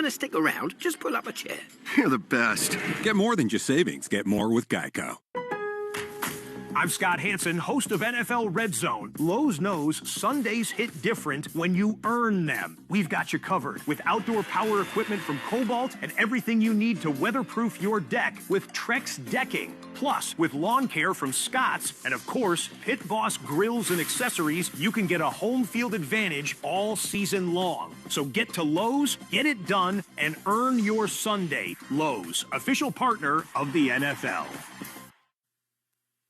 going to stick around, just pull up a chair. You're the best. Get more than just savings. Get more with Geico. I'm Scott Hansen, host of NFL Red Zone. Lowe's knows Sundays hit different when you earn them. We've got you covered with outdoor power equipment from Cobalt and everything you need to weatherproof your deck with Trex decking. Plus, with lawn care from Scott's and, of course, Pit Boss grills and accessories, you can get a home field advantage all season long. So get to Lowe's, get it done, and earn your Sunday. Lowe's, official partner of the NFL.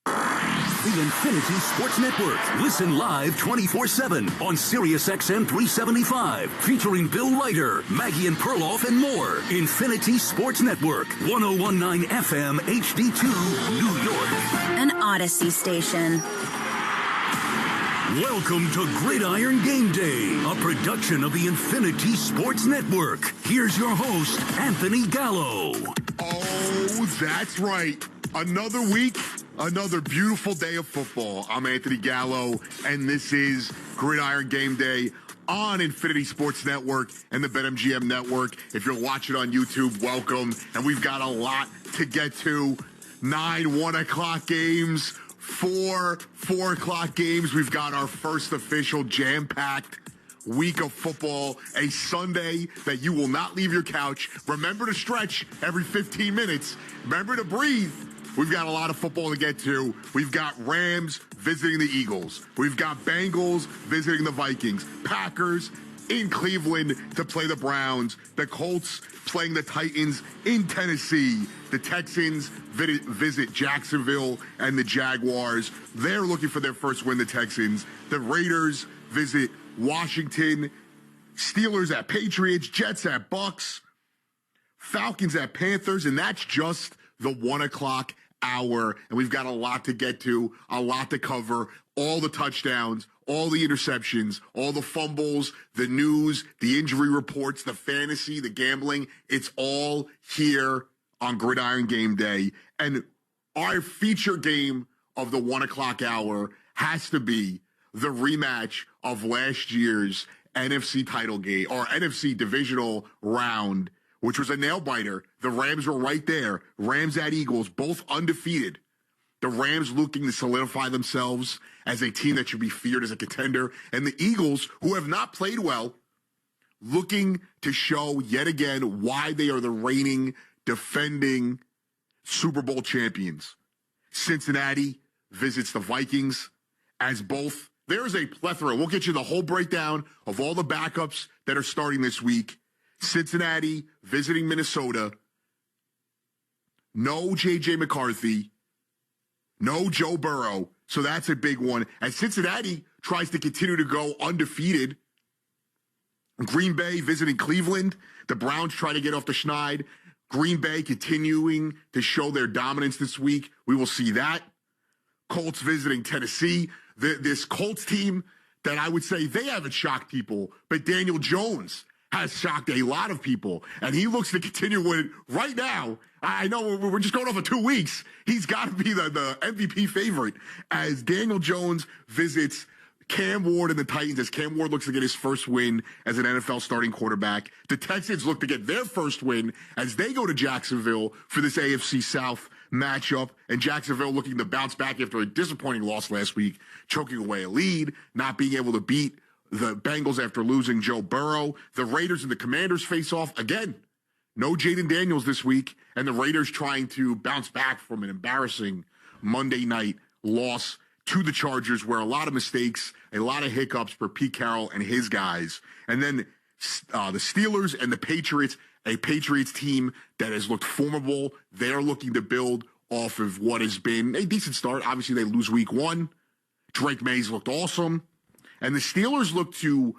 The Infinity Sports Network. Listen live 24/7 on SiriusXM 375. Featuring Bill Ryder, Maggie and Perloff, and more. Infinity Sports Network. 1019 FM HD2, New York. An Odyssey station. Welcome to Gridiron Game Day, a production of the Infinity Sports Network. Here's your host, Anthony Gallo. Oh, that's right. Another week, another beautiful day of football. I'm Anthony Gallo, and this is Gridiron Game Day on Infinity Sports Network and the BetMGM Network. If you're watching on YouTube, welcome. And we've got a lot to get to. 9 1 o'clock games, 4 4 o'clock games. We've got our first official jam-packed week of football, a Sunday that you will not leave your couch. Remember to stretch every 15 minutes. Remember to breathe. We've got a lot of football to get to. We've got Rams visiting the Eagles. We've got Bengals visiting the Vikings. Packers in Cleveland to play the Browns. The Colts playing the Titans in Tennessee. The Texans visit Jacksonville and the Jaguars. They're looking for their first win, the Texans. The Raiders visit Washington. Steelers at Patriots. Jets at Bucks. Falcons at Panthers. And that's just the 1 o'clock hour, and we've got a lot to get to, a lot to cover, all the touchdowns, all the interceptions, all the fumbles, the news, the injury reports, the fantasy, the gambling. It's all here on Gridiron Game Day. And our feature game of the 1 o'clock hour has to be the rematch of last year's NFC title game, or NFC divisional round, which was a nail-biter. The Rams were right there. Rams at Eagles, both undefeated. The Rams looking to solidify themselves as a team that should be feared as a contender. And the Eagles, who have not played well, looking to show yet again why they are the reigning, defending Super Bowl champions. Cincinnati visits the Vikings as both. There's a plethora. We'll get you the whole breakdown of all the backups that are starting this week. Cincinnati visiting Minnesota. No J.J. McCarthy. No Joe Burrow. So that's a big one. As Cincinnati tries to continue to go undefeated. Green Bay visiting Cleveland. The Browns try to get off the schneid. Green Bay continuing to show their dominance this week. We will see that. Colts visiting Tennessee. This Colts team that I would say they haven't shocked people, but Daniel Jones has shocked a lot of people, and he looks to continue with it right now. I know we're just going off of 2 weeks. He's got to be the MVP favorite as Daniel Jones visits Cam Ward and the Titans, as Cam Ward looks to get his first win as an NFL starting quarterback. The Texans look to get their first win as they go to Jacksonville for this AFC South matchup, and Jacksonville looking to bounce back after a disappointing loss last week, choking away a lead, not being able to beat the Bengals after losing Joe Burrow. The Raiders and the Commanders face off again. No Jaden Daniels this week, and the Raiders trying to bounce back from an embarrassing Monday night loss to the Chargers, where a lot of mistakes, a lot of hiccups for Pete Carroll and his guys. And then the Steelers and the Patriots, a Patriots team that has looked formidable. They're looking to build off of what has been a decent start. Obviously, they lose week 1. Drake Mays looked awesome. And the Steelers look to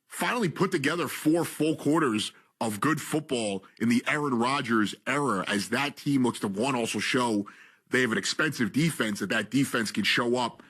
finally put together 4 full quarters of good football in the Aaron Rodgers era, as that team looks to, one, also show they have an expensive defense, that defense can show up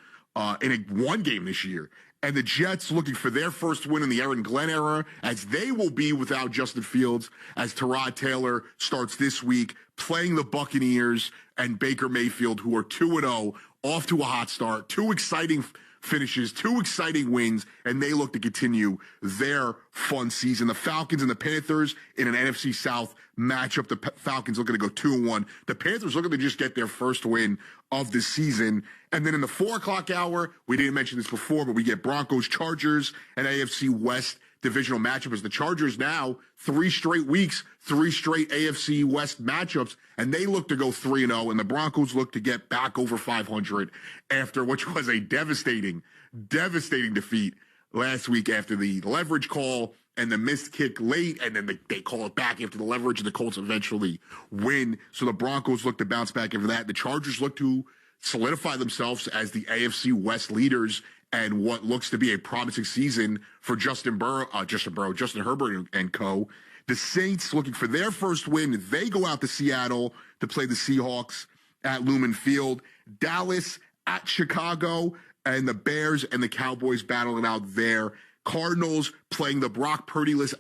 in one game this year. And the Jets looking for their first win in the Aaron Glenn era, as they will be without Justin Fields, as Tyrod Taylor starts this week playing the Buccaneers and Baker Mayfield, who are 2-0, off to a hot start. 2 exciting finishes, 2 exciting wins, and they look to continue their fun season. The Falcons and the Panthers in an NFC South matchup. The Falcons looking to go 2-1. The Panthers looking to just get their first win of the season. And then in the 4 o'clock hour, we didn't mention this before, but we get Broncos-Chargers and AFC West divisional matchup. As the Chargers now 3 straight weeks, 3 straight AFC West matchups, and they look to go 3-0, and the Broncos look to get back over 500 after which was a devastating defeat last week after the leverage call and the missed kick late, and then they call it back after the leverage, and the Colts eventually win. So the Broncos look to bounce back after that. The Chargers look to solidify themselves as the AFC West leaders and what looks to be a promising season for Justin Herbert and co. The Saints looking for their first win. They go out to Seattle to play the Seahawks at Lumen Field. Dallas at Chicago, and the Bears and the Cowboys battling out there. Cardinals playing the Brock Purdy-less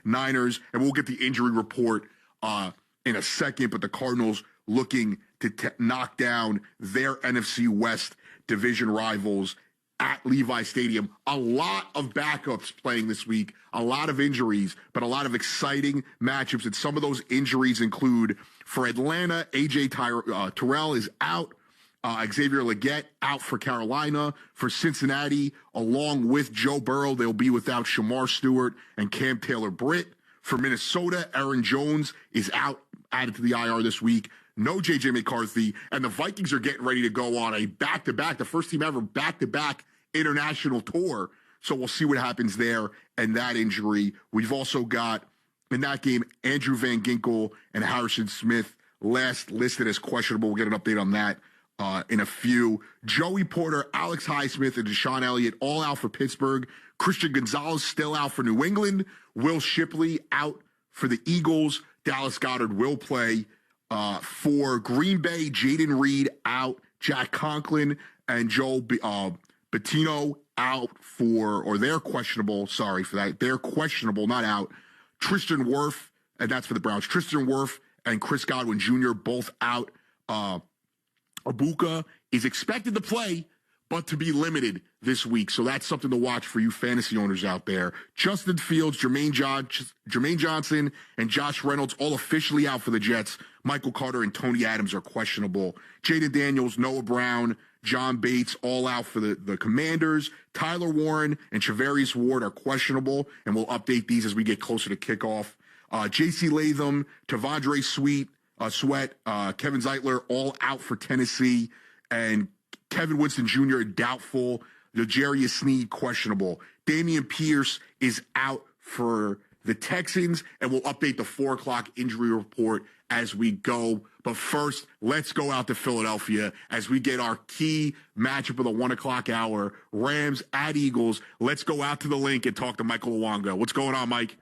Niners, and we'll get the injury report in a second, but the Cardinals looking to knock down their NFC West division rivals at Levi Stadium. A lot of backups playing this week, a lot of injuries, but a lot of exciting matchups. And some of those injuries include, for Atlanta, A.J. Terrell is out. Xavier Legette out for Carolina. For Cincinnati, along with Joe Burrow, they'll be without Shamar Stewart and Cam Taylor-Britt. For Minnesota, Aaron Jones is out, added to the IR this week. No J.J. McCarthy, and the Vikings are getting ready to go on a back-to-back, the first team ever back-to-back international tour. So we'll see what happens there and that injury. We've also got, in that game, Andrew Van Ginkel and Harrison Smith last listed as questionable. We'll get an update on that in a few. Joey Porter, Alex Highsmith, and Deshaun Elliott all out for Pittsburgh. Christian Gonzalez still out for New England. Will Shipley out for the Eagles. Dallas Goedert will play. For Green Bay, Jaden Reed out, Jack Conklin and Joe Bettino out they're questionable. Sorry for that. They're questionable, not out. Tristan Wirf, and that's for the Browns. Tristan Wirf and Chris Godwin Jr. both out. Abuka is expected to play, but to be limited this week. So that's something to watch for you fantasy owners out there. Justin Fields, Jermaine Johnson, and Josh Reynolds all officially out for the Jets. Michael Carter and Tony Adams are questionable. Jaden Daniels, Noah Brown, John Bates all out for the Commanders. Tyler Warren and Travarius Ward are questionable, and we'll update these as we get closer to kickoff. J.C. Latham, Tavondre Sweat, Kevin Zeitler all out for Tennessee, and Kevin Winston Jr. doubtful. L'Jarius Sneed questionable. Damian Pierce is out for the Texans, and we'll update the 4 o'clock injury report as we go. But first, let's go out to Philadelphia as we get our key matchup of the 1 o'clock hour. Rams at Eagles. Let's go out to the link and talk to Michael Luongo. What's going on, Mike?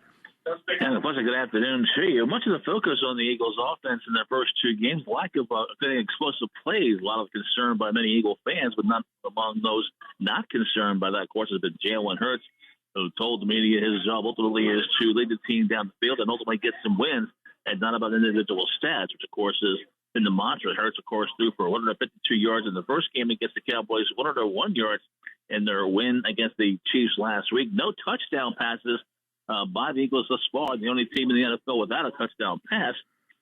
And a pleasure. Good afternoon to you. Much of the focus on the Eagles' offense in their first 2 games, lack of getting explosive plays. A lot of concern by many Eagle fans, but not among those not concerned by that, of course, has been Jalen Hurts, who told the media his job ultimately is to lead the team down the field and ultimately get some wins, and not about individual stats, which, of course, is in the mantra. Hurts, of course, threw for 152 yards in the first game against the Cowboys, 101 yards in their win against the Chiefs last week. No touchdown passes by the Eagles thus far, the only team in the NFL without a touchdown pass.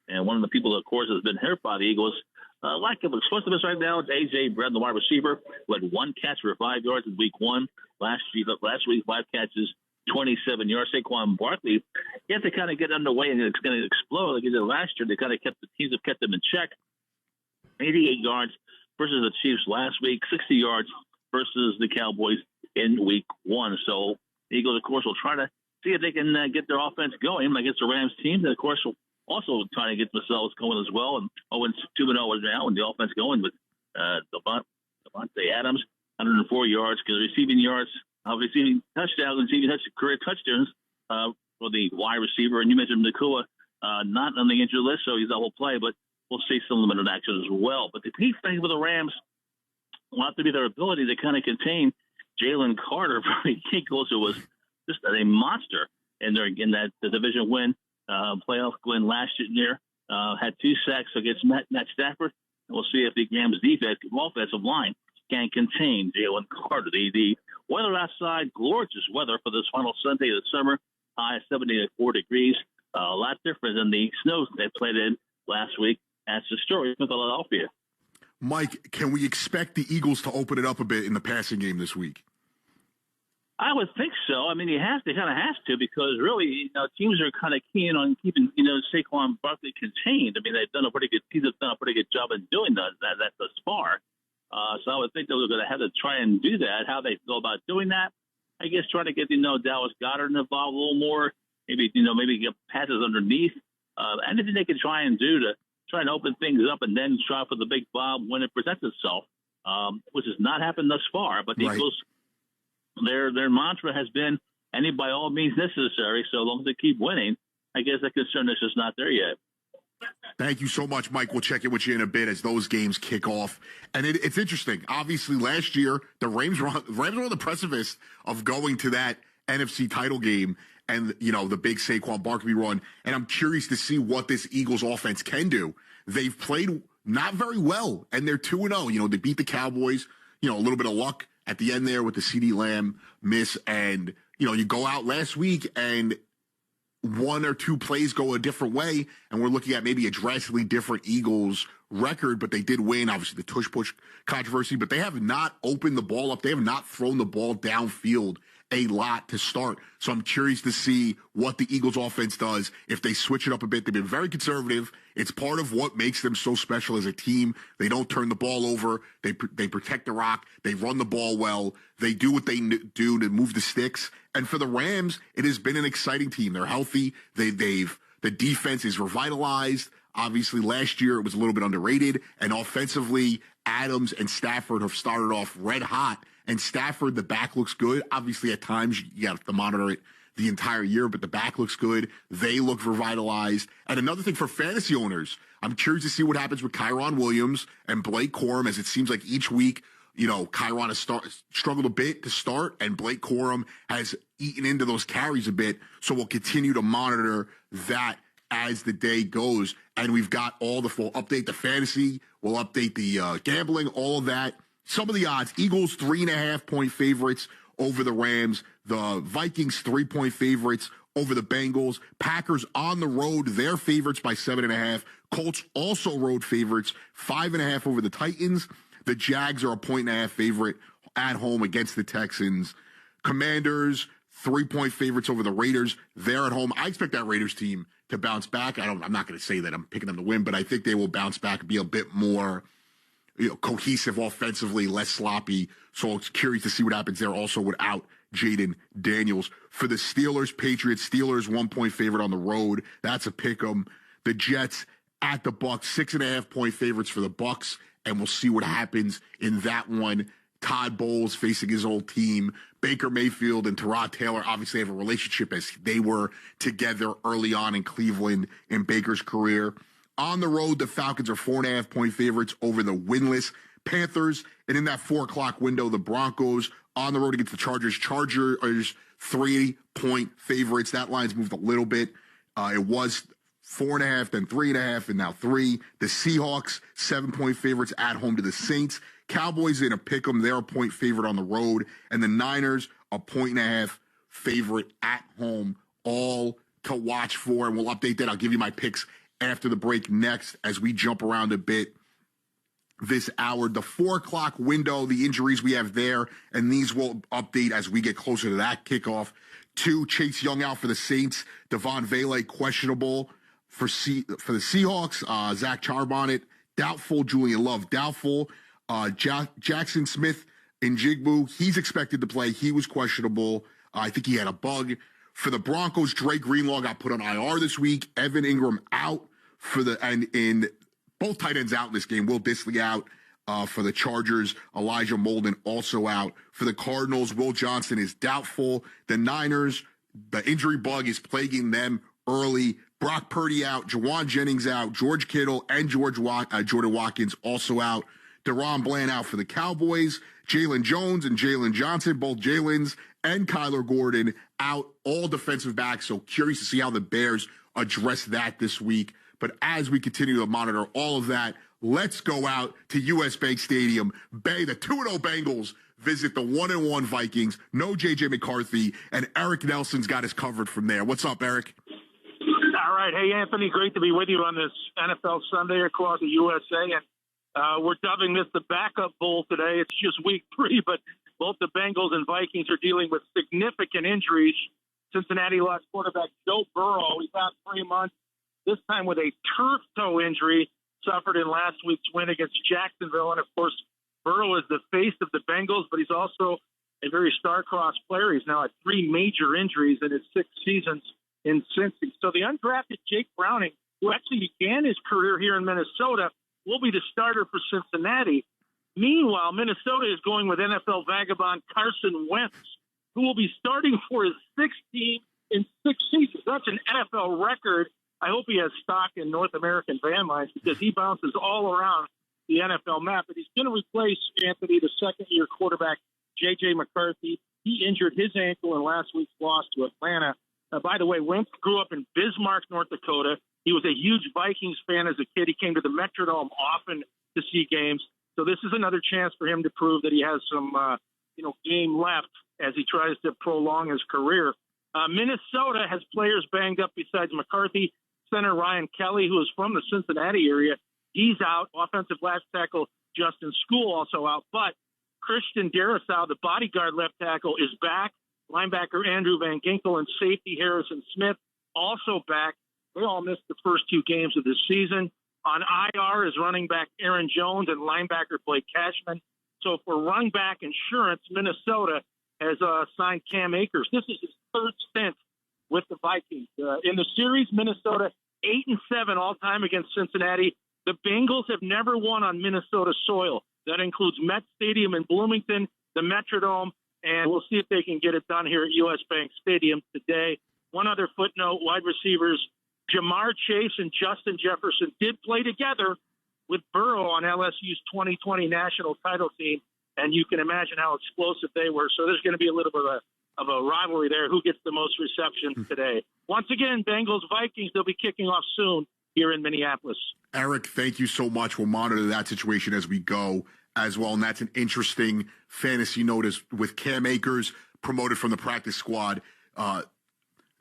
And one of the people, of course, has been hurt by the Eagles. Lack of explosiveness right now is A.J. Brown, the wide receiver, who had 1 catch for 5 yards in week 1. Last week, 5 catches, 27 yards. Saquon Barkley, he had to kind of get underway and it's going to explode like he did last year. They kind of teams have kept them in check. 88 yards versus the Chiefs last week, 60 yards versus the Cowboys in week 1. So the Eagles, of course, will try to see if they can get their offense going against the Rams team. That, of course, will also trying to get themselves going as well. And 2-0 now, and the offense going with Devontae Adams, 104 yards, receiving yards, receiving touchdowns, career touchdowns for the wide receiver. And you mentioned Nakua, not on the injury list, so he's not will play, but we'll see some limited action as well. But the key thing for the Rams will have to be their ability to kind of contain Jalen Carter from the Eagles, who was just a monster in that the division win, playoff win last year. Had 2 sacks against Matt Stafford. And we'll see if the Rams defense, offensive line, can contain Jalen Carter. The weather outside, gorgeous weather for this final Sunday of the summer. High 74 degrees. A lot different than the snow they played in last week. That's the story from Philadelphia. Mike, can we expect the Eagles to open it up a bit in the passing game this week? I would think so. I mean, they kind of has to, because really, teams are kind of keen on keeping, Saquon Barkley contained. I mean, teams have done a pretty good job in doing that thus far. So I would think they were going to have to try and do that. How they go about doing that, I guess, trying to get Dallas Goedert involved a little more. Maybe get passes underneath. Anything they can try and do to try and open things up, and then try for the big bomb when it presents itself, which has not happened thus far. But the Eagles, their mantra has been, any by all means necessary, so long as they keep winning. I guess that concern is just not there yet. Thank you so much, Mike. We'll check in with you in a bit as those games kick off. And it's interesting. Obviously, last year, the Rams were on the precipice of going to that NFC title game and, the big Saquon Barkley run. And I'm curious to see what this Eagles offense can do. They've played not very well, and they're 2-0. They beat the Cowboys, a little bit of luck at the end there with the CeeDee Lamb miss. And, you go out last week and one or two plays go a different way, and we're looking at maybe a drastically different Eagles record, but they did win, obviously, the tush-push controversy, but they have not opened the ball up. They have not thrown the ball downfield a lot to start. So I'm curious to see what the Eagles offense does if they switch it up a bit. They've been very conservative. It's part of what makes them so special as a team. They don't turn the ball over. They protect the rock. They run the ball well. They do what they do to move the sticks. And for the Rams, it has been an exciting team. They're healthy. The defense is revitalized. Obviously, last year it was a little bit underrated. And offensively, Adams and Stafford have started off red hot. And Stafford, the back looks good. Obviously, at times, you got to monitor it the entire year, but the back looks good. They look revitalized. And another thing for fantasy owners, I'm curious to see what happens with Kyron Williams and Blake Corum, as it seems like each week, Kyron has struggled a bit to start, and Blake Corum has eaten into those carries a bit. So we'll continue to monitor that as the day goes. And we've got all the full update, the fantasy. We'll update the gambling, all of that. Some of the odds: Eagles 3.5-point favorites over the Rams. The Vikings 3-point favorites over the Bengals. Packers on the road, they're favorites by 7.5. Colts also road favorites, 5.5 over the Titans. The Jags are a 1.5 favorite at home against the Texans. Commanders 3-point favorites over the Raiders. They're at home. I expect that Raiders team to bounce back. I'm not going to say that I'm picking them to win, but I think they will bounce back and be a bit more cohesive offensively, less sloppy. So it's curious to see what happens there also without Jaden Daniels. For the Steelers, Patriots, Steelers 1-point favorite on the road. That's a pick 'em. The Jets at the Bucs, 6.5-point favorites for the Bucs, and we'll see what happens in that one. Todd Bowles facing his old team. Baker Mayfield and Tyrod Taylor obviously have a relationship as they were together early on in Cleveland in Baker's career. On the road, the Falcons are 4.5-point favorites over the winless Panthers. And in that 4 o'clock window, the Broncos on the road against the Chargers. Chargers 3-point favorites. That line's moved a little bit. It was 4.5, then 3.5, and now 3. The Seahawks, 7-point favorites at home to the Saints. Cowboys in a pick 'em. They're a point favorite on the road. And the Niners, a 1.5 favorite at home. All to watch for. And we'll update that. I'll give you my picks after the break next as we jump around a bit this hour. The 4 o'clock window, the injuries we have there, and these will update as we get closer to that kickoff. 2, Chase Young out for the Saints. Devon Vele questionable for the Seahawks. Zach Charbonnet doubtful. Julian Love doubtful. Jackson Smith in Jigbu, he's expected to play. He was questionable. I think he had a bug. For the Broncos, Dre Greenlaw got put on IR this week. Evan Ingram out and both tight ends out in this game. Will Dissly out for the Chargers. Elijah Molden also out. For the Cardinals, Will Johnson is doubtful. The Niners, the injury bug is plaguing them early. Brock Purdy out. Jawan Jennings out. George Kittle and Jordan Watkins also out. Deron Bland out for the Cowboys. Jalen Jones and Jalen Johnson, both Jalen's, and Kyler Gordon out, all defensive backs. So curious to see how the Bears address that this week. But as we continue to monitor all of that, let's go out to U.S. Bank Stadium. The 2-0 Bengals visit the 1-1 Vikings. No J.J. McCarthy, and Eric Nelson's got us covered from there. What's up, Eric? All right. Hey, Anthony, great to be with you on this NFL Sunday across the USA. And we're dubbing this the backup bowl today. It's just week 3, but both the Bengals and Vikings are dealing with significant injuries. Cincinnati lost quarterback Joe Burrow. He's out 3 months, this time with a turf toe injury suffered in last week's win against Jacksonville. And, of course, Burrow is the face of the Bengals, but he's also a very star-crossed player. He's now had 3 major injuries in his 6 seasons in Cincy. So the undrafted Jake Browning, who actually began his career here in Minnesota, will be the starter for Cincinnati. Meanwhile, Minnesota is going with NFL vagabond Carson Wentz, who will be starting for his 6th team in 6 seasons. That's an NFL record. I hope he has stock in North American van lines because he bounces all around the NFL map. But he's going to replace, Anthony, the second-year quarterback, J.J. McCarthy. He injured his ankle in last week's loss to Atlanta. By the way, Wentz grew up in Bismarck, North Dakota. He was a huge Vikings fan as a kid. He came to the Metrodome often to see games. So this is another chance for him to prove that he has some, game left as he tries to prolong his career. Minnesota has players banged up besides McCarthy. Center Ryan Kelly, who is from the Cincinnati area, he's out. Offensive left tackle Justin School also out. But Christian Darrisaw, the bodyguard left tackle, is back. Linebacker Andrew Van Ginkel and safety Harrison Smith also back. They all missed the first 2 games of the season. On IR is running back Aaron Jones and linebacker Blake Cashman. So for running back insurance, Minnesota has signed Cam Akers. This is his 3rd stint with the Vikings. In the series, Minnesota 8-7 all-time against Cincinnati. The Bengals have never won on Minnesota soil. That includes Met Stadium in Bloomington, the Metrodome, and we'll see if they can get it done here at U.S. Bank Stadium today. One other footnote, wide receivers Jamar Chase and Justin Jefferson did play together with Burrow on LSU's 2020 national title team, and you can imagine how explosive they were. So there's going to be a little bit of a rivalry there. Who gets the most reception today? Once again, Bengals, Vikings, they'll be kicking off soon here in Minneapolis. Eric, thank you so much. We'll monitor that situation as we go as well. And that's an interesting fantasy notice with Cam Akers promoted from the practice squad.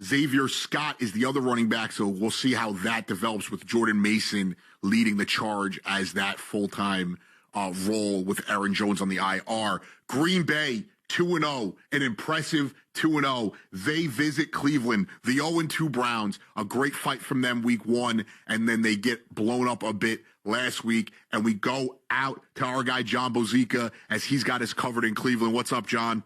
Xavier Scott is the other running back, so we'll see how that develops with Jordan Mason leading the charge as that full-time role with Aaron Jones on the IR. Green Bay, 2-0, an impressive 2-0. They visit Cleveland, the 0-2 Browns, a great fight from them week 1, and then they get blown up a bit last week, and we go out to our guy John Bozica as he's got us covered in Cleveland. What's up, John?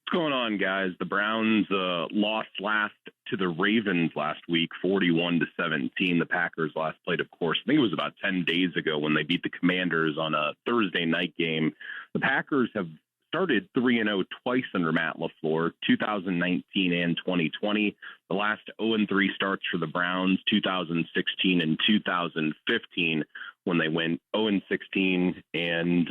What's going on, guys? The Browns lost last to the Ravens last week, 41-17. The Packers last played, of course, I think it was about 10 days ago when they beat the Commanders on a Thursday night game. The Packers have started 3-0 twice under Matt LaFleur, 2019 and 2020. The last 0-3 starts for the Browns, 2016 and 2015, when they went 0-16 and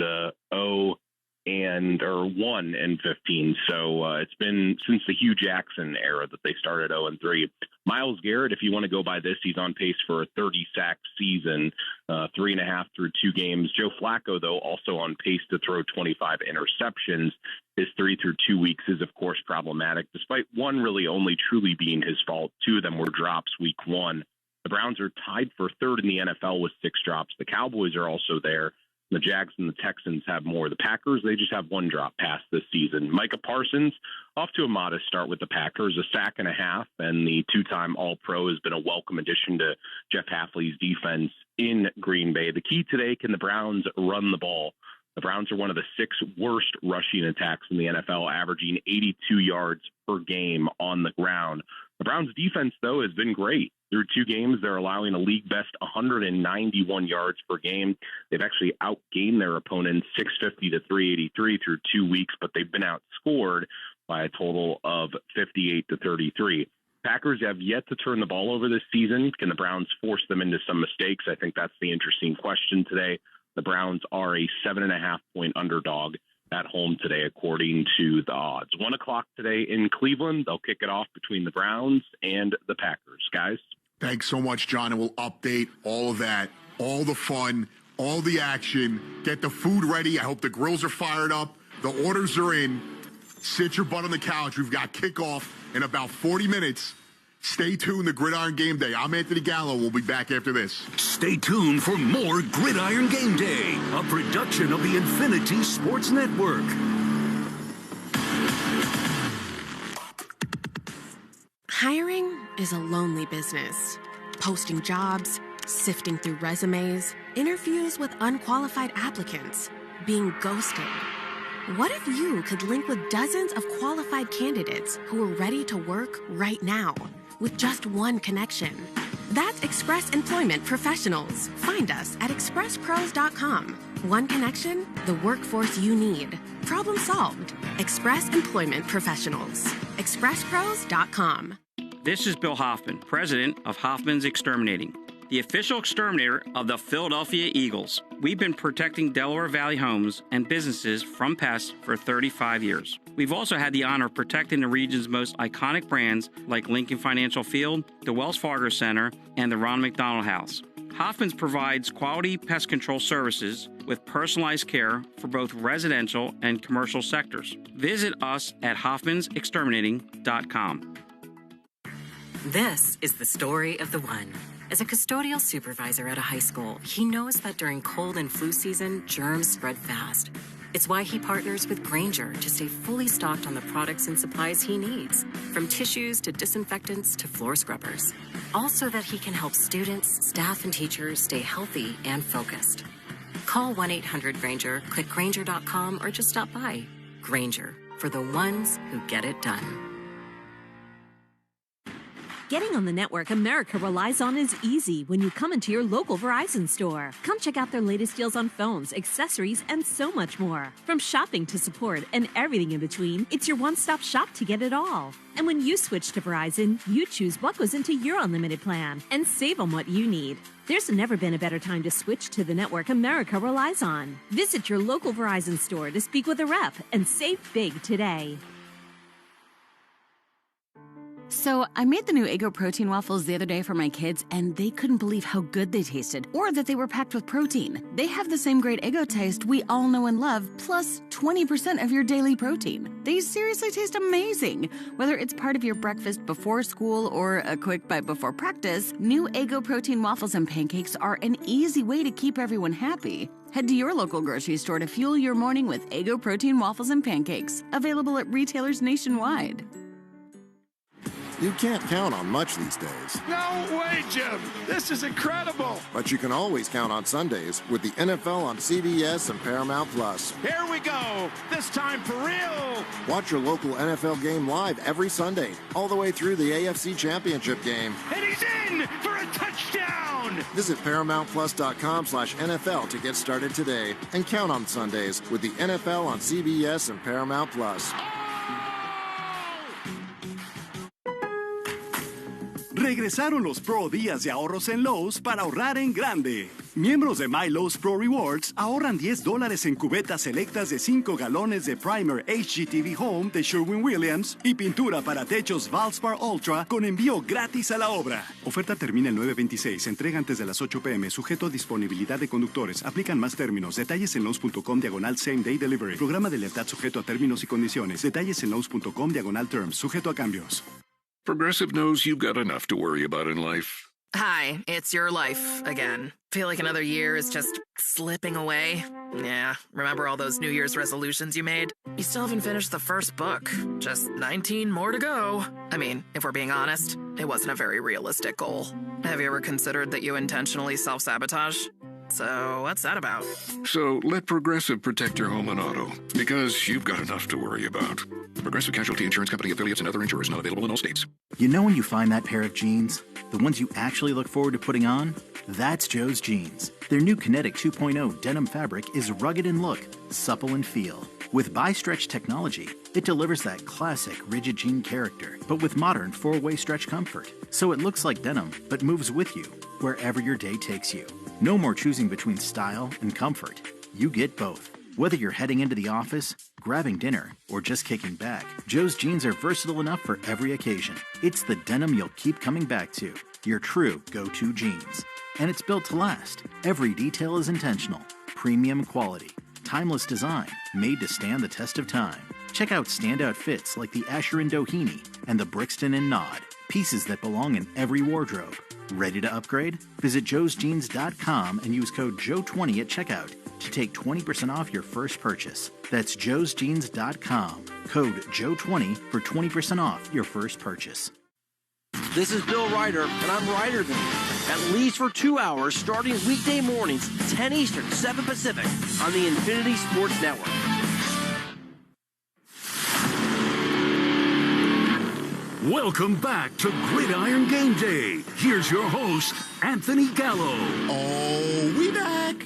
1-15. So it's been since the Hugh Jackson era that they started 0-3. Myles Garrett, if you want to go by this, he's on pace for a 30-sack season, 3.5 through 2 games. Joe Flacco, though, also on pace to throw 25 interceptions. His 3 through 2 weeks is, of course, problematic, despite one really only truly being his fault. 2 of them were drops week 1. The Browns are tied for 3rd in the NFL with 6 drops. The Cowboys are also there. The Jags and the Texans have more. The Packers, they just have 1 drop pass this season. Micah Parsons, off to a modest start with the Packers, a sack and a half, and the 2-time All-Pro has been a welcome addition to Jeff Hafley's defense in Green Bay. The key today, can the Browns run the ball? The Browns are one of the 6 worst rushing attacks in the NFL, averaging 82 yards per game on the ground. The Browns' defense, though, has been great. Through 2 games, they're allowing a league-best 191 yards per game. They've actually outgained their opponents 650 to 383 through 2 weeks, but they've been outscored by a total of 58 to 33. Packers have yet to turn the ball over this season. Can the Browns force them into some mistakes? I think that's the interesting question today. The Browns are a 7.5-point underdog at home today, according to the odds. 1 o'clock today in Cleveland. They'll kick it off between the Browns and the Packers. Guys? Thanks so much, John, and we'll update all of that all the fun, all the action. Get the food ready. I hope the grills are fired up. The orders are in. Sit your butt on the couch. We've got kickoff in about 40 minutes. Stay tuned to Gridiron Game Day. I'm Anthony Gallo. We'll be back after this. Stay tuned for more Gridiron Game Day, a production of the Infinity Sports Network. Hiring is a lonely business. Posting jobs, sifting through resumes, interviews with unqualified applicants, being ghosted. What if you could link with dozens of qualified candidates who are ready to work right now with just one connection? That's Express Employment Professionals. Find us at expresspros.com. One connection, the workforce you need. Problem solved. Express Employment Professionals. expresspros.com. This is Bill Hoffman, president of Hoffman's Exterminating, the official exterminator of the Philadelphia Eagles. We've been protecting Delaware Valley homes and businesses from pests for 35 years. We've also had the honor of protecting the region's most iconic brands like Lincoln Financial Field, the Wells Fargo Center, and the Ronald McDonald House. Hoffman's provides quality pest control services with personalized care for both residential and commercial sectors. Visit us at hoffmansexterminating.com. This is the story of the one. As a custodial supervisor at a high school, he knows that during cold and flu season, germs spread fast. It's why he partners with Grainger to stay fully stocked on the products and supplies he needs, from tissues to disinfectants to floor scrubbers. All so that he can help students, staff, and teachers stay healthy and focused. Call 1-800-GRAINGER, click Grainger.com, or just stop by. Grainger, for the ones who get it done. Getting on the network America relies on is easy when you come into your local Verizon store. Come check out their latest deals on phones, accessories, and so much more. From shopping to support and everything in between, it's your one-stop shop to get it all. And when you switch to Verizon, you choose what goes into your unlimited plan and save on what you need. There's never been a better time to switch to the network America relies on. Visit your local Verizon store to speak with a rep and save big today. So I made the new Eggo protein waffles the other day for my kids, and they couldn't believe how good they tasted, or that they were packed with protein. They have the same great Eggo taste we all know and love, plus 20% of your daily protein. They seriously taste amazing. Whether it's part of your breakfast before school or a quick bite before practice, new Eggo protein waffles and pancakes are an easy way to keep everyone happy. Head to your local grocery store to fuel your morning with Eggo protein waffles and pancakes, available at retailers nationwide. You can't count on much these days. No way, Jim! This is incredible! But you can always count on Sundays with the NFL on CBS and Paramount Plus. Here we go! This time for real! Watch your local NFL game live every Sunday, all the way through the AFC Championship game. And he's in for a touchdown! Visit ParamountPlus.com/NFL to get started today. And count on Sundays with the NFL on CBS and Paramount Plus. Regresaron los Pro Días de Ahorros en Lowe's para ahorrar en grande. Miembros de My Lowe's Pro Rewards ahorran $10 en cubetas selectas de 5 galones de Primer HGTV Home de Sherwin-Williams y pintura para techos Valspar Ultra con envío gratis a la obra. Oferta termina el 9/26. Entrega antes de las 8 p.m. Sujeto a disponibilidad de conductores. Aplican más términos. Detalles en Lowe's.com/Same Day Delivery. Programa de lealtad sujeto a términos y condiciones. Detalles en Lowe's.com/Terms. Sujeto a cambios. Progressive knows you've got enough to worry about in life. Hi, it's your life again. Feel like another year is just slipping away? Yeah, remember all those New Year's resolutions you made? You still haven't finished the first book. Just 19 more to go. I mean, if we're being honest, it wasn't a very realistic goal. Have you ever considered that you intentionally self-sabotage? So what's that about? So let Progressive protect your home and auto, because you've got enough to worry about. Progressive Casualty Insurance Company affiliates and other insurers not available in all states. You know when you find that pair of jeans? The ones you actually look forward to putting on? That's Joe's Jeans. Their new Kinetic 2.0 denim fabric is rugged in look, supple in feel. With bi-stretch technology, it delivers that classic rigid jean character, but with modern 4-way stretch comfort. So it looks like denim, but moves with you, wherever your day takes you. No more choosing between style and comfort. You get both. Whether you're heading into the office, grabbing dinner, or just kicking back, Joe's Jeans are versatile enough for every occasion. It's the denim you'll keep coming back to. Your true go-to jeans. And it's built to last. Every detail is intentional. Premium quality. Timeless design. Made to stand the test of time. Check out standout fits like the Asher and Doheny and the Brixton and Nod. Pieces that belong in every wardrobe. Ready to upgrade? Visit joesjeans.com and use code JOE20 at checkout to take 20% off your first purchase. That's joesjeans.com. Code JOE20 for 20% off your first purchase. This is Bill Ryder, and I'm Ryder than you. At least for 2 hours, starting weekday mornings, 10 Eastern, 7 Pacific, on the Infinity Sports Network. Welcome back to Gridiron Game Day. Here's your host, Anthony Gallo. Oh, we back.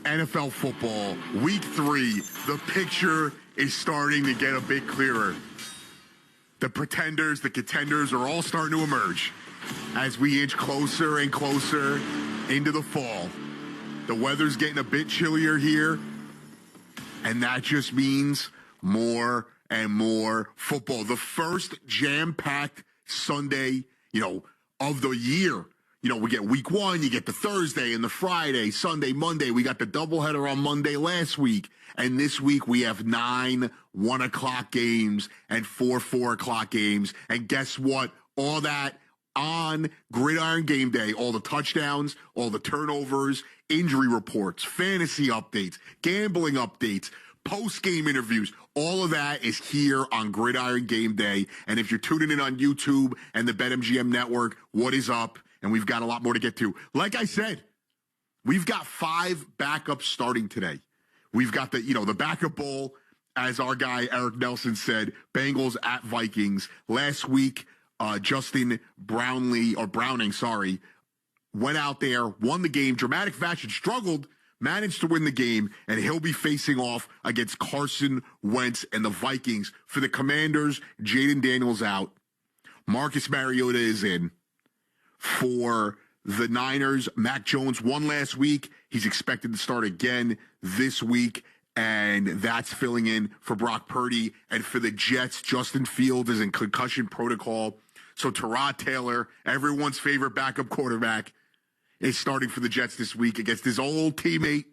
NFL football, week 3. The picture is starting to get a bit clearer. The pretenders, the contenders are all starting to emerge as we inch closer and closer into the fall. The weather's getting a bit chillier here, and that just means more and more football. The first jam-packed Sunday, of the year. We get week 1, you get the Thursday and the Friday, Sunday, Monday. We got the doubleheader on Monday last week. And this week we have 9 1 o'clock games and 4 o'clock games. And guess what? All that on Gridiron Game Day. All the touchdowns, all the turnovers, injury reports, fantasy updates, gambling updates, post-game interviews. All of that is here on Gridiron Game Day. And if you're tuning in on YouTube and the BetMGM Network, what is up? And we've got a lot more to get to. Like I said, we've got 5 backups starting today. We've got the backup bowl, as our guy Eric Nelson said, Bengals at Vikings. Last week, Justin Browning, went out there, won the game, dramatic fashion, struggled, managed to win the game, and he'll be facing off against Carson Wentz and the Vikings. For the Commanders, Jaden Daniels out. Marcus Mariota is in. For the Niners, Mac Jones won last week. He's expected to start again this week, and that's filling in for Brock Purdy. And for the Jets, Justin Fields is in concussion protocol. So Tyrod Taylor, everyone's favorite backup quarterback, is starting for the Jets this week against his old teammate,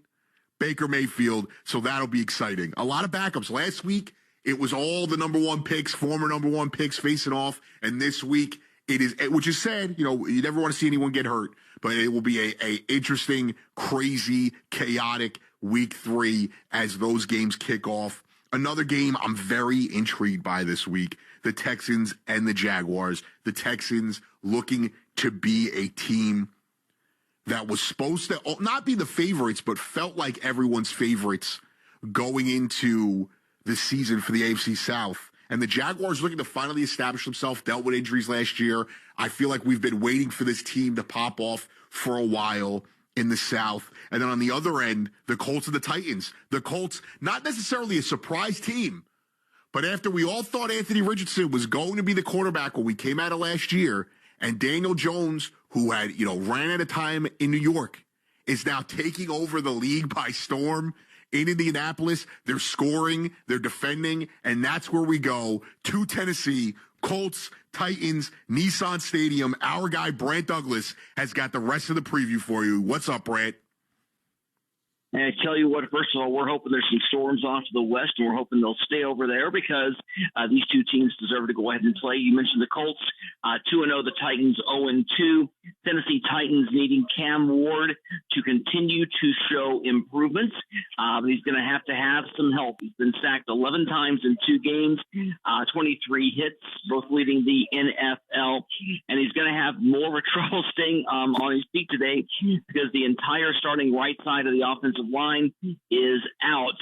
Baker Mayfield. So that'll be exciting. A lot of backups. Last week, it was all the number 1 picks, former number 1 picks facing off. And this week, it is, which is sad, you never want to see anyone get hurt, but it will be a interesting, crazy, chaotic week 3 as those games kick off. Another game I'm very intrigued by this week, the Texans and the Jaguars. The Texans looking to be a team that was supposed to not be the favorites, but felt like everyone's favorites going into the season for the AFC South. And the Jaguars looking to finally establish themselves, dealt with injuries last year. I feel like we've been waiting for this team to pop off for a while in the South. And then on the other end, the Colts and the Titans. The Colts, not necessarily a surprise team, but after we all thought Anthony Richardson was going to be the quarterback when we came out of last year, and Daniel Jones, who had, ran out of time in New York, is now taking over the league by storm. In Indianapolis, they're scoring, they're defending, and that's where we go to Tennessee. Colts, Titans, Nissan Stadium. Our guy, Brant Douglas, has got the rest of the preview for you. What's up, Brant? And I tell you what, first of all, we're hoping there's some storms off to the west, and we're hoping they'll stay over there because these two teams deserve to go ahead and play. You mentioned the Colts, 2-0, the Titans 0-2. Tennessee Titans needing Cam Ward to continue to show improvements. But he's going to have some help. He's been sacked 11 times in 2 games, 23 hits, both leading the NFL. And he's going to have more of a trouble staying on his feet today because the entire starting right side of the offensive line is out.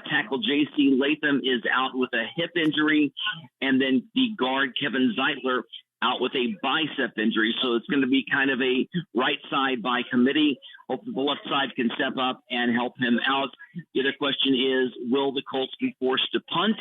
Tackle J.C. Latham is out with a hip injury, and then the guard Kevin Zeitler out with a bicep injury. So it's going to be kind of a right side by committee. Hopefully the left side can step up and help him out. The other question is, will the Colts be forced to punt?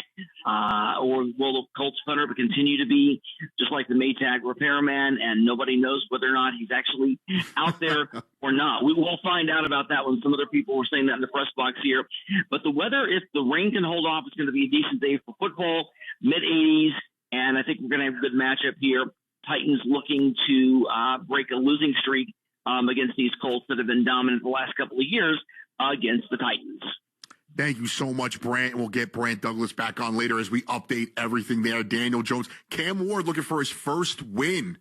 Or will the Colts punter continue to be just like the Maytag repairman, and nobody knows whether or not he's actually out there or not? We will find out about that when some other people were saying that in the press box here. But the weather, if the rain can hold off, it's going to be a decent day for football, mid-80s. And I think we're going to have a good matchup here. Titans looking to break a losing streak against these Colts that have been dominant the last couple of years against the Titans. Thank you so much, Brant. We'll get Brant Douglas back on later as we update everything there. Daniel Jones, Cam Ward looking for his first win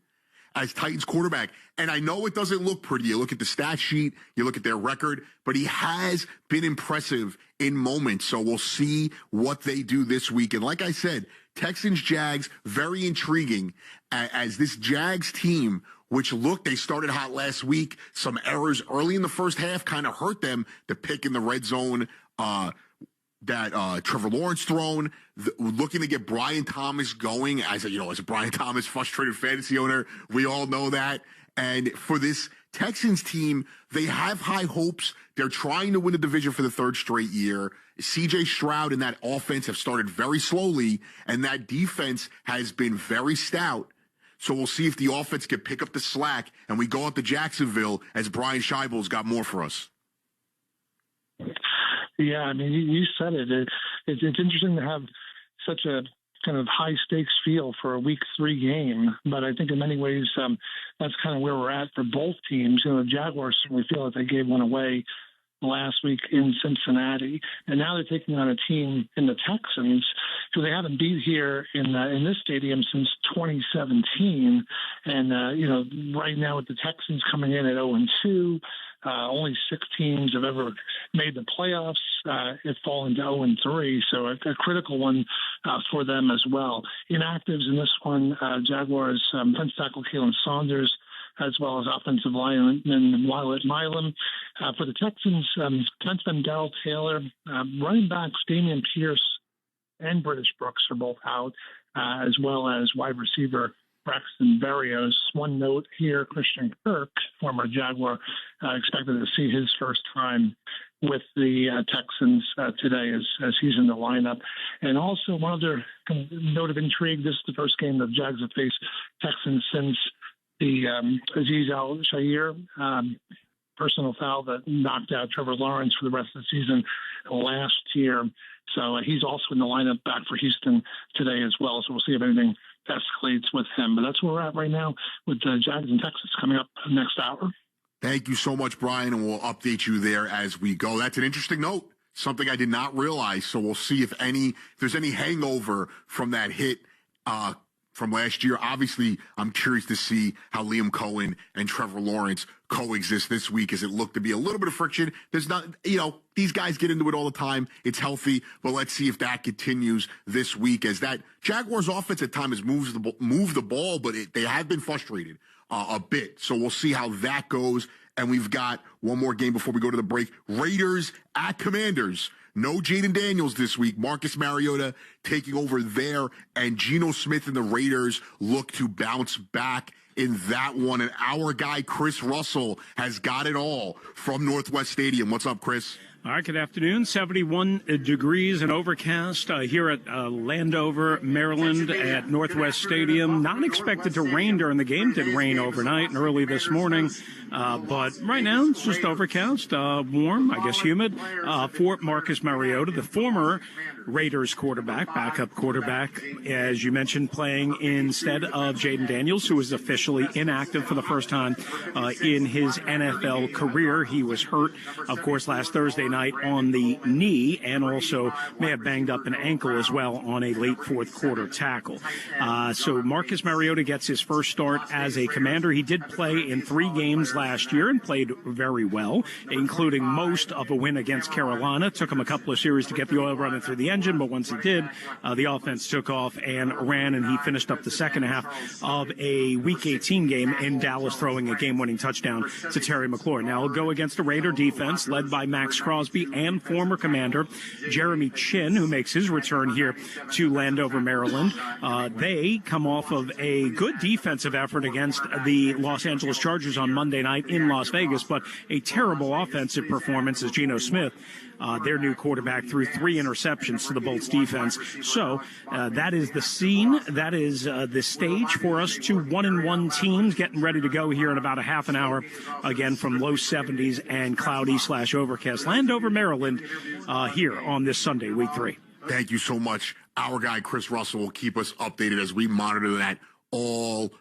as Titans quarterback. And I know it doesn't look pretty. You look at the stat sheet, you look at their record, but he has been impressive in moments. So we'll see what they do this week. And like I said, Texans-Jags, very intriguing as this Jags team, which they started hot last week. Some errors early in the first half kind of hurt them. The pick in the red zone that Trevor Lawrence thrown, looking to get Brian Thomas going. As a Brian Thomas frustrated fantasy owner, we all know that. And for this Texans team, they have high hopes. They're trying to win the division for the third straight year. C.J. Stroud and that offense have started very slowly, and that defense has been very stout. So we'll see if the offense can pick up the slack, and we go out to Jacksonville as Brian Scheibel's got more for us. Yeah, I mean, you said it. It's interesting to have such a kind of high-stakes feel for a Week 3 game, but I think in many ways that's kind of where we're at for both teams. The Jaguars certainly feel that they gave one away last week in Cincinnati, and now they're taking on a team in the Texans who they haven't beat here in this stadium since 2017. And right now with the Texans coming in at 0-2, only 6 teams have ever made the playoffs. It's fallen to 0-3, so a critical one for them as well. Inactives in this one, Jaguars defense tackle Kalen Saunders, as well as offensive lineman Wyatt Milam. For the Texans, defenseman Darrell Taylor, running backs Damian Pierce and British Brooks are both out, as well as wide receiver Braxton Berrios. One note here, Christian Kirk, former Jaguar, expected to see his first time with the Texans today as he's in the lineup. And also one other note of intrigue, this is the first game the Jags have faced Texans since the Azeez Al-Shaair personal foul that knocked out Trevor Lawrence for the rest of the season last year. So he's also in the lineup back for Houston today as well. So we'll see if anything escalates with him. But that's where we're at right now with the Jags and Texans coming up next hour. Thank you so much, Brian, and we'll update you there as we go. That's an interesting note, something I did not realize. So we'll see if there's any hangover from that hit from last year. Obviously, I'm curious to see how Liam Cohen and Trevor Lawrence coexist this week, as it looked to be a little bit of friction. There's not, these guys get into it all the time. It's healthy, but let's see if that continues this week, as that Jaguars offense at times moves the ball, but they have been frustrated a bit. So we'll see how that goes. And we've got one more game before we go to the break. Raiders at Commanders. No Jaden Daniels this week. Marcus Mariota taking over there, and Geno Smith and the Raiders look to bounce back in that one. And our guy, Chris Russell, has got it all from Northwest Stadium. What's up, Chris? All right, good afternoon. 71 degrees and overcast here at Landover, Maryland at Northwest Stadium. Not expected to rain during the game. Did rain overnight and early this morning. But right now it's just overcast, warm, I guess humid, for Marcus Mariota, the former Raiders quarterback, backup quarterback, as you mentioned, playing instead of Jaden Daniels, who was officially inactive for the first time in his NFL career. He was hurt, of course, last Thursday night on the knee, and also may have banged up an ankle as well on a late fourth quarter tackle. So Marcus Mariota gets his first start as a Commander. He did play in 3 games last year and played very well, including most of a win against Carolina. Took him a couple of series to get the oil running through the engine, but once he did, the offense took off and ran, and he finished up the second half of a Week 18 game in Dallas, throwing a game-winning touchdown to Terry McLaurin. Now he'll go against a Raider defense led by Max Crosby and former Commander Jeremy Chin, who makes his return here to Landover, Maryland. They come off of a good defensive effort against the Los Angeles Chargers on Monday night in Las Vegas, but a terrible offensive performance as Geno Smith, their new quarterback, threw 3 interceptions to the Bolts defense. So that is the scene. That is the stage for us. 2 1-1 teams getting ready to go here in about a half an hour, again from low 70s and cloudy/overcast Landover, Maryland, here on this Sunday, Week 3. Thank you so much. Our guy Chris Russell will keep us updated as we monitor that all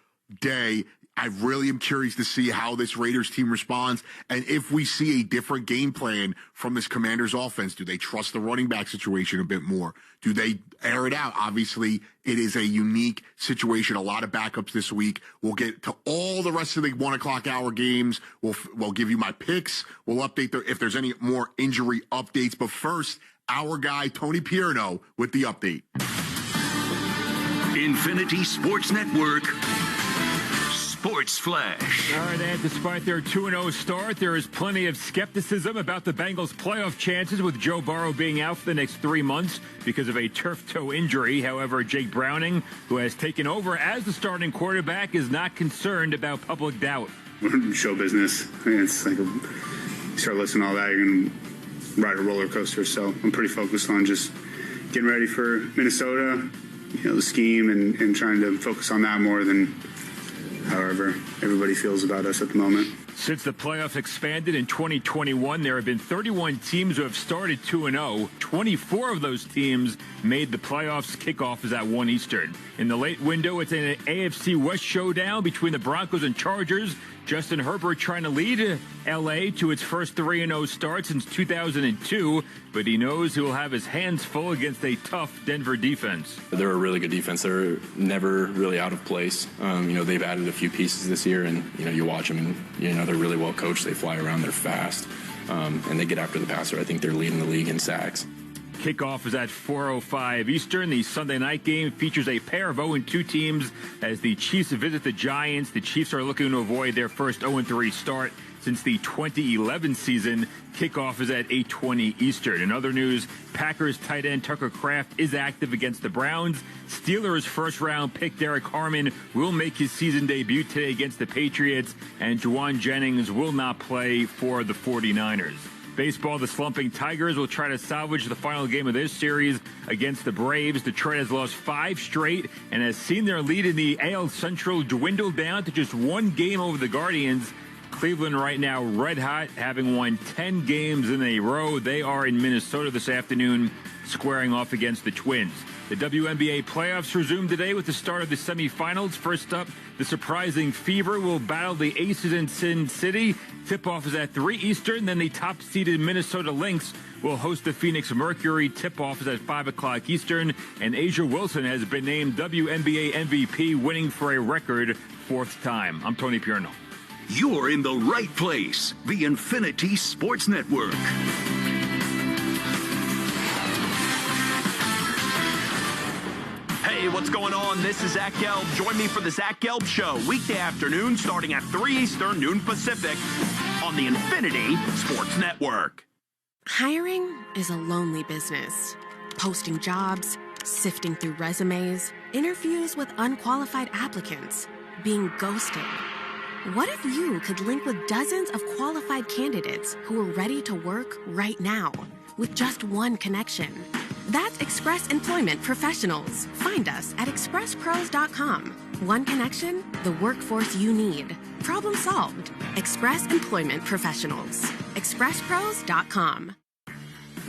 day. I really am curious to see how this Raiders team responds and if we see a different game plan from this Commanders offense. Do they trust the running back situation a bit more? Do they air it out? Obviously, it is a unique situation. A lot of backups this week. We'll get to all the rest of the 1 o'clock hour games. We'll give you my picks. We'll update if there's any more injury updates. But first, our guy, Tony Pierno, with the update. Infinity Sports Network. Sports Flash. All right, and despite their 2-0 start, there is plenty of skepticism about the Bengals' playoff chances, with Joe Burrow being out for the next 3 months because of a turf toe injury. However, Jake Browning, who has taken over as the starting quarterback, is not concerned about public doubt. Show business. It's like you start listening to all that, you're going to ride a roller coaster. So I'm pretty focused on just getting ready for Minnesota, the scheme, and trying to focus on that more than however everybody feels about us at the moment. Since the playoffs expanded in 2021, there have been 31 teams who have started 2-0. 24 of those teams made the playoffs. Kickoff is at 1 Eastern. In the late window, it's an AFC West showdown between the Broncos and Chargers. Justin Herbert trying to lead L.A. to its first 3-0 start since 2002, but he knows he will have his hands full against a tough Denver defense. They're a really good defense. They're never really out of place. They've added a few pieces this year, and, you watch them, and, they're really well coached. They fly around. They're fast, and they get after the passer. I think they're leading the league in sacks. Kickoff is at 4:05 Eastern. The Sunday night game features a pair of 0-2 teams as the Chiefs visit the Giants. The Chiefs are looking to avoid their first 0-3 start since the 2011 season. Kickoff is at 8:20 Eastern. In other news, Packers tight end Tucker Kraft is active against the Browns. Steelers first-round pick Derek Harmon will make his season debut today against the Patriots, and Juwan Jennings will not play for the 49ers. Baseball, the slumping Tigers will try to salvage the final game of this series against the Braves. Detroit has lost 5 straight and has seen their lead in the AL Central dwindle down to just 1 game over the Guardians. Cleveland right now red hot, having won 10 games in a row. They are in Minnesota this afternoon, squaring off against the Twins. The WNBA playoffs resume today with the start of the semifinals. First up, the surprising Fever will battle the Aces in Sin City. Tip-off is at 3 Eastern. Then the top-seeded Minnesota Lynx will host the Phoenix Mercury. Tip-off is at 5 o'clock Eastern. And Asia Wilson has been named WNBA MVP, winning for a record 4th time. I'm Tony Pierno. You're in the right place. The Infinity Sports Network. Hey, what's going on? This is Zach Gelb. Join me for the Zach Gelb Show, weekday afternoon starting at 3 Eastern, noon Pacific, on the Infinity Sports Network. Hiring is a lonely business. Posting jobs, sifting through resumes, interviews with unqualified applicants, being ghosted. What if you could link with dozens of qualified candidates who are ready to work right now with just one connection? That's Express Employment Professionals. Find us at expresspros.com. One connection, the workforce you need. Problem solved. Express Employment Professionals. expresspros.com.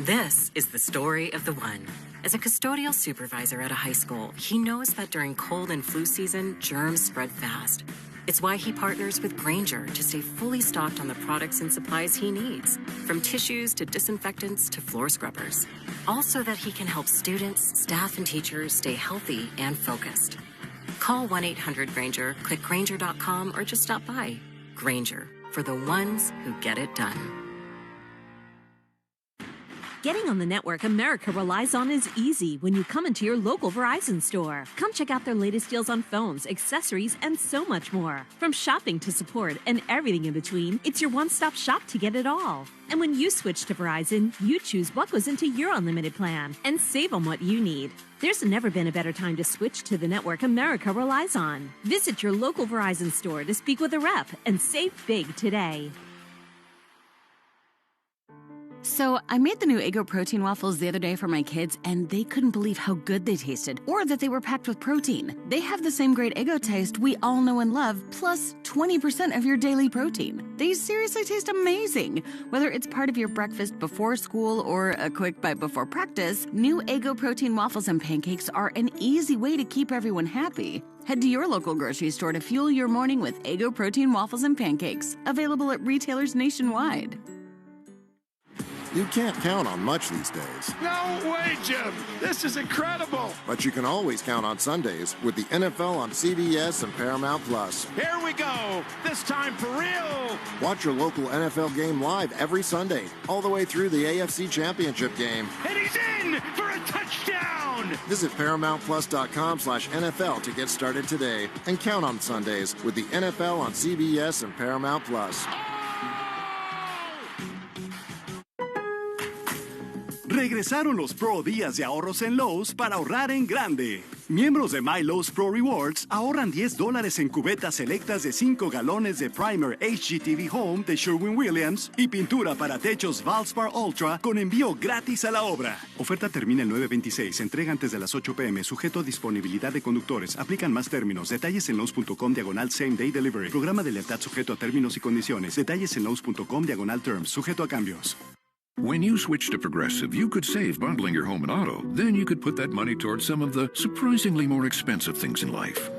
This is the story of the one. As a custodial supervisor at a high school, he knows that during cold and flu season, germs spread fast. It's why he partners with Grainger to stay fully stocked on the products and supplies he needs, from tissues to disinfectants to floor scrubbers. All so that he can help students, staff, and teachers stay healthy and focused. Call 1-800-GRAINGER, click Grainger.com, or just stop by. Grainger, for the ones who get it done. Getting on the network America relies on is easy when you come into your local Verizon store. Come check out their latest deals on phones, accessories, and so much more. From shopping to support and everything in between, it's your one-stop shop to get it all. And when you switch to Verizon, you choose what goes into your unlimited plan and save on what you need. There's never been a better time to switch to the network America relies on. Visit your local Verizon store to speak with a rep and save big today. So I made the new Eggo protein waffles the other day for my kids, and they couldn't believe how good they tasted, or that they were packed with protein. They have the same great Eggo taste we all know and love, plus 20% of your daily protein. They seriously taste amazing. Whether it's part of your breakfast before school or a quick bite before practice, new Eggo protein waffles and pancakes are an easy way to keep everyone happy. Head to your local grocery store to fuel your morning with Eggo protein waffles and pancakes, available at retailers nationwide. You can't count on much these days. No way, Jim. This is incredible. But you can always count on Sundays with the NFL on CBS and Paramount Plus. Here we go. This time for real. Watch your local NFL game live every Sunday, all the way through the AFC Championship game. And he's in for a touchdown. Visit ParamountPlus.com/NFL to get started today and count on Sundays with the NFL on CBS and Paramount Plus. Regresaron los Pro Días de Ahorros en Lowe's para ahorrar en grande. Miembros de My Lowe's Pro Rewards ahorran $10 en cubetas selectas de 5 galones de primer HGTV Home de Sherwin-Williams y pintura para techos Valspar Ultra con envío gratis a la obra. Oferta termina el 9/26. Entrega antes de las 8 p.m. Sujeto a disponibilidad de conductores. Aplican más términos. Detalles en Lowe's.com/Same Day Delivery. Programa de lealtad sujeto a términos y condiciones. Detalles en Lowe's.com/Terms. Sujeto a cambios. When you switch to Progressive, you could save bundling your home and auto. Then you could put that money towards some of the surprisingly more expensive things in life.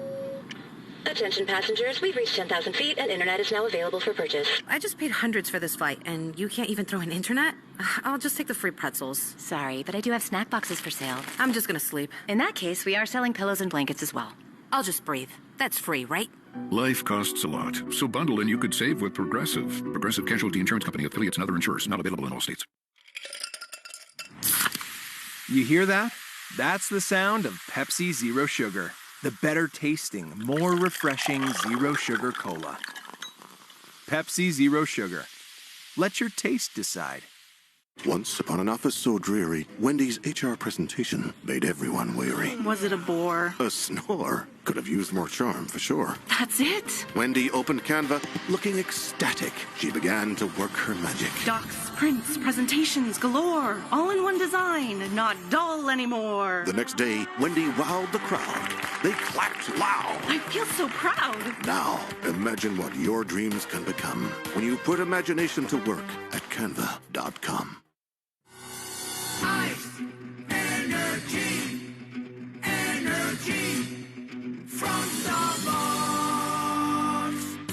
Attention passengers, we've reached 10,000 feet and internet is now available for purchase. I just paid hundreds for this flight, and you can't even throw in internet? I'll just take the free pretzels. Sorry, but I do have snack boxes for sale. I'm just gonna sleep. In that case, we are selling pillows and blankets as well. I'll just breathe. That's free, right? Life costs a lot, so bundle and you could save with Progressive. Progressive Casualty Insurance Company, affiliates, and other insurers. Not available in all states. You hear that? That's the sound of Pepsi Zero Sugar. The better tasting, more refreshing Zero Sugar Cola. Pepsi Zero Sugar. Let your taste decide. Once upon an office so dreary, Wendy's HR presentation made everyone weary. Was it a bore? A snore. Could have used more charm, for sure. That's it? Wendy opened Canva, looking ecstatic. She began to work her magic. Docs, prints, presentations galore. All in one design, not dull anymore. The next day, Wendy wowed the crowd. They clapped loud. I feel so proud. Now, imagine what your dreams can become when you put imagination to work at Canva.com. Ice, energy, energy from Starbucks.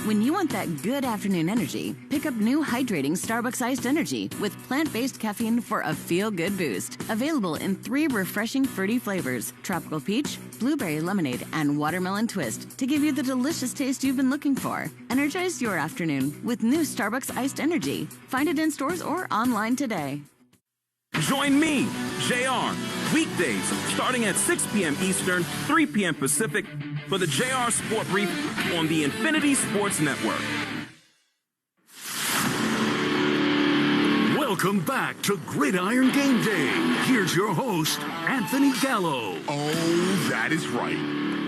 When you want that good afternoon energy, pick up new hydrating Starbucks Iced Energy with plant-based caffeine for a feel-good boost. Available in 3 refreshing fruity flavors: tropical peach, blueberry lemonade, and watermelon twist to give you the delicious taste you've been looking for. Energize your afternoon with new Starbucks Iced Energy. Find it in stores or online today. Join me, JR, weekdays starting at 6 p.m. Eastern, 3 p.m. Pacific for the JR Sport Brief on the Infinity Sports Network. Welcome back to Gridiron Game Day. Here's your host, Anthony Gallo. Oh, that is right.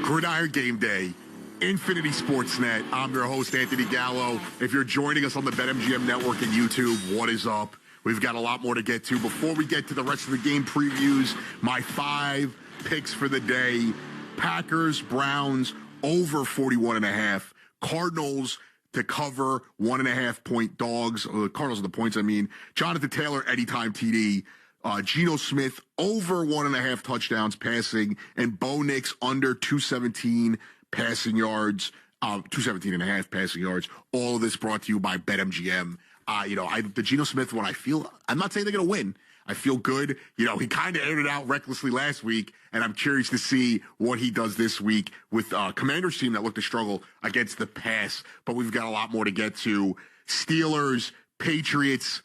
Gridiron Game Day, Infinity Sportsnet. I'm your host, Anthony Gallo. If you're joining us on the BetMGM Network and YouTube, what is up? We've got a lot more to get to. Before we get to the rest of the game previews, my 5 picks for the day: Packers, Browns, over 41.5. Cardinals to cover 1.5-point dogs. Cardinals are the points, I mean. Jonathan Taylor, anytime TD. Geno Smith, over 1.5 touchdowns passing. And Bo Nix, under 217 passing yards. 217.5 passing yards. All of this brought to you by BetMGM. The Geno Smith one, I'm not saying they're going to win. I feel good. He kind of aired it out recklessly last week, and I'm curious to see what he does this week with Commander's team that looked to struggle against the pass. But we've got a lot more to get to. Steelers, Patriots,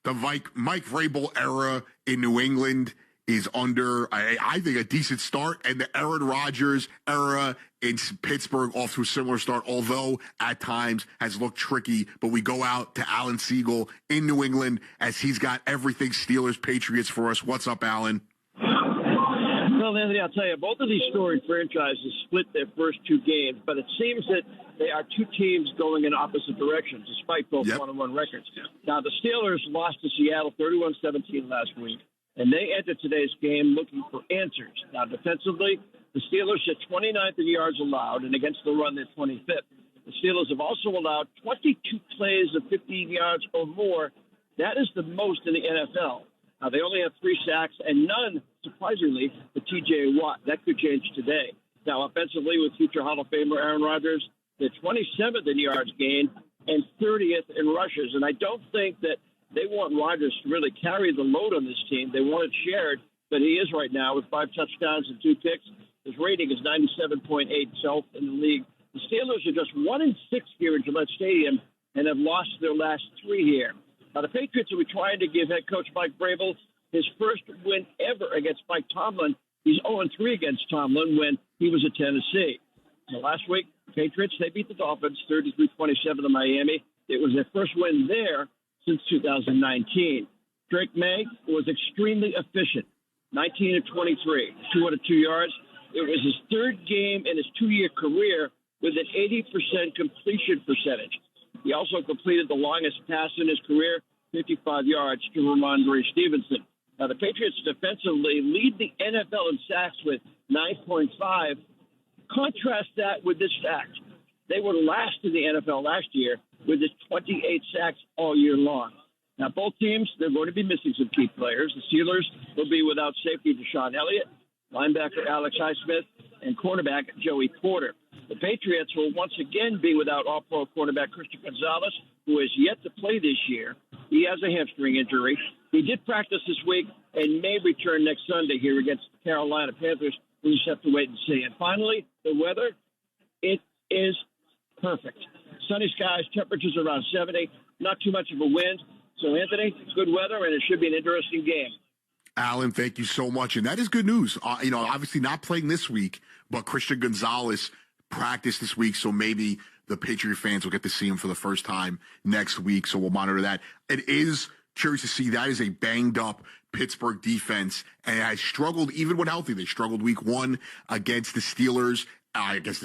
the Mike Vrabel era in New England is under, I think, a decent start, and the Aaron Rodgers era in Pittsburgh off to a similar start, although at times has looked tricky. But we go out to Alan Siegel in New England as he's got everything Steelers, Patriots for us. What's up, Alan? Well, Anthony, I'll tell you, both of these storied franchises split their first 2 games, but it seems that they are 2 teams going in opposite directions, despite both 1-1 records. Now, the Steelers lost to Seattle 31-17 last week, and they entered today's game looking for answers. Now, defensively, the Steelers sit 29th in yards allowed, and against the run, they're 25th. The Steelers have also allowed 22 plays of 15 yards or more. That is the most in the NFL. Now, they only have 3 sacks and none, surprisingly, for T.J. Watt. That could change today. Now, offensively, with future Hall of Famer Aaron Rodgers, they're 27th in yards gained and 30th in rushes. And I don't think that they want Rodgers to really carry the load on this team. They want it shared, but he is right now with 5 touchdowns and 2 picks. His rating is 97.8, self in the league. The Steelers are just 1-6 here in Gillette Stadium and have lost their last 3 here. Now, the Patriots will be trying to give head coach Mike Vrabel his first win ever against Mike Tomlin. He's 0-3 against Tomlin when he was at Tennessee. Now, last week, Patriots, they beat the Dolphins 33-27 in Miami. It was their first win there since 2019. Drake May was extremely efficient, 19 of 23, 202 yards. It was his 3rd game in his 2-year career with an 80% completion percentage. He also completed the longest pass in his career, 55 yards, to Ramondre Stevenson. Now, the Patriots defensively lead the NFL in sacks with 9.5. Contrast that with this fact. They were last in the NFL last year with just 28 sacks all year long. Now, both teams, they're going to be missing some key players. The Steelers will be without safety Deshaun Elliott, linebacker Alex Highsmith, and cornerback Joey Porter. The Patriots will once again be without all-pro cornerback Christian Gonzalez, who is yet to play this year. He has a hamstring injury. He did practice this week and may return next Sunday here against the Carolina Panthers. We just have to wait and see. And finally, the weather, it is perfect. Sunny skies, temperatures around 70, not too much of a wind. So, Anthony, good weather, and it should be an interesting game. Alan, thank you so much. And that is good news. Obviously not playing this week, but Christian Gonzalez practiced this week, so maybe the Patriot fans will get to see him for the first time next week, so we'll monitor that. It is curious to see that is a banged-up Pittsburgh defense, and has struggled even when healthy. They struggled week 1 against the Steelers, against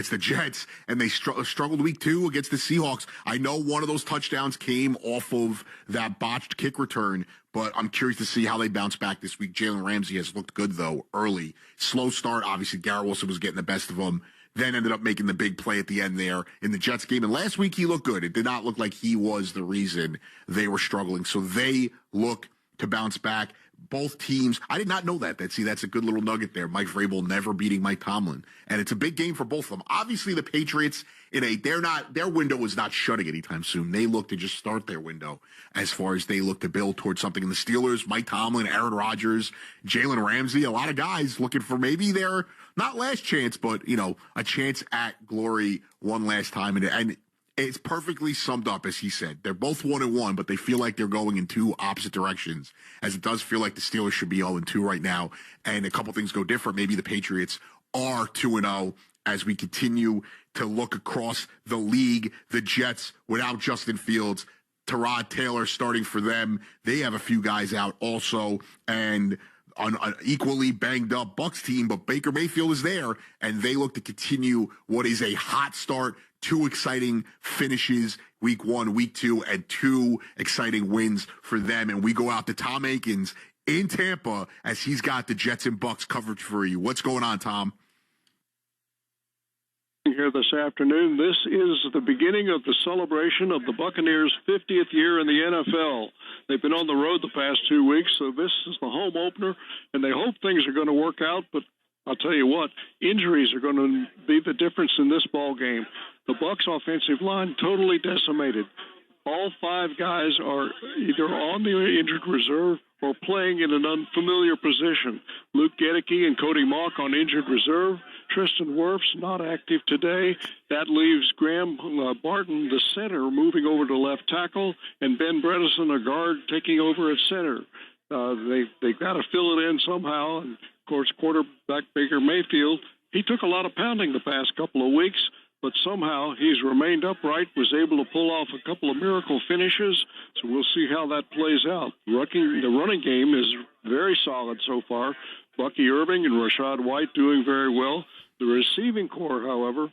the Jets, and they struggled week 2 against the Seahawks. I know one of those touchdowns came off of that botched kick return, but I'm curious to see how they bounce back this week. Jalen Ramsey has looked good, though, early. Slow start. Obviously, Garrett Wilson was getting the best of him, then ended up making the big play at the end there in the Jets game. And last week, he looked good. It did not look like he was the reason they were struggling. So they look to bounce back. Both teams, I did not know that. That's a good little nugget there. Mike Vrabel never beating Mike Tomlin. And it's a big game for both of them. Obviously, the Patriots, their window is not shutting anytime soon. They look to just start their window as far as they look to build towards something. In the Steelers, Mike Tomlin, Aaron Rodgers, Jalen Ramsey, a lot of guys looking for maybe their, not last chance, but, a chance at glory one last time. And it's perfectly summed up, as he said. They're both 1-1, but they feel like they're going in 2 opposite directions, as it does feel like the Steelers should be 0-2 right now. And a couple things go different. Maybe the Patriots are 2-0 as we continue to look across the league. The Jets, without Justin Fields, Tyrod Taylor starting for them. They have a few guys out also, and on an equally banged up Bucs team, but Baker Mayfield is there, and they look to continue what is a hot start. 2 exciting finishes, week 1, week 2, and 2 exciting wins for them. And we go out to Tom Akins in Tampa as he's got the Jets and Bucs coverage for you. What's going on, Tom? Here this afternoon. This is the beginning of the celebration of the Buccaneers' 50th year in the NFL. They've been on the road the past 2 weeks, so this is the home opener, and they hope things are going to work out, but I'll tell you what, injuries are going to be the difference in this ball game. The Bucs offensive line totally decimated. All 5 guys are either on the injured reserve or playing in an unfamiliar position. Luke Gedeke and Cody Mock on injured reserve. Tristan Wirfs not active today. That leaves Graham Barton, the center, moving over to left tackle, and Ben Bredesen, a guard, taking over at center. They got to fill it in somehow. And of course, quarterback Baker Mayfield, he took a lot of pounding the past couple of weeks, but somehow he's remained upright, was able to pull off a couple of miracle finishes, so we'll see how that plays out. The running game is very solid so far. Bucky Irving and Rashad White doing very well. The receiving core, however,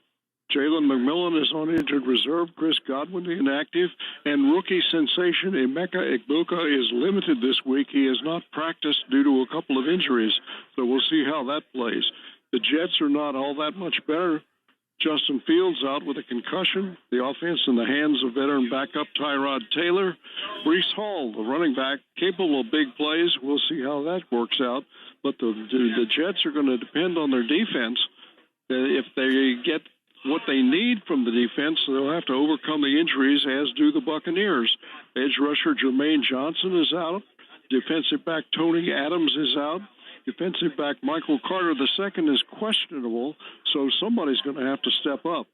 Jalen McMillan is on injured reserve, Chris Godwin inactive, and rookie sensation Emeka Egbuka is limited this week. He has not practiced due to a couple of injuries, so we'll see how that plays. The Jets are not all that much better. Justin Fields out with a concussion. The offense in the hands of veteran backup Tyrod Taylor. Breece Hall, the running back, capable of big plays. We'll see how that works out. But the Jets are going to depend on their defense. If they get what they need from the defense, they'll have to overcome the injuries, as do the Buccaneers. Edge rusher Jermaine Johnson is out. Defensive back Tony Adams is out. Defensive back Michael Carter II is questionable, so somebody's going to have to step up.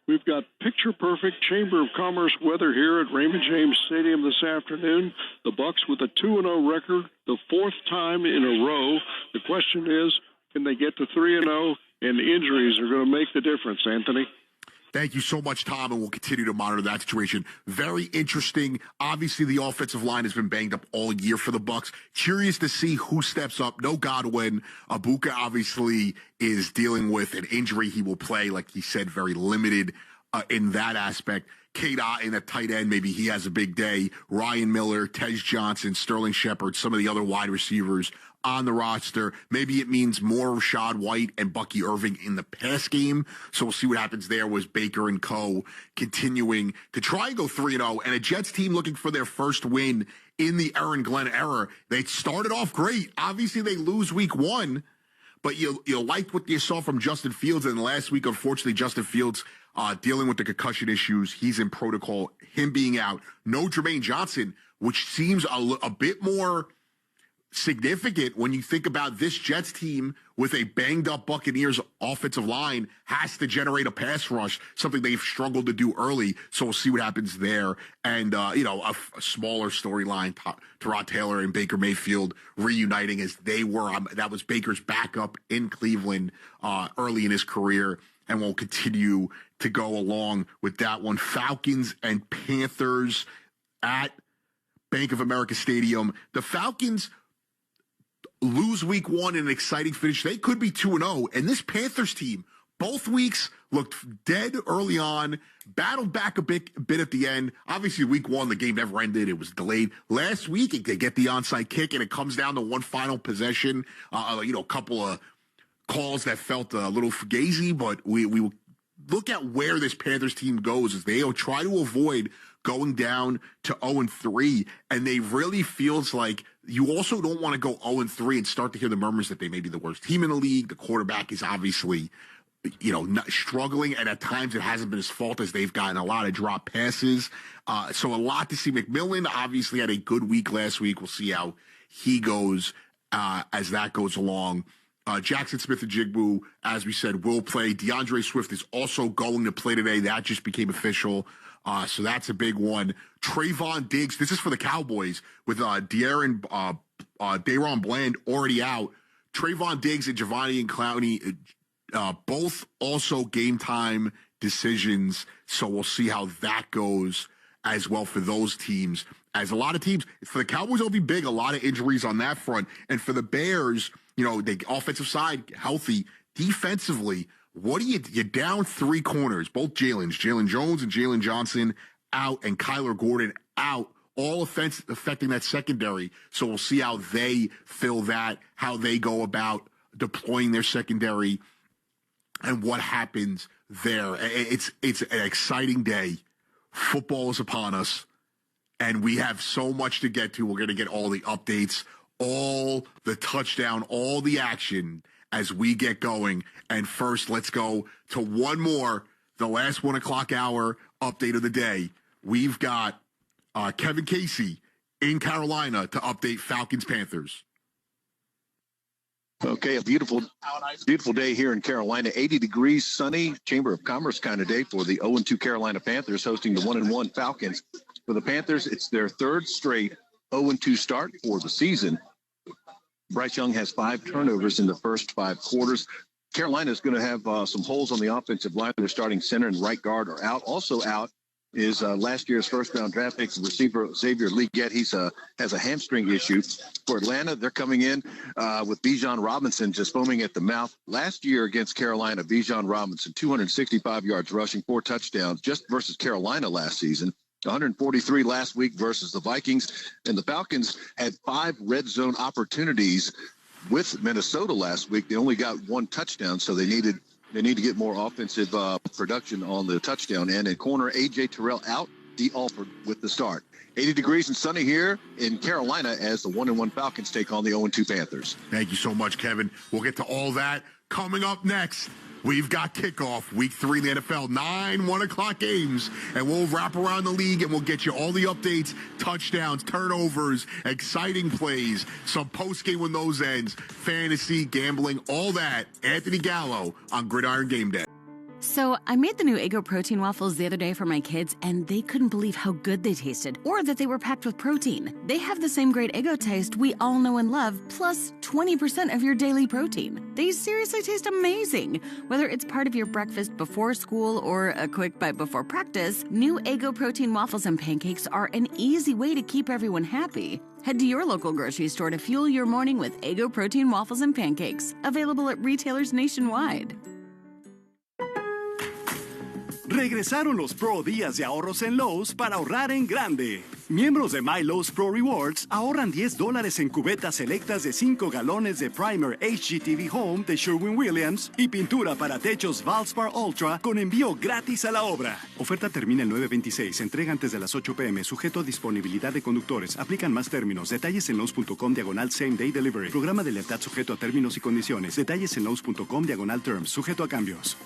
We've got picture-perfect Chamber of Commerce weather here at Raymond James Stadium this afternoon. The Bucs with a 2-0 record, the fourth time in a row. The question is, can they get to 3-0? And injuries are going to make the difference, Anthony. Thank you so much, Tom, and we'll continue to monitor that situation. Very interesting. Obviously, the offensive line has been banged up all year for the Bucs. Curious to see who steps up. No Godwin. Abuka obviously is dealing with an injury. He will play, like he said, very limited in that aspect. Kate Otten at tight end, maybe he has a big day. Ryan Miller, Tej Johnson, Sterling Shepard, some of the other wide receivers on the roster. Maybe it means more Rashad White and Bucky Irving in the pass game. So we'll see what happens there with Baker and co. continuing to try and go 3-0. And a Jets team looking for their first win in the Aaron Glenn era. They started off great. Obviously, they lose week 1. But you liked what you saw from Justin Fields. And last week, unfortunately, Justin Fields dealing with the concussion issues. He's in protocol. Him being out. No Jermaine Johnson, which seems a bit more significant when you think about this Jets team with a banged-up Buccaneers offensive line has to generate a pass rush, something they've struggled to do early. So we'll see what happens there. And, a smaller storyline, Tyrod Taylor and Baker Mayfield reuniting as they were. That was Baker's backup in Cleveland early in his career, and we'll continue to go along with that one. Falcons and Panthers at Bank of America Stadium. The Falcons lose week 1 in an exciting finish. They could be 2-0. And this Panthers team, both weeks looked dead early on, battled back a bit at the end. Obviously, week 1, the game never ended. It was delayed. Last week, they get the onside kick, and it comes down to one final possession. A couple of calls that felt a little fugazi, but we look at where this Panthers team goes as they'll try to avoid going down to 0-3, and they really feels like you also don't want to go 0-3 and start to hear the murmurs that they may be the worst team in the league. The quarterback is obviously, not struggling, and at times it hasn't been his fault as they've gotten a lot of drop passes. So a lot to see. McMillan obviously had a good week last week. We'll see how he goes as that goes along. Jackson Smith-Njigba, as we said, will play. DeAndre Swift is also going to play today. That just became official. So that's a big one. Trayvon Diggs, this is for the Cowboys, with Dayron Bland already out. Trayvon Diggs and Javonian Clowney, both also game time decisions. So we'll see how that goes as well for those teams. As a lot of teams, for the Cowboys, it'll be big. A lot of injuries on that front. And for the Bears, the offensive side, healthy. Defensively, what do you're down 3 corners, both Jalen Jones and Jalen Johnson out, and Kyler Gordon out, all affecting that secondary. So we'll see how they fill that, how they go about deploying their secondary, and what happens there. It's an exciting day. Football is upon us, and we have so much to get to. We're going to get all the updates, all the touchdown, all the action as we get going. And first, let's go to one more, the last 1 o'clock hour update of the day. We've got Kevin Casey in Carolina to update Falcons-Panthers. Okay, a beautiful day here in Carolina. 80 degrees, sunny, Chamber of Commerce kind of day for the 0-2 Carolina Panthers hosting the 1-1 Falcons. For the Panthers, it's their third straight 0-2 start for the season. Bryce Young has 5 turnovers in the first 5 quarters. Carolina is going to have some holes on the offensive line. Their starting center and right guard are out. Also out is last year's first-round draft pick receiver Xavier Legette. He has a hamstring issue. For Atlanta, they're coming in with Bijan Robinson just foaming at the mouth. Last year against Carolina, Bijan Robinson, 265 yards rushing, 4 touchdowns just versus Carolina last season. 143 last week versus the Vikings. And the Falcons had 5 red zone opportunities with Minnesota last week. They only got 1 touchdown, so they need to get more offensive production on the touchdown end. And corner A.J. Terrell out, D. Alford with the start. 80 degrees and sunny here in Carolina as the 1-1 Falcons take on the 0-2 Panthers. Thank you so much, Kevin. We'll get to all that coming up next. We've got Kickoff, Week 3 in the NFL, 9 1 o'clock games, and we'll wrap around the league and we'll get you all the updates, touchdowns, turnovers, exciting plays, some post-game when those ends, fantasy, gambling, all that. Anthony Gallo on Gridiron Game Day. So I made the new Eggo protein waffles the other day for my kids, and they couldn't believe how good they tasted, or that they were packed with protein. They have the same great Eggo taste we all know and love, plus 20% of your daily protein. They seriously taste amazing. Whether it's part of your breakfast before school or a quick bite before practice, new Eggo protein waffles and pancakes are an easy way to keep everyone happy. Head to your local grocery store to fuel your morning with Eggo protein waffles and pancakes, available at retailers nationwide. Regresaron los Pro Días de Ahorros en Lowe's para ahorrar en grande. Miembros de My Lowe's Pro Rewards ahorran $10 en cubetas selectas de 5 galones de primer HGTV Home de Sherwin-Williams y pintura para techos Valspar Ultra con envío gratis a la obra. Oferta termina el 9/26. Entrega antes de las 8 p.m. Sujeto a disponibilidad de conductores. Aplican más términos. Detalles en Lowe's.com/Same Day Delivery. Programa de lealtad sujeto a términos y condiciones. Detalles en Lowe's.com/Terms. Sujeto a cambios.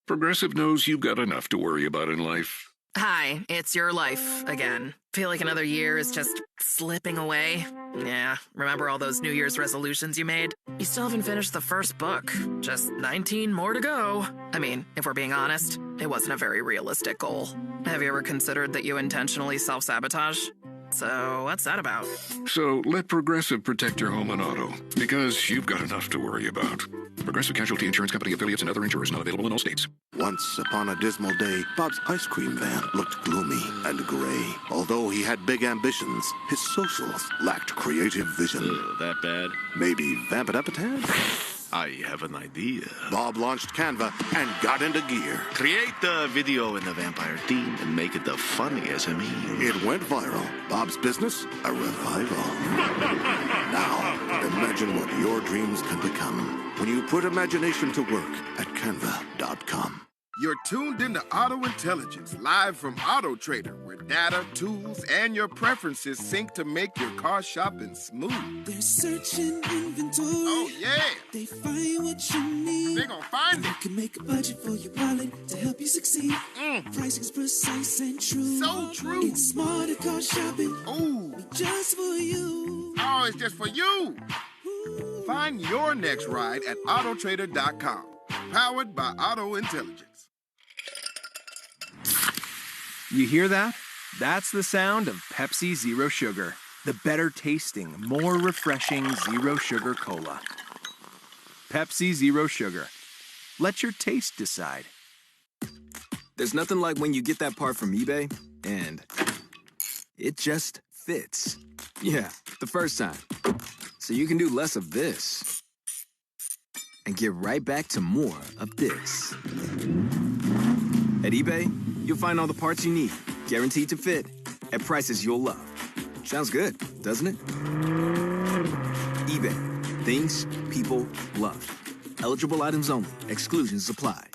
Progressive knows you've got enough to worry about in life. Hi, it's your life again. Feel like another year is just slipping away? Yeah, remember all those New Year's resolutions you made? You still haven't finished the first book. Just 19 more to go. I mean, if we're being honest, it wasn't a very realistic goal. Have you ever considered that you intentionally self-sabotage? So what's that about? So let Progressive protect your home and auto, because you've got enough to worry about. Progressive Casualty Insurance Company affiliates and other insurers not available in all states. Once upon a dismal day, Bob's ice cream van looked gloomy and gray. Although he had big ambitions, his socials lacked creative vision. That bad? Maybe vamp it up a tad? I have an idea. Bob launched Canva and got into gear. Create the video in the vampire theme and make it the funniest SME. It went viral. Bob's business, a revival. Now, imagine what your dreams can become when you put imagination to work at Canva.com. You're tuned into Auto Intelligence, live from Auto Trader, where data, tools, and your preferences sync to make your car shopping smooth. They're searching inventory. Oh, yeah. They find what you need. They're gonna find it. You can make a budget for your wallet to help you succeed. Pricing's precise and true. So true. It's smarter car shopping. Ooh. Just for you. Oh, it's just for you. Find your next ride at Autotrader.com. Powered by Auto Intelligence. You hear that? That's the sound of Pepsi Zero Sugar. The better tasting, more refreshing Zero Sugar Cola. Pepsi Zero Sugar. Let your taste decide. There's nothing like when you get that part from eBay and it just fits. Yeah, the first time. So you can do less of this and get right back to more of this. At eBay, you'll find all the parts you need, guaranteed to fit, at prices you'll love. Sounds good, doesn't it? eBay. Things people love. Eligible items only. Exclusions apply.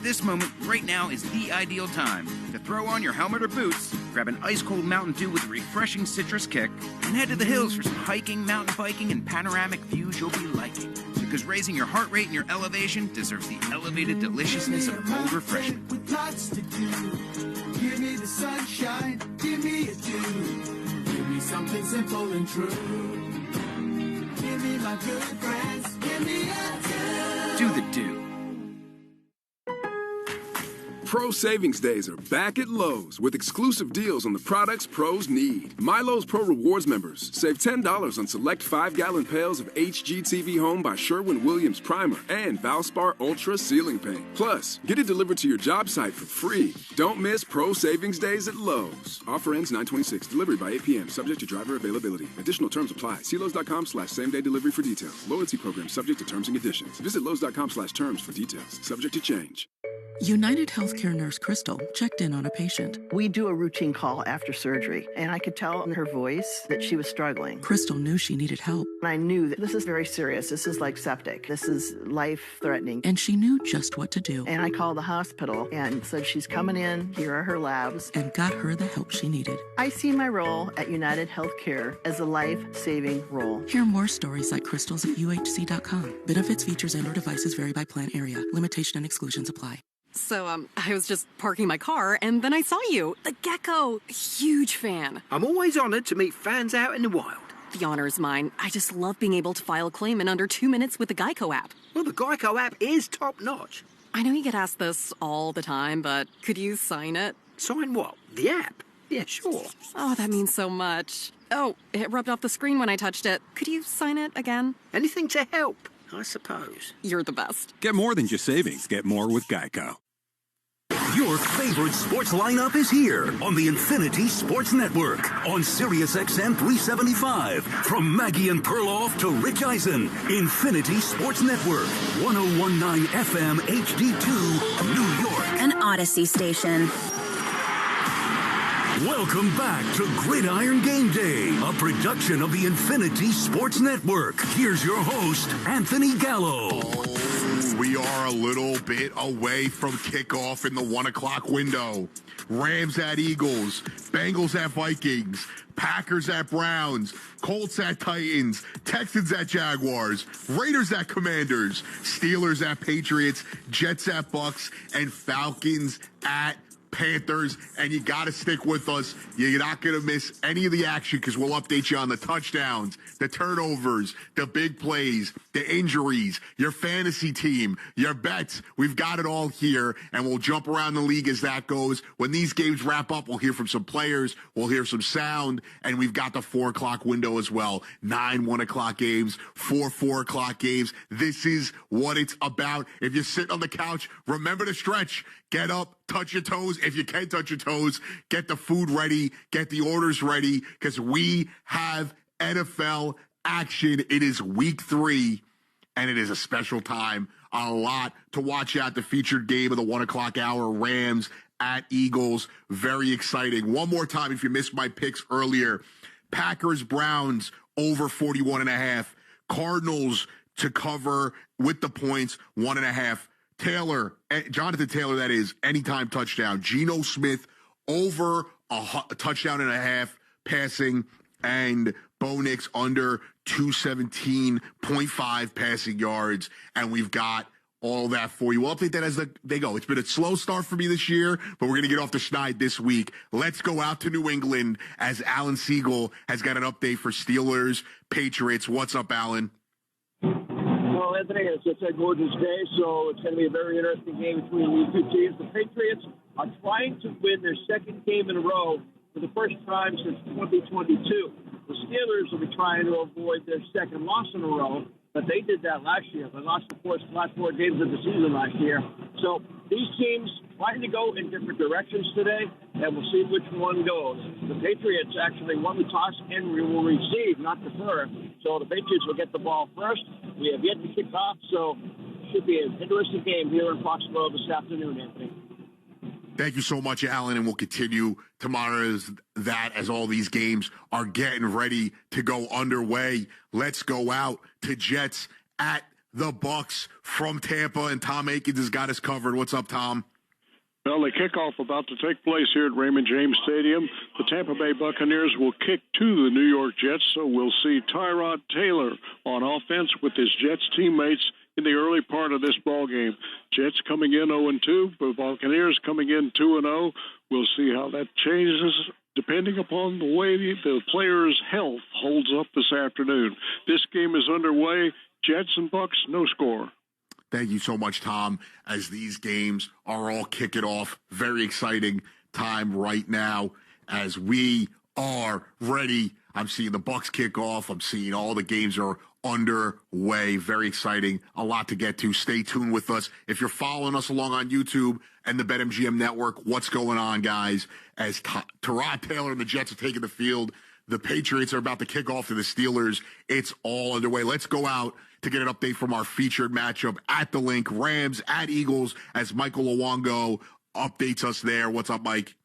This moment right now is the ideal time to throw on your helmet or boots, grab an ice-cold Mountain Dew with a refreshing citrus kick, and head to the hills for some hiking, mountain biking, and panoramic views you'll be liking. Because raising your heart rate and your elevation deserves the elevated deliciousness of a cold refreshment. With lots to do. Give me the sunshine, give me a dew. Give me something simple and true. Give me my good friends, give me a dew. Do the Dew. Pro Savings Days are back at Lowe's with exclusive deals on the products pros need. My Lowe's Pro Rewards members save $10 on select 5-gallon pails of HGTV Home by Sherwin-Williams Primer and Valspar Ultra Ceiling Paint. Plus, get it delivered to your job site for free. Don't miss Pro Savings Days at Lowe's. Offer ends 9/26. Delivery by 8 p.m. Subject to driver availability. Additional terms apply. See Lowe's.com/same-day delivery for details. Loyalty program subject to terms and conditions. Visit Lowe's.com/terms for details. Subject to change. United Healthcare nurse Crystal checked in on a patient. We do a routine call after surgery, and I could tell in her voice that she was struggling. Crystal knew she needed help. And I knew that this is very serious. This is like septic. This is life-threatening. And she knew just what to do. And I called the hospital and said, she's coming in. Here are her labs. And got her the help she needed. I see my role at United Healthcare as a life-saving role. Hear more stories like Crystal's at uhc.com. Benefits, features, and/or devices vary by plan area. Limitation and exclusions apply. So, I was just parking my car, and then I saw you. The gecko. Huge fan. I'm always honored to meet fans out in the wild. The honor is mine. I just love being able to file a claim in under 2 minutes with the Geico app. Well, the Geico app is top-notch. I know you get asked this all the time, but could you sign it? Sign what? The app? Yeah, sure. Oh, that means so much. Oh, it rubbed off the screen when I touched it. Could you sign it again? Anything to help, I suppose. You're the best. Get more than just savings. Get more with Geico. Your favorite sports lineup is here on the Infinity Sports Network on SiriusXM 375. From Maggie and Perloff to Rich Eisen, Infinity Sports Network, 1019 FM HD2, New York. An Odyssey station. Welcome back to Gridiron Game Day, a production of the Infinity Sports Network. Here's your host, Anthony Gallo. We are a little bit away from kickoff in the 1 o'clock window. Rams at Eagles, Bengals at Vikings, Packers at Browns, Colts at Titans, Texans at Jaguars, Raiders at Commanders, Steelers at Patriots, Jets at Bucks, and Falcons at Panthers. And you got to stick with us. You're not going to miss any of the action because we'll update you on the touchdowns, the turnovers, the big plays, the injuries, your fantasy team, your bets. We've got it all here, and we'll jump around the league as that goes. When these games wrap up, we'll hear from some players, we'll hear some sound, and we've got the 4 o'clock window as well. 9 1 o'clock games, 4 o'clock games. This is what it's about. If you're sitting on the couch, remember to stretch. Get up, touch your toes. If you can touch your toes, get the food ready, get the orders ready, because we have NFL action. It is week 3, and it is a special time. A lot to watch out. The featured game of the 1 o'clock hour, Rams at Eagles. Very exciting. One more time, if you missed my picks earlier, Packers, Browns, over 41.5. Cardinals to cover with the points, 1.5. Jonathan Taylor, that is, anytime touchdown. Geno Smith, over a touchdown and a half passing, and Bo Nix under 217.5 passing yards. And we've got all that for you. We'll update that as they go. It's been a slow start for me this year, but we're going to get off the schneid this week. Let's go out to New England as Alan Siegel has got an update for Steelers, Patriots. What's up, Alan? Well, Anthony, it's a gorgeous day, so it's going to be a very interesting game between these two teams. The Patriots are trying to win their second game in a row for the first time since 2022. The Steelers will be trying to avoid their second loss in a row, but they did that last year. They lost, of course, the last 4 games of the season last year. So these teams trying to go in different directions today, and we'll see which one goes. The Patriots actually won the toss and will receive, not defer. So the Patriots will get the ball first. We have yet to kick off, so it should be an interesting game here in Foxborough this afternoon, Anthony. Thank you so much, Alan, and we'll continue to monitor that as all these games are getting ready to go underway. Let's go out to Jets at the Bucks from Tampa, and Tom Aikens has got us covered. What's up, Tom? Well, the kickoff about to take place here at Raymond James Stadium. The Tampa Bay Buccaneers will kick to the New York Jets, so we'll see Tyrod Taylor on offense with his Jets teammates in the early part of this ball game. Jets coming in 0-2, but Buccaneers coming in 2-0. We'll see how that changes depending upon the way the players' health holds up this afternoon. This game is underway. Jets and Bucks, no score. Thank you so much, Tom, as these games are all kicking off. Very exciting time right now as we are ready. I'm seeing the Bucks kick off. I'm seeing all the games are underway. Very exciting. A lot to get to. Stay tuned with us. If you're following us along on YouTube and the BetMGM Network, what's going on, guys? As Tyrod Taylor and the Jets are taking the field, the Patriots are about to kick off to the Steelers. It's all underway. Let's go out to get an update from our featured matchup at the link, Rams at Eagles, as Michael Luongo updates us there. What's up, Mike?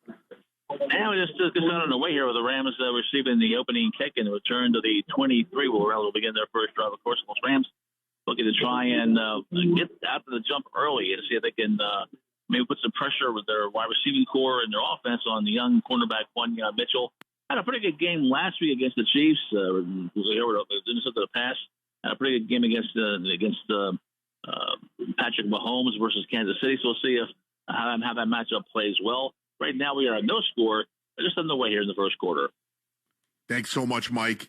Now we just on the way here with the Rams receiving the opening kick and return to the 23. Will begin their first drive. Of course, most Rams looking to try and get after the jump early and see if they can maybe put some pressure with their wide receiving core and their offense on the young cornerback Juan Mitchell. Had a pretty good game last week against the Chiefs. Didn't set the pass. Had a pretty good game against Patrick Mahomes versus Kansas City. So we'll see if how that matchup plays well. Right now we are at no score, just on the way here in the first quarter. Thanks so much, Mike.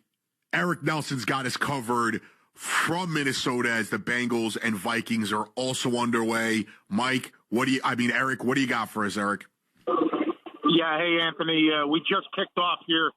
Eric Nelson's got us covered from Minnesota as the Bengals and Vikings are also underway. Mike, Eric, what do you got for us, Eric? Yeah, hey, Anthony. We just kicked off here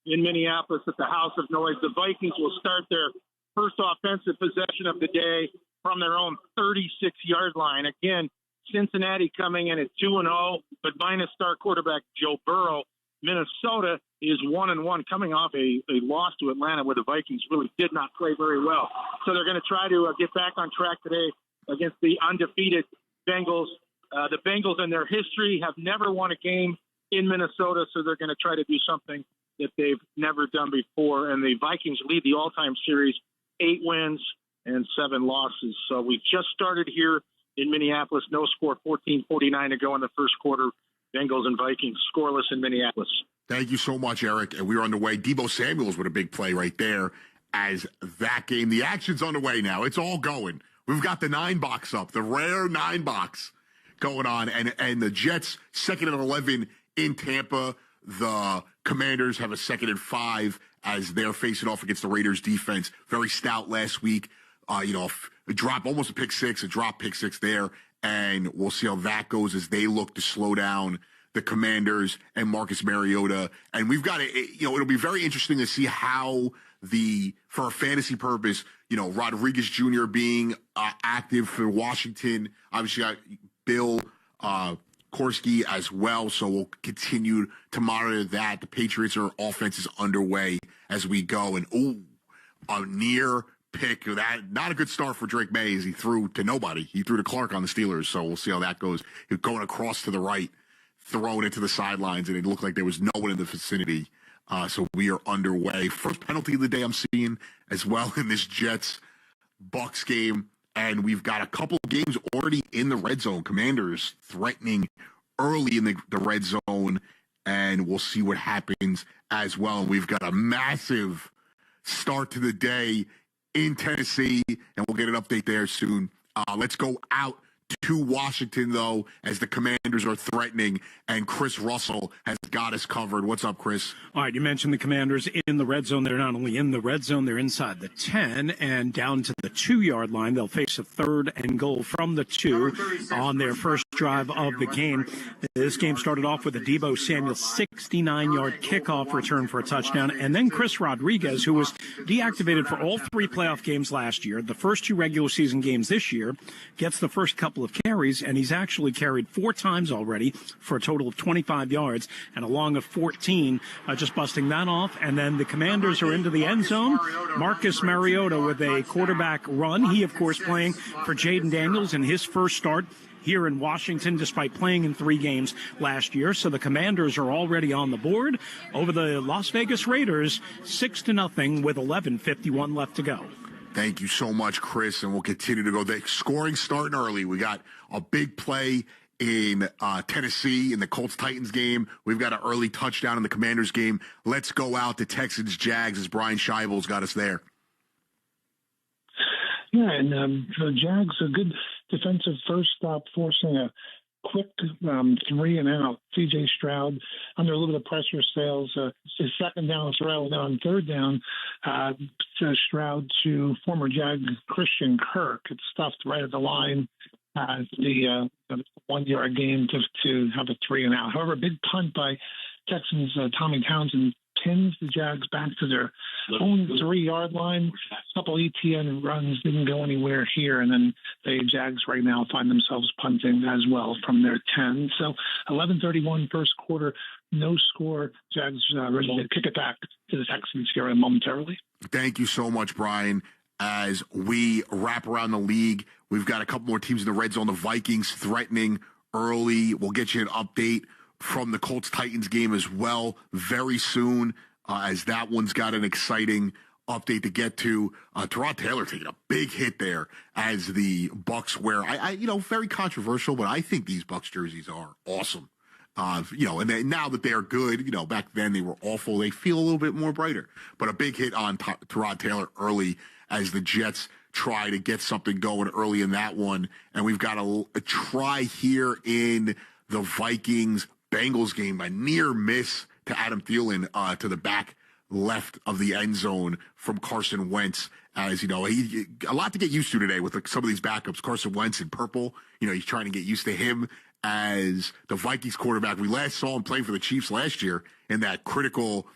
in Minneapolis at the House of Noise. The Vikings will start their first offensive possession of the day from their own 36-yard line. Again, Cincinnati coming in at 2-0, but minus star quarterback Joe Burrow. Minnesota is 1-1, coming off a loss to Atlanta where the Vikings really did not play very well. So they're going to try to get back on track today against the undefeated Bengals. The Bengals in their history have never won a game in Minnesota, so they're going to try to do something that they've never done before. And the Vikings lead the all-time series, 8 wins and 7 losses. So we just started here in Minneapolis. No score, 14:49 to go in the first quarter. Bengals and Vikings scoreless in Minneapolis. Thank you so much, Eric. And we're on the way. Deebo Samuel's with a big play right there as that game. The action's on the way now. It's all going. We've got the 9-box up, the rare 9-box going on. And the Jets, 2nd and 11 in Tampa. The Commanders have a 2nd and 5 as they're facing off against the Raiders defense. Very stout last week. A drop, almost a pick six, a drop pick six there. And we'll see how that goes as they look to slow down the Commanders and Marcus Mariota. And we've got it'll be very interesting to see how for a fantasy purpose, Rodriguez Jr. being active for Washington. Obviously, got Bill Korsky as well. So we'll continue to monitor that. The Patriots' offense is underway as we go. And, a near pick that not a good start for Drake May as he threw to nobody. He threw to Clark on the Steelers, so we'll see how that goes. He's going across to the right, thrown into the sidelines, and it looked like there was no one in the vicinity. So we are underway. First penalty of the day I'm seeing as well in this Jets-Bucks game, and we've got a couple of games already in the red zone. Commanders threatening early in the red zone, and we'll see what happens as well. And we've got a massive start to the day in Tennessee, and we'll get an update there soon. Let's go out to Washington, though, as the Commanders are threatening, and Chris Russell has got us covered. What's up, Chris? All right, you mentioned the Commanders in the red zone. They're not only in the red zone, they're inside the 10 and down to the 2-yard line. They'll face a 3rd and goal from the 2 on their first drive of the game. This game started off with a Deebo Samuel 69-yard kickoff return for a touchdown, and then Chris Rodriguez, who was deactivated for all 3 playoff games last year, the first 2 regular season games this year, gets the first couple of carries, and he's actually carried 4 times already for a total of 25 yards and a long of 14, just busting that off. And then the Commanders are into the end zone. Marcus Mariota with a quarterback run. He, of course, playing for Jaden Daniels in his first start here in Washington, despite playing in 3 games last year. So the Commanders are already on the board over the Las Vegas Raiders, 6-0 with 11:51 left to go. Thank you so much, Chris, and we'll continue to go. The scoring starting early. We got a big play in Tennessee in the Colts-Titans game. We've got an early touchdown in the Commanders game. Let's go out to Texans-Jags as Brian Scheibel's got us there. Yeah, and the Jags, a good defensive first stop, forcing a quick 3 and out. C.J. Stroud under a little bit of pressure, sails his second down throw. And then on 3rd down, Stroud to former Jag Christian Kirk. It's stuffed right at the line. The 1-yard gain to have a 3 and out. However, a big punt by Texans Tommy Townsend pins the Jags back to their own 3-yard line. A couple ETN runs didn't go anywhere here, and then the Jags right now find themselves punting as well from their 10. So 11:31 first quarter, no score. Jags ready to kick it back to the Texans here momentarily. Thank you so much, Brian. as we wrap around the league. We've got a couple more teams in the red zone. The Vikings threatening early. We'll get you an update from the Colts-Titans game as well very soon, as that one's got an exciting update to get to. Tyrod Taylor taking a big hit there as the Bucs wear. Very controversial, but I think these Bucs jerseys are awesome. And now that they're good, back then they were awful. They feel a little bit more brighter. But a big hit on Tyrod Taylor early as the Jets try to get something going early in that one. And we've got a try here in the Vikings-Bengals game, a near miss to Adam Thielen to the back left of the end zone from Carson Wentz. As a lot to get used to today with some of these backups. Carson Wentz in purple, he's trying to get used to him as the Vikings quarterback. We last saw him playing for the Chiefs last year in that critical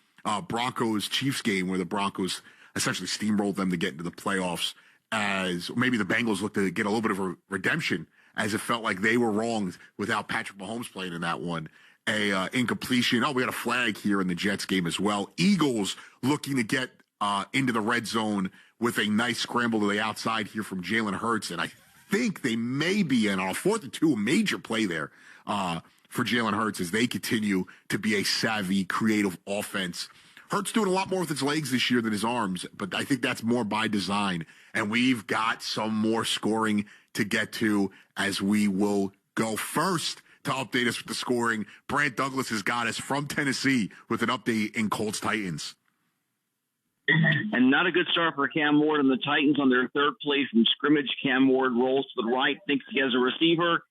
Broncos-Chiefs game where the Broncos essentially steamrolled them to get into the playoffs, as maybe the Bengals looked to get a little bit of a redemption, as it felt like they were wronged without Patrick Mahomes playing in that one. Incompletion. We got a flag here in the Jets game as well. Eagles looking to get into the red zone with a nice scramble to the outside here from Jalen Hurts, and I think they may be in on a 4th and 2, a major play there for Jalen Hurts as they continue to be a savvy, creative offense. Hurts doing a lot more with his legs this year than his arms, but I think that's more by design. And we've got some more scoring to get to as we will go first to update us with the scoring. Brant Douglas has got us from Tennessee with an update in Colts Titans. And not a good start for Cam Ward and the Titans on their third play from scrimmage. Cam Ward rolls to the right, thinks he has a receiver,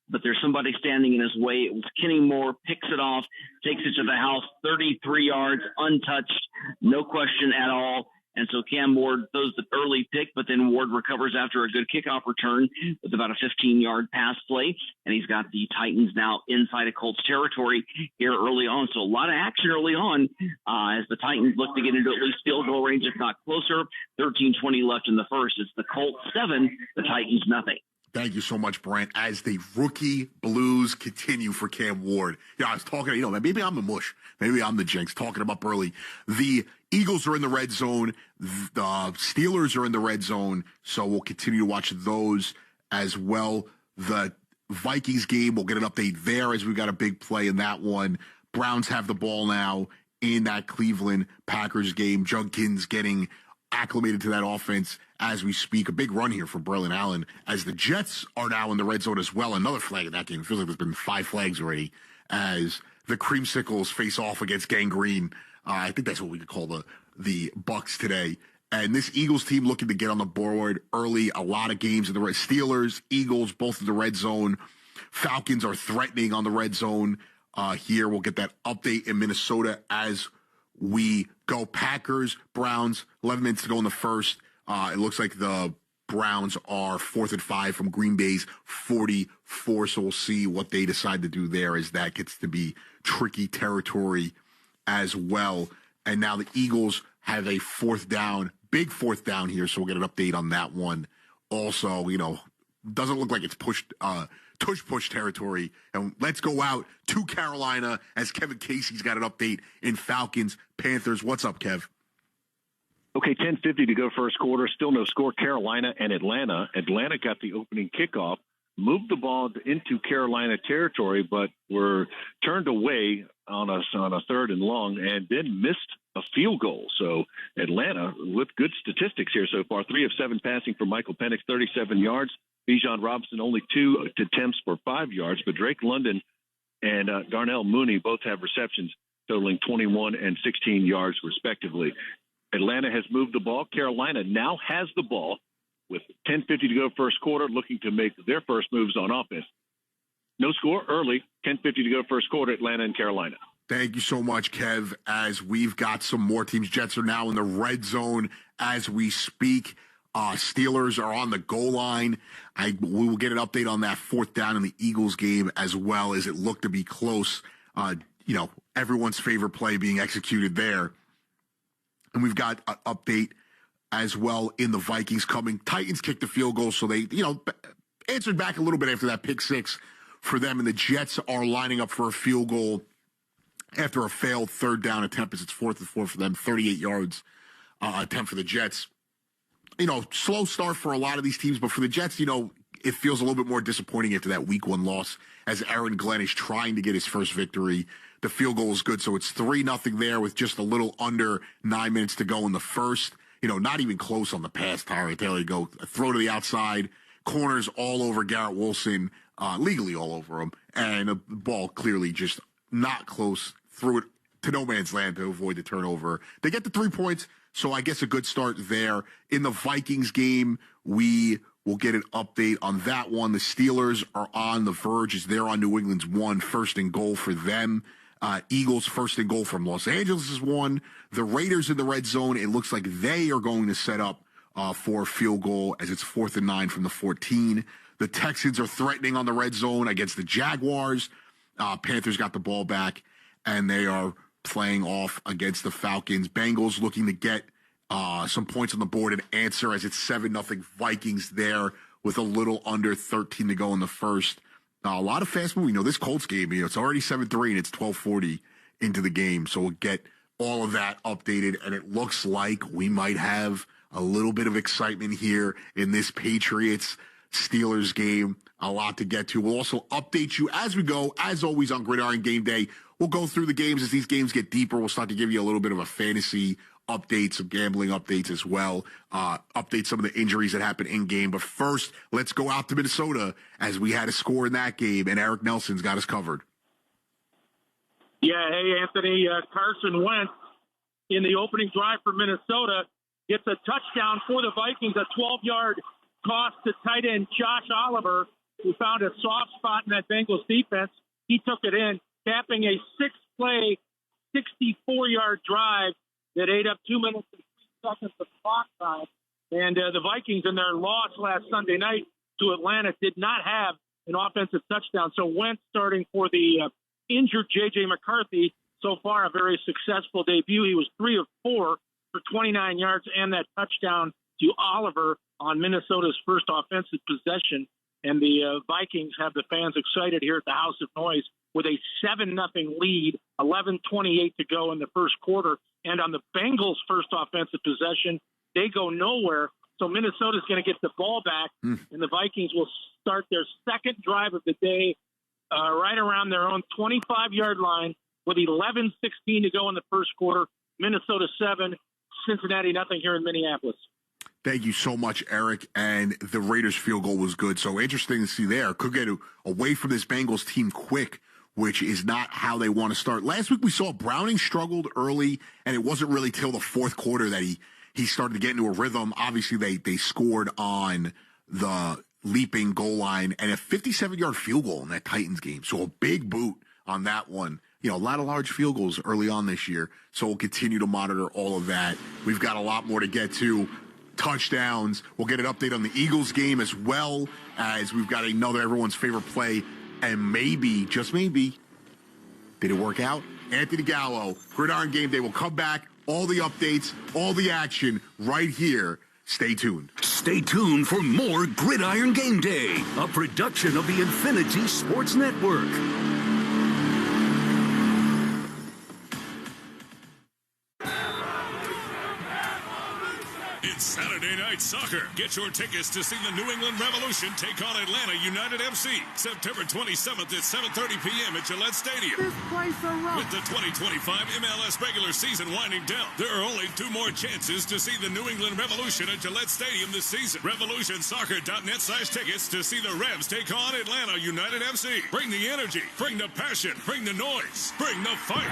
but there's somebody standing in his way. It was Kenny Moore, picks it off, takes it to the house, 33 yards, untouched, no question at all. And so Cam Ward throws the early pick, but then Ward recovers after a good kickoff return with about a 15-yard pass play. And he's got the Titans now inside of Colts territory here early on. So a lot of action early on as the Titans look to get into at least field goal range, if not closer. 13:20 left in the first. It's the Colts 7, the Titans nothing. Thank you so much, Brant. As the rookie blues continue for Cam Ward. I was talking, maybe I'm the mush. Maybe I'm the jinx, talking about early. The Eagles are in the red zone. The Steelers are in the red zone. So we'll continue to watch those as well. The Vikings game, we'll get an update there as we got a big play in that one. Browns have the ball now in that Cleveland Packers game. Judkins getting acclimated to that offense as we speak. A big run here for Braylon Allen as the Jets are now in the red zone as well. Another flag in that game. It feels like there's been 5 flags already as the Creamsicles face off against Gangrene. I think that's what we could call the Bucs today. And this Eagles team looking to get on the board early. A lot of games in the red. Steelers, Eagles, both in the red zone. Falcons are threatening on the red zone here. We'll get that update in Minnesota as we go. Packers, Browns, 11 minutes to go in the first. It looks like the Browns are 4th and 5 from Green Bay's 44. So we'll see what they decide to do there as that gets to be tricky territory as well. And now the Eagles have a 4th down, big 4th down here. So we'll get an update on that one. Also, doesn't look like it's push territory. And let's go out to Carolina as Kevin Casey's got an update in Falcons, Panthers. What's up, Kev? Okay, 10:50 to go first quarter. Still no score. Carolina and Atlanta. Atlanta got the opening kickoff, moved the ball into Carolina territory, but were turned away on a 3rd and long and then missed a field goal. So Atlanta with good statistics here so far. 3 of 7 passing for Michael Penix, 37 yards. Bijan Robinson only 2 attempts for 5 yards, but Drake London and Darnell Mooney both have receptions totaling 21 and 16 yards respectively. Atlanta has moved the ball. Carolina now has the ball with 10:50 to go first quarter, looking to make their first moves on offense. No score early, 10:50 to go first quarter, Atlanta and Carolina. Thank you so much, Kev, as we've got some more teams. Jets are now in the red zone as we speak. Steelers are on the goal line. We will get an update on that 4th down in the Eagles game as well, as it looked to be close. Everyone's favorite play being executed there. And we've got an update as well in the Vikings coming. Titans kicked the field goal, so they, answered back a little bit after that pick 6 for them. And the Jets are lining up for a field goal after a failed 3rd down attempt as it's 4th and 4 for them, 38 yards attempt for the Jets. slow start for a lot of these teams, but for the Jets, it feels a little bit more disappointing after that week 1 loss as Aaron Glenn is trying to get his first victory. The field goal is good, so it's 3-0 there with just a little under 9 minutes to go in the first. Not even close on the pass, Tyra. There you go. A throw to the outside, corners all over Garrett Wilson, legally all over him, and the ball clearly just not close. Threw it to no man's land to avoid the turnover. They get the 3 points, so I guess a good start there. In the Vikings game, we will get an update on that one. The Steelers are on the verge as they're on New England's 1, 1st and goal for them. Eagles 1st and goal from Los Angeles is 1. The Raiders in the red zone, it looks like they are going to set up for a field goal as it's 4th and 9 from the 14. The Texans are threatening on the red zone against the Jaguars. Panthers got the ball back, and they are playing off against the Falcons. Bengals looking to get some points on the board and answer as it's 7-0 Vikings there with a little under 13 to go in the first. A lot of fast moving. This Colts game, it's already 7-3 and it's 12:40 into the game. So we'll get all of that updated, and it looks like we might have a little bit of excitement here in this Patriots-Steelers game. A lot to get to. We'll also update you as we go, as always, on Gridiron Game Day. We'll go through the games as these games get deeper. We'll start to give you a little bit of a fantasy update, some gambling updates as well. Update some of the injuries that happened in game. But first, let's go out to Minnesota as we had a score in that game, and Eric Nelson's got us covered. Yeah, hey, Anthony. Carson Wentz in the opening drive for Minnesota gets a touchdown for the Vikings, a 12-yard toss to tight end Josh Oliver, who found a soft spot in that Bengals defense. He took it in, capping a 6-play, 64-yard drive that ate up 2 minutes and 3 seconds of clock time. And the Vikings, in their loss last Sunday night to Atlanta, did not have an offensive touchdown. So Wentz starting for the injured J.J. McCarthy. So far, a very successful debut. He was 3 of 4 for 29 yards and that touchdown to Oliver on Minnesota's first offensive possession. And the Vikings have the fans excited here at the House of Noise with a 7-0 lead, 11:28 to go in the first quarter. And on the Bengals' first offensive possession, they go nowhere. So Minnesota's going to get the ball back, and the Vikings will start their second drive of the day right around their own 25-yard line with 11:16 to go in the first quarter. Minnesota 7, Cincinnati nothing here in Minneapolis. Thank you so much, Eric. And the Raiders' field goal was good. So interesting to see there. Could get away from this Bengals team quick, which is not how they want to start. Last week we saw Browning struggled early, and it wasn't really till the fourth quarter that he started to get into a rhythm. Obviously, they scored on the leaping goal line and a 57-yard field goal in that Titans game. So a big boot on that one. A lot of large field goals early on this year. So we'll continue to monitor all of that. We've got a lot more to get to. Touchdowns. We'll get an update on the Eagles game as well as we've got another everyone's favorite play. And maybe, just maybe, did it work out? Anthony Gallo, Gridiron Game Day will come back. All the updates, all the action right here. Stay tuned. Stay tuned for more Gridiron Game Day, a production of the Infinity Sports Network. It's Saturday Night Soccer. Get your tickets to see the New England Revolution take on Atlanta United FC. September 27th at 7:30 p.m. at Gillette Stadium. This place a rock. With the 2025 MLS regular season winding down, there are only 2 more chances to see the New England Revolution at Gillette Stadium this season. RevolutionSoccer.net/tickets to see the Revs take on Atlanta United FC. Bring the energy, bring the passion, bring the noise, bring the fight.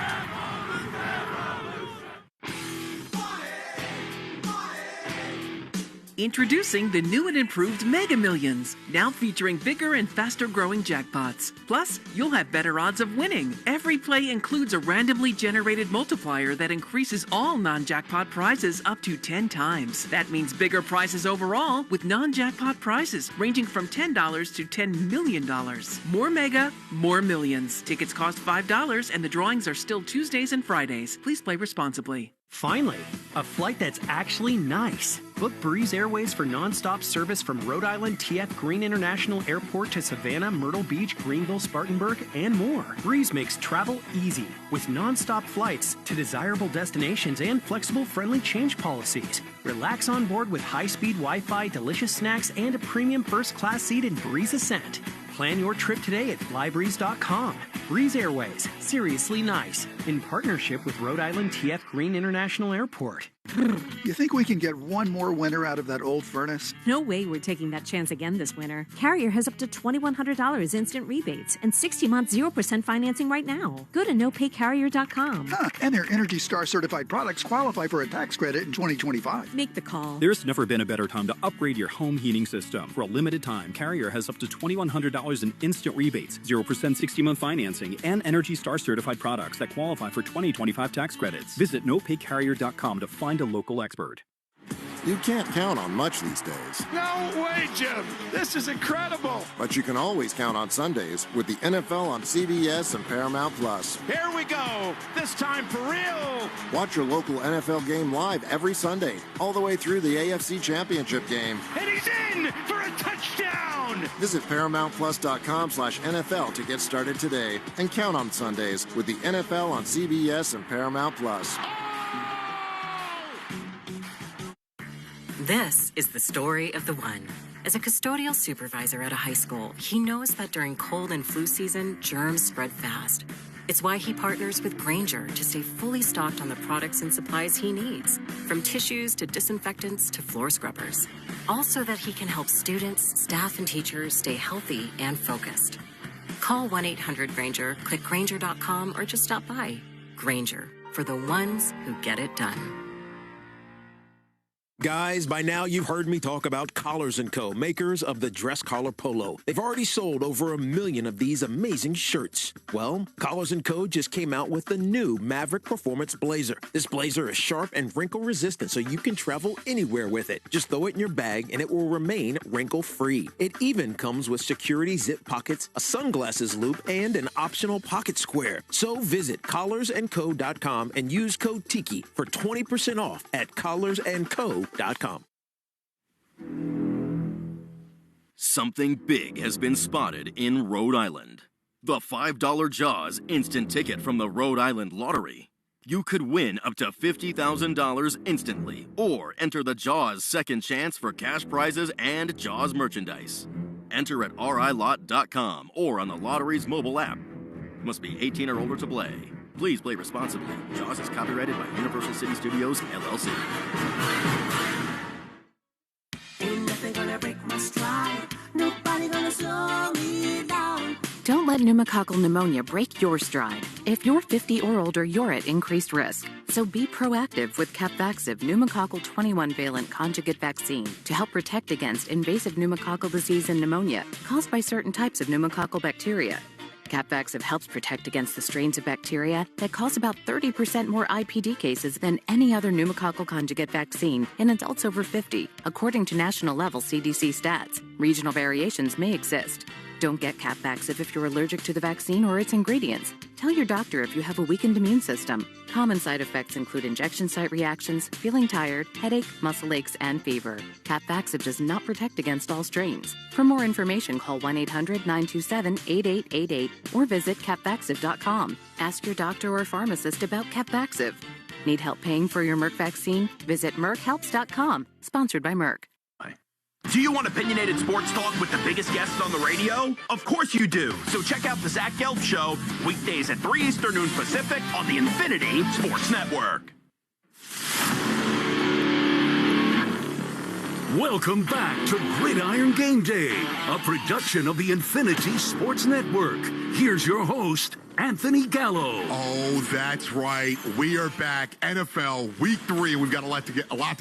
Introducing the new and improved Mega Millions, now featuring bigger and faster growing jackpots. Plus, you'll have better odds of winning. Every play includes a randomly generated multiplier that increases all non-jackpot prizes up to 10 times. That means bigger prizes overall with non-jackpot prizes ranging from $10 to $10 million. More Mega, more millions. Tickets cost $5 and the drawings are still Tuesdays and Fridays. Please play responsibly. Finally, a flight that's actually nice. Book Breeze Airways for nonstop service from Rhode Island TF Green International Airport to Savannah, Myrtle Beach, Greenville, Spartanburg, and more. Breeze makes travel easy with nonstop flights to desirable destinations and flexible, friendly change policies. Relax on board with high-speed Wi-Fi, delicious snacks, and a premium first-class seat in Breeze Ascent. Plan your trip today at flybreeze.com. Breeze Airways, seriously nice, in partnership with Rhode Island TF Green International Airport. You think we can get one more winter out of that old furnace? No way we're taking that chance again this winter. Carrier has up to $2,100 instant rebates and 60-month 0% financing right now. Go to nopaycarrier.com. And their Energy Star certified products qualify for a tax credit in 2025. Make the call. There's never been a better time to upgrade your home heating system. For a limited time, Carrier has up to $2,100 in instant rebates, 0% 60-month financing, and Energy Star certified products that qualify for 2025 tax credits. Visit nopaycarrier.com to find a local expert. You can't count on much these days. No way, Jim! This is incredible! But you can always count on Sundays with the NFL on CBS and Paramount Plus. Here we go! This time for real! Watch your local NFL game live every Sunday, all the way through the AFC Championship game. And he's in for a touchdown! Visit ParamountPlus.com/NFL to get started today and count on Sundays with the NFL on CBS and Paramount Plus. This is the story of the one. As a custodial supervisor at a high school, he knows that during cold and flu season, germs spread fast. It's why he partners with Grainger to stay fully stocked on the products and supplies he needs, from tissues to disinfectants to floor scrubbers. All so that he can help students, staff, and teachers stay healthy and focused. Call 1-800-GRAINGER, click Grainger.com, or just stop by. Grainger, for the ones who get it done. Guys, by now you've heard me talk about Collars & Co., makers of the dress collar polo. They've already sold over 1 million of these amazing shirts. Well, Collars & Co. just came out with the new Maverick Performance Blazer. This blazer is sharp and wrinkle-resistant, so you can travel anywhere with it. Just throw it in your bag and it will remain wrinkle-free. It even comes with security zip pockets, a sunglasses loop, and an optional pocket square. So visit collarsandco.com and use code TIKI for 20% off at collarsandco.com. Something big has been spotted in Rhode Island. The $5 Jaws instant ticket from the Rhode Island Lottery. You could win up to $50,000 instantly, or enter the Jaws second chance for cash prizes and Jaws merchandise. Enter at rilot.com or on the lottery's mobile app. Must be 18 or older to play. Please play responsibly. Jaws is copyrighted by Universal City Studios, LLC. Ain't nothing gonna break my stride. Nobody gonna slow me down. Don't let pneumococcal pneumonia break your stride. If you're 50 or older, you're at increased risk. So be proactive with Capvaxive pneumococcal 21-valent conjugate vaccine to help protect against invasive pneumococcal disease and pneumonia caused by certain types of pneumococcal bacteria. Capvaxive helps protect against the strains of bacteria that cause about 30% more IPD cases than any other pneumococcal conjugate vaccine in adults over 50, according to national-level CDC stats. Regional variations may exist. Don't get Capvaxive if you're allergic to the vaccine or its ingredients. Tell your doctor if you have a weakened immune system. Common side effects include injection site reactions, feeling tired, headache, muscle aches, and fever. Capvaxive does not protect against all strains. For more information, call 1-800-927-8888 or visit capvaxive.com. Ask your doctor or pharmacist about Capvaxive. Need help paying for your Merck vaccine? Visit merckhelps.com. Sponsored by Merck. Do you want opinionated sports talk with the biggest guests on the radio? Of course you do. So check out the Zach Gelb Show, weekdays at 3 Eastern, noon Pacific on the Infinity Sports Network. Welcome back to Gridiron Game Day, a production of the Infinity Sports Network. Here's your host, Anthony Gallo. Oh, that's right. We are back. NFL Week 3. We've got a lot to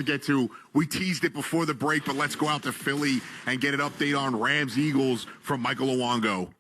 get to. We teased it before the break, but let's go out to Philly and get an update on Rams-Eagles from Michael Owango.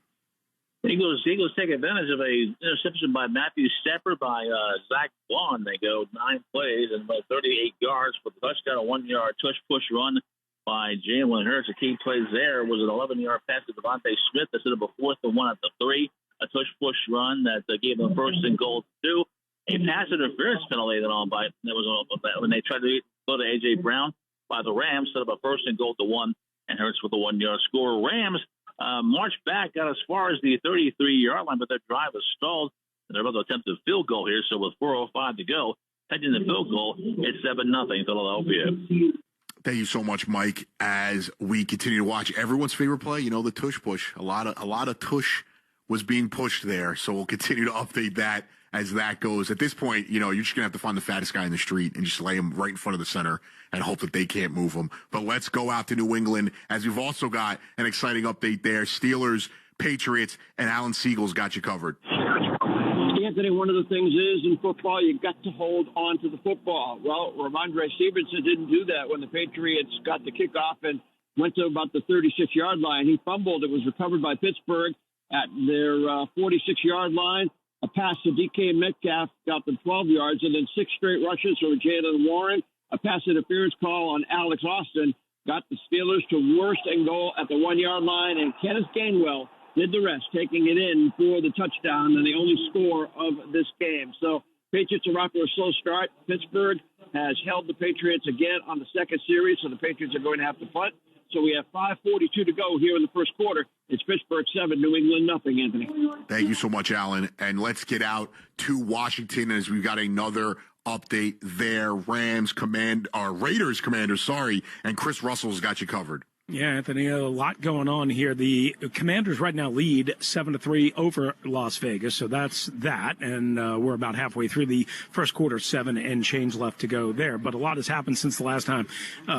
Eagles take advantage of a interception by Matthew Stafford by Zach Vaughn. They go 9 plays and about 38 yards for the touchdown, a 1-yard tush-push run by Jalen Hurts. The key plays there was an 11-yard pass to Devontae Smith that set up a 4th and 1 at the 3. A tush-push run that gave them 1st and goal 2. A pass interference penalty that was when they tried to go to A.J. Brown by the Rams, set up a first and goal to 1, and Hurts with a 1-yard score. Rams marched back, got as far as the 33-yard line, but their drive was stalled, and they're about to attempt a field goal here. So with 4:05 to go, heading the field goal, it's 7-0 Philadelphia. Thank you so much, Mike. As we continue to watch everyone's favorite play, the tush push. A lot of tush was being pushed there. So we'll continue to update that as that goes. At this point, you're just going to have to find the fattest guy in the street and just lay him right in front of the center and hope that they can't move him. But let's go out to New England, as we've also got an exciting update there. Steelers, Patriots, and Alan Siegel's got you covered. Anthony, one of the things is in football, you got to hold on to the football. Well, Ramondre Stevenson didn't do that when the Patriots got the kickoff and went to about the 36-yard line. He fumbled. It was recovered by Pittsburgh at their 46-yard line. A pass to DK Metcalf got them 12 yards, and then 6 straight rushes for Jalen Warren. A pass interference call on Alex Austin got the Steelers to worst and goal at the 1-yard line, and Kenneth Gainwell did the rest, taking it in for the touchdown and the only score of this game. So Patriots are off to a slow start. Pittsburgh has held the Patriots again on the second series, so the Patriots are going to have to punt. So we have 5:42 to go here in the first quarter. It's Pittsburgh 7, New England nothing, Anthony. Thank you so much, Alan. And let's get out to Washington as we've got another update there. Raiders commander, and Chris Russell's got you covered. Yeah, Anthony, a lot going on here. The Commanders right now lead 7-3 over Las Vegas, so that's that. And we're about halfway through the first quarter, 7 and change left to go there. But a lot has happened since the last time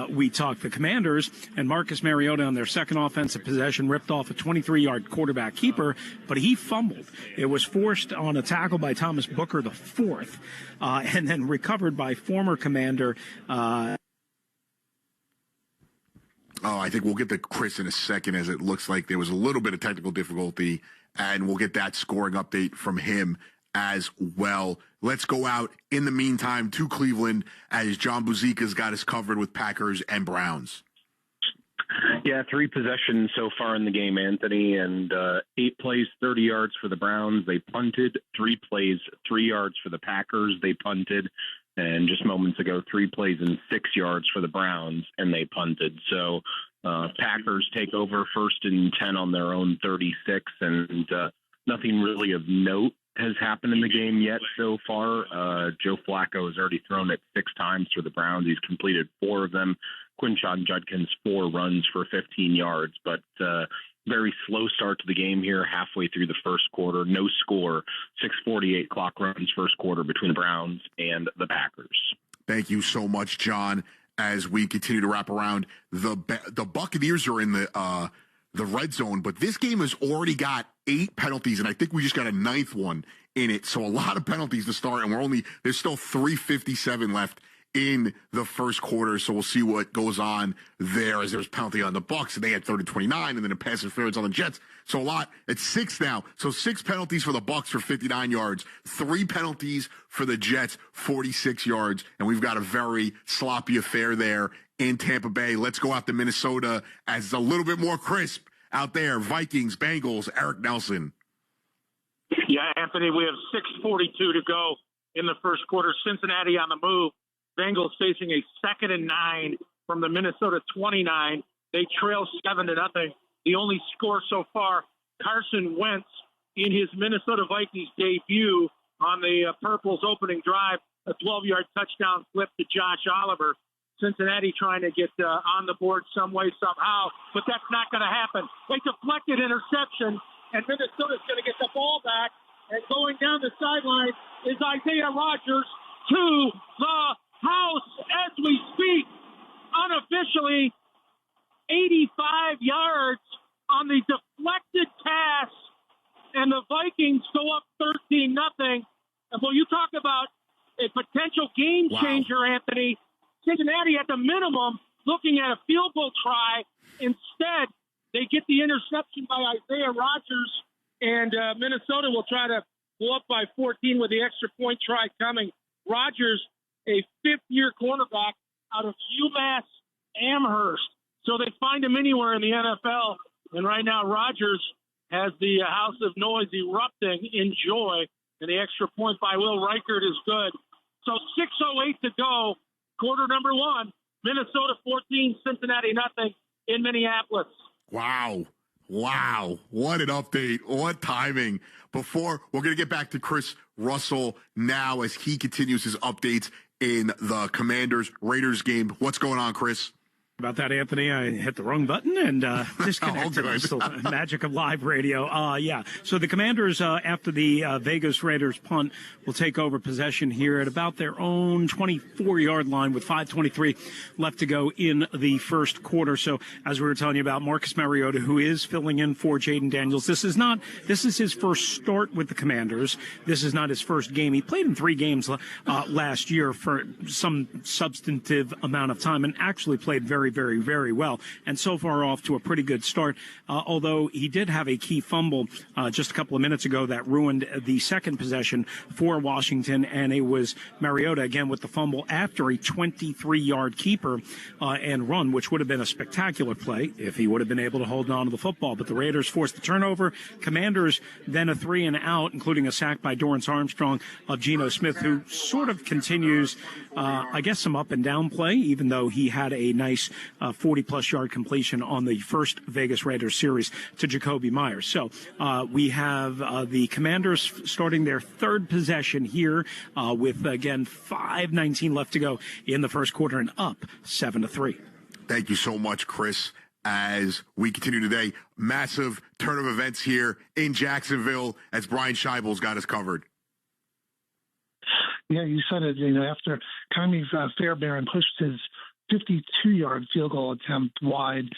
we talked. The Commanders and Marcus Mariota on their second offensive possession ripped off a 23-yard quarterback keeper, but he fumbled. It was forced on a tackle by Thomas Booker, the fourth, and then recovered by former Commander I think we'll get to Chris in a second, as it looks like there was a little bit of technical difficulty, and we'll get that scoring update from him as well. Let's go out in the meantime to Cleveland, as John Buzika's got us covered with Packers and Browns. Yeah, 3 possessions so far in the game, Anthony, and 8 plays, 30 yards for the Browns. They punted. 3 plays, 3 yards for the Packers. They punted. And just moments ago, 3 plays and 6 yards for the Browns, and they punted. So Packers take over 1st and 10 on their own 36, and nothing really of note has happened in the game yet so far. Joe Flacco has already thrown it 6 times for the Browns. He's completed 4 of them. Quinshon Judkins 4 runs for 15 yards, but very slow start to the game here, halfway through the first quarter. No score. 6:48 clock runs first quarter between the Browns and the Packers. Thank you so much, John. As we continue to wrap around, the Buccaneers are in the red zone, but this game has already got 8 penalties, and I think we just got a 9th one in it. So a lot of penalties to start, and there's still 3:57 left in the first quarter, so we'll see what goes on there, as there's penalty on the Bucs, and they had 30-29, and then a pass interference on the Jets. So a lot. It's 6 now. So 6 penalties for the Bucs for 59 yards, 3 penalties for the Jets, 46 yards, and we've got a very sloppy affair there in Tampa Bay. Let's go out to Minnesota, as it's a little bit more crisp out there. Vikings, Bengals, Eric Nelson. Yeah, Anthony, we have 6:42 to go in the first quarter. Cincinnati on the move. Bengals facing a 2nd and 9 from the Minnesota 29. They trail 7-0. The only score so far, Carson Wentz in his Minnesota Vikings debut on the Purple's opening drive, a 12-yard touchdown flip to Josh Oliver. Cincinnati trying to get on the board some way, somehow, but that's not going to happen. They deflected interception, and Minnesota's going to get the ball back, and going down the sideline is Isaiah Rodgers to the house as we speak, unofficially 85 yards on the deflected pass, and the Vikings go up 13-0. And when you talk about a potential game changer, Anthony, Cincinnati at the minimum looking at a field goal try. Instead, they get the interception by Isaiah Rodgers, and Minnesota will try to go up by 14 with the extra point try coming. Rodgers, a 5th-year cornerback out of UMass Amherst. So they find him anywhere in the NFL. And right now, Rodgers has the house of noise erupting in joy. And the extra point by Will Reichert is good. So 6:08 to go, quarter number 1. Minnesota 14, Cincinnati nothing in Minneapolis. Wow. What an update. What timing. Before, we're going to get back to Chris Russell now as he continues his updates in the Commanders-Raiders game. What's going on, Chris? About that, Anthony, I hit the wrong button and disconnected. It's the magic of live radio. So the Commanders, after the Vegas Raiders punt, will take over possession here at about their own 24-yard line with 5:23 left to go in the first quarter. So as we were telling you about, Marcus Mariota, who is filling in for Jaden Daniels, this is his first start with the Commanders. This is not his first game. He played in 3 games last year for some substantive amount of time and actually played very, very, very well, and so far off to a pretty good start, although he did have a key fumble just a couple of minutes ago that ruined the second possession for Washington, and it was Mariota again with the fumble after a 23-yard keeper and run, which would have been a spectacular play if he would have been able to hold on to the football. But the Raiders forced the turnover. Commanders then a 3 and out, including a sack by Dorrance Armstrong of Geno Smith, who sort of continues, I guess, some up and down play, even though he had a nice 40-plus yard completion on the first Vegas Raiders series to Jacoby Myers. So we have the Commanders starting their third possession here with, again, 5:19 left to go in the first quarter and up 7-3. Thank you so much, Chris. As we continue today, massive turn of events here in Jacksonville as Brian Scheibel's got us covered. Yeah, you said it. After Kami Fairbairn pushed his 52-yard field goal attempt wide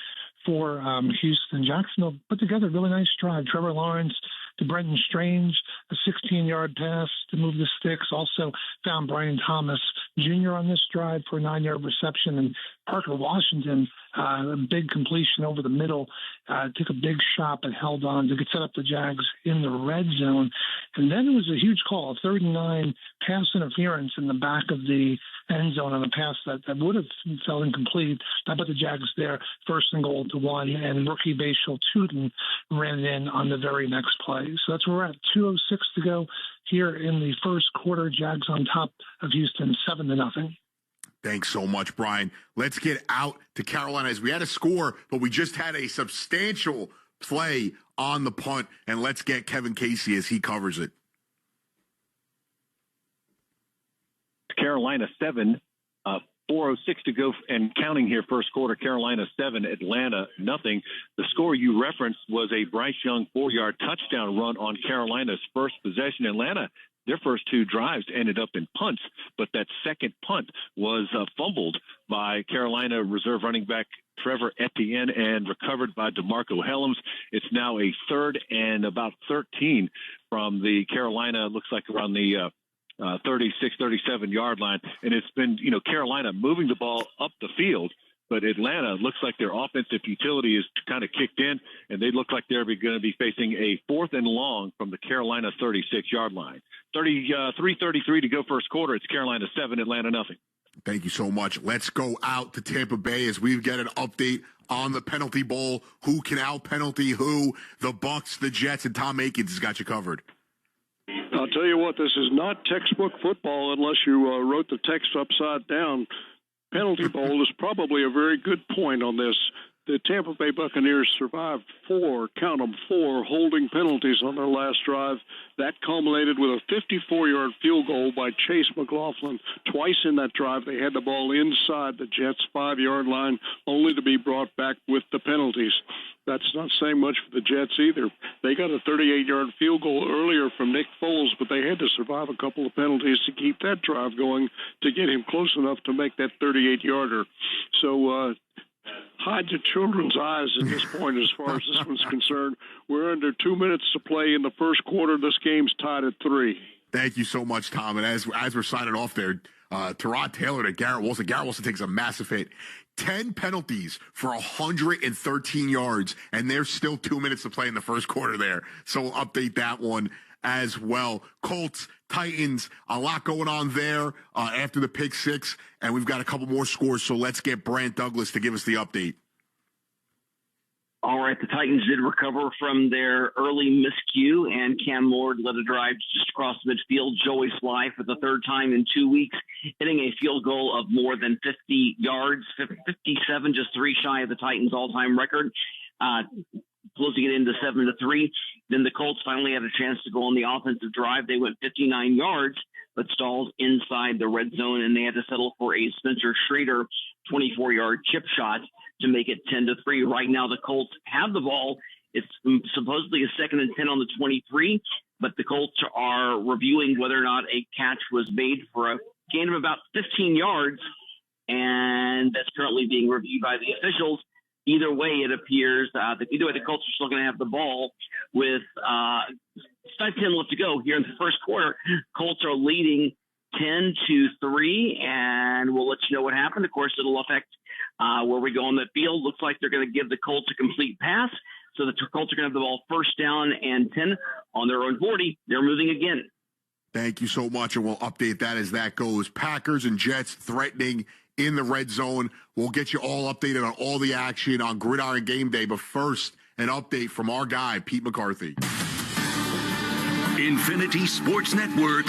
for Houston, Jacksonville put together a really nice drive. Trevor Lawrence to Brendan Strange, a 16-yard pass to move the sticks. Also found Brian Thomas Jr. on this drive for a 9-yard reception. And Parker Washington, a big completion over the middle, took a big shot but held on to set up the Jags in the red zone. And then it was a huge call, a 3rd and 9 pass interference in the back of the end zone on a pass that would have felt incomplete. That put the Jags there, 1st and goal to 1, and rookie Bashal Tootin ran in on the very next play. So that's where we're at. 2:06 to go here in the first quarter. Jags on top of Houston, 7-0. Thanks so much, Brian. Let's get out to Carolina as we had a score, but we just had a substantial play on the punt, and let's get Kevin Casey as he covers it. Carolina 7, 4:06 to go and counting here first quarter. Carolina 7, Atlanta nothing. The score you referenced was a Bryce Young 4-yard touchdown run on Carolina's first possession. Atlanta, their first 2 drives ended up in punts, but that second punt was fumbled by Carolina reserve running back Trevor Etienne and recovered by DeMarco Helms. It's now a 3rd and about 13 from the Carolina, looks like around the 36, 37-yard line. And it's been, Carolina moving the ball up the field, but Atlanta looks like their offensive utility is kind of kicked in, and they look like they're going to be facing a 4th and long from the Carolina 36-yard line. 3:33 to go first quarter. It's Carolina 7, Atlanta nothing. Thank you so much. Let's go out to Tampa Bay as we get an update on the penalty bowl. Who can out penalty who? The Bucs, the Jets, and Tom Akins has got you covered. I'll tell you what, this is not textbook football unless you wrote the text upside down. Penalty bowl is probably a very good point on this. The Tampa Bay Buccaneers survived 4 holding penalties on their last drive. That culminated with a 54-yard field goal by Chase McLaughlin. Twice in that drive, they had the ball inside the Jets' 5-yard line, only to be brought back with the penalties. That's not saying much for the Jets either. They got a 38-yard field goal earlier from Nick Foles, but they had to survive a couple of penalties to keep that drive going to get him close enough to make that 38-yarder. So, hide your children's eyes at this point as far as this one's concerned. We're under 2 minutes to play in the first quarter. This game's tied at 3. Thank you so much, Tom. And as we're signing off there, Tyrod Taylor to Garrett Wilson. Garrett Wilson takes a massive hit. 10 penalties for 113 yards, and there's still 2 minutes to play in the first quarter there. So we'll update that one as well. Colts, Titans, a lot going on there after the pick 6, and we've got a couple more scores, so let's get Brant Douglas to give us the update. All right, the Titans did recover from their early miscue, and Cam Lord led a drive just across the midfield. Joey Sly, for the third time in 2 weeks, hitting a field goal of more than 50 yards, 57, just 3 shy of the Titans' all-time record, closing it into 7-3. Then the Colts finally had a chance to go on the offensive drive. They went 59 yards, but stalled inside the red zone, and they had to settle for a Spencer Schrader 24-yard chip shot to make it 10-3. Right now, the Colts have the ball. It's supposedly a 2nd and 10 on the 23, but the Colts are reviewing whether or not a catch was made for a gain of about 15 yards, and that's currently being reviewed by the officials. Either way, it appears that either way, the Colts are still going to have the ball with 5-10 left to go here in the first quarter. Colts are leading 10-3, and we'll let you know what happened. Of course, it'll affect where we go on the field. Looks like they're going to give the Colts a complete pass. So the Colts are going to have the ball 1st down and 10 on their own 40. They're moving again. Thank you so much, and we'll update that as that goes. Packers and Jets threatening in the red zone. We'll get you all updated on all the action on Gridiron Game Day. But first, an update from our guy, Pete McCarthy. Infinity Sports Network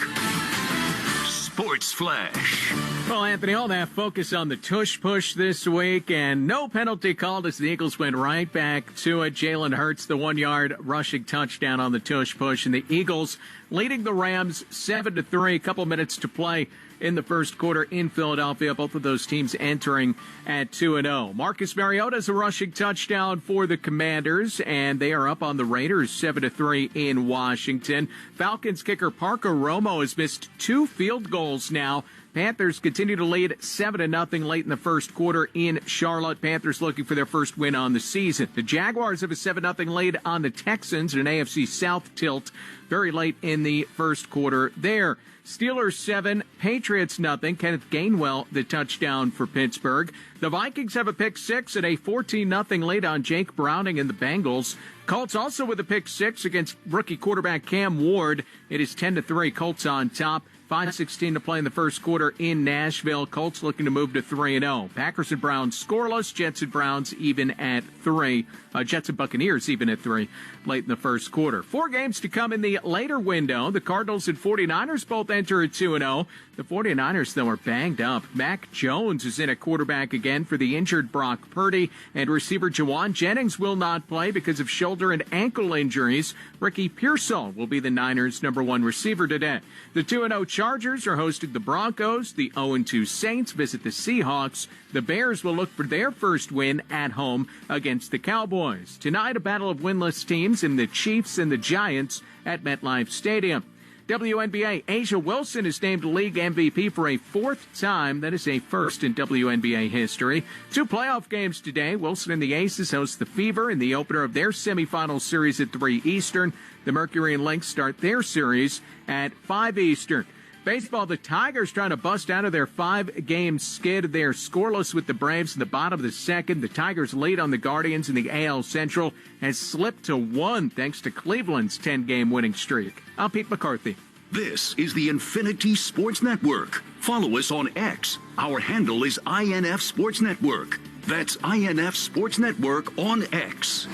Sports Flash. Well, Anthony, all that focus on the tush push this week, and no penalty called as the Eagles went right back to it. Jalen Hurts, the 1-yard rushing touchdown on the tush push, and the Eagles leading the Rams 7-3. A couple minutes to play in the first quarter in Philadelphia. Both of those teams entering at 2-0. Marcus Mariota's a rushing touchdown for the Commanders, and they are up on the Raiders 7-3 in Washington. Falcons kicker Parker Romo has missed 2 field goals now. Panthers continue to lead 7-0 late in the first quarter in Charlotte. Panthers looking for their first win on the season. The Jaguars have a 7-0 lead on the Texans in an AFC South tilt very late in the first quarter there. Steelers 7, Patriots 0. Kenneth Gainwell, the touchdown for Pittsburgh. The Vikings have a pick 6 and a 14-0 lead on Jake Browning and the Bengals. Colts also with a pick 6 against rookie quarterback Cam Ward. It is 10-3, Colts on top. 5:16 to play in the first quarter in Nashville. Colts looking to move to 3-0. Packers and Browns scoreless. Jets and Browns even at 3. Jets and Buccaneers even at 3 late in the first quarter. 4 games to come in the later window. The Cardinals and 49ers both enter at 2-0. The 49ers, though, are banged up. Mac Jones is in at quarterback again for the injured Brock Purdy, and receiver Jawan Jennings will not play because of shoulder and ankle injuries. Ricky Pearsall will be the Niners' number 1 receiver today. The 2-0 Chargers are hosting the Broncos. The 0-2 Saints visit the Seahawks. The Bears will look for their first win at home against the Cowboys. Tonight, a battle of winless teams in the Chiefs and the Giants at MetLife Stadium. WNBA, Asia Wilson is named league MVP for a 4th time. That is a first in WNBA history. 2 playoff games today. Wilson and the Aces host the Fever in the opener of their semifinal series at 3 Eastern. The Mercury and Lynx start their series at 5 Eastern. Baseball, the Tigers trying to bust out of their 5-game skid. They're scoreless with the Braves in the bottom of the second. The Tigers' lead on the Guardians in the AL Central has slipped to 1 thanks to Cleveland's 10-game winning streak. I'm Pete McCarthy. This is the Infinity Sports Network. Follow us on X. Our handle is INF Sports Network. That's INF Sports Network on X.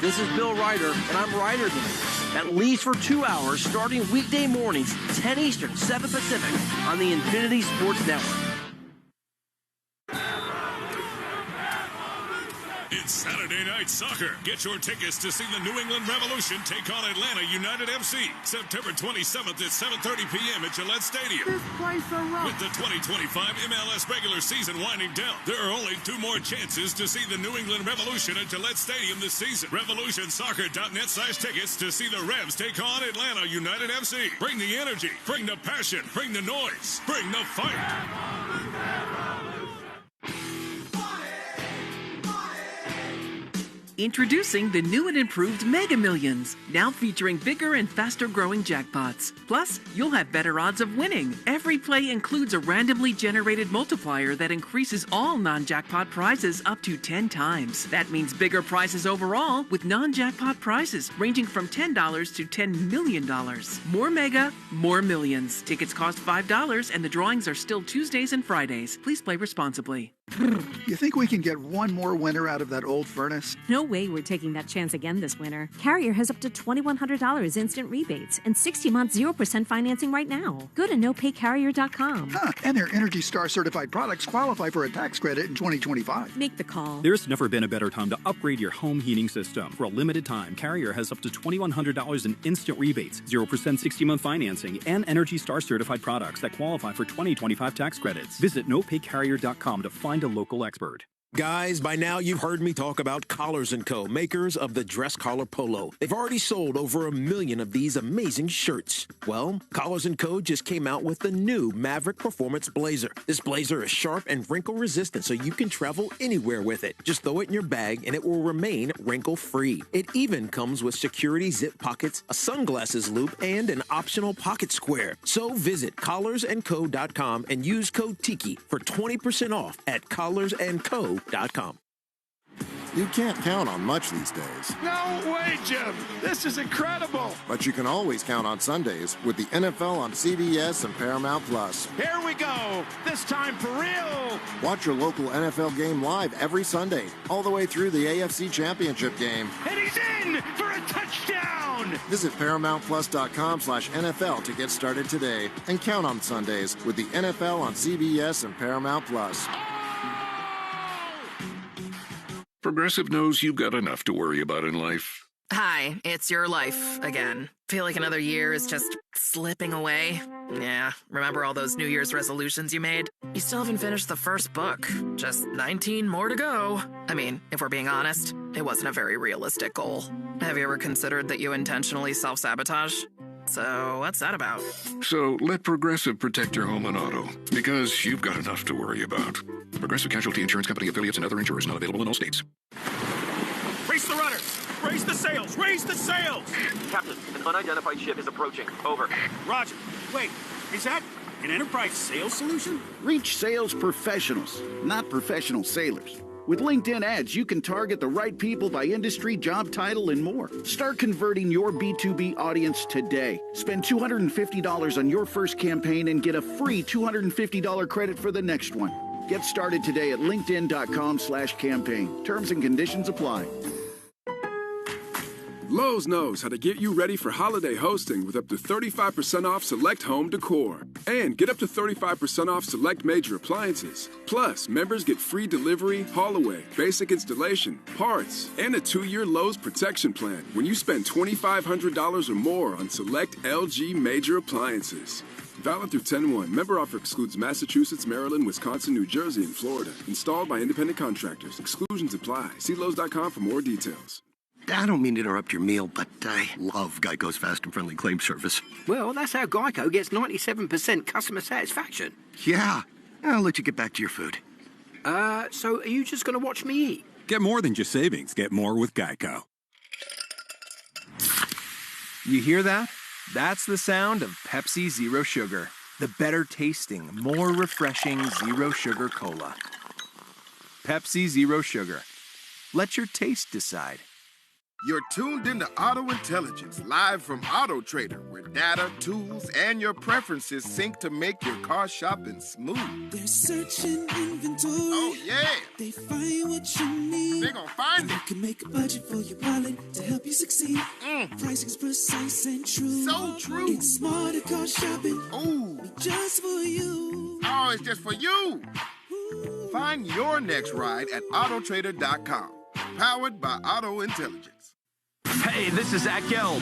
This is Bill Ryder, and I'm Ryder Day. At least for 2 hours, starting weekday mornings, 10 Eastern, 7 Pacific, on the Infinity Sports Network. It's Saturday Night Soccer. Get your tickets to see the New England Revolution take on Atlanta United FC. September 27th at 7:30 p.m. at Gillette Stadium. This place a rock. With the 2025 MLS regular season winding down, there are only 2 more chances to see the New England Revolution at Gillette Stadium this season. RevolutionSoccer.net/tickets to see the Revs take on Atlanta United FC. Bring the energy, bring the passion, bring the noise, bring the fight. Introducing the new and improved Mega Millions, now featuring bigger and faster growing jackpots. Plus, you'll have better odds of winning. Every play includes a randomly generated multiplier that increases all non-jackpot prizes up to 10 times. That means bigger prizes overall with non-jackpot prizes ranging from $10 to $10 million. More Mega, more millions. Tickets cost $5 and the drawings are still Tuesdays and Fridays. Please play responsibly. You think we can get one more winter out of that old furnace? No way we're taking that chance again this winter. Carrier has up to $2,100 instant rebates and 60-month 0% financing right now. Go to nopaycarrier.com. And their Energy Star certified products qualify for a tax credit in 2025. Make the call. There's never been a better time to upgrade your home heating system. For a limited time, Carrier has up to $2,100 in instant rebates, 0% 60-month financing, and Energy Star certified products that qualify for 2025 tax credits. Visit nopaycarrier.com to find a local expert. Guys, by now you've heard me talk about Collars & Co., makers of the dress collar polo. They've already sold over 1 million of these amazing shirts. Well, Collars & Co. just came out with the new Maverick Performance Blazer. This blazer is sharp and wrinkle resistant, so you can travel anywhere with it. Just throw it in your bag and it will remain wrinkle-free. It even comes with security zip pockets, a sunglasses loop, and an optional pocket square. So visit collarsandco.com and use code TIKI for 20% off at collarsandco.com. You can't count on much these days. No way, Jim! This is incredible! But you can always count on Sundays with the NFL on CBS and Paramount Plus. Here we go! This time for real! Watch your local NFL game live every Sunday, all the way through the AFC Championship game. And he's in for a touchdown! Visit ParamountPlus.com/NFL to get started today and count on Sundays with the NFL on CBS and Paramount Plus. Progressive knows you've got enough to worry about in life. Hi, it's your life again. Feel like another year is just slipping away? Yeah, remember all those New Year's resolutions you made? You still haven't finished the first book. Just 19 more to go. I mean, if we're being honest, it wasn't a very realistic goal. Have you ever considered that you intentionally self-sabotage? So what's that about? So let Progressive protect your home and auto, because you've got enough to worry about. Progressive Casualty Insurance Company, affiliates, and other insurers not available in all states. Race the runners! Raise the sails! Raise the sails! Captain, an unidentified ship is approaching. Over. Roger. Wait, is that an Enterprise sales solution? Reach sales professionals, not professional sailors. With LinkedIn ads, you can target the right people by industry, job title, and more. Start converting your B2B audience today. Spend $250 on your first campaign and get a free $250 credit for the next one. Get started today at linkedin.com/campaign. Terms and conditions apply. Lowe's knows how to get you ready for holiday hosting with up to 35% off select home decor. And get up to 35% off select major appliances. Plus, members get free delivery, haul away, basic installation, parts, and a 2-year Lowe's protection plan when you spend $2,500 or more on select LG major appliances. Valid through 10/1. Member offer excludes Massachusetts, Maryland, Wisconsin, New Jersey, and Florida. Installed by independent contractors. Exclusions apply. See Lowe's.com for more details. I don't mean to interrupt your meal, but I love Geico's fast and friendly claim service. Well, that's how Geico gets 97% customer satisfaction. Yeah. I'll let you get back to your food. So are you just going to watch me eat? Get more than just savings. Get more with Geico. You hear that? That's the sound of Pepsi Zero Sugar. The better tasting, more refreshing Zero Sugar Cola. Pepsi Zero Sugar. Let your taste decide. You're tuned into Auto Intelligence, live from Auto Trader, where data, tools, and your preferences sync to make your car shopping smooth. They're searching inventory. Oh, yeah. They find what you need. They're gonna find it. You can make a budget for your wallet to help you succeed. Pricing's precise and true. So true. It's smarter car shopping. Ooh. Just for you. Oh, it's just for you. Ooh. Find your next ride at Autotrader.com. Powered by Auto Intelligence. Hey, this is Zach Gelb.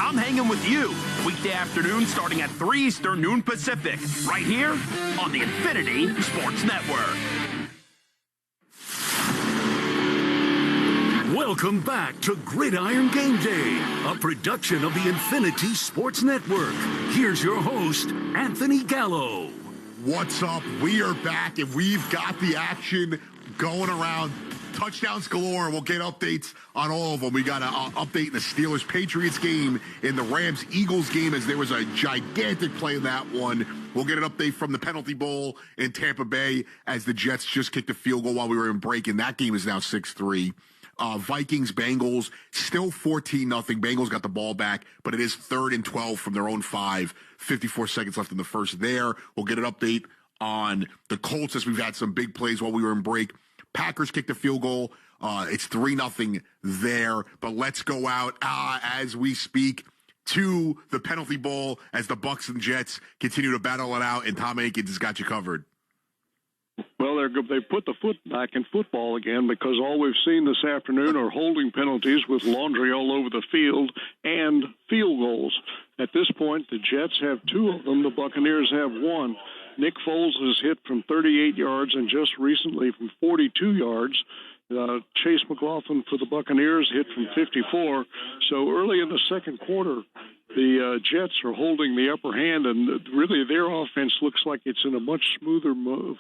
I'm hanging with you weekday afternoon starting at 3 Eastern, noon Pacific, right here on the Infinity Sports Network. Welcome back to Gridiron Game Day, a production of the Infinity Sports Network. Here's your host, Anthony Gallo. What's up? We are back, and we've got the action going around. Touchdowns galore. We'll get updates on all of them. We got an update in the Steelers-Patriots game, in the Rams-Eagles game, as there was a gigantic play in that one. We'll get an update from the Penalty Bowl in Tampa Bay as the Jets just kicked a field goal while we were in break, and that game is now 6-3. Vikings, Bengals, still 14-0. Bengals got the ball back, but it is 3rd and 12 from their own 5. 54 seconds left in the first there. We'll get an update on the Colts as we've had some big plays while we were in break. Packers kicked a field goal. It's 3-0 there. But let's go out as we speak to the penalty bowl as the Bucs and Jets continue to battle it out, and Tom Aikens has got you covered. Well, they put the foot back in football again because all we've seen this afternoon are holding penalties with laundry all over the field and field goals. At this point, the Jets have 2 of them. The Buccaneers have 1. Nick Foles has hit from 38 yards and just recently from 42 yards. Chase McLaughlin for the Buccaneers hit from 54. So early in the second quarter, the Jets are holding the upper hand, and really their offense looks like it's in a much smoother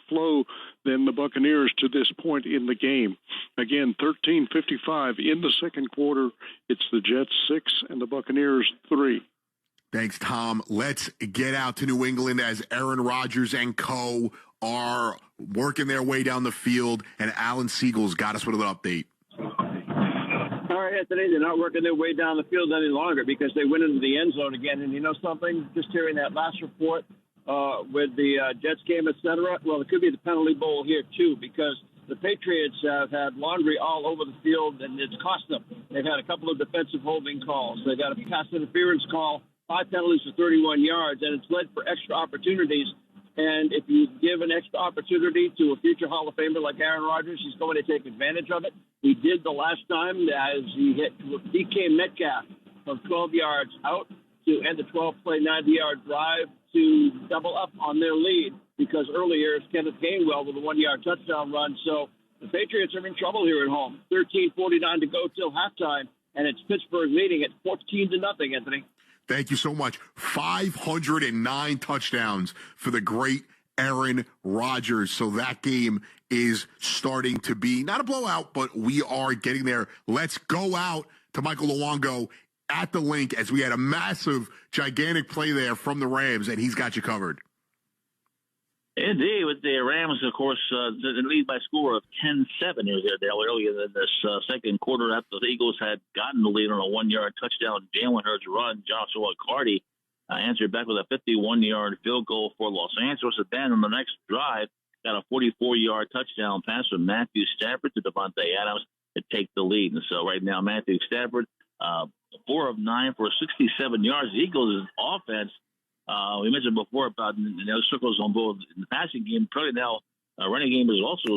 flow than the Buccaneers to this point in the game. Again, 13:55 in the second quarter. It's the Jets 6 and the Buccaneers 3. Thanks, Tom. Let's get out to New England as Aaron Rodgers and co. are working their way down the field, and Alan Siegel's got us with an update. All right, Anthony, they're not working their way down the field any longer because they went into the end zone again. And you know something? Just hearing that last report with the Jets game, et cetera, well, it could be the penalty bowl here, too, because the Patriots have had laundry all over the field, and it's cost them. They've had a couple of defensive holding calls. They got a pass interference call, 5 penalties for 31 yards, and it's led for extra opportunities. And if you give an extra opportunity to a future Hall of Famer like Aaron Rodgers, he's going to take advantage of it. He did the last time as he hit DK Metcalf from 12 yards out to end the 12-play, 90-yard drive to double up on their lead, because earlier it's Kenneth Gainwell with a 1-yard touchdown run. So the Patriots are in trouble here at home. 13:49 to go till halftime, and it's Pittsburgh leading at 14-0, Anthony. Thank you so much. 509 touchdowns for the great Aaron Rodgers. So that game is starting to be not a blowout, but we are getting there. Let's go out to Michael Luongo at the link as we had a massive, gigantic play there from the Rams, and he's got you covered. Indeed, with the Rams, of course, the lead by score of 10-7 here, Dale, earlier in this second quarter after the Eagles had gotten the lead on a 1-yard touchdown. Jalen Hurts run. Joshua Carty answered back with a 51-yard field goal for Los Angeles. And then on the next drive, got a 44-yard touchdown pass from Matthew Stafford to Devontae Adams to take the lead. And so right now, Matthew Stafford, 4 of 9 for 67 yards. The Eagles' offense, we mentioned before about those circles on both in the passing game. Probably now, running game is also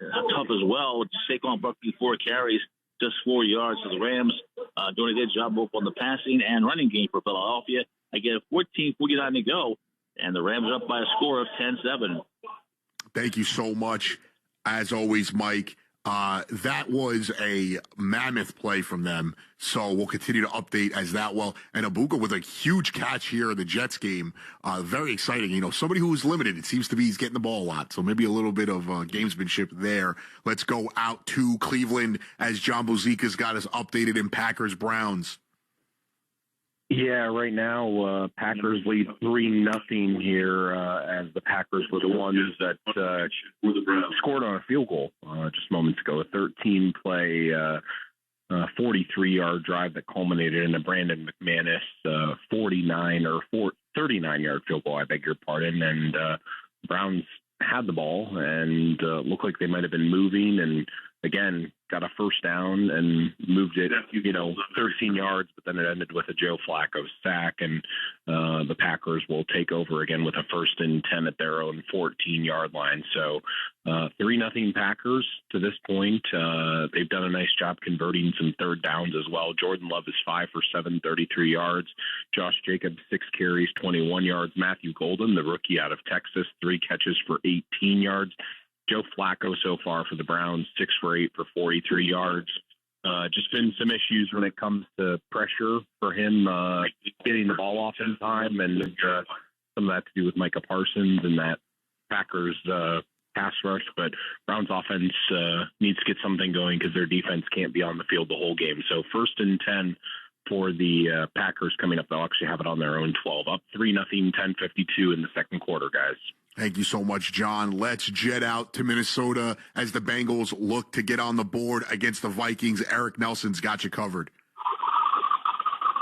tough as well. Saquon Barkley, 4 carries, just 4 yards. So the Rams doing a good job both on the passing and running game for Philadelphia. Again, 14:49 to go, and the Rams are up by a score of 10-7. Thank you so much, as always, Mike. That was a mammoth play from them, so we'll continue to update as that well. And Abuka with a huge catch here in the Jets game. Very exciting. You know, somebody who is limited, it seems to be he's getting the ball a lot, so maybe a little bit of gamesmanship there. Let's go out to Cleveland as John Bozika's got us updated in Packers-Browns. Yeah, right now, Packers lead 3-0 here as the Packers were the ones that scored on a field goal just moments ago. A 13-play, 43-yard drive that culminated in a Brandon McManus 39-yard field goal, I beg your pardon. And Browns had the ball and looked like they might have been moving and, again, got a first down and moved it, 13 yards, but then it ended with a Joe Flacco sack, and the Packers will take over again with a 1st and 10 at their own 14-yard line. So 3-0 Packers to this point. They've done a nice job converting some third downs as well. Jordan Love is 5 for 7, 33 yards. Josh Jacobs, 6 carries, 21 yards. Matthew Golden, the rookie out of Texas, 3 catches for 18 yards. Joe Flacco so far for the Browns, 6 for 8 for 43 yards. Just been some issues when it comes to pressure for him, getting the ball off in time, and some of that to do with Micah Parsons and that Packers pass rush. But Browns offense needs to get something going because their defense can't be on the field the whole game. So 1st and 10 for the Packers coming up. They'll actually have it on their own 12. Up 3-0, 10:52 in the second quarter, guys. Thank you so much, John. Let's jet out to Minnesota as the Bengals look to get on the board against the Vikings. Eric Nelson's got you covered.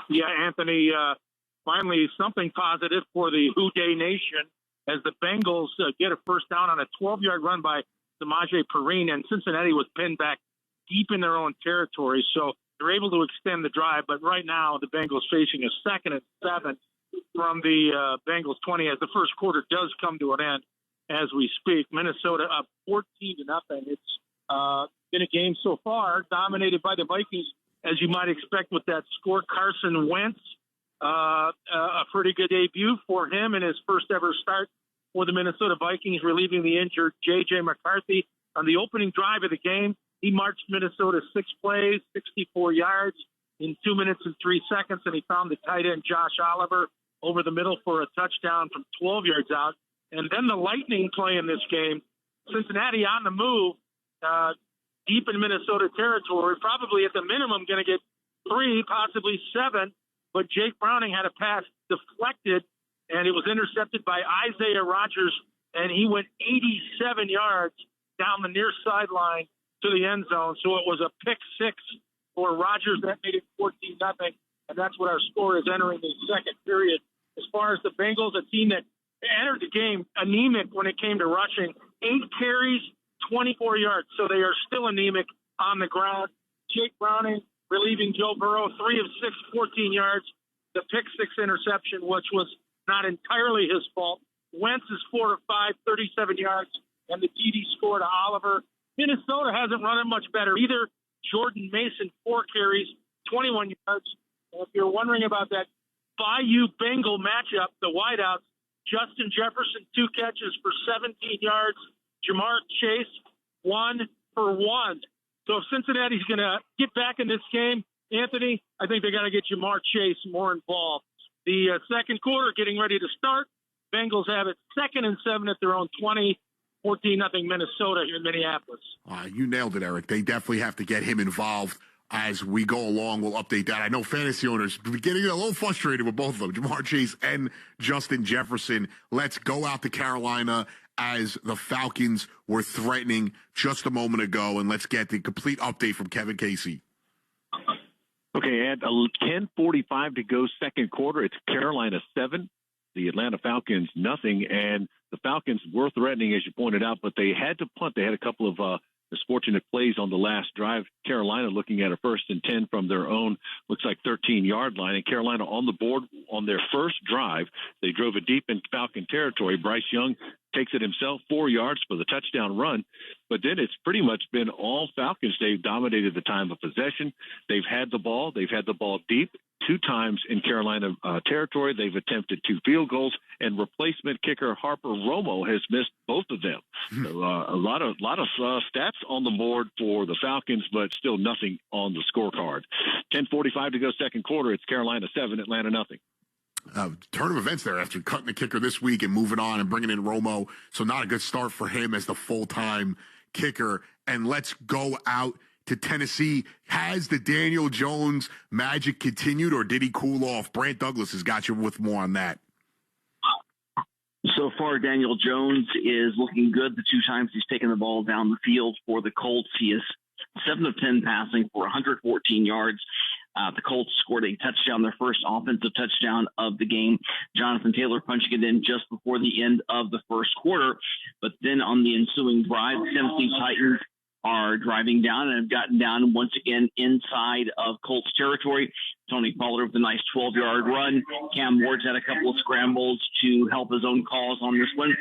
Yeah, Anthony, finally something positive for the Who Day Nation as the Bengals get a first down on a 12-yard run by Samaje Perine, and Cincinnati was pinned back deep in their own territory. So they're able to extend the drive, but right now the Bengals facing a 2nd and 7 from the Bengals 20 as the first quarter does come to an end as we speak. Minnesota up 14-0. It's been a game so far dominated by the Vikings, as you might expect with that score. Carson Wentz, a pretty good debut for him in his first ever start for the Minnesota Vikings, relieving the injured J.J. McCarthy. On the opening drive of the game, he marched Minnesota 6 plays, 64 yards in 2 minutes and 3 seconds, and he found the tight end Josh Oliver over the middle for a touchdown from 12 yards out. And then the lightning play in this game, Cincinnati on the move, deep in Minnesota territory, probably at the minimum going to get 3, possibly 7, but Jake Browning had a pass deflected, and it was intercepted by Isaiah Rodgers, and he went 87 yards down the near sideline to the end zone. So it was a pick 6 for Rodgers. That made it 14-0, and that's what our score is entering the second period. As far as the Bengals, a team that entered the game anemic when it came to rushing, 8 carries, 24 yards. So they are still anemic on the ground. Jake Browning relieving Joe Burrow, 3 of 6, 14 yards. The pick 6 interception, which was not entirely his fault. Wentz is 4 of 5, 37 yards, and the TD score to Oliver. Minnesota hasn't run it much better either. Jordan Mason, 4 carries, 21 yards. And if you're wondering about that Bayou Bengal matchup, the wideouts, Justin Jefferson, 2 catches for 17 yards. Jamar Chase, 1 for 1. So if Cincinnati's going to get back in this game, Anthony, I think they got to get Jamar Chase more involved. The second quarter getting ready to start. Bengals have it 2nd and 7 at their own 20. 14-0 Minnesota here in Minneapolis. You nailed it, Eric. They definitely have to get him involved as we go along. We'll update that. I know fantasy owners are getting a little frustrated with both of them, Jamar Chase and Justin Jefferson. Let's go out to Carolina as the Falcons were threatening just a moment ago, and let's get the complete update from Kevin Casey. Okay, at 10:45 to go second quarter, it's Carolina 7, the Atlanta Falcons nothing, and the Falcons were threatening, as you pointed out, but they had to punt. They had a couple of misfortunate plays on the last drive. Carolina looking at a 1st and 10 from their own, looks like 13-yard line, and Carolina on the board on their first drive. They drove it deep in Falcon territory. Bryce Young takes it himself, 4 yards for the touchdown run. But then it's pretty much been all Falcons. They've dominated the time of possession. They've had the ball. They've had the ball deep 2 times in Carolina territory. They've attempted 2 field goals, and replacement kicker Harper Romo has missed both of them. So, a lot of stats on the board for the Falcons, but still nothing on the scorecard. 10:45 to go second quarter. It's Carolina 7, Atlanta nothing. Turn of events there after cutting the kicker this week and moving on and bringing in Romo. So not a good start for him as the full-time kicker. And let's go out to Tennessee. Has the Daniel Jones magic continued, or did he cool off? Brant Douglas has got you with more on that. So far, Daniel Jones is looking good. The 2 times he's taken the ball down the field for the Colts, he is 7 of 10 passing for 114 yards. The Colts scored a touchdown, their first offensive touchdown of the game. Jonathan Taylor punching it in just before the end of the first quarter. But then on the ensuing drive, Tennessee Titans are driving down and have gotten down once again inside of Colts territory. Tony Pollard with a nice 12-yard run. Cam Ward's had a couple of scrambles to help his own cause on this one.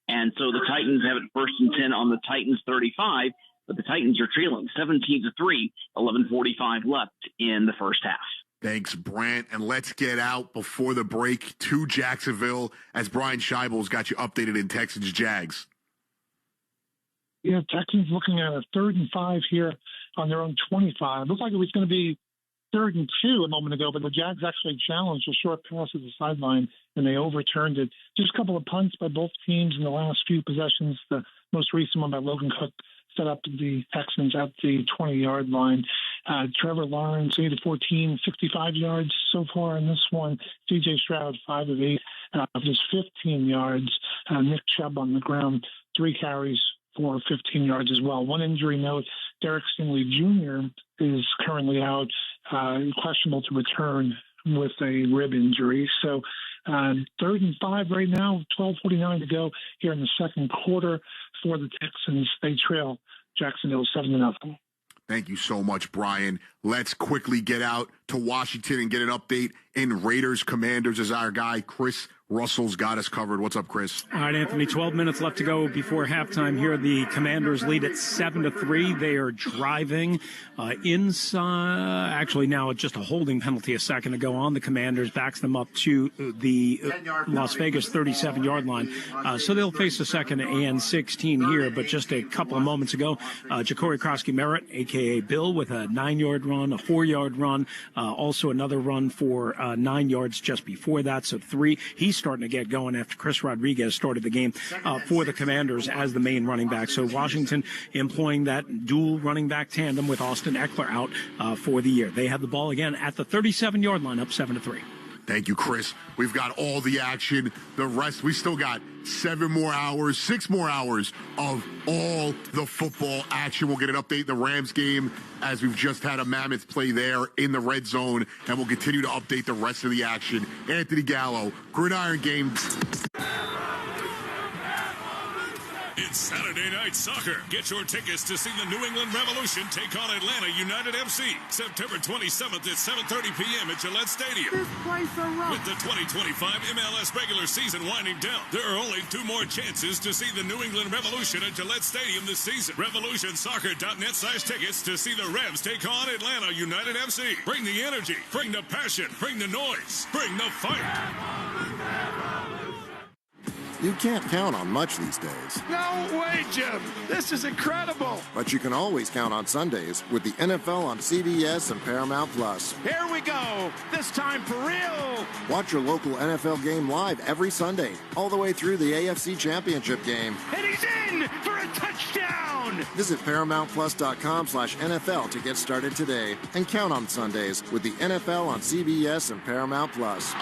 And so the Titans have it 1st and 10 on the Titans 35. But the Titans are trailing 17-3, 11:45 left in the first half. Thanks, Brant. And let's get out before the break to Jacksonville as Brian Scheibel's got you updated in Texans Jags. Yeah, Texans looking at a 3rd and 5 here on their own 25. Looked like it was going to be 3rd and 2 a moment ago, but the Jags actually challenged a short pass at the sideline, and they overturned it. Just a couple of punts by both teams in the last few possessions. The most recent one by Logan Cook set up the Texans at the 20-yard line. Trevor Lawrence, 8 of 14, 65 yards so far in this one. C.J. Stroud, 5 of 8, just 15 yards. Nick Chubb on the ground, 3 carries for 15 yards as well. One injury note, Derek Stingley Jr. is currently out, questionable to return with a rib injury. So 3rd and 5 right now, 12:49 to go here in the second quarter for the Texans. They trail Jacksonville 7-0. Thank you so much, Brian. Let's quickly get out to Washington and get an update in Raiders Commanders as our guy Chris Russell's got us covered. What's up, Chris? All right, Anthony, 12 minutes left to go before halftime here. The Commanders lead at 7-3. They are driving inside. Actually, now it's just a holding penalty a second ago on the Commanders. Backs them up to the Las Vegas 37-yard line. So they'll face a 2nd and 16 here. But just a couple of moments ago, Ja'Cory Krosky-Merritt, a.k.a. Bill, with a 9-yard run, a 4-yard run, also another run for 9 yards just before that. So 3. He's starting to get going after Chris Rodriguez started the game for the Commanders as the main running back. So Washington employing that dual running back tandem with Austin Eckler out for the year. They have the ball again at the 37-yard line, up 7-3. Thank you, Chris. We've got all the action. The rest, we still got 6 more hours of all the football action. We'll get an update in the Rams game as we've just had a mammoth play there in the red zone, and we'll continue to update the rest of the action. Anthony Gallo, Gridiron Game. It's Saturday Night Soccer. Get your tickets to see the New England Revolution take on Atlanta United FC September 27th at 7:30 p.m. at Gillette Stadium. This place a rock. With the 2025 MLS regular season winding down, there are only 2 more chances to see the New England Revolution at Gillette Stadium this season. RevolutionSoccer.net/tickets to see the Revs take on Atlanta United FC. Bring the energy, bring the passion, bring the noise, bring the fight. You can't count on much these days. No way, Jim. This is incredible. But you can always count on Sundays with the NFL on CBS and Paramount Plus. Here we go. This time for real. Watch your local NFL game live every Sunday, all the way through the AFC Championship game. And he's in for a touchdown. Visit ParamountPlus.com/NFL to get started today and count on Sundays with the NFL on CBS and Paramount Plus.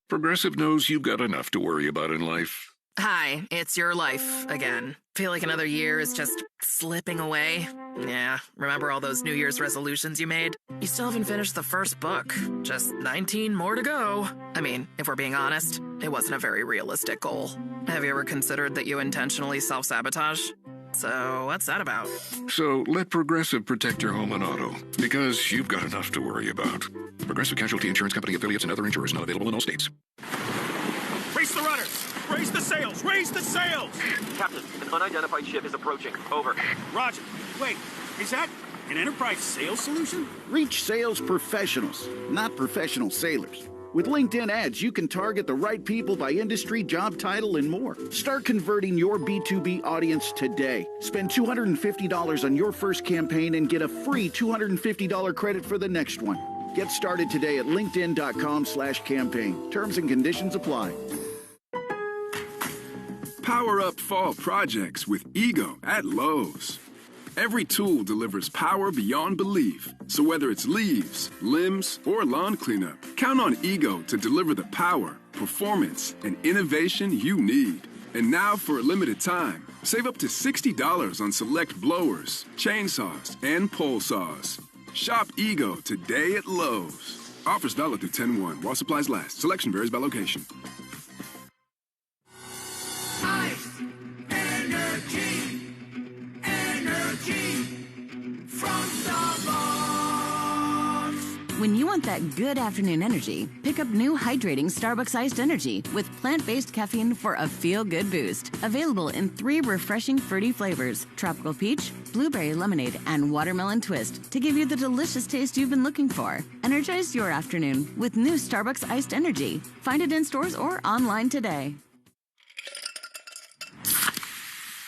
Progressive knows you've got enough to worry about in life. Hi, it's your life again. Feel like another year is just slipping away? Yeah, remember all those New Year's resolutions you made? You still haven't finished the first book. Just 19 more to go. I mean, if we're being honest, it wasn't a very realistic goal. Have you ever considered that you intentionally self-sabotage? So what's that about? So let Progressive protect your home and auto, because you've got enough to worry about. Progressive Casualty Insurance Company affiliates and other insurers not available in all states. Raise the rudders! Raise the sails! Raise the sails! Captain, an unidentified ship is approaching. Over. Roger. Wait, is that an enterprise sales solution? Reach sales professionals, not professional sailors. With LinkedIn ads, you can target the right people by industry, job title, and more. Start converting your B2B audience today. Spend $250 on your first campaign and get a free $250 credit for the next one. Get started today at linkedin.com/campaign. Terms and conditions apply. Power up fall projects with Ego at Lowe's. Every tool delivers power beyond belief. So whether it's leaves, limbs, or lawn cleanup, count on Ego to deliver the power, performance, and innovation you need. And now for a limited time, save up to $60 on select blowers, chainsaws, and pole saws. Shop Ego today at Lowe's. Offers valid through 10/1 while supplies last. Selection varies by location. Ice, energy, energy from Starbucks. When you want that good afternoon energy, pick up new hydrating Starbucks Iced Energy with plant-based caffeine for a feel-good boost. Available in 3 refreshing fruity flavors: tropical peach, blueberry lemonade, and watermelon twist to give you the delicious taste you've been looking for. Energize your afternoon with new Starbucks Iced Energy. Find it in stores or online today.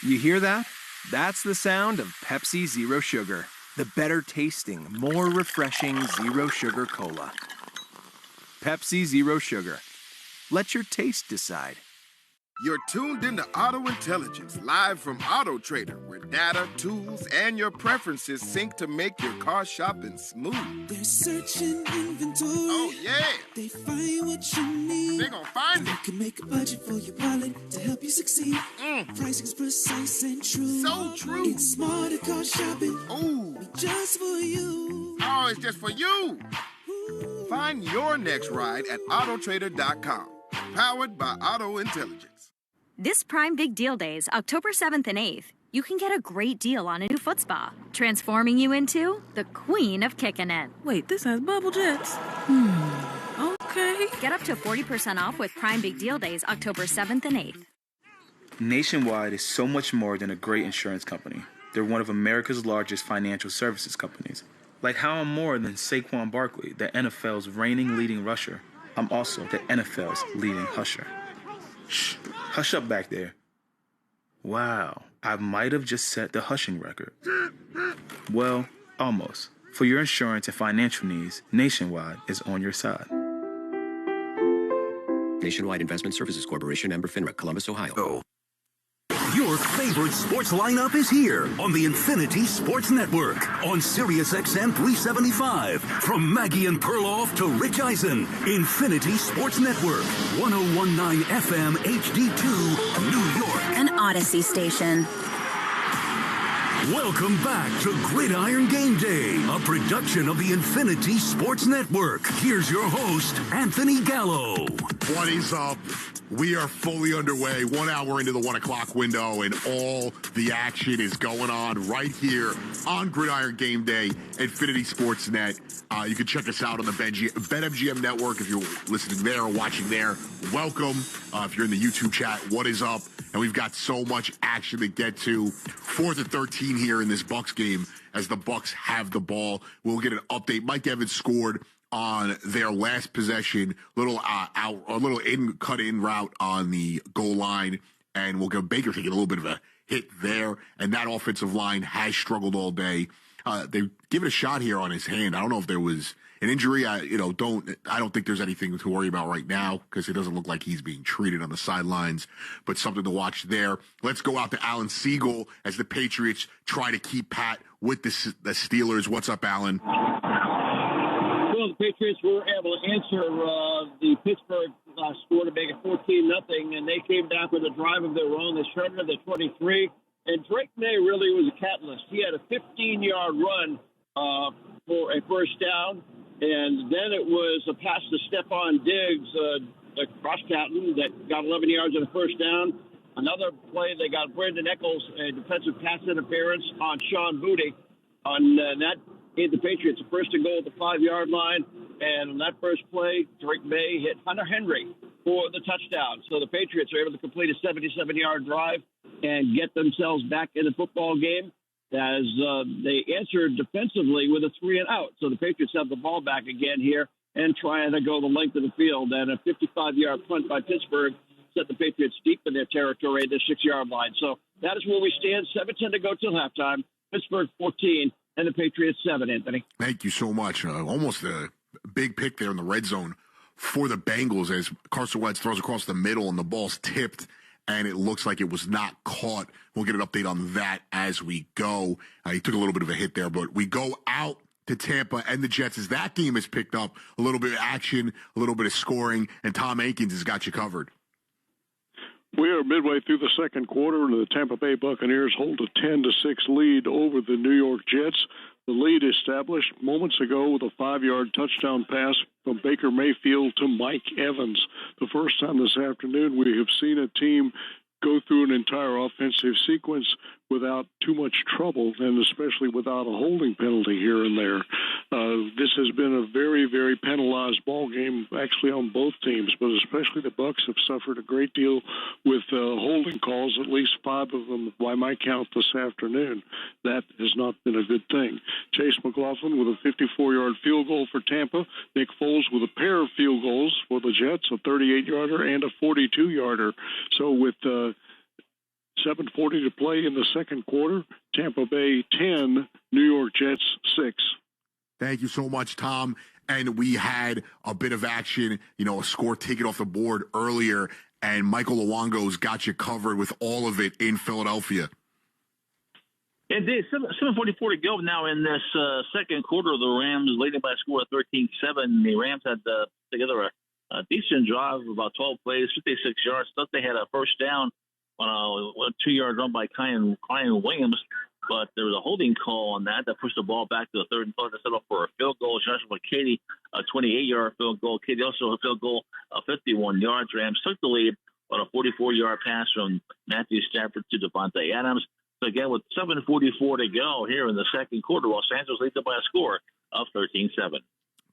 You hear that? That's the sound of Pepsi Zero Sugar. The better tasting, more refreshing Zero Sugar Cola. Pepsi Zero Sugar. Let your taste decide. You're tuned into Auto Intelligence, live from Auto Trader, where data, tools, and your preferences sync to make your car shopping smooth. They're searching inventory. Oh, yeah. They find what you need. They gon' find it. You can make a budget for your wallet to help you succeed. Pricing's precise and true. So true. It's smarter car shopping. Ooh. Just for you. Oh, it's just for you. Ooh. Find your next ride at autotrader.com. Powered by Auto Intelligence. This Prime Big Deal Days, October 7th and 8th, you can get a great deal on a new foot spa, transforming you into the queen of kicking it. Wait, this has bubble jets. Okay. Get up to 40% off with Prime Big Deal Days, October 7th and 8th. Nationwide is so much more than a great insurance company. They're one of America's largest financial services companies. Like how I'm more than Saquon Barkley, the NFL's reigning leading rusher. I'm also the NFL's leading husher. Shh, hush up back there. Wow, I might have just set the hushing record. Well, almost. For your insurance and financial needs, Nationwide is on your side. Nationwide Investment Services Corporation, member FINRA, Columbus, Ohio. Your favorite sports lineup is here on the Infinity Sports Network on SiriusXM 375. From Maggie and Perloff to Rich Eisen, Infinity Sports Network, 1019 FM HD2, New York. An Odyssey station. Welcome back to Gridiron Game Day, a production of the Infinity Sports Network. Here's your host, Anthony Gallo. What is up? We are fully underway, 1 hour into the 1 o'clock window, and all the action is going on right here on Gridiron Game Day, Infinity Sports Net. You can check us out on the BetMGM Network if you're listening there or watching there. Welcome. If you're in the YouTube chat, what is up? And we've got so much action to get to. 4th and 13 here in this Bucs game as the Bucs have the ball. We'll get an update. Mike Evans scored on their last possession, little cut in route on the goal line, and we'll go Baker taking a little bit of a hit there, and that offensive line has struggled all day. They give it a shot here on his hand. I don't know if there was an injury. I don't think there's anything to worry about right now because it doesn't look like he's being treated on the sidelines, but something to watch there. Let's go out to Alan Siegel as the Patriots try to keep pat with the Steelers. What's up, Alan? Well, the Patriots were able to answer the Pittsburgh score to make it 14-0, and they came down with a drive of their own. They started at the 23, and Drake May really was a catalyst. He had a 15-yard run for a first down, and then it was a pass to Stephon Diggs, the cross captain, that got 11 yards on a first down. Another play, they got Brandon Eccles, a defensive pass interference on Sean Booty, and that gave the Patriots a first and goal at the 5-yard line. And on that first play, Drake May hit Hunter Henry for the touchdown. So the Patriots are able to complete a 77-yard drive and get themselves back in the football game as they answered defensively with a 3-and-out. So the Patriots have the ball back again here and trying to go the length of the field. And a 55-yard punt by Pittsburgh set the Patriots deep in their territory at the 6-yard line. So that is where we stand. 7:10 to go till halftime. Pittsburgh 14 and the Patriots 7, Anthony. Thank you so much. Almost a big pick there in the red zone for the Bengals as Carson Wentz throws across the middle and the ball's tipped and it looks like it was not caught. We'll get an update on that as we go. He took a little bit of a hit there, but we go out to Tampa and the Jets as that game has picked up a little bit of action, a little bit of scoring, and Tom Aikens has got you covered. We are midway through the second quarter, and the Tampa Bay Buccaneers hold a 10-6 lead over the New York Jets. The lead established moments ago with a 5-yard touchdown pass from Baker Mayfield to Mike Evans. The first time this afternoon we have seen a team go through an entire offensive sequence without too much trouble, and especially without a holding penalty here and there. This has been a very, very penalized ball game, actually on both teams, but especially the Bucs have suffered a great deal with holding calls, at least 5 of them by my count this afternoon. That has not been a good thing. Chase McLaughlin with a 54-yard field goal for Tampa. Nick Foles with a pair of field goals for the Jets, a 38-yarder and a 42-yarder. So with 7:40 to play in the second quarter, Tampa Bay 10, New York Jets 6. Thank you so much, Tom. And we had a bit of action, a score taken off the board earlier, and Michael Luongo's got you covered with all of it in Philadelphia. Indeed, 7:44 to go now in this second quarter. The Rams leading by a score of 13-7. The Rams had together a decent drive of about 12 plays, 56 yards. Thought they had a first down on a 2-yard run by Ryan Williams. but there was a holding call on that pushed the ball back to the third and thought to settle for a field goal. Joshua Katie, a 28-yard field goal. Katie also a field goal of 51 yards. Rams took the lead on a 44-yard pass from Matthew Stafford to Devontae Adams. So again, with 7:44 to go here in the second quarter, Los Angeles leads by a score of 13-7.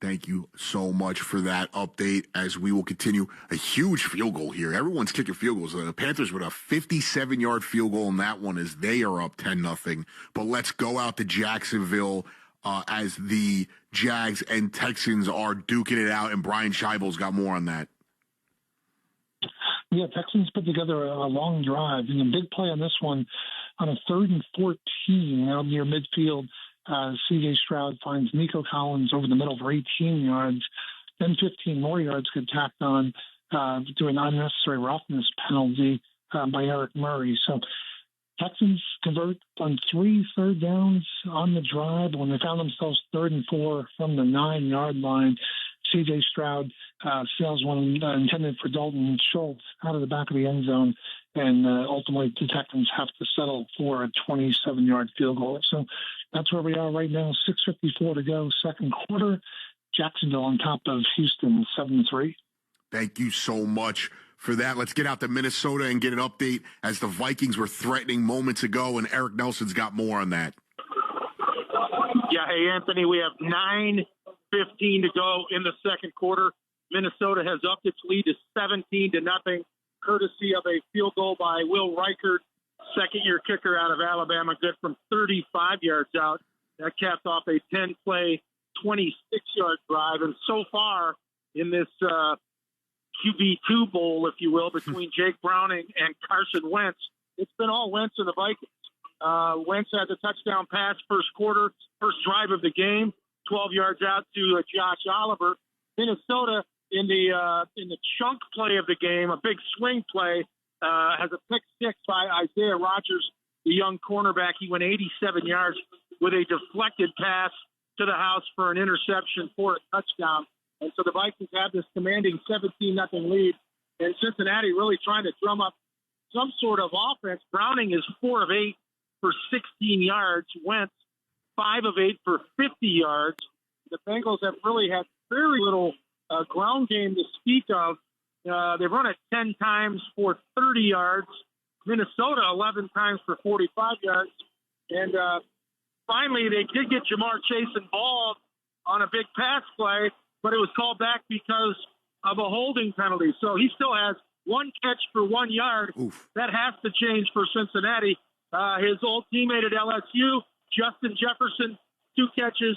Thank you so much for that update as we will continue. A huge field goal here. Everyone's kicking field goals. The Panthers with a 57-yard field goal in that one as they are up 10-0. But let's go out to Jacksonville as the Jags and Texans are duking it out, and Brian Scheibel's got more on that. Yeah, Texans put together a long drive, and a big play on this one on a 3rd and 14 out near midfield. C.J. Stroud finds Nico Collins over the middle for 18 yards. Then 15 more yards get tacked on to an unnecessary roughness penalty by Eric Murray. So Texans convert on 3 third downs on the drive. When they found themselves 3rd and 4 from the 9-yard line, C.J. Stroud sails one intended for Dalton Schultz out of the back of the end zone, and ultimately the Texans have to settle for a 27-yard field goal. So that's where we are right now, 6:54 to go, second quarter. Jacksonville on top of Houston, 7-3. Thank you so much for that. Let's get out to Minnesota and get an update as the Vikings were threatening moments ago, and Eric Nelson's got more on that. Yeah, hey, Anthony, we have 9:15 to go in the second quarter. Minnesota has upped its lead to 17-0, courtesy of a field goal by Will Reichert, second-year kicker out of Alabama, good from 35 yards out. That capped off a 10-play, 26-yard drive. And so far in this QB2 bowl, if you will, between Jake Browning and Carson Wentz, it's been all Wentz and the Vikings. Wentz had the touchdown pass first quarter, first drive of the game, 12 yards out to Josh Oliver. Minnesota in the chunk play of the game, a big swing play, has a pick six by Isaiah Rodgers, the young cornerback. He went 87 yards with a deflected pass to the house for an interception for a touchdown. And so the Vikings have this commanding 17-0 lead. And Cincinnati really trying to drum up some sort of offense. Browning is 4 of 8 for 16 yards. Wentz 5 of 8 for 50 yards. The Bengals have really had very little ground game to speak of. They've run it 10 times for 30 yards. Minnesota 11 times for 45 yards. And finally, they did get Jamar Chase involved on a big pass play, but it was called back because of a holding penalty. So he still has 1 catch for 1 yard. Oof. That has to change for Cincinnati. His old teammate at LSU, Justin Jefferson, 2 catches,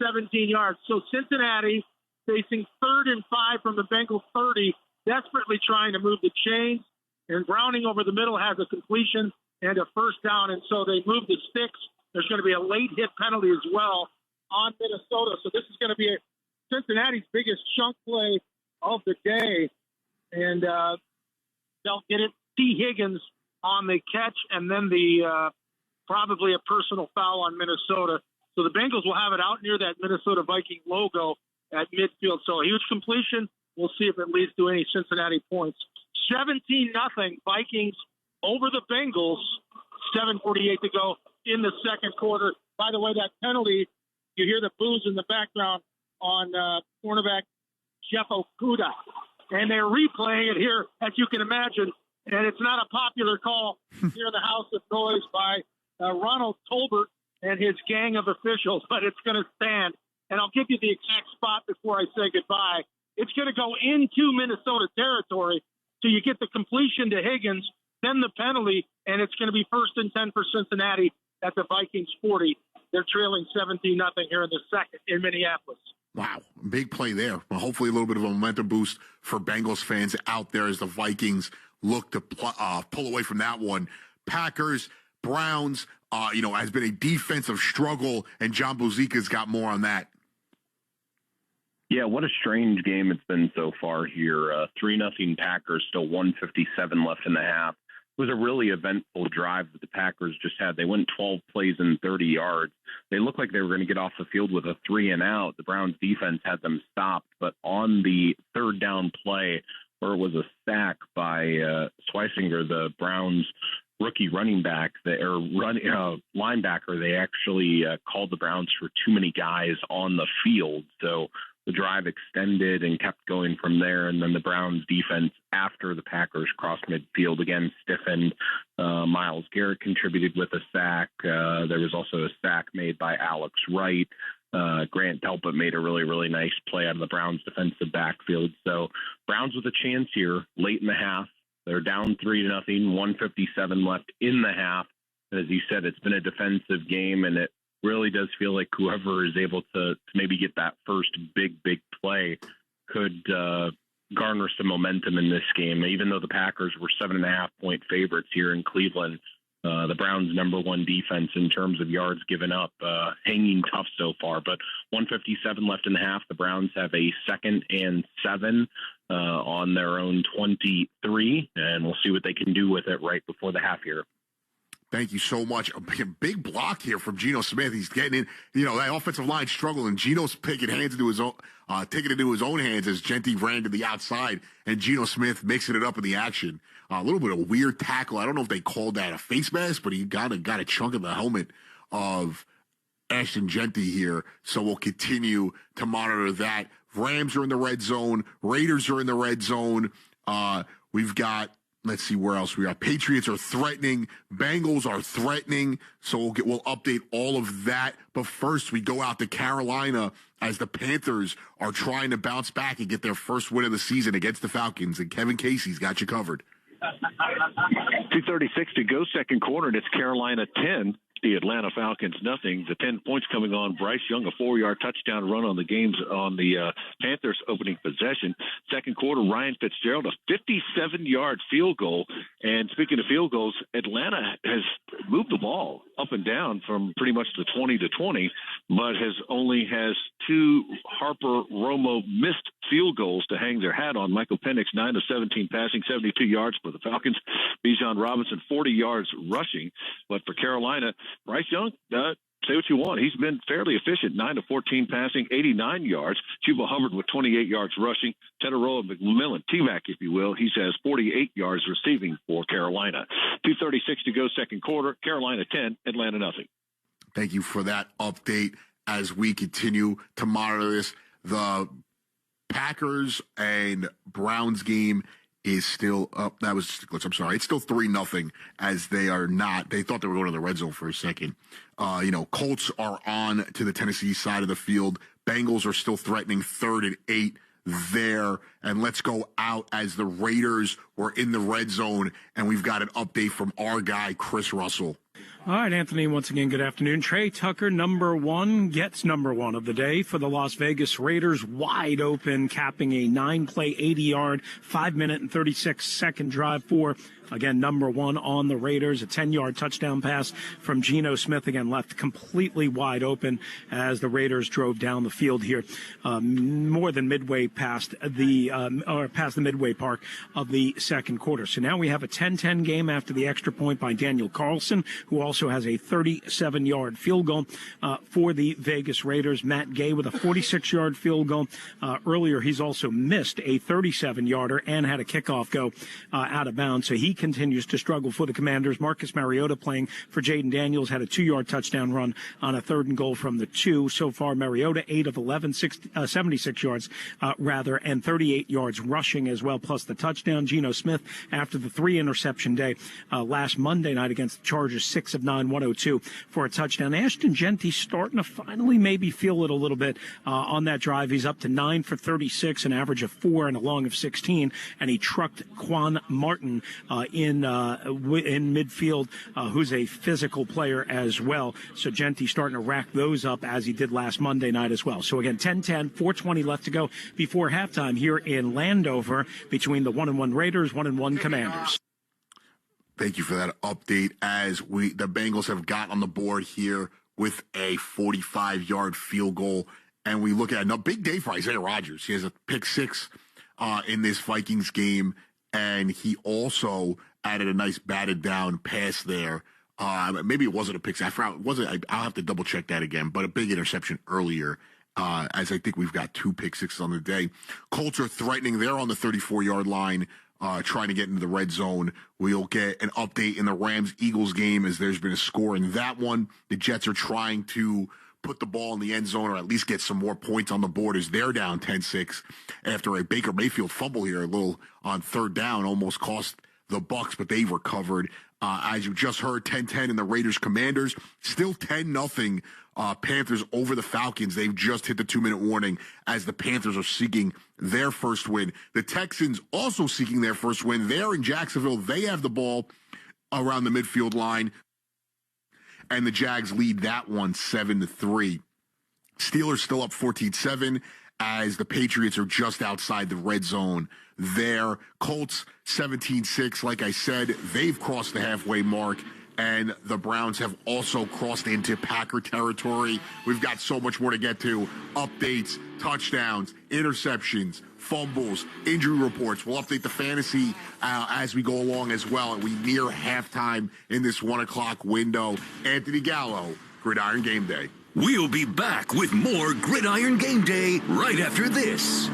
17 yards. So Cincinnati facing 3rd and 5 from the Bengals 30, desperately trying to move the chains. And Browning over the middle has a completion and a first down, and so they move the sticks. There's going to be a late hit penalty as well on Minnesota. So this is going to be Cincinnati's biggest chunk play of the day. And they'll get it. T. Higgins on the catch, and then the probably a personal foul on Minnesota. So the Bengals will have it out near that Minnesota Viking logo at midfield. So a huge completion. We'll see if it leads to any Cincinnati points. 17-0 Vikings over the Bengals. 7:48 to go in the second quarter. By the way, that penalty, you hear the boos in the background on cornerback Jeff Okudah. And they're replaying it here, as you can imagine. And it's not a popular call here in the House of Noise by Ronald Tolbert and his gang of officials, but it's going to stand. And I'll give you the exact spot before I say goodbye. It's going to go into Minnesota territory. So you get the completion to Higgins, then the penalty, and it's going to be 1st and 10 for Cincinnati at the Vikings 40. They're trailing 17-0 here in the second in Minneapolis. Wow, big play there. Well, hopefully a little bit of a momentum boost for Bengals fans out there as the Vikings look to pull away from that one. Packers, Browns, has been a defensive struggle, and John Buzika's got more on that. Yeah, what a strange game it's been so far here. 3-0 Packers, still 1:57 left in the half. It was a really eventful drive that the Packers just had. They went 12 plays and 30 yards. They looked like they were going to get off the field with a 3-and-out. The Browns defense had them stopped, but on the third down play, where it was a sack by Schweisinger, the Browns rookie linebacker, they actually called the Browns for too many guys on the field. So the drive extended and kept going from there. And then the Browns defense, after the Packers crossed midfield, again stiffened. Myles Garrett contributed with a sack. There was also a sack made by Alex Wright. Grant Delpit made a really, really nice play out of the Browns defensive backfield. So Browns with a chance here late in the half. They're down 3-0, 1:57 left in the half. As you said, it's been a defensive game, and it really does feel like whoever is able to maybe get that first big play could garner some momentum in this game. Even though the Packers were 7.5-point favorites here in Cleveland, the Browns' number one defense in terms of yards given up, hanging tough so far. But 1:57 left in the half. The Browns have a 2nd and 7 on their own 23, and we'll see what they can do with it right before the half here. Thank you so much. A big block here from Geno Smith. He's getting in, that offensive line struggling. Geno's taking it into his own hands as Gentry ran to the outside, and Geno Smith mixing it up in the action. A little bit of a weird tackle. I don't know if they called that a face mask, but he got a chunk of the helmet of Ashton Gentry here. So we'll continue to monitor that. Rams are in the red zone. Raiders are in the red zone. We've got, let's see where else we are. Patriots are threatening. Bengals are threatening. So we'll update all of that. But first, we go out to Carolina as the Panthers are trying to bounce back and get their first win of the season against the Falcons. And Kevin Casey's got you covered. 2:36 to go, second quarter, and it's Carolina 10. The Atlanta Falcons nothing. The 10 points coming on Bryce Young, a 4-yard touchdown run on the Panthers opening possession. Second quarter, Ryan Fitzgerald, a 57-yard field goal. And speaking of field goals, Atlanta has moved the ball up and down from pretty much the 20 to 20, but only has 2 Harper Romo missed field goals to hang their hat on. Michael Penix, 9 of 17 passing, 72 yards for the Falcons. Bijan Robinson, 40 yards rushing. But for Carolina, Bryce Young, say what you want. He's been fairly efficient, 9 of 14 passing, 89 yards. Chuba Hubbard with 28 yards rushing. Teteroa McMillan, T-Mac, if you will, he has 48 yards receiving for Carolina. 2:36 to go, second quarter. Carolina 10, Atlanta nothing. Thank you for that update as we continue to monitor this. The Packers and Browns game is still up. I'm sorry. It's still 3-0 as they are not. They thought they were going to the red zone for a second. Colts are on to the Tennessee side of the field. Bengals are still threatening 3rd and 8 there. And let's go out as the Raiders were in the red zone. And we've got an update from our guy, Chris Russell. All right, Anthony, once again, good afternoon. Trey Tucker, number 1, gets number 1 of the day for the Las Vegas Raiders, wide open, capping a 9-play, 80-yard, 5-minute and 36-second drive for, again, number 1 on the Raiders. A 10-yard touchdown pass from Geno Smith, again, left completely wide open as the Raiders drove down the field here, more than midway past the midway part of the second quarter. So now we have a 10-10 game after the extra point by Daniel Carlson, who also has a 37-yard field goal for the Vegas Raiders. Matt Gay with a 46-yard field goal. Earlier, he's also missed a 37-yarder and had a kickoff go out of bounds. So he continues to struggle for the Commanders. Marcus Mariota, playing for Jaden Daniels, had a 2-yard touchdown run on a 3rd and goal from the 2. So far, Mariota, 8 of 11, 76 yards, and 38 yards rushing as well, plus the touchdown. Geno Smith, after the 3-interception day last Monday night against the Chargers, 6 of 9, 102 for a touchdown. Ashton Gentry starting to finally maybe feel it a little bit on that drive. He's up to 9 for 36, an average of 4 and a long of 16, and he trucked Quan Martin in midfield, who's a physical player as well. So Gentry starting to rack those up as he did last Monday night as well. So again, 10-10, 4:20 left to go before halftime here in Landover between the 1-1 Raiders, 1-1 Commanders. Thank you for that update as the Bengals have got on the board here with a 45-yard field goal. And we look at a big day for Isaiah Rodgers. He has a pick 6 in this Vikings game, and he also added a nice batted down pass there. Maybe it wasn't a pick 6. I'll have to double check that again, but a big interception earlier. As I think we've got 2 pick 6s on the day. Colts are threatening. They're on the 34-yard line trying to get into the red zone. We'll get an update in the Rams-Eagles game as there's been a score in that one. The Jets are trying to put the ball in the end zone or at least get some more points on the board as they're down 10-6 after a Baker Mayfield fumble here, a little on third down, almost cost the Bucs, but they've recovered. As you just heard, 10-10 in the Raiders-Commanders, still 10-0 Panthers over the Falcons. They've just hit the 2-minute warning as the Panthers are seeking their first win. The Texans also seeking their first win. They're in Jacksonville. They have the ball around the midfield line, and the Jags lead that one 7-3. Steelers still up 14-7 as the Patriots are just outside the red zone there. Colts 17-6. Like I said, they've crossed the halfway mark, and the Browns have also crossed into Packer territory. We've got so much more to get to. Updates, touchdowns, interceptions, fumbles, injury reports. We'll update the fantasy as we go along as well. And we near halftime in this 1 o'clock window. Anthony Gallo, Gridiron Game Day. We'll be back with more Gridiron Game Day right after this.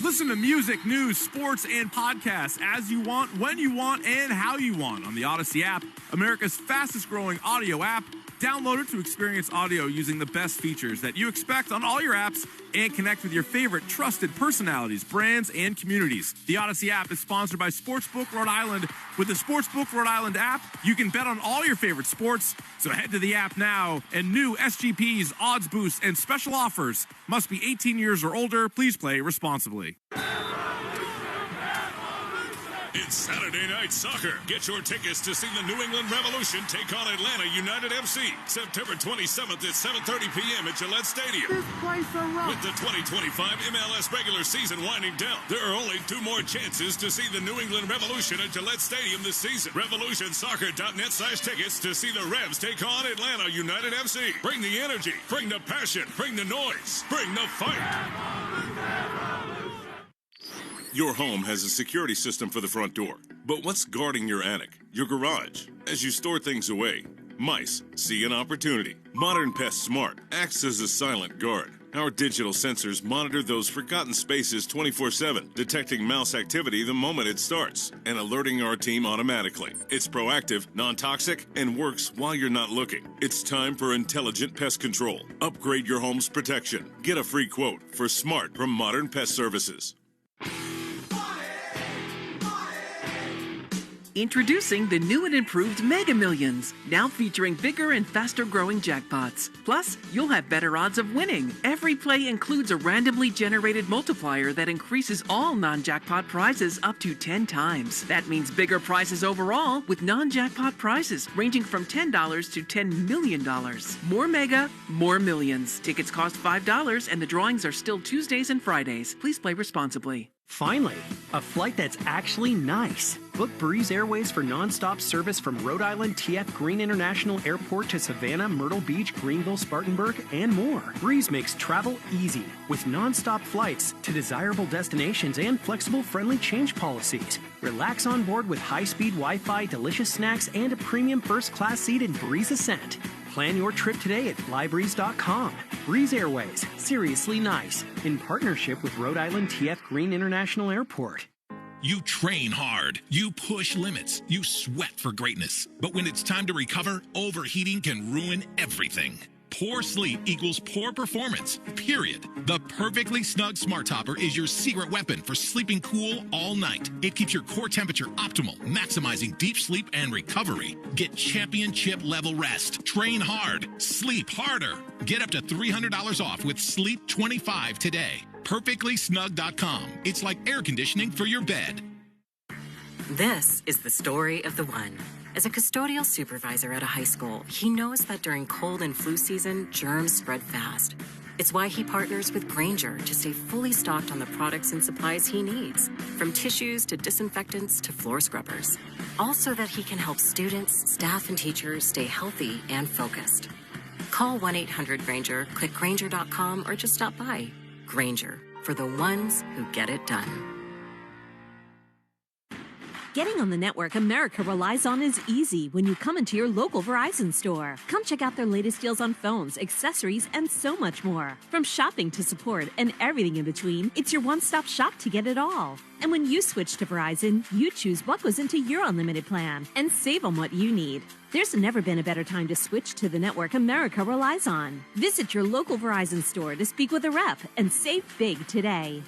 Listen to music, news, sports, and podcasts as you want, when you want, and how you want on the Odyssey app, America's fastest-growing audio app. Download it to experience audio using the best features that you expect on all your apps and connect with your favorite trusted personalities, brands, and communities. The Odyssey app is sponsored by Sportsbook Rhode Island. With the Sportsbook Rhode Island app, you can bet on all your favorite sports. So head to the app now, and new SGPs, odds boosts, and special offers. Must be 18 years or older. Please play responsibly. It's Saturday Night Soccer. Get your tickets to see the New England Revolution take on Atlanta United FC. September 27th at 7:30 p.m. at Gillette Stadium. This place a rock. With the 2025 MLS regular season winding down, there are only 2 more chances to see the New England Revolution at Gillette Stadium this season. RevolutionSoccer.net/tickets to see the Revs take on Atlanta United FC. Bring the energy, bring the passion, bring the noise, bring the fight. Your home has a security system for the front door, but what's guarding your attic, your garage? As you store things away, mice see an opportunity. Modern Pest Smart acts as a silent guard. Our digital sensors monitor those forgotten spaces 24/7, detecting mouse activity the moment it starts and alerting our team automatically. It's proactive, non-toxic, and works while you're not looking. It's time for intelligent pest control. Upgrade your home's protection. Get a free quote for Smart from Modern Pest Services. Introducing the new and improved Mega Millions, now featuring bigger and faster growing jackpots. Plus, you'll have better odds of winning. Every play includes a randomly generated multiplier that increases all non-jackpot prizes up to 10 times. That means bigger prizes overall with non-jackpot prizes ranging from $10 to $10 million. More Mega, more millions. Tickets cost $5 and the drawings are still Tuesdays and Fridays. Please play responsibly. Finally, a flight that's actually nice. Book Breeze Airways for nonstop service from Rhode Island TF Green International Airport to Savannah, Myrtle Beach, Greenville, Spartanburg, and more. Breeze makes travel easy with nonstop flights to desirable destinations and flexible, friendly change policies. Relax on board with high-speed Wi-Fi, delicious snacks, and a premium first-class seat in Breeze Ascent. Plan your trip today at flybreeze.com. Breeze Airways, seriously nice, in partnership with Rhode Island TF Green International Airport. You train hard, you push limits, you sweat for greatness. But when it's time to recover, overheating can ruin everything. Poor sleep equals poor performance, period. The Perfectly Snug Smart Topper is your secret weapon for sleeping cool all night. It keeps your core temperature optimal, maximizing deep sleep and recovery. Get championship level rest. Train hard. Sleep harder. Get up to $300 off with Sleep 25 today. PerfectlySnug.com. It's like air conditioning for your bed. This is the story of the one. As a custodial supervisor at a high school, he knows that during cold and flu season, germs spread fast. It's why he partners with Grainger to stay fully stocked on the products and supplies he needs, from tissues to disinfectants to floor scrubbers. All so that he can help students, staff, and teachers stay healthy and focused. Call 1-800-GRAINGER, click Grainger.com, or just stop by. Grainger, for the ones who get it done. Getting on the network America relies on is easy when you come into your local Verizon store. Come check out their latest deals on phones, accessories, and so much more. From shopping to support and everything in between, it's your one-stop shop to get it all. And when you switch to Verizon, you choose what goes into your unlimited plan and save on what you need. There's never been a better time to switch to the network America relies on. Visit your local Verizon store to speak with a rep and save big today.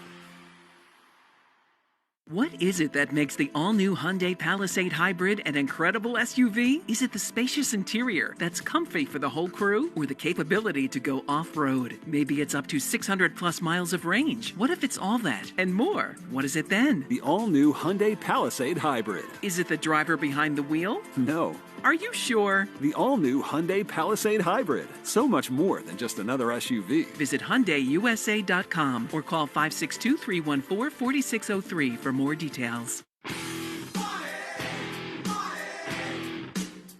What is it that makes the all-new Hyundai Palisade Hybrid an incredible SUV? Is it the spacious interior that's comfy for the whole crew? Or the capability to go off-road? Maybe it's up to 600-plus miles of range. What if it's all that and more? What is it then? The all-new Hyundai Palisade Hybrid. Is it the driver behind the wheel? No. Are you sure? The all-new Hyundai Palisade Hybrid. So much more than just another SUV. Visit HyundaiUSA.com or call 562-314-4603 for more details.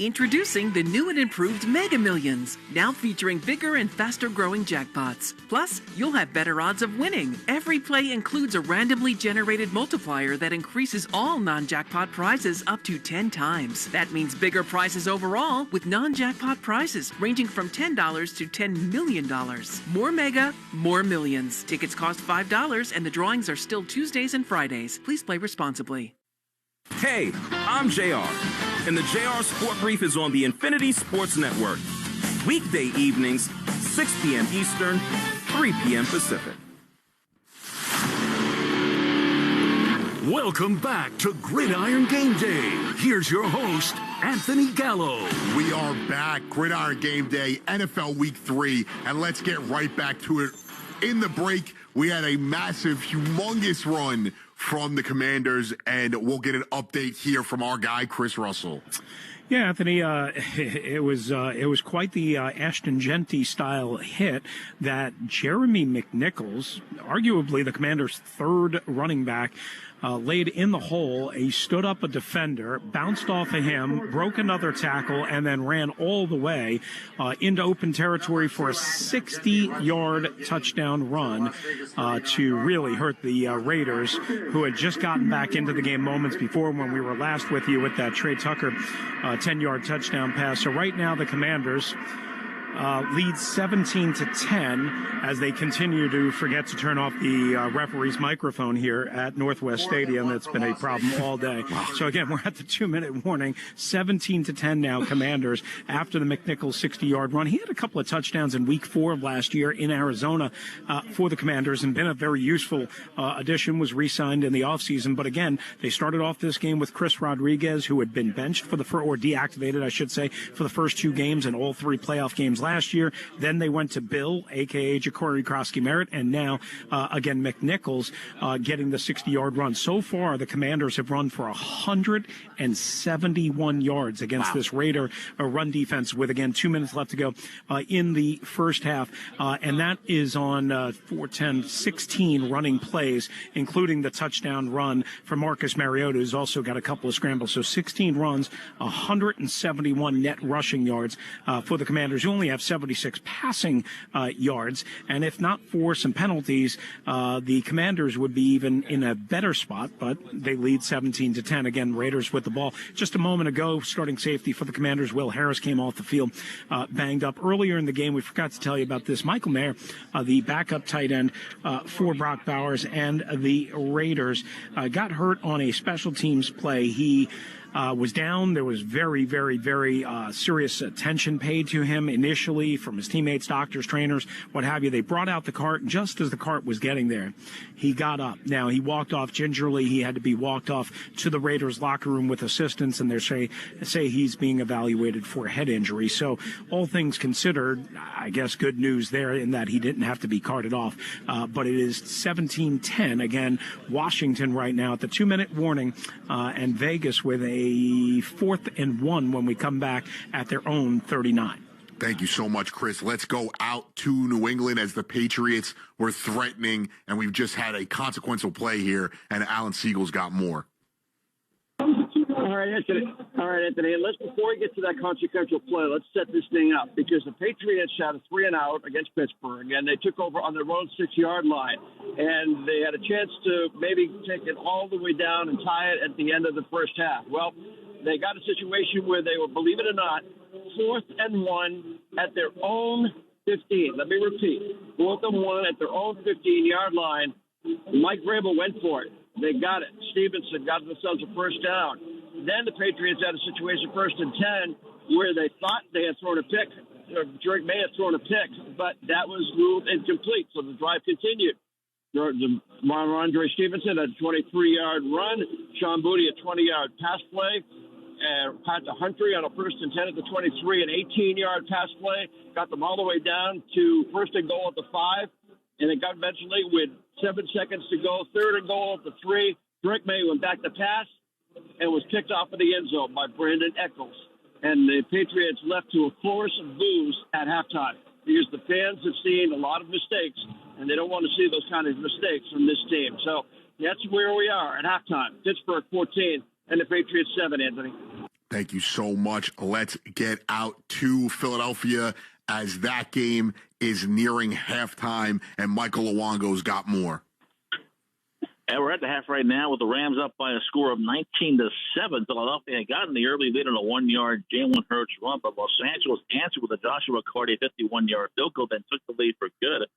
Introducing the new and improved Mega Millions, now featuring bigger and faster growing jackpots. Plus, you'll have better odds of winning. Every play includes a randomly generated multiplier that increases all non-jackpot prizes up to 10 times. That means bigger prizes overall with non-jackpot prizes ranging from $10 to $10 million. More Mega, more millions. Tickets cost $5 and the drawings are still Tuesdays and Fridays. Please play responsibly. Hey, I'm JR, and the JR Sport Brief is on the Infinity Sports Network. Weekday evenings, 6 p.m. Eastern, 3 p.m. Pacific. Welcome back to Gridiron Game Day. Here's your host, Anthony Gallo. We are back, Gridiron Game Day, NFL Week 3, and let's get right back to it. In the break, we had a massive, humongous run from the Commanders, and we'll get an update here from our guy, Chris Russell. Yeah, Anthony, it was quite the Ashton Genty style hit that Jeremy McNichols, arguably the Commanders' third running back, laid in the hole. He stood up a defender, bounced off of him, broke another tackle, and then ran all the way into open territory for a 60-yard touchdown run to really hurt the Raiders, who had just gotten back into the game moments before when we were last with you with that Trey Tucker 10-yard touchdown pass. So right now the Commanders lead 17-10 as they continue to forget to turn off the referee's microphone here at Northwest Stadium. That's been a problem all day. So again, we're at the 2-minute warning. 17-10 now, Commanders after the McNichols 60-yard run. He had a couple of touchdowns in Week 4 of last year in Arizona for the Commanders and been a very useful addition. Was re-signed in the offseason, but again, they started off this game with Chris Rodriguez, who had been benched for or deactivated, I should say, for the first 2 games and all 3 playoff games last year. Then they went to Bill, a.k.a. Ja'Cory Krosky-Merritt, and now, again, McNichols getting the 60-yard run. So far, the Commanders have run for 171 yards against this Raider run defense with, again, 2 minutes left to go in the first half. And that is on 16 running plays, including the touchdown run from Marcus Mariota, who's also got a couple of scrambles. So 16 runs, 171 net rushing yards for the Commanders, who only have 76 passing yards. And if not for some penalties, the Commanders would be even in a better spot, but they lead 17-10. Again, Raiders with the ball. Just a moment ago, starting safety for the Commanders, Will Harris, came off the field banged up. Earlier in the game, we forgot to tell you about this. Michael Mayer, the backup tight end for Brock Bowers and the Raiders, got hurt on a special teams play. He was down. There was very, very, very serious attention paid to him initially from his teammates, doctors, trainers, what have you. They brought out the cart. Just as the cart was getting there, he got up. Now, he walked off gingerly. He had to be walked off to the Raiders locker room with assistants, and they say he's being evaluated for a head injury. So all things considered, I guess good news there in that he didn't have to be carted off. But it is 17-10. Again, Washington right now at the 2-minute warning, and Vegas with a 4th and 1 when we come back at their own 39. Thank you so much, Chris. Let's go out to New England as the Patriots were threatening, and we've just had a consequential play here, and Alan Siegel's got more. All right, Anthony. Before we get to that consequential play, let's set this thing up because the Patriots had a 3-and-out against Pittsburgh, and they took over on their own 6-yard line, and they had a chance to maybe take it all the way down and tie it at the end of the first half. Well, they got a situation where they were, believe it or not, 4th and 1 at their own 15. Let me repeat, 4th and 1 at their own 15-yard line. Mike Vrabel went for it. They got it. Stevenson got themselves a first down. Then the Patriots had a situation 1st and 10 where they thought they had thrown a pick. Drake may have thrown a pick, but that was ruled incomplete. So the drive continued. Andre Stevenson had a 23-yard run. Sean Booty a 20-yard pass play. And Pat Humphrey on a 1st and 10 at the 23, an 18-yard pass play. Got them all the way down to 1st and goal at the 5. And it got eventually with 7 seconds to go, 3rd and goal at the 3. Drake May went back to pass and was kicked off of the end zone by Brandon Eccles. And the Patriots left to a chorus of boos at halftime because the fans have seen a lot of mistakes, and they don't want to see those kind of mistakes from this team. So that's where we are at halftime. Pittsburgh 14 and the Patriots 7, Anthony. Thank you so much. Let's get out to Philadelphia as that game is nearing halftime, and Michael Luongo's got more. And we're at the half right now with the Rams up by a score of 19-7. Philadelphia had gotten the early lead on a 1-yard Jalen Hurts run, but Los Angeles answered with a Joshua Carty 51-yard field goal, then took the lead for good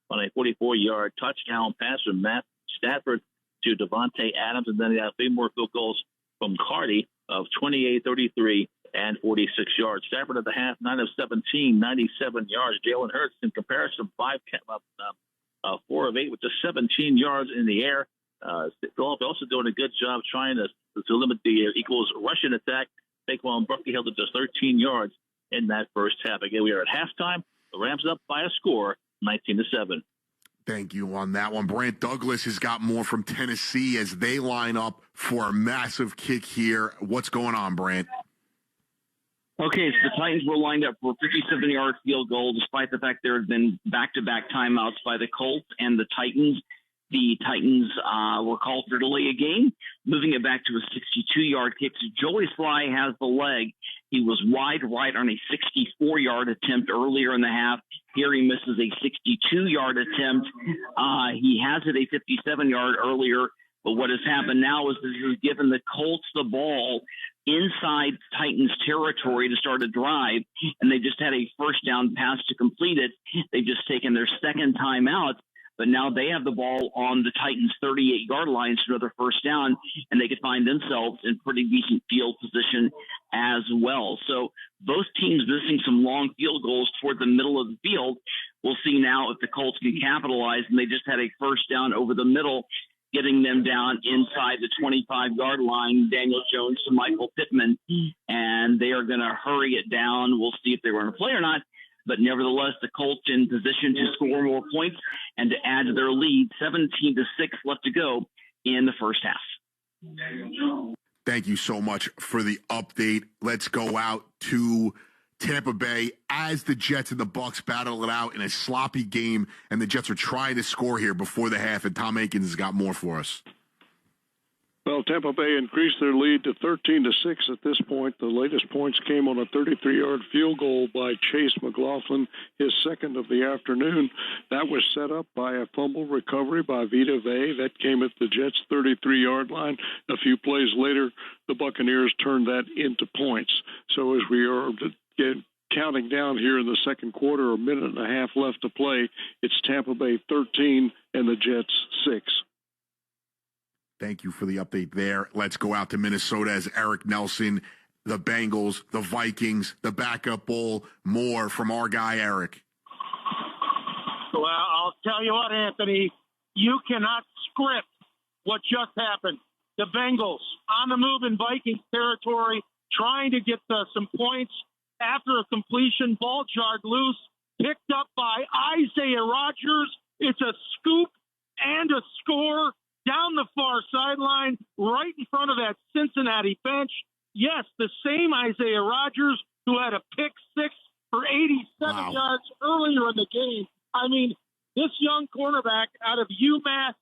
on a 44-yard touchdown pass from Matt Stafford to Devontae Adams, and then he had 3 more field goals from Carty of 28, 33, and 46 yards. Stafford at the half, 9 of 17, 97 yards. Jalen Hurts, in comparison, 4 of 8 with just 17 yards in the air. Philadelphia also doing a good job trying to limit the Eagles' rushing attack. Saquon Barkley held it just 13 yards in that first half. Again, we are at halftime. The Rams up by a score, 19-7. Thank you on that one. Brant Douglas has got more from Tennessee as they line up for a massive kick here. What's going on, Brant? Okay, so the Titans were lined up for a 57-yard field goal, despite the fact there had been back-to-back timeouts by the Colts and the Titans. The Titans were called for delay a game, moving it back to a 62-yard kick. So Joey Sly has the leg. He was wide right on a 64-yard attempt earlier in the half. Here he misses a 62-yard attempt. He has it a 57-yard earlier. But what has happened now is this has given the Colts the ball inside Titans territory to start a drive, and they just had a first down pass to complete it. They've just taken their second time out, but now they have the ball on the Titans' 38-yard line for another first down, and they could find themselves in pretty decent field position as well. So both teams missing some long field goals toward the middle of the field. We'll see now if the Colts can capitalize, and they just had a first down over the middle, getting them down inside the 25-yard line, Daniel Jones to Michael Pittman, and they are going to hurry it down. We'll see if they're going to play or not, but nevertheless, the Colts in position to score more points and to add to their lead. 17-6 left to go in the first half. Thank you so much for the update. Let's go out to Tampa Bay as the Jets and the Bucs battle it out in a sloppy game, and the Jets are trying to score here before the half, and Tom Aikens has got more for us. Well, Tampa Bay increased their lead to 13-6 at this point. The latest points came on a 33-yard field goal by Chase McLaughlin, his second of the afternoon. That was set up by a fumble recovery by Vita Vea. That came at the Jets' 33-yard line. A few plays later, the Buccaneers turned that into points. So as we are counting down here in the second quarter, a minute and a half left to play, it's Tampa Bay 13 and the Jets 6. Thank you for the update there. Let's go out to Minnesota as Eric Nelson, the Bengals, the Vikings, the backup bowl, more from our guy, Eric. Well, I'll tell you what, Anthony, you cannot script what just happened. The Bengals on the move in Vikings territory, trying to get some points after a completion, ball jarred loose, picked up by Isaiah Rodgers. It's a scoop and a score down the far sideline, right in front of that Cincinnati bench. Yes, the same Isaiah Rodgers who had a pick six for 87 yards earlier in the game. I mean, this young cornerback out of UMass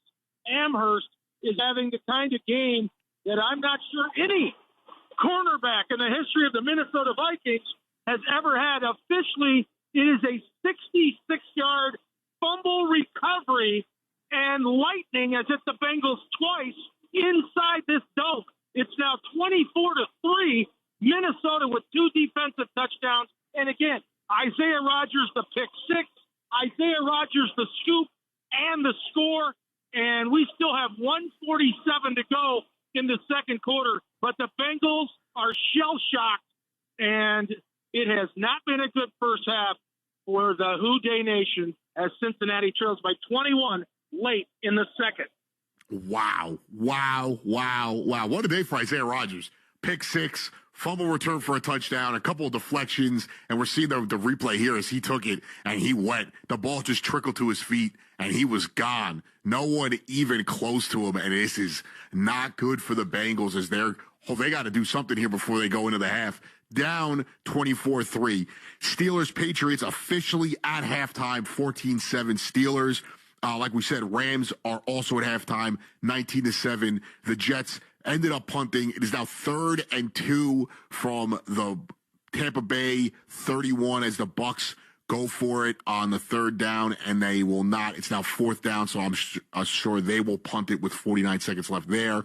Amherst is having the kind of game that I'm not sure any cornerback in the history of the Minnesota Vikings has ever had. Officially, it is a 66-yard fumble recovery, and lightning has hit the Bengals twice inside this dome. It's now 24-3, Minnesota with 2 defensive touchdowns. And again, Isaiah Rodgers, the pick 6, Isaiah Rodgers, the scoop, and the score. And we still have 1:47 to go in the second quarter. But the Bengals are shell-shocked, and it has not been a good first half for the Who Dey Nation as Cincinnati trails by 21 late in the second. Wow. What a day for Isaiah Rodgers. Pick 6, fumble return for a touchdown, a couple of deflections, and we're seeing the replay here as he took it and he went. The ball just trickled to his feet, and he was gone. No one even close to him, and this is not good for the Bengals as they got to do something here before they go into the half. Down 24-3. Steelers, Patriots officially at halftime, 14-7 Steelers. Like we said, Rams are also at halftime, 19-7. The Jets ended up punting. It is now 3rd and 2 from the Tampa Bay 31 as the Bucs go for it on the 3rd down, and they will not. It's now 4th down, so I'm sure they will punt it with 49 seconds left there.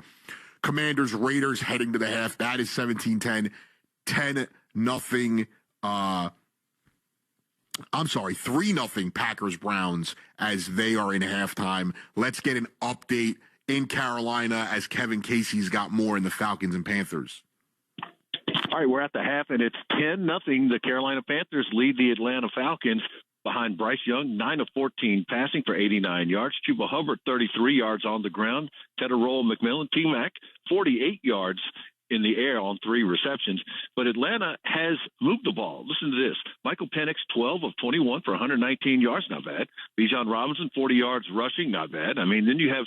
Commanders, Raiders heading to the half. That is 17-10. 10-0. 3-0 Packers Browns as they are in halftime. Let's get an update in Carolina as Kevin Casey's got more in the Falcons and Panthers. All right, we're at the half, and it's 10-0. The Carolina Panthers lead the Atlanta Falcons behind Bryce Young, 9 of 14 passing for 89 yards. Chuba Hubbard, 33 yards on the ground. Tedderroll McMillan, T-Mac, 48 yards in the air on 3 receptions. But Atlanta has moved the ball. Listen to this. Michael Penix, 12 of 21 for 119 yards. Not bad. Bijan Robinson, 40 yards rushing. Not bad. I mean, then you have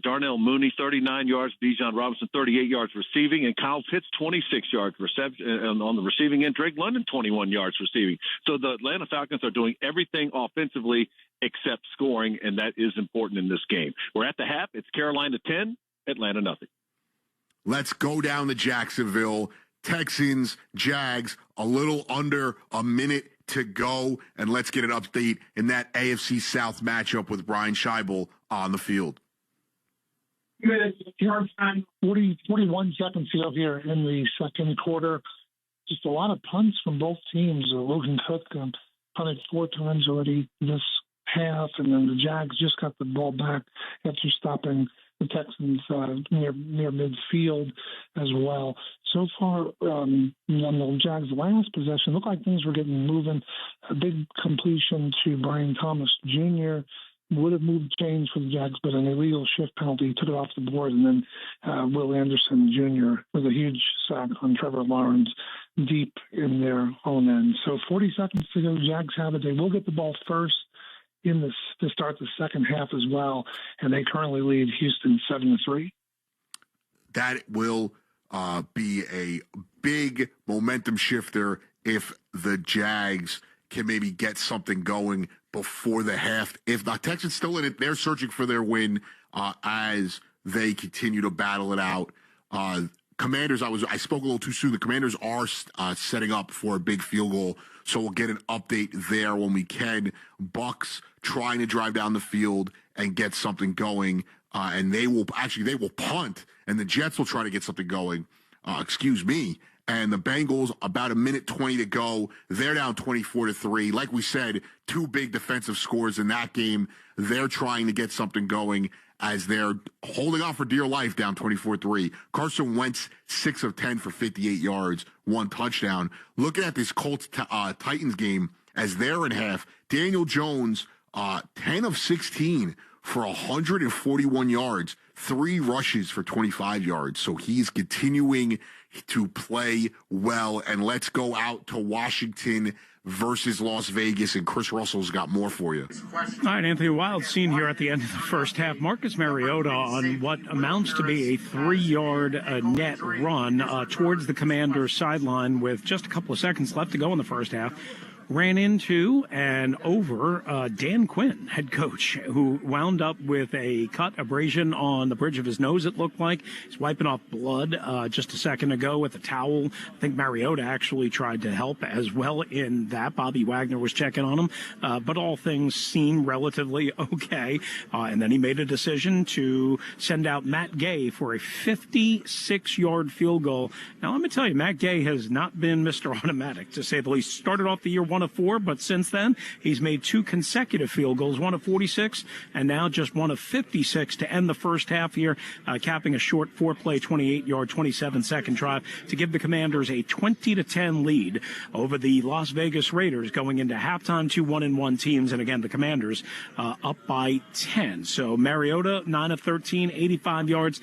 Darnell Mooney, 39 yards. Bijan Robinson, 38 yards receiving. And Kyle Pitts, 26 yards reception on the receiving end. Drake London, 21 yards receiving. So the Atlanta Falcons are doing everything offensively except scoring, and that is important in this game. We're at the half. It's Carolina 10, Atlanta nothing. Let's go down to Jacksonville. Texans, Jags, a little under a minute to go. And let's get an update in that AFC South matchup with Brian Scheibel on the field. 41 seconds to go here in the second quarter. Just a lot of punts from both teams. Logan Cook punted 4 times already this half, and then the Jags just got the ball back after stopping the Texans near midfield as well. So far, on the Jags' last possession, looked like things were getting moving. A big completion to Brian Thomas Jr. would have moved chains for the Jags, but an illegal shift penalty took it off the board. And then Will Anderson Jr. with a huge sack on Trevor Lawrence deep in their own end. So 40 seconds to go. Jags have it. They will get the ball first to start the second half as well, and they currently lead Houston 7-3. That will be a big momentum shifter if the Jags can maybe get something going before the half. If not, Texans still in it. They're searching for their win as they continue to battle it out. Commanders, I spoke a little too soon. The Commanders are setting up for a big field goal, so we'll get an update there when we can. Bucks trying to drive down the field and get something going, and they will punt, and the Jets will try to get something going. And the Bengals, about 1:20 to go. They're down 24-3. Like we said, 2 big defensive scores in that game. They're trying to get something going as they're holding on for dear life, down 24-3. Carson Wentz, 6 of 10 for 58 yards, 1 touchdown. Looking at this Colts-Titans game as they're in half, Daniel Jones, 10 of 16 for 141 yards, 3 rushes for 25 yards. So he's continuing to play well. And let's go out to Washington versus Las Vegas, and Chris Russell's got more for you. All right, Anthony, wild scene here at the end of the first half. Marcus Mariota on what amounts to be a 3-yard net run towards the Commanders' sideline with just a couple of seconds left to go in the first half. ran into and over Dan Quinn, head coach, who wound up with a cut abrasion on the bridge of his nose, it looked like. He's wiping off blood just a second ago with a towel. I think Mariota actually tried to help as well in that. Bobby Wagner was checking on him, but all things seem relatively okay. And then he made a decision to send out Matt Gay for a 56-yard field goal. Now, let me tell you, Matt Gay has not been Mr. Automatic, to say the least. Started off the year 1 of 4, but since then, he's made 2 consecutive field goals, 1 of 46, and now just 1 of 56 to end the first half here, capping a short 4-play, 28-yard, 27-second drive to give the Commanders a 20-10 lead over the Las Vegas Raiders going into halftime, 2 1-1 teams, and again, the Commanders up by 10. So Mariota, 9 of 13, 85 yards,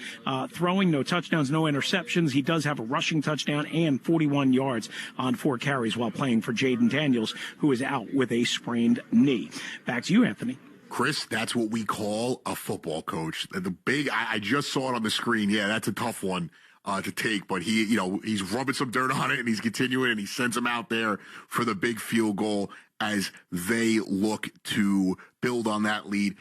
throwing, no touchdowns, no interceptions. He does have a rushing touchdown and 41 yards on 4 carries while playing for Jaden Daniels, who is out with a sprained knee. Back to you, Anthony. Chris, that's what we call a football coach. I just saw it on the screen. Yeah, that's a tough one to take, but he's rubbing some dirt on it and he's continuing and he sends them out there for the big field goal as they look to build on that lead.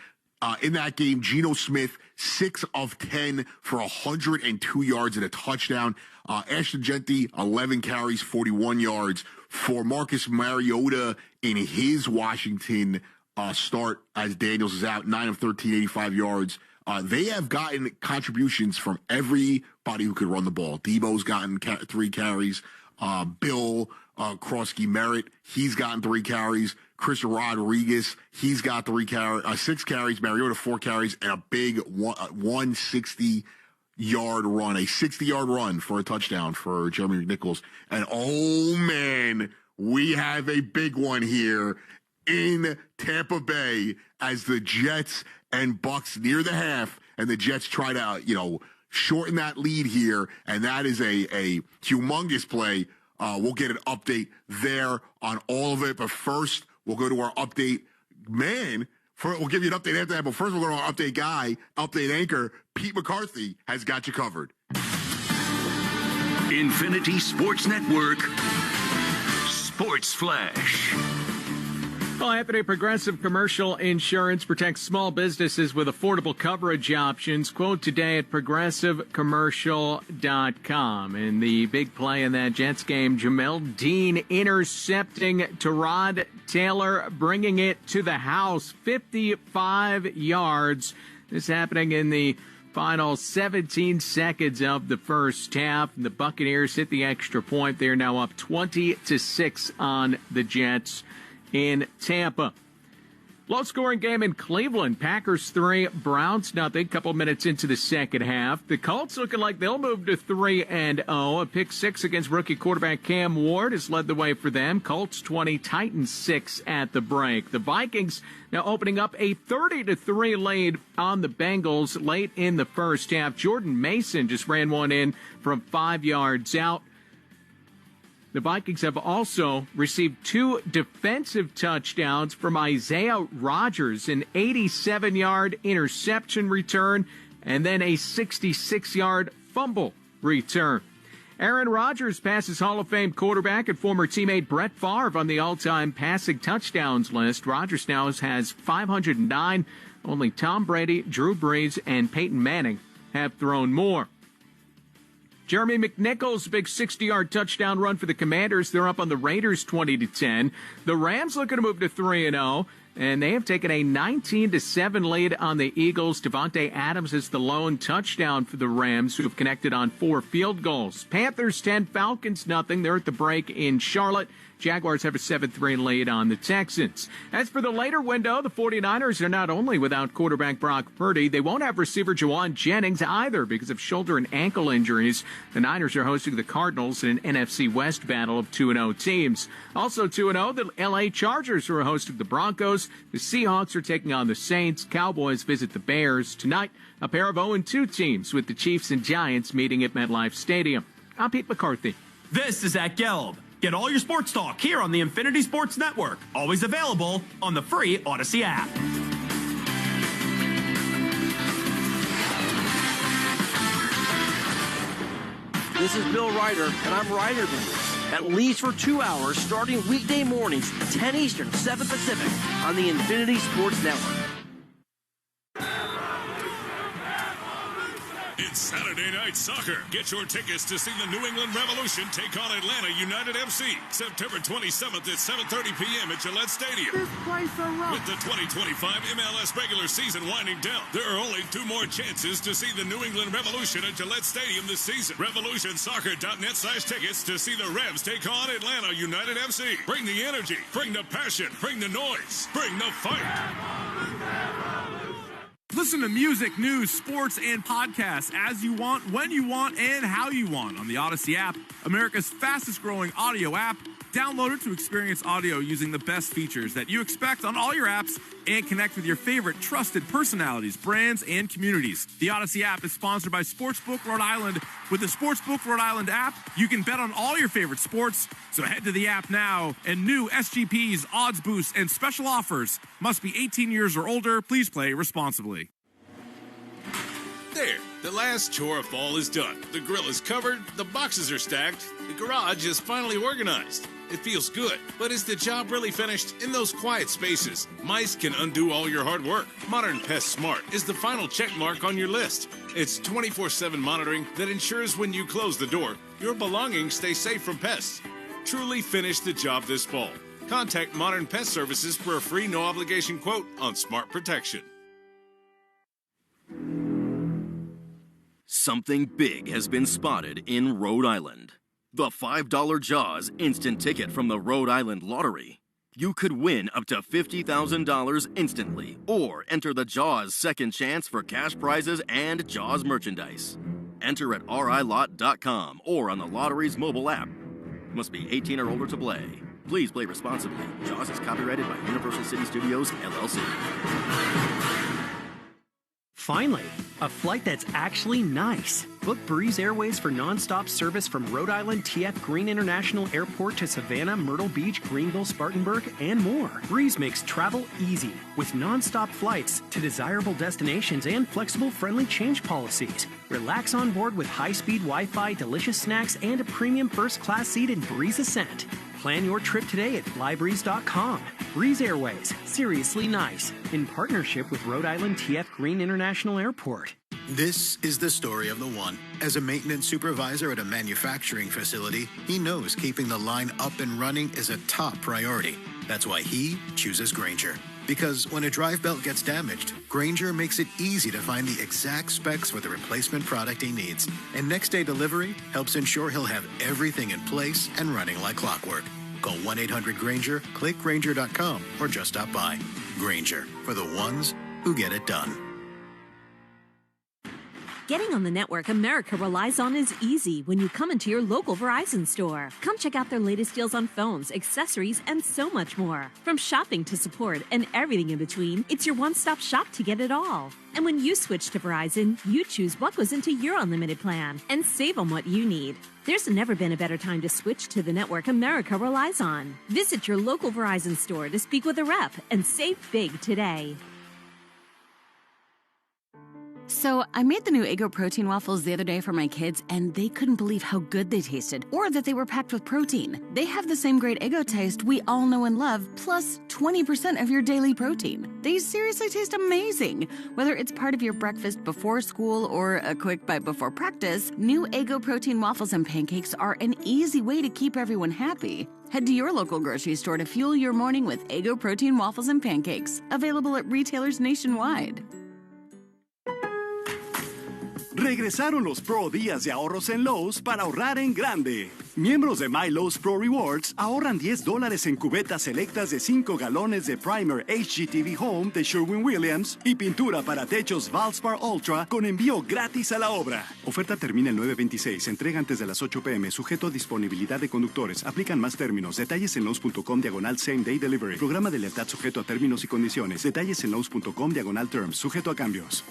In that game, Geno Smith, 6 of 10 for 102 yards and a touchdown. Ashton Jeanty, 11 carries, 41 yards. For Marcus Mariota in his Washington start as Daniels is out, 9 of 13, 85 yards. They have gotten contributions from everybody who could run the ball. Debo's gotten 3 carries. Bill Krosky-Merritt, he's gotten 3 carries. Chris Rodriguez, he's got 6 carries. Mariota, 4 carries, and a big 160-yard run, a 60-yard run for a touchdown for Jeremy McNichols. And, oh, man, we have a big one here in Tampa Bay as the Jets and Bucs near the half, and the Jets try to, shorten that lead here, and that is a humongous play. We'll get an update there on all of it, but first we'll go to our update man. We'll give you an update after that, but first we'll go to our update guy, update anchor, Pete McCarthy has got you covered. Infinity Sports Network, Sports Flash. Well, Anthony, Progressive Commercial Insurance protects small businesses with affordable coverage options. Quote today at progressivecommercial.com. And the big play in that Jets game, Jamel Dean intercepting Tyrod Taylor, bringing it to the house, 55 yards. This happening in the final 17 seconds of the first half. The Buccaneers hit the extra point. They're now up 20-6 on the Jets in Tampa. Low-scoring game in Cleveland. Packers 3, Browns nothing. Couple minutes into the second half. The Colts looking like they'll move to 3-0. A pick 6 against rookie quarterback Cam Ward has led the way for them. Colts 20, Titans 6 at the break. The Vikings now opening up a 30-3 lead on the Bengals late in the first half. Jordan Mason just ran one in from 5 yards out. The Vikings have also received 2 defensive touchdowns from Isaiah Rodgers, an 87-yard interception return, and then a 66-yard fumble return. Aaron Rodgers passes Hall of Fame quarterback and former teammate Brett Favre on the all-time passing touchdowns list. Rodgers now has 509. Only Tom Brady, Drew Brees, and Peyton Manning have thrown more. Jeremy McNichols, big 60-yard touchdown run for the Commanders. They're up on the Raiders 20-10. The Rams looking to move to 3-0, and they have taken a 19-7 lead on the Eagles. Devontae Adams is the lone touchdown for the Rams, who have connected on 4 field goals. Panthers 10, Falcons nothing. They're at the break in Charlotte. Jaguars have a 7-3 lead on the Texans. As for the later window, the 49ers are not only without quarterback Brock Purdy, they won't have receiver Juwan Jennings either because of shoulder and ankle injuries. The Niners are hosting the Cardinals in an NFC West battle of 2-0 teams. Also 2-0, the L.A. Chargers are hosting the Broncos. The Seahawks are taking on the Saints. Cowboys visit the Bears. Tonight, a pair of 0-2 teams with the Chiefs and Giants meeting at MetLife Stadium. I'm Pete McCarthy. This is Zach Gelb. Get all your sports talk here on the Infinity Sports Network. Always available on the free Odyssey app. This is Bill Ryder, and I'm Ryder than this. at least for 2 hours starting weekday mornings, 10 Eastern, 7 Pacific, on the Infinity Sports Network. It's Saturday Night Soccer. Get your tickets to see the New England Revolution take on Atlanta United FC September 27th at 7:30 p.m. at Gillette Stadium. This place a rock. With the 2025 MLS regular season winding down, there are only 2 more chances to see the New England Revolution at Gillette Stadium this season. RevolutionSoccer.net/tickets to see the Revs take on Atlanta United FC. Bring the energy, bring the passion, bring the noise, bring the fight. Listen to music, news, sports, and podcasts as you want, when you want, and how you want on the Odyssey app, America's fastest-growing audio app. Download it to experience audio using the best features that you expect on all your apps and connect with your favorite trusted personalities, brands, and communities. The Odyssey app is sponsored by Sportsbook Rhode Island. With the Sportsbook Rhode Island app, you can bet on all your favorite sports. So head to the app now, and new SGPs, odds boosts, and special offers. Must be 18 years or older. Please play responsibly. There, the last chore of fall is done. The grill is covered, the boxes are stacked, the garage is finally organized. It feels good, but is the job really finished? In those quiet spaces, mice can undo all your hard work. Modern Pest Smart is the final check mark on your list. It's 24/7 monitoring that ensures when you close the door, your belongings stay safe from pests. Truly finish the job this fall. Contact Modern Pest Services for a free no-obligation quote on Smart Protection. Something big has been spotted in Rhode Island. The $5 Jaws instant ticket from the Rhode Island Lottery. You could win up to $50,000 instantly, or enter the Jaws second chance for cash prizes and Jaws merchandise. Enter at rilot.com or on the lottery's mobile app. Must be 18 or older to play. Please play responsibly. Jaws is copyrighted by Universal City Studios, LLC. Finally, a flight that's actually nice. Book Breeze Airways for nonstop service from Rhode Island TF Green International Airport to Savannah, Myrtle Beach, Greenville, Spartanburg, and more. Breeze makes travel easy with nonstop flights to desirable destinations and flexible, friendly change policies. Relax on board with high-speed Wi-Fi, delicious snacks, and a premium first-class seat in Breeze Ascent. Plan your trip today at flybreeze.com. Breeze Airways, seriously nice, in partnership with Rhode Island TF Green International Airport. This is the story of the one. As a maintenance supervisor at a manufacturing facility, he knows keeping the line up and running is a top priority. That's why he chooses Grainger. Because when a drive belt gets damaged, Grainger makes it easy to find the exact specs for the replacement product he needs. And next-day delivery helps ensure he'll have everything in place and running like clockwork. Call 1-800-GRAINGER, click Grainger.com, or just stop by. Grainger, for the ones who get it done. Getting on the network America relies on is easy when you come into your local Verizon store. Come check out their latest deals on phones, accessories, and so much more. From shopping to support and everything in between, it's your one-stop shop to get it all. And when you switch to Verizon, you choose what goes into your unlimited plan and save on what you need. There's never been a better time to switch to the network America relies on. Visit your local Verizon store to speak with a rep and save big today. So I made the new Eggo protein waffles the other day for my kids, and they couldn't believe how good they tasted, or that they were packed with protein. They have the same great Eggo taste we all know and love, plus 20% of your daily protein. They seriously taste amazing. Whether it's part of your breakfast before school or a quick bite before practice, new Eggo protein waffles and pancakes are an easy way to keep everyone happy. Head to your local grocery store to fuel your morning with Eggo protein waffles and pancakes, available at retailers nationwide. Regresaron los Pro Días de ahorros en Lowe's para ahorrar en grande. Miembros de My Lowe's Pro Rewards ahorran $10 en cubetas selectas de 5 galones de primer HGTV Home de Sherwin-Williams y pintura para techos Valspar Ultra con envío gratis a la obra. Oferta termina el 9/26. Entrega antes de las 8 p.m. Sujeto a disponibilidad de conductores. Aplican más términos. Detalles en Lowe's.com/Same Day Delivery. Programa de lealtad sujeto a términos y condiciones. Detalles en Lowe's.com/Terms. Sujeto a cambios.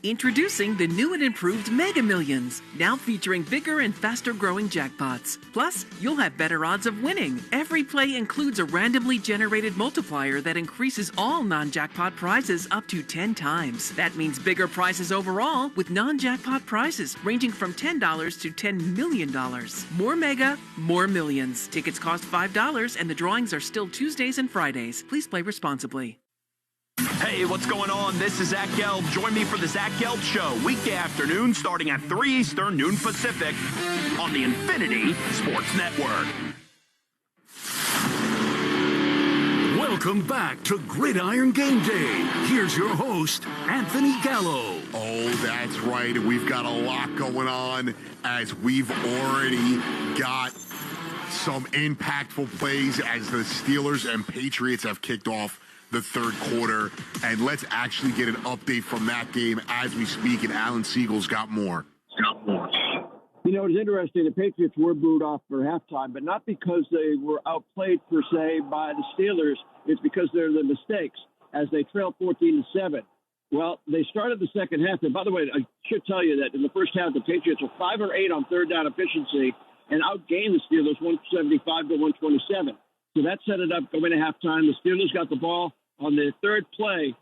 Introducing the new and improved Mega Millions, now featuring bigger and faster growing jackpots. Plus, you'll have better odds of winning. Every play includes a randomly generated multiplier that increases all non-jackpot prizes up to 10 times. That means bigger prizes overall, with non-jackpot prizes ranging from $10 to $10 million. More Mega, more millions. Tickets cost $5 and the drawings are still Tuesdays and Fridays. Please play responsibly. Hey, what's going on? This is Zach Gelb. Join me for the Zach Gelb Show, weekday afternoon starting at 3 Eastern, noon Pacific on the Infinity Sports Network. Welcome back to Gridiron Game Day. Here's your host, Anthony Gallo. Oh, that's right. We've got a lot going on as we've already got some impactful plays as the Steelers and Patriots have kicked off the third quarter. And let's actually get an update from that game as we speak. And Alan Siegel's got more. You know, it's interesting. The Patriots were booed off for halftime, but not because they were outplayed, per se, by the Steelers. It's because they're the mistakes as they trailed 14-7. Well, they started the second half. And by the way, I should tell you that in the first half, the Patriots were 5 or 8 on third down efficiency and outgained the Steelers 175-127. So that set it up going to halftime. The Steelers got the ball on the third play.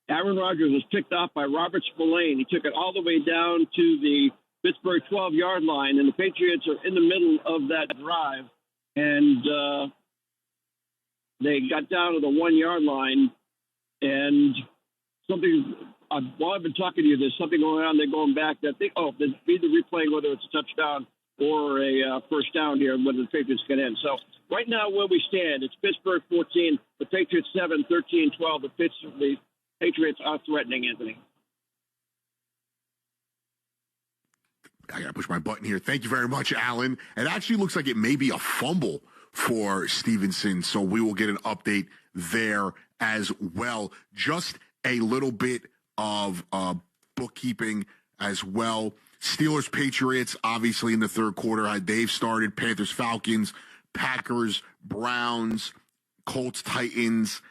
Aaron Rodgers was picked off by Robert Spillane. He took it all the way down to the Pittsburgh 12-yard line, and the Patriots are in the middle of that drive. And they got down to the 1-yard line, and something, while I've been talking to you, there's something going on. They're going back. They're either replaying whether it's a touchdown or a first down here, whether the Patriots get in. So right now where we stand, it's Pittsburgh 14, the Patriots 7, 13-12. The Patriots are threatening, Anthony. I got to push my button here. Thank you very much, Alan. It actually looks like it may be a fumble for Stevenson, so we will get an update there as well. Just a little bit of bookkeeping as well. Steelers, Patriots, obviously in the third quarter. They've started. Panthers, Falcons, Packers, Browns, Colts, Titans.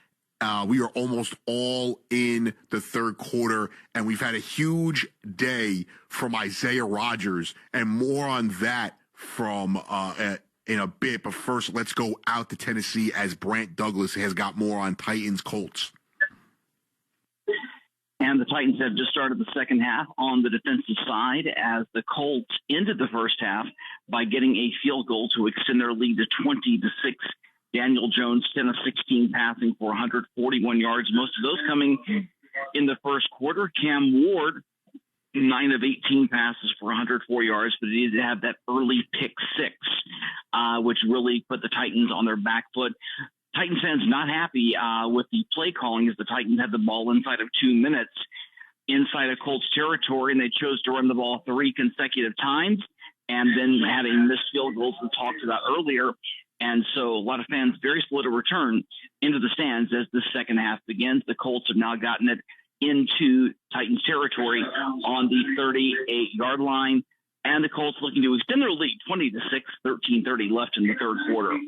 We are almost all in the third quarter, and we've had a huge day from Isaiah Rodgers, and more on that from in a bit. But first, let's go out to Tennessee as Brant Douglas has got more on Titans, Colts. And the Titans have just started the second half on the defensive side as the Colts ended the first half by getting a field goal to extend their lead to 20-6. Daniel Jones, 10 of 16 passing for 141 yards, most of those coming in the first quarter. Cam Ward, 9 of 18 passes for 104 yards, but he needed to have that early pick six, which really put the Titans on their back foot. Titans fans not happy with the play calling as the Titans had the ball inside of 2 minutes inside of Colts territory, and they chose to run the ball 3 consecutive times and then had a missed field goal we talked about earlier. And so a lot of fans very slow to return into the stands as the second half begins. The Colts have now gotten it into Titans territory on the 38-yard line, and the Colts looking to extend their lead 20-6, 13:30 left in the third quarter.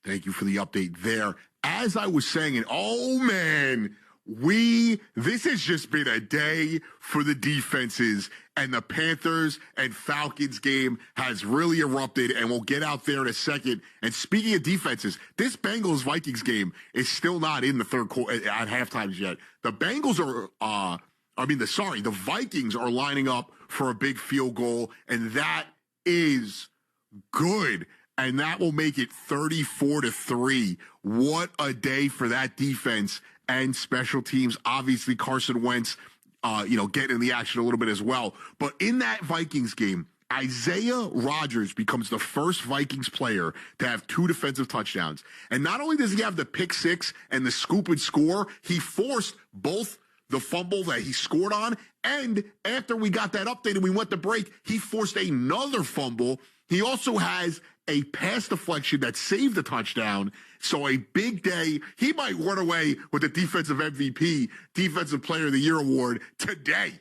Thank you for the update there. As I was saying, oh man, this has just been a day for the defenses, and the Panthers and Falcons game has really erupted, and we'll get out there in a second. And speaking of defenses, this Bengals-Vikings game is still not in the third quarter at halftime yet. The Bengals the Vikings are lining up for a big field goal, and that is good. And that will make it 34-3. What a day for that defense and special teams. Obviously, Carson Wentz, getting in the action a little bit as well. But in that Vikings game, Isaiah Rodgers becomes the first Vikings player to have 2 defensive touchdowns. And not only does he have the pick six and the scoop and score, he forced both the fumble that he scored on, and after we got that update and we went to break, he forced another fumble. He also has a pass deflection that saved the touchdown. So a big day. He might run away with the defensive MVP, Defensive Player of the Year award today.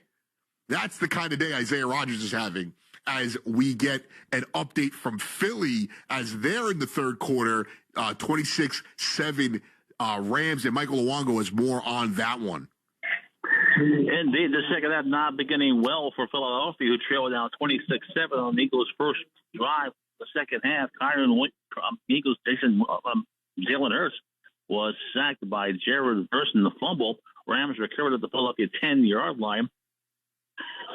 That's the kind of day Isaiah Rodgers is having as we get an update from Philly as they're in the third quarter, 26-7 Rams, and Michael Luongo has more on that one. Indeed, the second half not beginning well for Philadelphia, who trailed down 26-7 on the Eagles' first drive. The second half, Eagles Jason Jalen Hurts was sacked by Jared Verse in the fumble. Rams recovered at the Philadelphia 10-yard line.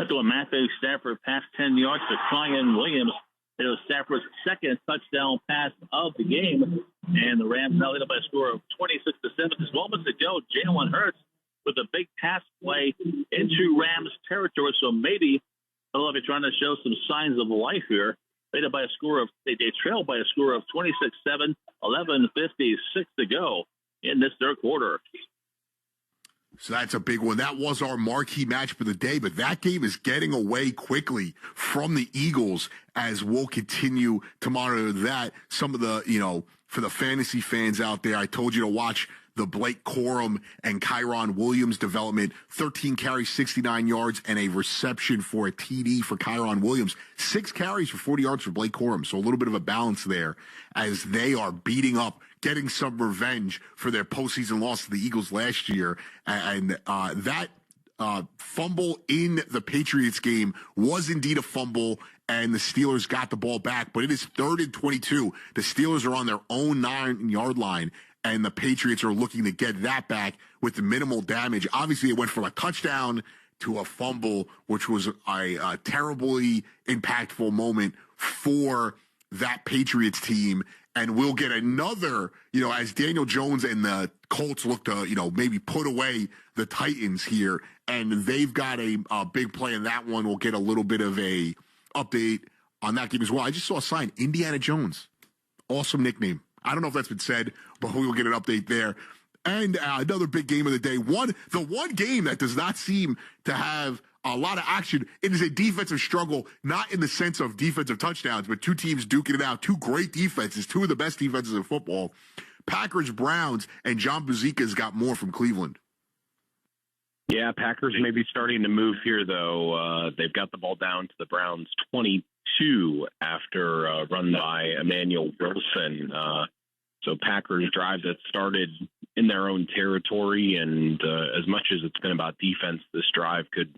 To a Matthew Stafford pass 10 yards to Ryan Williams. It was Stafford's second touchdown pass of the game, and the Rams now lead by a score of 26-7. Just moments ago, Jalen Hurts with a big pass play into Rams territory. So maybe Philadelphia trying to show some signs of life here. They trailed by a score of 26-7, 11:56 to go in this third quarter. So that's a big one. That was our marquee matchup of the day, but that game is getting away quickly from the Eagles as we'll continue to monitor that. Some of the, for the fantasy fans out there, I told you to watch the Blake Corum and Kyron Williams development. 13 carries, 69 yards, and a reception for a TD for Kyron Williams. 6 carries for 40 yards for Blake Corum. So a little bit of a balance there as they are beating up, getting some revenge for their postseason loss to the Eagles last year. And that fumble in the Patriots game was indeed a fumble, and the Steelers got the ball back. But it is 3rd and 22. The Steelers are on their own 9-yard line, and the Patriots are looking to get that back with minimal damage. Obviously, it went from a touchdown to a fumble, which was a terribly impactful moment for that Patriots team. And we'll get another, as Daniel Jones and the Colts look to, maybe put away the Titans here. And they've got a big play in that one. We'll get a little bit of a update on that game as well. I just saw a sign, Indiana Jones. Awesome nickname. I don't know if that's been said, but we will get an update there. And another big game of the day. The one game that does not seem to have a lot of action. It is a defensive struggle, not in the sense of defensive touchdowns, but two teams duking it out. 2 great defenses, 2 of the best defenses in football. Packers, Browns, and John Buzika's got more from Cleveland. Yeah, Packers may be starting to move here, though. They've got the ball down to the Browns 22 after a run by Emmanuel Wilson. So Packers drive that started in their own territory, and as much as it's been about defense, this drive could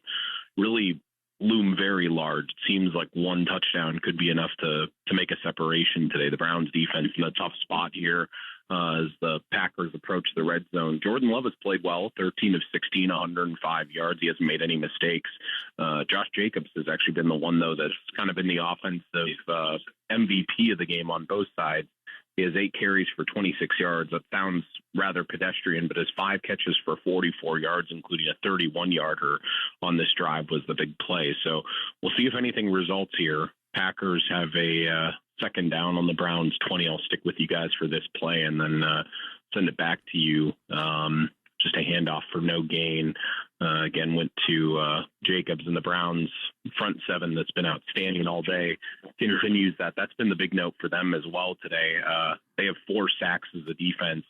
really loom very large. It seems like one touchdown could be enough to make a separation today. The Browns defense in a tough spot here as the Packers approach the red zone. Jordan Love has played well, 13 of 16, 105 yards. He hasn't made any mistakes. Josh Jacobs has actually been the one, though, that's kind of been the offensive MVP of the game on both sides. He has 8 carries for 26 yards. That sounds rather pedestrian, but his 5 catches for 44 yards, including a 31-yarder on this drive, was the big play. So we'll see if anything results here. Packers have a second down on the Browns 20. I'll stick with you guys for this play and then send it back to you. Just a handoff for no gain. Again, went to Jacobs, and the Browns front 7 that's been outstanding all day continues that. That's been the big note for them as well today. They have 4 sacks as a defense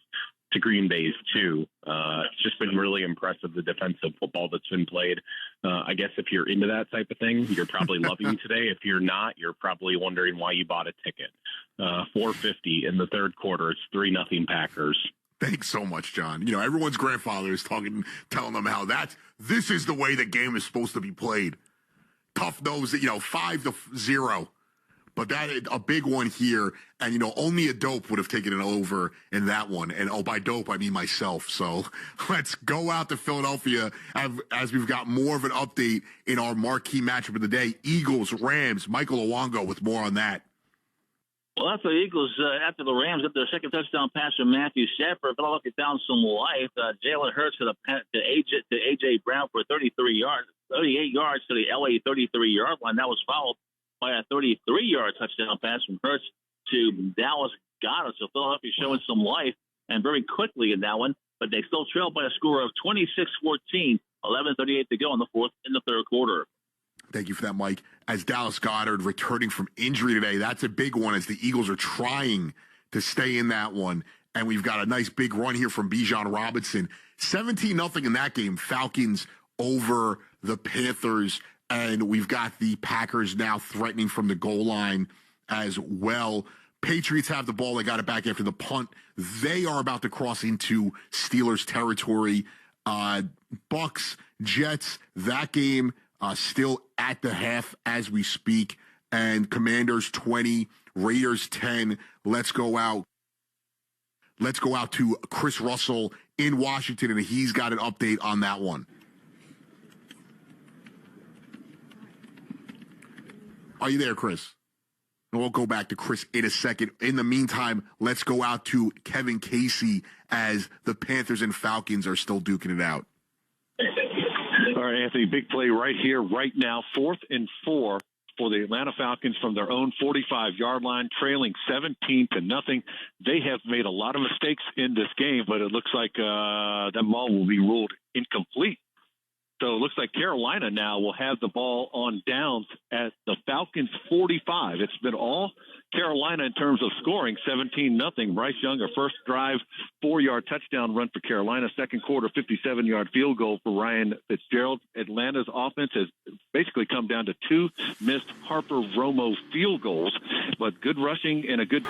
to Green Bay's 2. It's just been really impressive, the defensive football that's been played. I guess if you're into that type of thing, you're probably loving today. If you're not, you're probably wondering why you bought a ticket. 450 in the third quarter. It's 3-0 Packers. Thanks so much, John. Everyone's grandfather is telling them how this is the way the game is supposed to be played. Tough nose, 5-0. But that is a big one here. And, only a dope would have taken it over in that one. And, by dope, I mean myself. So let's go out to Philadelphia as we've got more of an update in our marquee matchup of the day. Eagles, Rams, Michael Owango with more on that. Well, after the Eagles, after the Rams got their second touchdown pass from Matthew Stafford, Philadelphia found some life. Jalen Hurts to A.J. Brown for 38 yards to the L.A. 33-yard line. That was followed by a 33-yard touchdown pass from Hurts to Dallas Goedert. So Philadelphia showing some life and very quickly in that one, but they still trailed by a score of 26-14, 11:38 to go in the third quarter. Thank you for that, Mike. As Dallas Goedert returning from injury today, that's a big one as the Eagles are trying to stay in that one. And we've got a nice big run here from Bijan Robinson. 17-0 in that game. Falcons over the Panthers. And we've got the Packers now threatening from the goal line as well. Patriots have the ball. They got it back after the punt. They are about to cross into Steelers territory. Bucks, Jets, that game still at the half as we speak. And Commanders 20, Raiders 10. Let's go out to Chris Russell in Washington, and he's got an update on that one. Are you there, Chris? And we'll go back to Chris in a second. In the meantime, let's go out to Kevin Casey as the Panthers and Falcons are still duking it out. All right, Anthony, big play right here, right now. 4th and 4 for the Atlanta Falcons from their own 45-yard line, trailing 17-0. They have made a lot of mistakes in this game, but it looks like that ball will be ruled incomplete. So it looks like Carolina now will have the ball on downs at the Falcons 45. It's been all Carolina in terms of scoring, 17-0. Bryce Young, a first drive, 4-yard touchdown run for Carolina. Second quarter, 57-yard field goal for Ryan Fitzgerald. Atlanta's offense has basically come down to 2 missed Harper-Romo field goals, but good rushing and a good...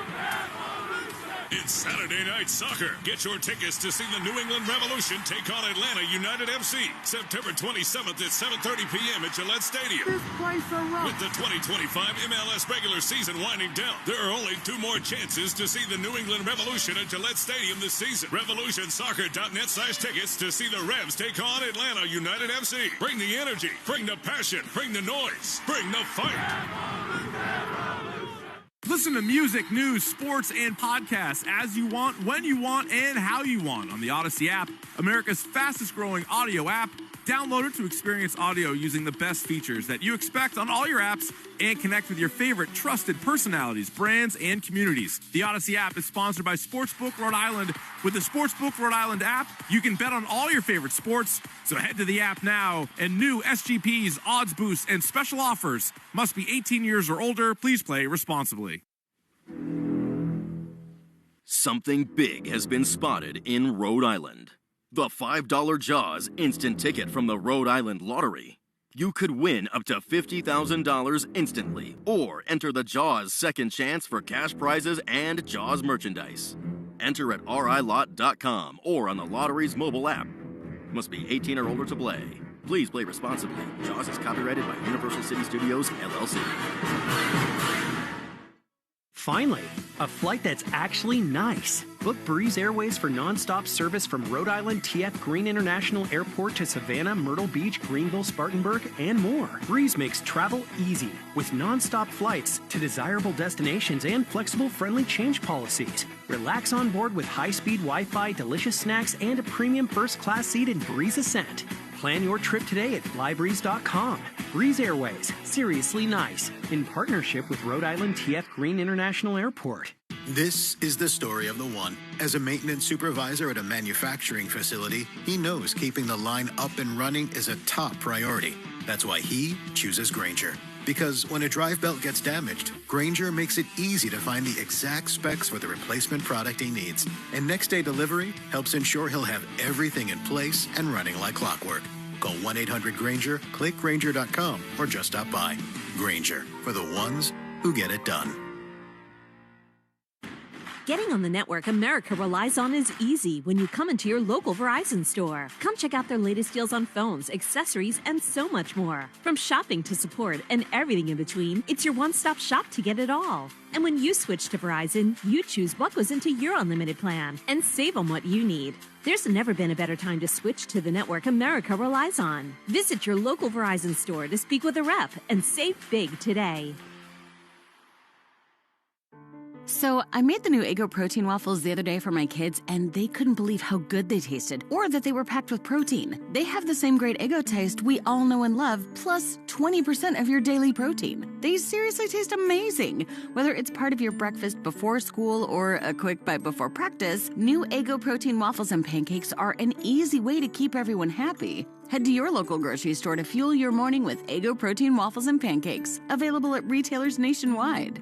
It's Saturday Night Soccer. Get your tickets to see the New England Revolution take on Atlanta United FC. September 27th at 7:30 p.m. at Gillette Stadium. This place a rock. With the 2025 MLS regular season winding down, there are only 2 more chances to see the New England Revolution at Gillette Stadium this season. RevolutionSoccer.net/tickets to see the Revs take on Atlanta United FC. Bring the energy, bring the passion, bring the noise, bring the fight. Listen to music, news, sports, and podcasts as you want, when you want, and how you want on the Odyssey app, America's fastest-growing audio app. Download it to experience audio using the best features that you expect on all your apps and connect with your favorite trusted personalities, brands, and communities. The Odyssey app is sponsored by Sportsbook Rhode Island. With the Sportsbook Rhode Island app, you can bet on all your favorite sports. So head to the app now, and new SGPs, odds boosts, and special offers. Must be 18 years or older. Please play responsibly. Something big has been spotted in Rhode Island. The $5 Jaws instant ticket from the Rhode Island Lottery. You could win up to $50,000 instantly, or enter the Jaws second chance for cash prizes and Jaws merchandise. Enter at rilot.com or on the lottery's mobile app. Must be 18 or older to play. Please play responsibly. Jaws is copyrighted by Universal City Studios, LLC. Finally, a flight that's actually nice. Book Breeze Airways for nonstop service from Rhode Island TF Green International Airport to Savannah, Myrtle Beach, Greenville, Spartanburg, and more. Breeze makes travel easy with nonstop flights to desirable destinations and flexible, friendly change policies. Relax on board with high-speed Wi-Fi, delicious snacks, and a premium first-class seat in Breeze Ascent. Plan your trip today at flybreeze.com. Breeze Airways, seriously nice, in partnership with Rhode Island TF Green International Airport. This is the story of the one. As a maintenance supervisor at a manufacturing facility, he knows keeping the line up and running is a top priority. That's why he chooses Grainger. Because when a drive belt gets damaged, Grainger makes it easy to find the exact specs for the replacement product he needs. And next day delivery helps ensure he'll have everything in place and running like clockwork. Call 1-800-GRAINGER, click Grainger.com, or just stop by. Grainger, for the ones who get it done. Getting on the network America relies on is easy when you come into your local Verizon store. Come check out their latest deals on phones, accessories, and so much more. From shopping to support and everything in between, it's your one-stop shop to get it all. And when you switch to Verizon, you choose what goes into your unlimited plan and save on what you need. There's never been a better time to switch to the network America relies on. Visit your local Verizon store to speak with a rep and save big today. So I made the new Eggo protein waffles the other day for my kids, and they couldn't believe how good they tasted, or that they were packed with protein. They have the same great Eggo taste we all know and love, plus 20% of your daily protein. They seriously taste amazing. Whether it's part of your breakfast before school or a quick bite before practice, new Eggo protein waffles and pancakes are an easy way to keep everyone happy. Head to your local grocery store to fuel your morning with Eggo protein waffles and pancakes, available at retailers nationwide.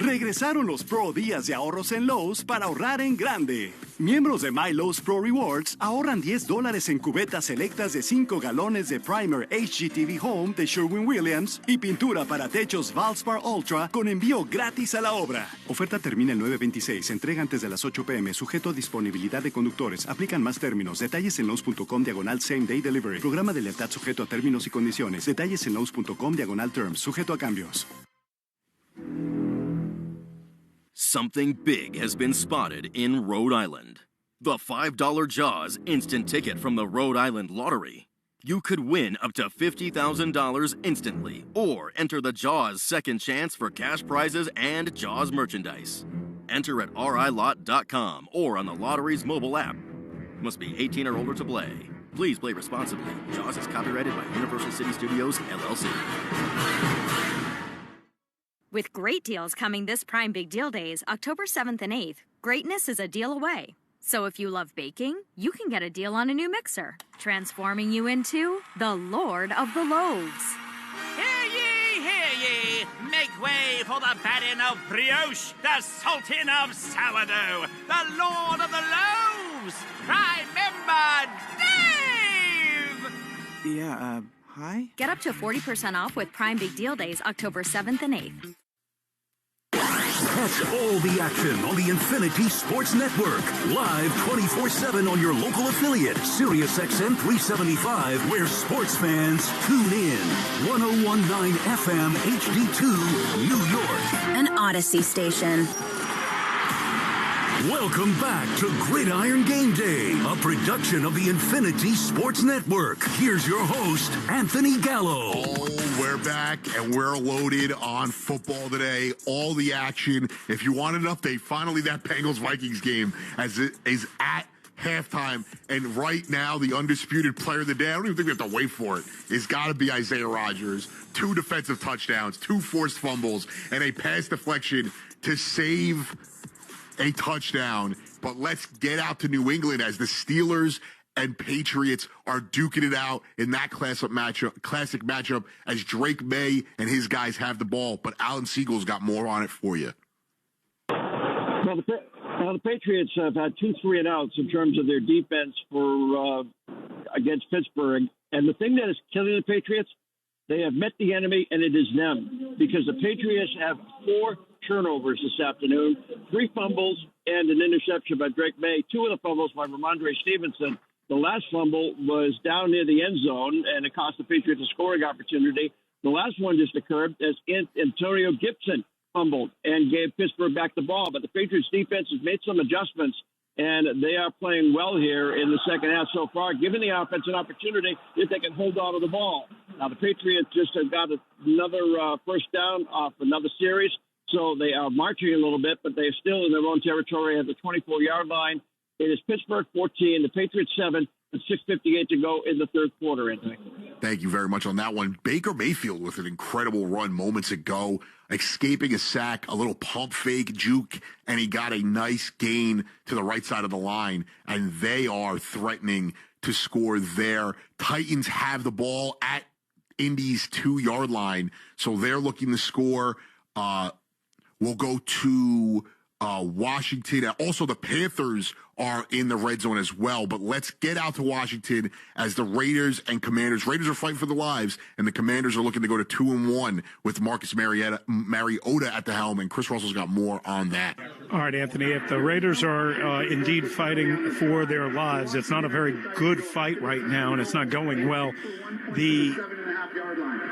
Regresaron los Pro Días de ahorros en Lowe's para ahorrar en grande. Miembros de MyLowe's Pro Rewards ahorran $10 en cubetas selectas de 5 galones de primer HGTV Home de Sherwin-Williams y pintura para techos Valspar Ultra con envío gratis a la obra. Oferta termina el 9/26. Entrega antes de las 8 p.m. Sujeto a disponibilidad de conductores. Aplican más términos. Detalles en Lowe's.com/Same Day Delivery. Programa de lealtad sujeto a términos y condiciones. Detalles en Lowe's.com/Terms. Sujeto a cambios. Something big has been spotted in Rhode Island. The $5 Jaws instant ticket from the Rhode Island Lottery. You could win up to $50,000 instantly, or enter the Jaws second chance for cash prizes and Jaws merchandise. Enter at rilot.com or on the lottery's mobile app. Must be 18 or older to play. Please play responsibly. Jaws is copyrighted by Universal City Studios, LLC. With great deals coming this Prime Big Deal Days, October 7th and 8th, greatness is a deal away. So if you love baking, you can get a deal on a new mixer, transforming you into the Lord of the Loaves. Hear ye! Make way for the baron of brioche, the sultan of sourdough, the Lord of the Loaves, Prime Member Dave! Yeah, hi? Get up to 40% off with Prime Big Deal Days, October 7th and 8th. Catch all the action on the Infinity Sports Network. Live 24/7 on your local affiliate, SiriusXM 375, where sports fans tune in. 1019 FM HD2, New York. An Odyssey station. Welcome back to Gridiron Game Day, a production of the Infinity Sports Network. Here's your host, Anthony Gallo. Oh, we're back, and we're loaded on football today. All the action. If you want an update, finally that Bengals-Vikings game as it is at halftime. And right now, the undisputed player of the day, I don't even think we have to wait for it, it's got to be Isaiah Rodgers. 2 defensive touchdowns, 2 forced fumbles, and a pass deflection to save a touchdown. But let's get out to New England as the Steelers and Patriots are duking it out in that classic matchup as Drake May and his guys have the ball. But Alan Siegel's got more on it for you. Well, the Patriots have had 2 3-and-outs in terms of their defense for against Pittsburgh. And the thing that is killing the Patriots, they have met the enemy, and it is them. Because the Patriots have 4 turnovers this afternoon, 3 fumbles and an interception by Drake May. 2 of the fumbles by Ramondre Stevenson. The last fumble was down near the end zone, and it cost the Patriots a scoring opportunity. The last one just occurred as Antonio Gibson fumbled and gave Pittsburgh back the ball. But the Patriots defense has made some adjustments, and they are playing well here in the second half so far, giving the offense an opportunity if they can hold on to the ball. Now, the Patriots just have got another first down off another series. So they are marching a little bit, but they're still in their own territory at the 24-yard line. It is Pittsburgh 14, the Patriots 7, and 6:58 to go in the third quarter, Anthony. Thank you very much on that one. Baker Mayfield with an incredible run moments ago, escaping a sack, a little pump fake juke, and he got a nice gain to the right side of the line, and they are threatening to score there. Titans have the ball at Indy's 2-yard line, so they're looking to score. We'll go to Washington. Also, the Panthers are in the red zone as well. But let's get out to Washington as the Raiders and Commanders. Raiders are fighting for their lives, and the Commanders are looking to go to 2-1 with Marcus Mariota at the helm, and Chris Russell's got more on that. All right, Anthony, if the Raiders are indeed fighting for their lives, it's not a very good fight right now, and it's not going well. The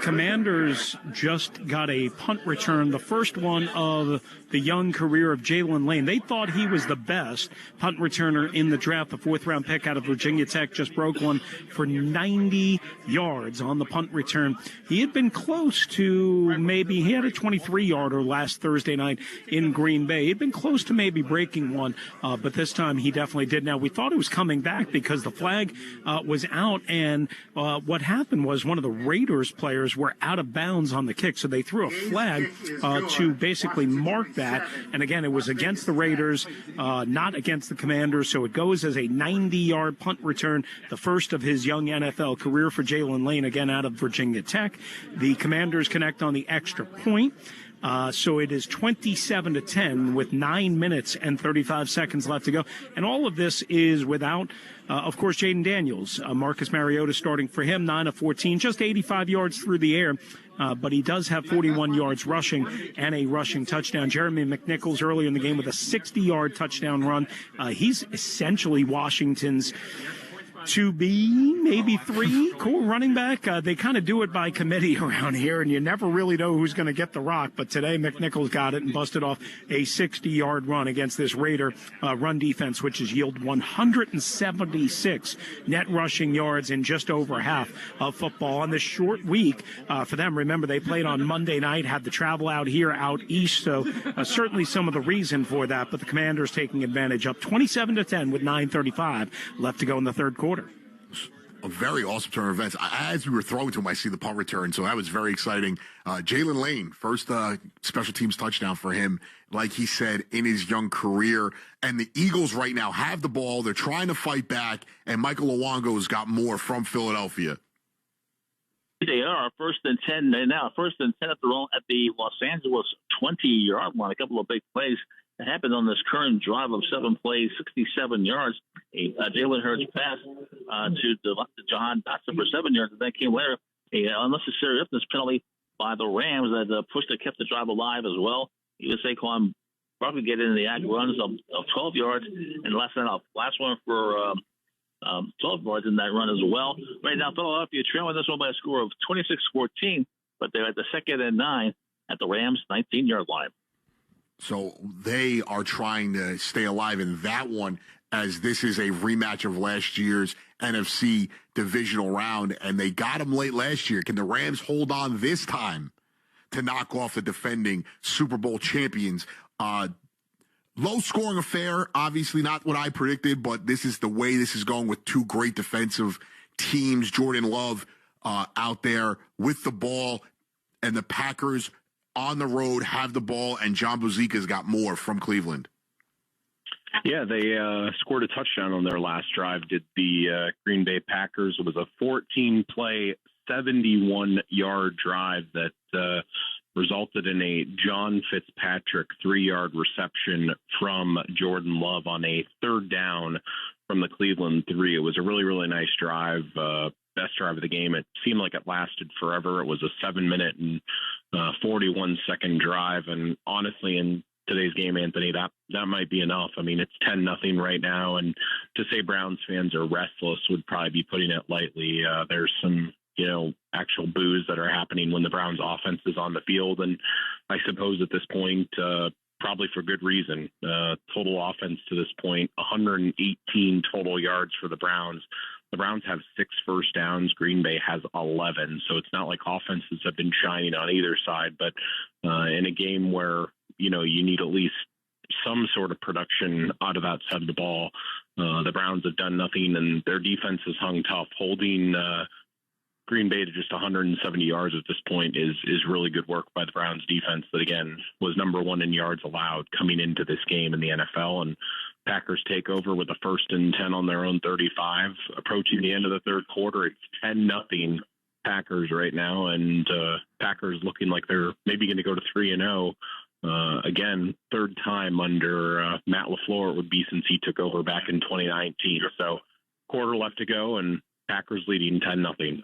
Commanders just got a punt return, the first one of the young career of Jalen Lane. They thought he was the best punt returner in the draft. The 4th-round pick out of Virginia Tech just broke one for 90 yards on the punt return. He had been close to he had a 23-yarder last Thursday night in Green Bay. He'd been close to maybe breaking one, but this time he definitely did. Now, we thought he was coming back because the flag was out, and what happened was one of the Raiders players were out of bounds on the kick, so they threw a flag to basically mark that. And again, it was against the Raiders, not against the Commanders, so it goes as a 90-yard punt return, the first of his young NFL career for Jalen Lane, again out of Virginia Tech. The Commanders connect on the extra point. So it is 27-10 with 9 minutes and 35 seconds left to go. And all of this is without, of course, Jaden Daniels. Marcus Mariota starting for him, 9 of 14, just 85 yards through the air. But he does have 41 yards rushing and a rushing touchdown. Jeremy McNichols earlier in the game with a 60-yard touchdown run. He's essentially Washington's to be maybe 3 core running back. They kind of do it by committee around here, and you never really know who's going to get the rock. But today, McNichols got it and busted off a 60-yard run against this Raider run defense, which has yielded 176 net rushing yards in just over half of football. On this short week for them, remember, they played on Monday night, had the travel out here, out east, so certainly some of the reason for that. But the Commanders taking advantage, up 27-10 with 9:35 left to go in the third quarter. A very awesome turn of events. As we were throwing to him, I see the punt return, so that was very exciting. Jalen Lane, first special teams touchdown for him, like he said, in his young career. And the Eagles right now have the ball. They're trying to fight back, and Michael Luongo's got more from Philadelphia. They are first and 10. They're now first and 10 at the Los Angeles 20-yard line. A couple of big plays that happened on this current drive of 7 plays, 67 yards. Jalen Hurts pass to Jahan Dotson for 7 yards. And then came later an unnecessary roughness penalty by the Rams that pushed and kept the drive alive as well. Even Saquon probably get into the act runs of 12 yards. And last one for 12 yards in that run as well. Right now, Philadelphia trailing this one by a score of 26-14, but they're at the 2nd and 9 at the Rams' 19-yard line. So they are trying to stay alive in that one, as this is a rematch of last year's NFC divisional round, and they got them late last year. Can the Rams hold on this time to knock off the defending Super Bowl champions? Low-scoring affair, obviously not what I predicted, but this is the way this is going with 2 great defensive teams. Jordan Love out there with the ball, and the Packers on the road have the ball, and John Buzika's got more from Cleveland. Yeah, they scored a touchdown on their last drive, did the Green Bay Packers. It was a 14-play, 71-yard drive that resulted in a John Fitzpatrick 3-yard reception from Jordan Love on a 3rd down from the Cleveland 3. It was a really, really nice drive, best drive of the game. It seemed like it lasted forever. It was a 7-minute and 41-second drive, and honestly, in today's game, Anthony, that might be enough. I mean, it's 10-0 right now, and to say Browns fans are restless would probably be putting it lightly. There's some, actual boos that are happening when the Browns offense is on the field, and I suppose at this point, probably for good reason. Total offense to this point, 118 total yards for the Browns. The Browns have 6 first downs. Green Bay has 11. So it's not like offenses have been shining on either side. But in a game where, you need at least some sort of production out of that side of the ball, the Browns have done nothing, and their defense has hung tough. Holding Green Bay to just 170 yards at this point is really good work by the Browns defense that, again, was number 1 in yards allowed coming into this game in the NFL. And Packers take over with a 1st and 10 on their own 35. Approaching the end of the third quarter, it's 10-0 Packers right now, and Packers looking like they're maybe going to go to 3-0. Again, 3rd time under Matt LaFleur it would be since he took over back in 2019. So quarter left to go, and Packers leading 10-0.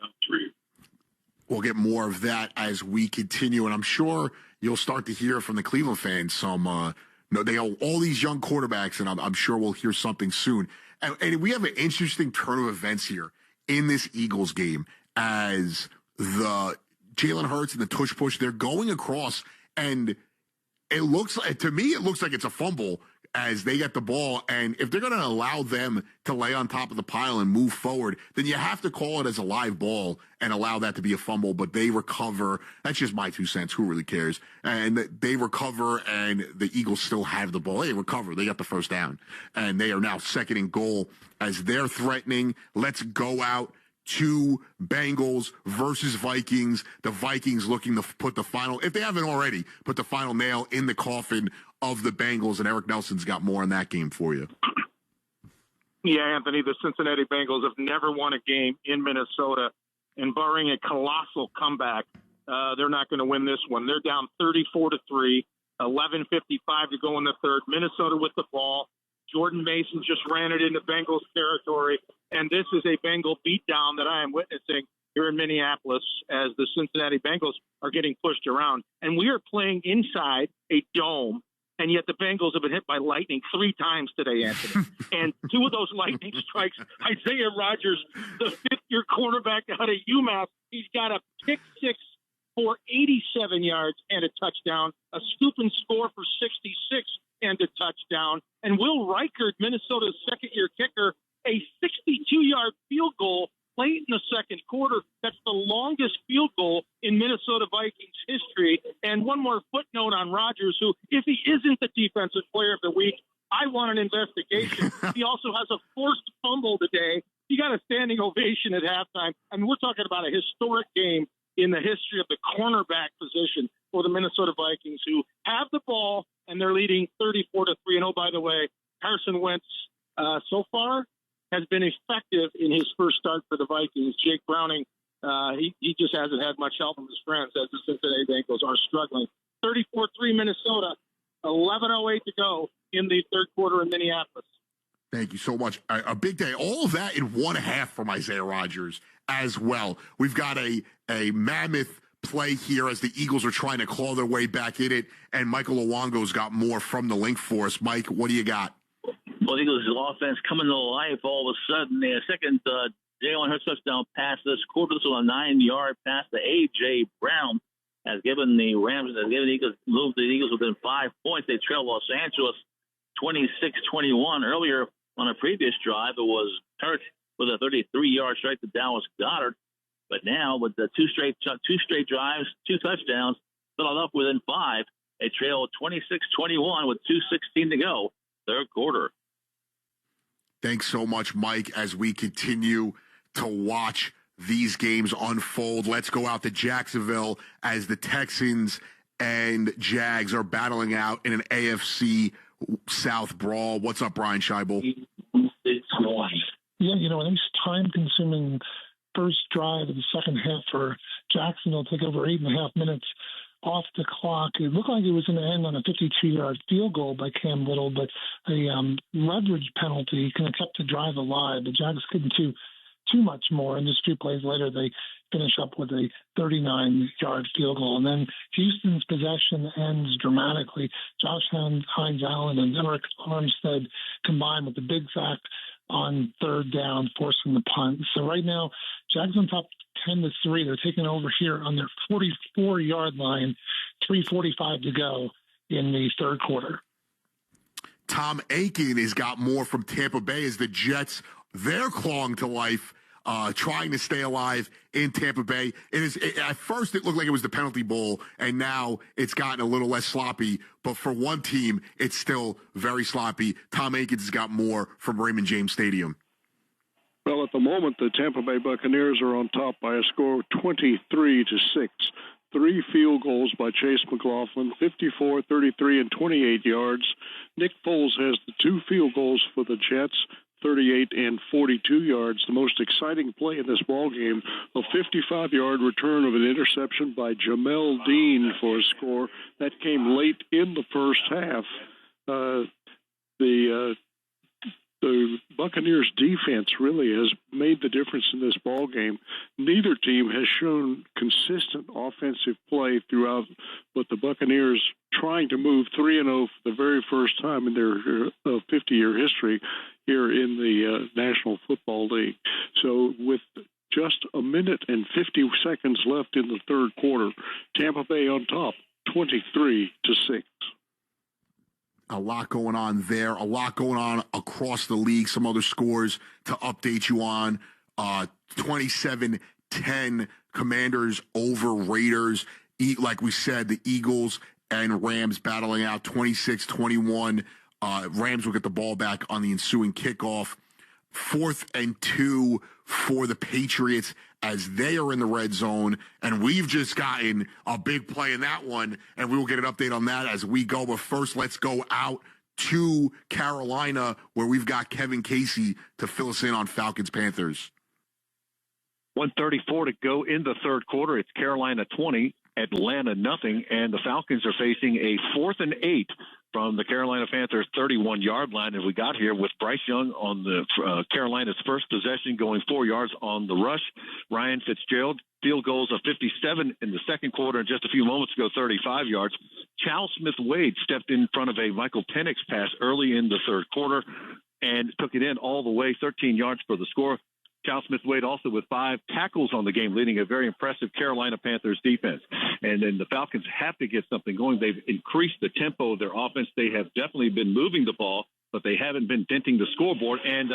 We'll get more of that as we continue, and I'm sure you'll start to hear from the Cleveland fans some they have all these young quarterbacks, and I'm sure we'll hear something soon. And we have an interesting turn of events here in this Eagles game as the Jalen Hurts and the tush push, they're going across, and it looks like it's a fumble as they get the ball. And if they're going to allow them to lay on top of the pile and move forward, then you have to call it as a live ball and allow that to be a fumble. But they recover. That's just my 2 cents. Who really cares? And they recover, and the Eagles still have the ball. They recover. They got the 1st down. And they are now 2nd and goal as they're threatening. Let's go out to Bengals versus Vikings. The Vikings looking to put the final, if they haven't already, put the final nail in the coffin of the Bengals, and Eric Nelson's got more in that game for you. Yeah, Anthony, the Cincinnati Bengals have never won a game in Minnesota, and barring a colossal comeback they're not going to win this one. They're down 34-3, 11:55 to go in the third. Minnesota with the ball. Jordan Mason just ran it into Bengals territory, and this is a Bengal beatdown that I am witnessing here in Minneapolis as the Cincinnati Bengals are getting pushed around. And we are playing inside a dome, and yet the Bengals have been hit by lightning 3 times today, Anthony. And 2 of those lightning strikes, Isaiah Rodgers, the fifth-year cornerback out of UMass, he's got a pick 6 for 87 yards and a touchdown, a scoop and score for 66 and a touchdown. And Will Reichard, Minnesota's second-year kicker, a 62-yard field goal late in the second quarter. That's the longest field goal in Minnesota Vikings history. And one more footnote on Rodgers, who, if he isn't the defensive player of the week, I want an investigation. He also has a forced fumble today. He got a standing ovation at halftime. I mean, we're talking about a historic game in the history of the cornerback position for the Minnesota Vikings, who have the ball, and they're leading 34-3. And, oh, by the way, Carson Wentz so far has been effective in his first start for the Vikings. Jake Browning, he just hasn't had much help from his friends as the Cincinnati Bengals are struggling. 34-3 Minnesota, 11:08 to go in the third quarter in Minneapolis. Thank you so much. A big day. All of that in 1.5 from Isaiah Rodgers as well. We've got a mammoth play here as the Eagles are trying to claw their way back in it, and Michael Owango's got more from the link for us. Mike, what do you got? Well, Eagles' offense coming to life all of a sudden. The second Jalen Hurts touchdown pass this quarter, so a 9-yard pass to A.J. Brown has given the Eagles moved the Eagles within 5 points. They trail Los Angeles 26-21. Earlier on a previous drive, it was Hurts with a 33-yard strike to Dallas Goedert. But now with the two straight drives, 2 touchdowns, filled up within 5. They trail 26-21 with 2:16 to go, third quarter. Thanks so much, Mike, as we continue to watch these games unfold. Let's go out to Jacksonville as the Texans and Jags are battling out in an AFC South brawl. What's up, Brian Scheibel? Yeah, a nice time-consuming first drive of the second half for Jacksonville. Took over 8.5 minutes off the clock. It looked like it was going to end on a 52-yard field goal by Cam Little, but a leverage penalty kind of kept the drive alive. The Jags couldn't do too much more, and just 2 plays later, they finish up with a 39-yard field goal. And then Houston's possession ends dramatically. Josh Hines-Allen and Eric Armstead combined with the big sack on third down, forcing the punt. So right now, Jags on top 10-3. They're taking over here on their 44-yard line, 3:45 to go in the third quarter. Tom Aiken has got more from Tampa Bay as the Jets, they're clawing to life, trying to stay alive in Tampa Bay. At first, it looked like it was the penalty bowl, and now it's gotten a little less sloppy. But for one team, it's still very sloppy. Tom Aikens has got more from Raymond James Stadium. Well, at the moment, the Tampa Bay Buccaneers are on top by a score of 23-6. 3 field goals by Chase McLaughlin, 54, 33, and 28 yards. Nick Foles has the 2 field goals for the Jets, 38 and 42 yards. The most exciting play in this ballgame, a 55-yard return of an interception by Jamel Dean for a score. That came late in the first half. The Buccaneers defense really has made the difference in this ballgame. Neither team has shown consistent offensive play throughout, but the Buccaneers trying to move 3-0 for the very first time in their 50-year history here in the National Football League. So with just a minute and 50 seconds left in the third quarter, Tampa Bay on top, 23-6. A lot going on there. A lot going on across the league. Some other scores to update you on. 27-10 Commanders over Raiders. Like we said, the Eagles and Rams battling out 26-21. Rams will get the ball back on the ensuing kickoff. 4th and 2 for the Patriots as they are in the red zone. And we've just gotten a big play in that one, and we will get an update on that as we go. But first, let's go out to Carolina, where we've got Kevin Casey to fill us in on Falcons-Panthers. 1:34 to go in the third quarter. It's Carolina 20, Atlanta nothing, and the Falcons are facing a 4th and 8 from the Carolina Panthers 31-yard line. And we got here with Bryce Young on the Carolina's first possession, going 4 yards on the rush. Ryan Fitzgerald, field goals of 57 in the second quarter, and just a few moments ago, 35 yards. Chal Smith-Wade stepped in front of a Michael Penix pass early in the third quarter and took it in all the way, 13 yards for the score. Chal Smith-Wade also with 5 tackles on the game, leading a very impressive Carolina Panthers defense. And then the Falcons have to get something going. They've increased the tempo of their offense. They have definitely been moving the ball, but they haven't been denting the scoreboard. And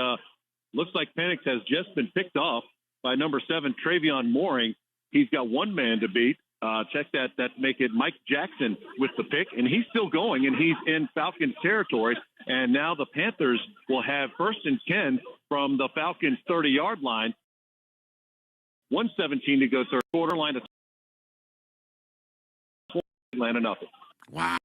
looks like Penix has just been picked off by number 7, Travion Mooring. He's got one man to beat. Check that make it Mike Jackson with the pick, and he's still going, and he's in Falcons territory. And now the Panthers will have 1st and 10 from the Falcons 30-yard line. 1:17 to go third quarter. Line of Atlanta nothing. Wow.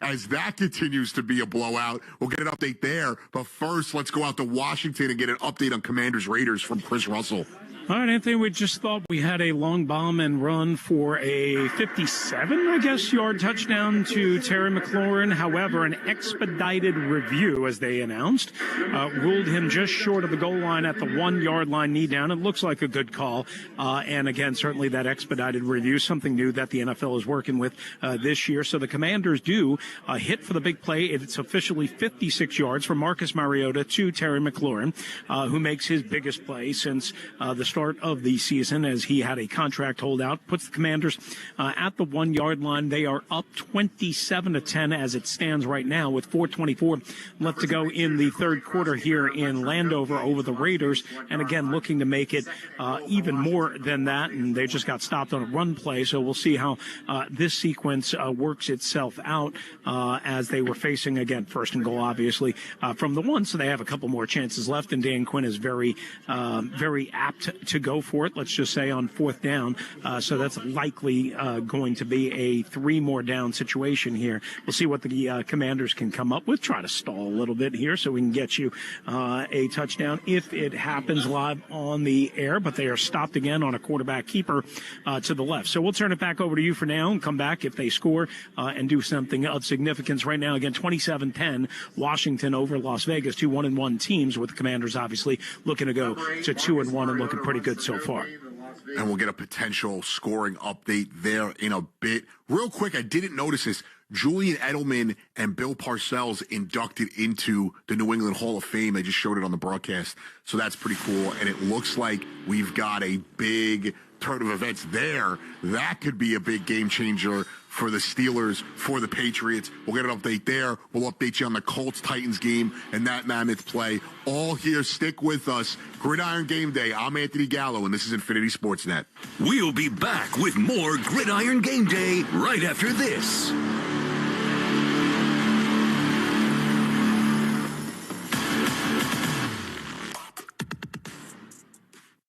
As that continues to be a blowout, we'll get an update there. But first, let's go out to Washington and get an update on Commanders-Raiders from Chris Russell. All right, Anthony, we just thought we had a long bomb and run for a 57-yard touchdown to Terry McLaurin. However, an expedited review, as they announced, ruled him just short of the goal line at the 1-yard line, knee down. It looks like a good call. And again, certainly that expedited review, something new that the NFL is working with this year. So the Commanders do hit for the big play. It's officially 56 yards from Marcus Mariota to Terry McLaurin, who makes his biggest play since the start of the season, as he had a contract holdout. Puts the Commanders at the 1-yard line. They are up 27-10 as it stands right now, with 4:24 left to go in the third quarter here in Landover over the Raiders. And again, looking to make it even more than that. And they just got stopped on a run play. So we'll see how this sequence works itself out as they were facing, again, first and goal, obviously, from the 1. So they have a couple more chances left. And Dan Quinn is very apt to go for it, let's just say, on 4th down. So that's likely going to be a 3 more down situation here. We'll see what the Commanders can come up with. Try to stall a little bit here so we can get you a touchdown if it happens live on the air. But they are stopped again on a quarterback keeper to the left. So we'll turn it back over to you for now and come back if they score and do something of significance. Right now, again, 27-10, Washington over Las Vegas, 2 1-1 teams, with the Commanders obviously looking to go to 2-1 and looking pretty good so far. And we'll get a potential scoring update there in a bit. Real quick, I didn't notice this. Julian Edelman and Bill Parcells inducted into the New England Hall of Fame. They just showed it on the broadcast. So that's pretty cool. And it looks like we've got a big turn of events there. That could be a big game changer for the Steelers, for the Patriots. We'll get an update there. We'll update you on the Colts-Titans game and that mammoth play. All here. Stick with us. Gridiron Game Day. I'm Anthony Gallo, and this is Infinity Sportsnet. We'll be back with more Gridiron Game Day right after this.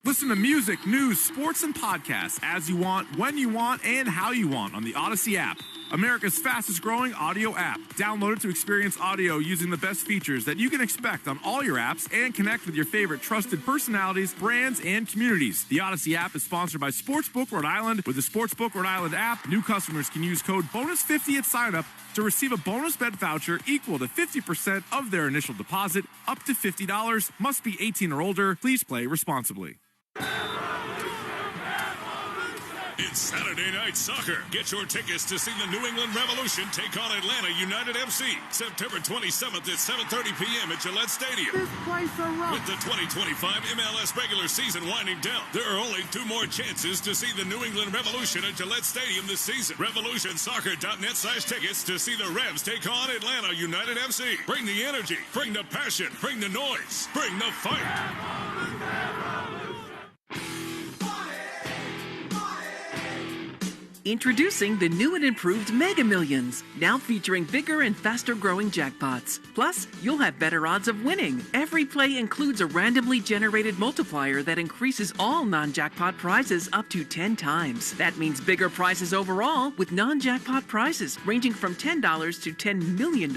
Listen to music, news, sports, and podcasts as you want, when you want, and how you want on the Odyssey app. America's fastest growing audio app. Download it to experience audio using the best features that you can expect on all your apps and connect with your favorite trusted personalities, brands, and communities. The Odyssey app is sponsored by Sportsbook Rhode Island. With the Sportsbook Rhode Island app, new customers can use code BONUS50 at sign-up to receive a bonus bet voucher equal to 50% of their initial deposit, up to $50. Must be 18 or older. Please play responsibly. It's Saturday Night Soccer. Get your tickets to see the New England Revolution take on Atlanta United FC. September 27th at 7:30 p.m. at Gillette Stadium. This place a rock. With the 2025 MLS regular season winding down, there are only 2 more chances to see the New England Revolution at Gillette Stadium this season. RevolutionSoccer.net/tickets to see the Revs take on Atlanta United FC. Bring the energy, bring the passion, bring the noise, bring the fight. Introducing the new and improved Mega Millions, now featuring bigger and faster growing jackpots. Plus, you'll have better odds of winning. Every play includes a randomly generated multiplier that increases all non-jackpot prizes up to 10 times. That means bigger prizes overall with non-jackpot prizes ranging from $10 to $10 million.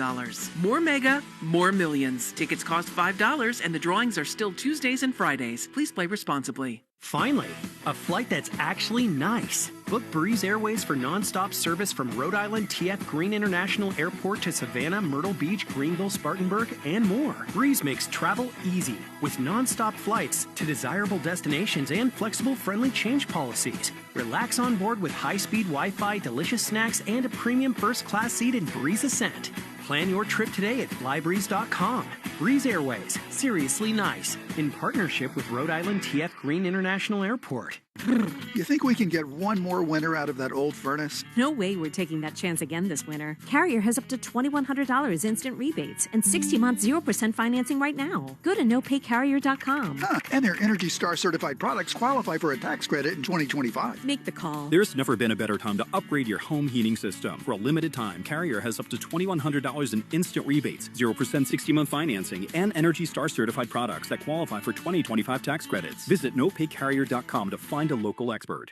More Mega, more Millions. Tickets cost $5 and the drawings are still Tuesdays and Fridays. Please play responsibly. Finally, a flight that's actually nice. Book Breeze Airways for nonstop service from Rhode Island TF Green International Airport to Savannah, Myrtle Beach, Greenville, Spartanburg, and more. Breeze makes travel easy with nonstop flights to desirable destinations and flexible, friendly change policies. Relax on board with high-speed Wi-Fi, delicious snacks, and a premium first-class seat in Breeze Ascent. Plan your trip today at flybreeze.com. Breeze Airways, seriously nice, in partnership with Rhode Island TF Green International Airport. You think we can get one more winter out of that old furnace? No way we're taking that chance again this winter. Carrier has up to $2,100 instant rebates and 60-month 0% financing right now. Go to nopaycarrier.com. And their Energy Star certified products qualify for a tax credit in 2025. Make the call. There's never been a better time to upgrade your home heating system. For a limited time, Carrier has up to $2,100 in instant rebates, 0% 60-month financing, and Energy Star certified products that qualify for 2025 tax credits. Visit nopaycarrier.com to find a local expert.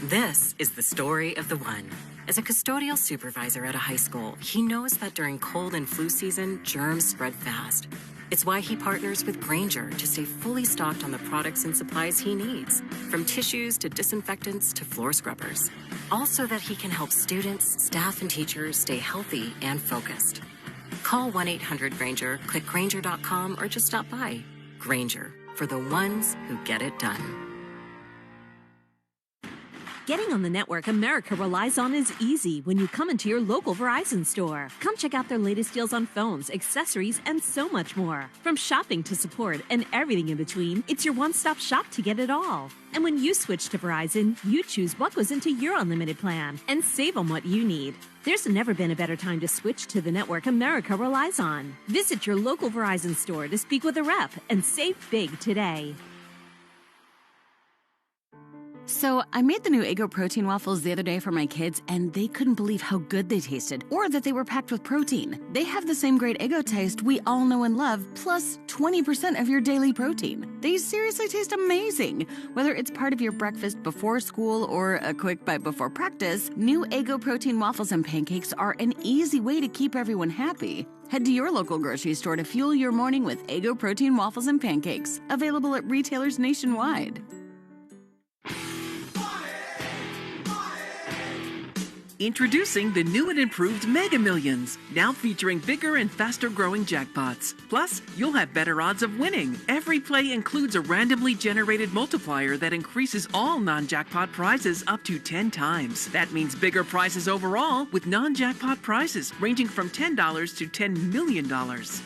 This is the story of the one. As a custodial supervisor at a high school, he knows that during cold and flu season, germs spread fast. It's why he partners with Grainger to stay fully stocked on the products and supplies he needs, from tissues to disinfectants to floor scrubbers. All so that he can help students, staff, and teachers stay healthy and focused. Call 1-800-GRAINGER, click Grainger.com, or just stop by. Grainger, for the ones who get it done. Getting on the network America relies on is easy when you come into your local Verizon store. Come check out their latest deals on phones, accessories, and so much more. From shopping to support and everything in between, it's your one-stop shop to get it all. And when you switch to Verizon, you choose what goes into your unlimited plan and save on what you need. There's never been a better time to switch to the network America relies on. Visit your local Verizon store to speak with a rep and save big today. So I made the new Eggo protein waffles the other day for my kids, and they couldn't believe how good they tasted, or that they were packed with protein. They have the same great Eggo taste we all know and love, plus 20% of your daily protein. They seriously taste amazing. Whether it's part of your breakfast before school or a quick bite before practice, new Eggo protein waffles and pancakes are an easy way to keep everyone happy. Head to your local grocery store to fuel your morning with Eggo protein waffles and pancakes, available at retailers nationwide. Introducing the new and improved Mega Millions, now featuring bigger and faster growing jackpots. Plus, you'll have better odds of winning. Every play includes a randomly generated multiplier that increases all non-jackpot prizes up to 10 times. That means bigger prizes overall with non-jackpot prizes ranging from $10 to $10 million.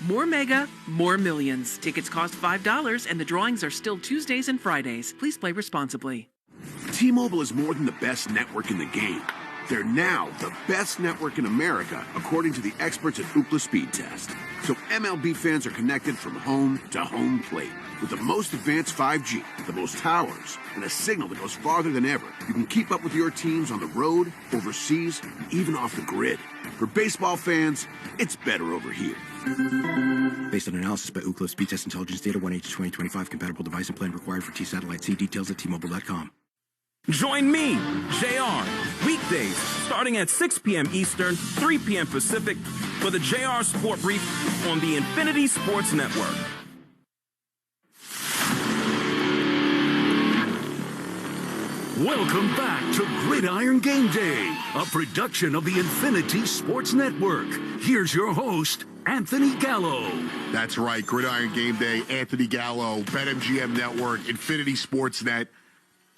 More Mega, more Millions. Tickets cost $5 and the drawings are still Tuesdays and Fridays. Please play responsibly. T-Mobile is more than the best network in the game. They're now the best network in America, according to the experts at Ookla Speed Test. So MLB fans are connected from home to home plate. With the most advanced 5G, the most towers, and a signal that goes farther than ever, you can keep up with your teams on the road, overseas, and even off the grid. For baseball fans, it's better over here. Based on analysis by Ookla Speed Test Intelligence Data 1H2025, compatible device and plan required for T-Satellite. See details at T-Mobile.com. Join me, JR, weekdays starting at 6 p.m. Eastern, 3 p.m. Pacific for the JR Sport Brief on the Infinity Sports Network. Welcome back to Gridiron Game Day, a production of the Infinity Sports Network. Here's your host, Anthony Gallo. That's right, Gridiron Game Day, Anthony Gallo, BetMGM Network, Infinity Sports Net.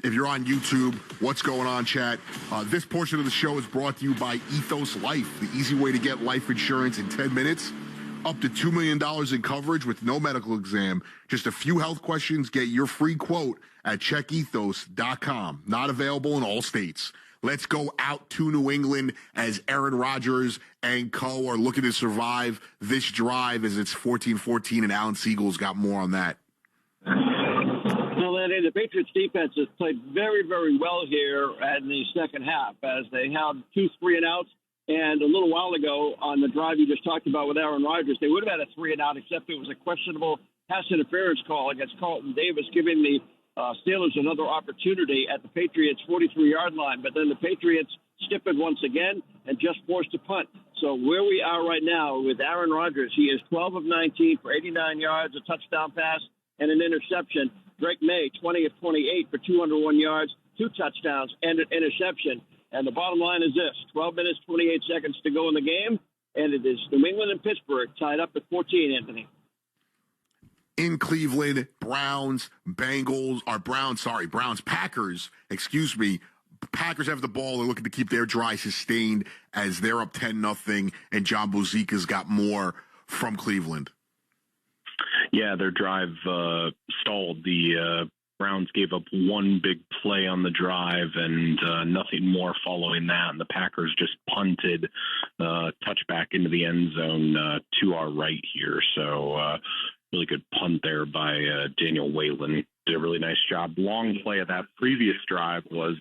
If you're on YouTube, what's going on, chat? This portion of the show is brought to you by Ethos Life, the easy way to get life insurance in 10 minutes. Up to $2 million in coverage with no medical exam. Just a few health questions. Get your free quote at checkethos.com. Not available in all states. Let's go out to New England as Aaron Rodgers and co. are looking to survive this drive as it's 14-14, and Alan Siegel's got more on that. Well, Andy, the Patriots defense has played very, very well here in the second half as they had 2 3-and-outs. And a little while ago on the drive you just talked about with Aaron Rodgers, they would have had a 3-and-out, except it was a questionable pass interference call against Carlton Davis, giving the Steelers another opportunity at the Patriots' 43-yard line. But then the Patriots skip it once again and just forced a punt. So where we are right now with Aaron Rodgers, he is 12 of 19 for 89 yards, a touchdown pass, and an interception. Drake May, 20 of 28 for 201 yards, 2 touchdowns, and an interception. And the bottom line is this, 12 minutes, 28 seconds to go in the game, and it is New England and Pittsburgh tied up at 14, Anthony. In Cleveland, Browns, Packers, Packers have the ball. They're looking to keep their drive sustained as they're up 10-0, and John Bozika's got more from Cleveland. Yeah, their drive stalled. The Browns gave up one big play on the drive and nothing more following that. And the Packers just punted touchback into the end zone to our right here. So really good punt there by Daniel Whalen. Did a really nice job. Long play of that previous drive was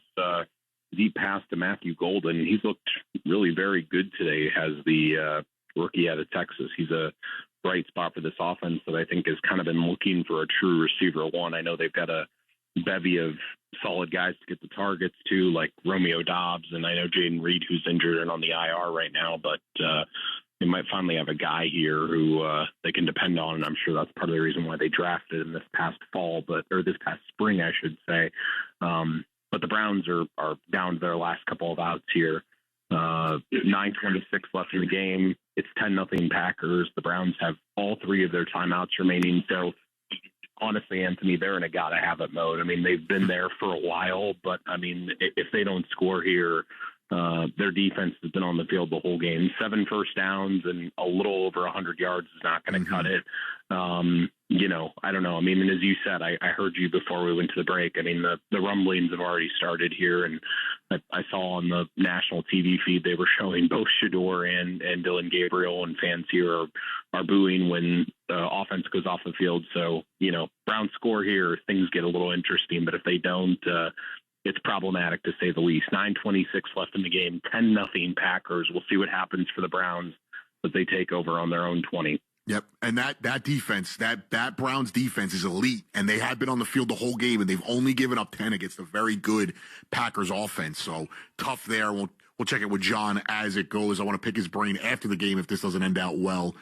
deep pass to Matthew Golden. He's looked really very good today as the rookie out of Texas. He's a bright spot for this offense that I think has kind of been looking for a true receiver one. I know they've got a bevy of solid guys to get the targets to, like Romeo Dobbs, and I know Jaden Reed, who's injured and on the IR right now, but they might finally have a guy here who they can depend on, and I'm sure that's part of the reason why they drafted him this past spring, I should say. But the Browns are down to their last couple of outs here. 9:26 left in the game. It's 10-0 Packers. The Browns have all 3 of their timeouts remaining. So honestly, Anthony, they're in a gotta-have-it mode. I mean, they've been there for a while, but I mean, if they don't score here, their defense has been on the field the whole game. 7 first downs and a little over 100 yards is not going to cut it. I don't know. I mean, as you said, I heard you before we went to the break. I mean, the rumblings have already started here, and I saw on the national TV feed they were showing both Shador and Dylan Gabriel, and fans here are booing when the offense goes off the field. So, Browns score here, things get a little interesting, but if they don't, it's problematic to say the least. 9:26 left in the game, 10-0 Packers. We'll see what happens for the Browns, but they take over on their own 20. Yep, and that defense, that Browns defense is elite, and they have been on the field the whole game, and they've only given up 10 against a very good Packers offense. So tough there. We'll check it with John as it goes. I want to pick his brain after the game if this doesn't end out well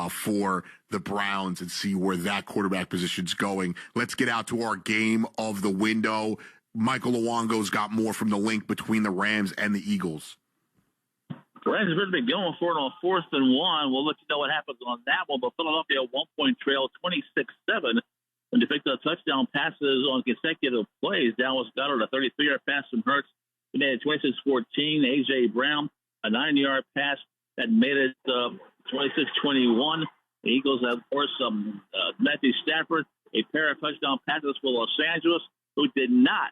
for the Browns and see where that quarterback position's going. Let's get out to our game of the window. Michael Luongo's got more from the link between the Rams and the Eagles. The Rams have really been going for it on 4th and 1. We'll let you know what happens on that one. But Philadelphia, a 1-point trail, 26-7. When they picked up touchdown passes on consecutive plays, Dallas Goedert, a 33-yard pass from Hurts. They made it 26-14. A.J. Brown, a 9-yard pass that made it 26-21. The Eagles have, of course, Matthew Stafford, a pair of touchdown passes for Los Angeles, who did not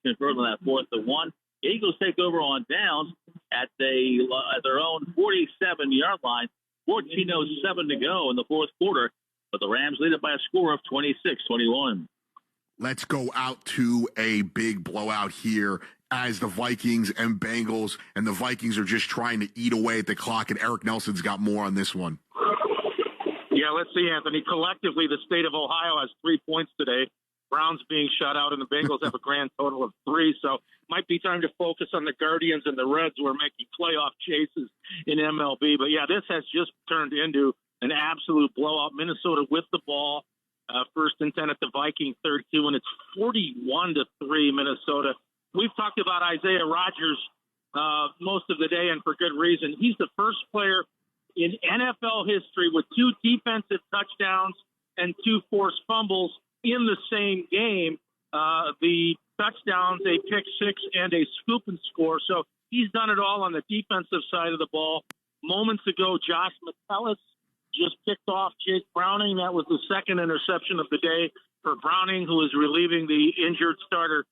convert on that 4th and 1. Eagles take over on downs at their own 47-yard line. 14:07 to go in the 4th quarter, but the Rams lead it by a score of 26-21. Let's go out to a big blowout here as the Vikings and Bengals, and the Vikings are just trying to eat away at the clock, and Eric Nelson's got more on this one. Yeah, let's see, Anthony. Collectively, the state of Ohio has 3 points today. Browns being shut out, and the Bengals have a grand total of 3. So might be time to focus on the Guardians and the Reds who are making playoff chases in MLB. But, yeah, this has just turned into an absolute blowout. Minnesota with the ball, first and 10 at the Vikings, 32, and it's 41-3 Minnesota. We've talked about Isaiah Rodgers most of the day, and for good reason. He's the first player in NFL history with 2 defensive touchdowns and 2 forced fumbles in the same game. The touchdowns, a pick 6 and a scoop and score. So he's done it all on the defensive side of the ball. Moments ago, Josh Metellus just picked off Jake Browning. That was the second interception of the day for Browning, who is relieving the injured starter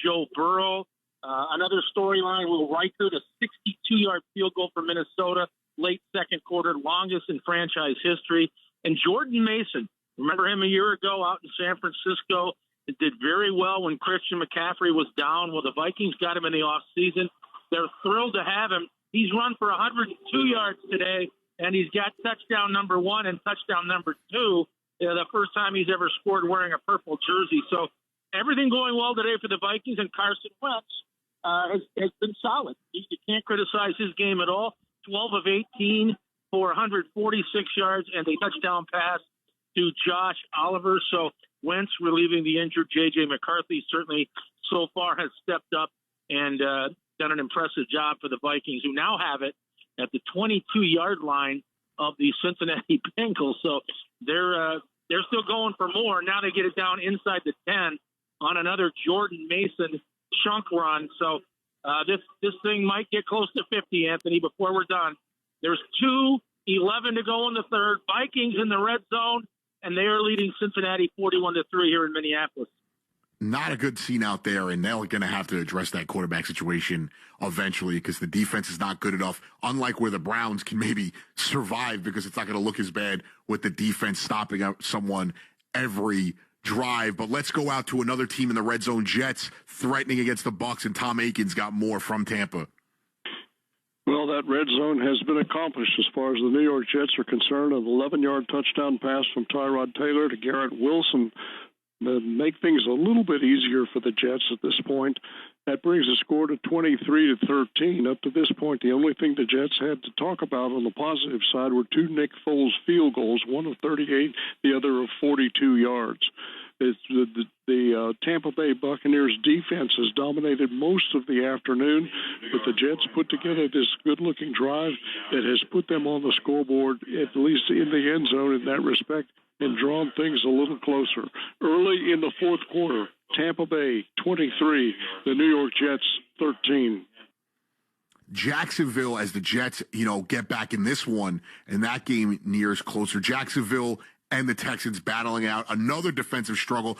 Joe Burrow. Another storyline, Will Riker, the 62-yard field goal for Minnesota, late second quarter, longest in franchise history. And Jordan Mason, remember him a year ago out in San Francisco? It did very well when Christian McCaffrey was down. Well, the Vikings got him in the offseason. They're thrilled to have him. He's run for 102 yards today, and he's got touchdown number 1 and touchdown number 2. The first time he's ever scored wearing a purple jersey. So everything going well today for the Vikings, and Carson Wentz has been solid. You can't criticize his game at all. 12 of 18 for 146 yards and a touchdown pass to Josh Oliver. So Wentz relieving the injured J.J. McCarthy certainly so far has stepped up and done an impressive job for the Vikings, who now have it at the 22-yard line of the Cincinnati Bengals. So they're still going for more. Now they get it down inside the 10 on another Jordan Mason chunk run. So this thing might get close to 50, Anthony, before we're done. There's 2:11 to go in the third. Vikings in the red zone, and they are leading Cincinnati 41-3 here in Minneapolis. Not a good scene out there, and they're going to have to address that quarterback situation eventually because the defense is not good enough, unlike where the Browns can maybe survive because it's not going to look as bad with the defense stopping out someone every drive. But let's go out to another team in the red zone, Jets, threatening against the Bucs, and Tom Aikens got more from Tampa. Well, that red zone has been accomplished as far as the New York Jets are concerned. An 11-yard touchdown pass from Tyrod Taylor to Garrett Wilson make things a little bit easier for the Jets at this point. That brings the score to 23-13. Up to this point, the only thing the Jets had to talk about on the positive side were 2 Nick Foles field goals, one of 38, the other of 42 yards. It's the Tampa Bay Buccaneers defense has dominated most of the afternoon, but the Jets put together this good-looking drive that has put them on the scoreboard, at least in the end zone in that respect, and drawn things a little closer. Early in the fourth quarter, Tampa Bay 23, the New York Jets 13. Jacksonville, as the Jets, get back in this one, and that game nears closer. Jacksonville and the Texans battling out another defensive struggle.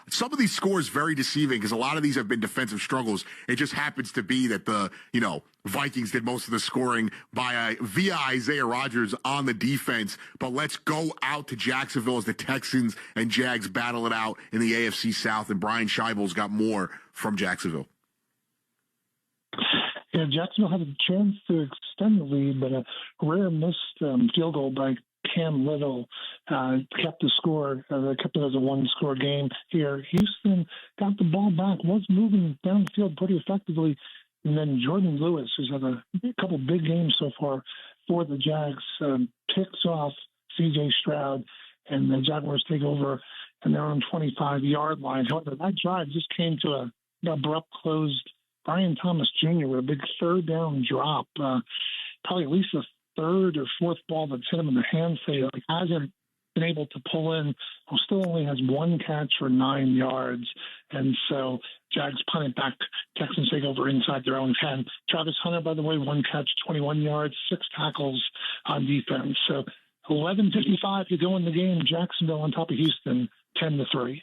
Some of these scores very deceiving because a lot of these have been defensive struggles. It just happens to be that the, Vikings did most of the scoring via Isaiah Rodgers on the defense. But let's go out to Jacksonville as the Texans and Jags battle it out in the AFC South, and Brian Scheibel's got more from Jacksonville. Yeah, Jacksonville had a chance to extend the lead, but a rare missed field goal by Cam Little kept the score. They kept it as a one-score game here. Houston got the ball back, was moving down the field pretty effectively, and then Jordan Lewis, who's had a couple big games so far for the Jags, picks off C.J. Stroud, and the Jaguars take over in their own 25-yard line. However, that drive just came to an abrupt close. Brian Thomas Jr. with a big third down drop, probably at least a third or fourth ball that's hit him in the hands. He hasn't been able to pull in. Still only has one catch for 9 yards. And so Jags punt it back. Texans take over inside their own 10. Travis Hunter, by the way, one catch, 21 yards, 6 tackles on defense. So 11:55 to go in the game. Jacksonville on top of Houston, 10-3.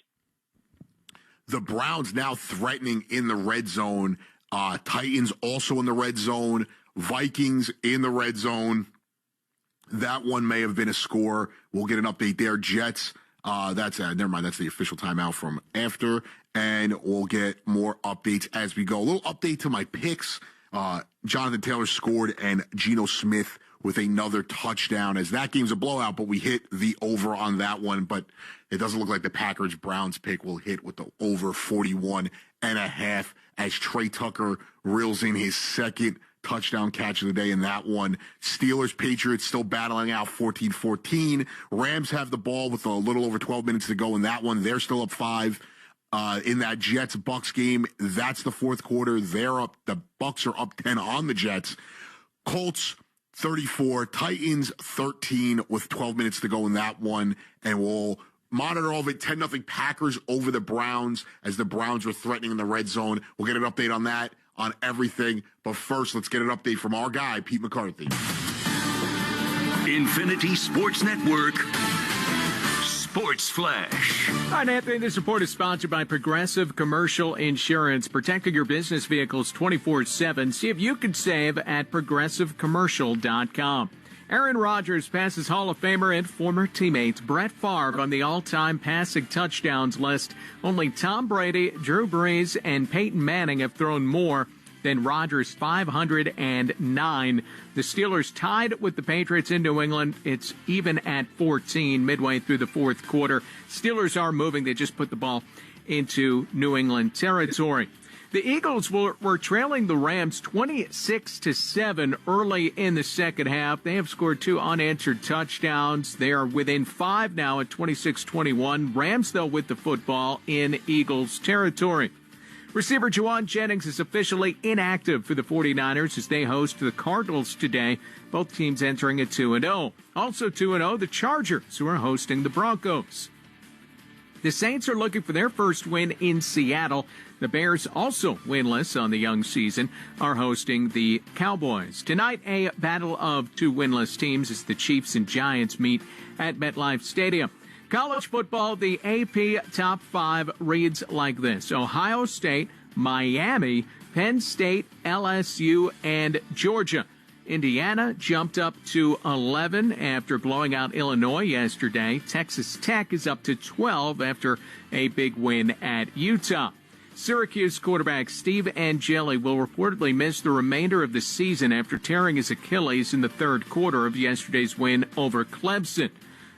The Browns now threatening in the red zone. Titans also in the red zone. Vikings in the red zone. That one may have been a score. We'll get an update there. Jets, never mind. That's the official timeout from after. And we'll get more updates as we go. A little update to my picks Jonathan Taylor scored and Geno Smith with another touchdown, as that game's a blowout, but we hit the over on that one. But it doesn't look like the Packers-Browns pick will hit with the over 41.5 as Trey Tucker reels in his second touchdown catch of the day in that one. Steelers-Patriots still battling out 14-14. Rams have the ball with a little over 12 minutes to go in that one. They're still up 5. In that Jets-Bucks game, that's the fourth quarter. They're up. The Bucks are up 10 on the Jets. Colts 34, Titans 13 with 12 minutes to go in that one, and we'll monitor all of it. 10-0 Packers over the Browns as the Browns were threatening in the red zone. We'll get an update on that, on everything. But first, let's get an update from our guy, Pete McCarthy. Infinity Sports Network Sports Flash. Hi, Anthony. This report is sponsored by Progressive Commercial Insurance, protecting your business vehicles 24/7. See if you can save at progressivecommercial.com. Aaron Rodgers passes Hall of Famer and former teammate Brett Favre on the all-time passing touchdowns list. Only Tom Brady, Drew Brees, and Peyton Manning have thrown more than Rodgers' 509. The Steelers tied with the Patriots in New England. It's even at 14 midway through the fourth quarter. Steelers are moving. They just put the ball into New England territory. The Eagles were trailing the Rams 26-7 early in the second half. They have scored 2 unanswered touchdowns. They are within 5 now at 26-21. Rams, though, with the football in Eagles territory. Receiver Juwan Jennings is officially inactive for the 49ers as they host the Cardinals today. Both teams entering at 2-0. Also 2-0, the Chargers, who are hosting the Broncos. The Saints are looking for their first win in Seattle. The Bears, also winless on the young season, are hosting the Cowboys. Tonight, a battle of 2 winless teams as the Chiefs and Giants meet at MetLife Stadium. College football, the AP Top 5 reads like this: Ohio State, Miami, Penn State, LSU, and Georgia. Indiana jumped up to 11 after blowing out Illinois yesterday. Texas Tech is up to 12 after a big win at Utah. Syracuse quarterback Steve Angeli will reportedly miss the remainder of the season after tearing his Achilles in the third quarter of yesterday's win over Clemson.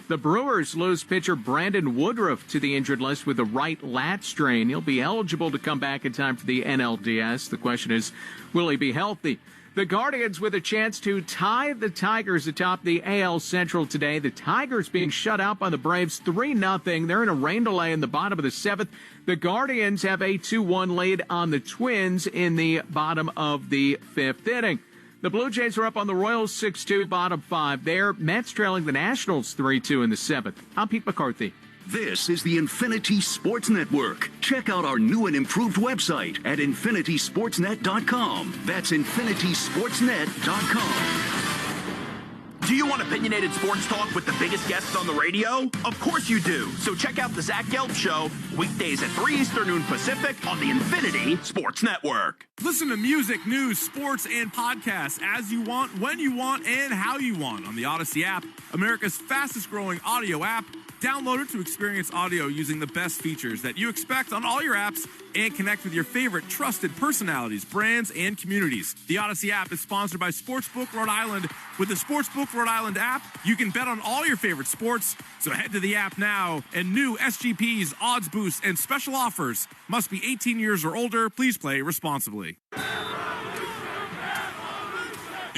The Brewers lose pitcher Brandon Woodruff to the injured list with a right lat strain. He'll be eligible to come back in time for the NLDS. The question is, will he be healthy? The Guardians with a chance to tie the Tigers atop the AL Central today. The Tigers being shut out by the Braves 3-0. They're in a rain delay in the bottom of the 7th. The Guardians have a 2-1 lead on the Twins in the bottom of the 5th inning. The Blue Jays are up on the Royals 6-2, bottom 5 there. Mets trailing the Nationals 3-2 in the 7th. I'm Pete McCarthy. This is the Infinity Sports Network. Check out our new and improved website at infinitysportsnet.com. That's infinitysportsnet.com. Do you want opinionated sports talk with the biggest guests on the radio? Of course you do. So check out the Zach Gelb Show, weekdays at 3 Eastern, noon Pacific on the Infinity Sports Network. Listen to music, news, sports, and podcasts as you want, when you want, and how you want on the Odyssey app, America's fastest-growing audio app. Download it to experience audio using the best features that you expect on all your apps and connect with your favorite trusted personalities, brands, and communities. The Odyssey app is sponsored by Sportsbook Rhode Island. With the Sportsbook Rhode Island app, you can bet on all your favorite sports. So head to the app now, and new SGPs, odds boosts, and special offers. Must be 18 years or older. Please play responsibly.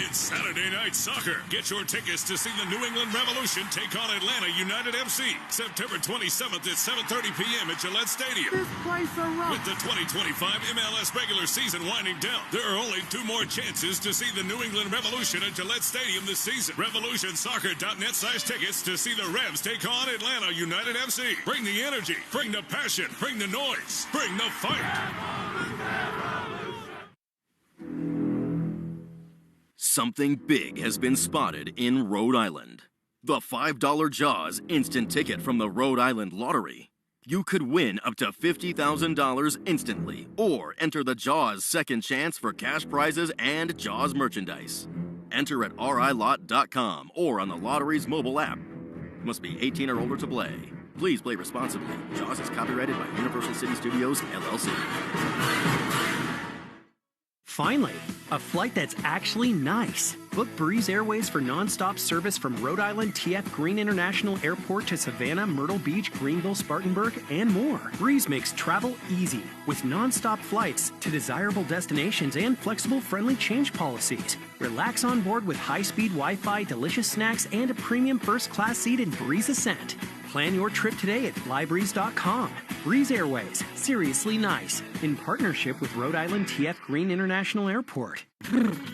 It's Saturday Night Soccer. Get your tickets to see the New England Revolution take on Atlanta United FC. September 27th at 7:30 p.m. at Gillette Stadium. This place a rock. With the 2025 MLS regular season winding down, there are only 2 more chances to see the New England Revolution at Gillette Stadium this season. RevolutionSoccer.net/tickets to see the Revs take on Atlanta United FC. Bring the energy, bring the passion, bring the noise, bring the fight. Something big has been spotted in Rhode Island. The $5 Jaws instant ticket from the Rhode Island Lottery. You could win up to $50,000 instantly, or enter the Jaws second chance for cash prizes and Jaws merchandise. Enter at rilot.com or on the lottery's mobile app. Must be 18 or older to play. Please play responsibly. Jaws is copyrighted by Universal City Studios, LLC. Finally, a flight that's actually nice. Book Breeze Airways for nonstop service from Rhode Island TF Green International Airport to Savannah, Myrtle Beach, Greenville, Spartanburg, and more. Breeze makes travel easy with nonstop flights to desirable destinations and flexible, friendly change policies. Relax on board with high-speed Wi-Fi, delicious snacks, and a premium first-class seat in Breeze Ascent. Plan your trip today at flybreeze.com. Breeze Airways, seriously nice, in partnership with Rhode Island TF Green International Airport.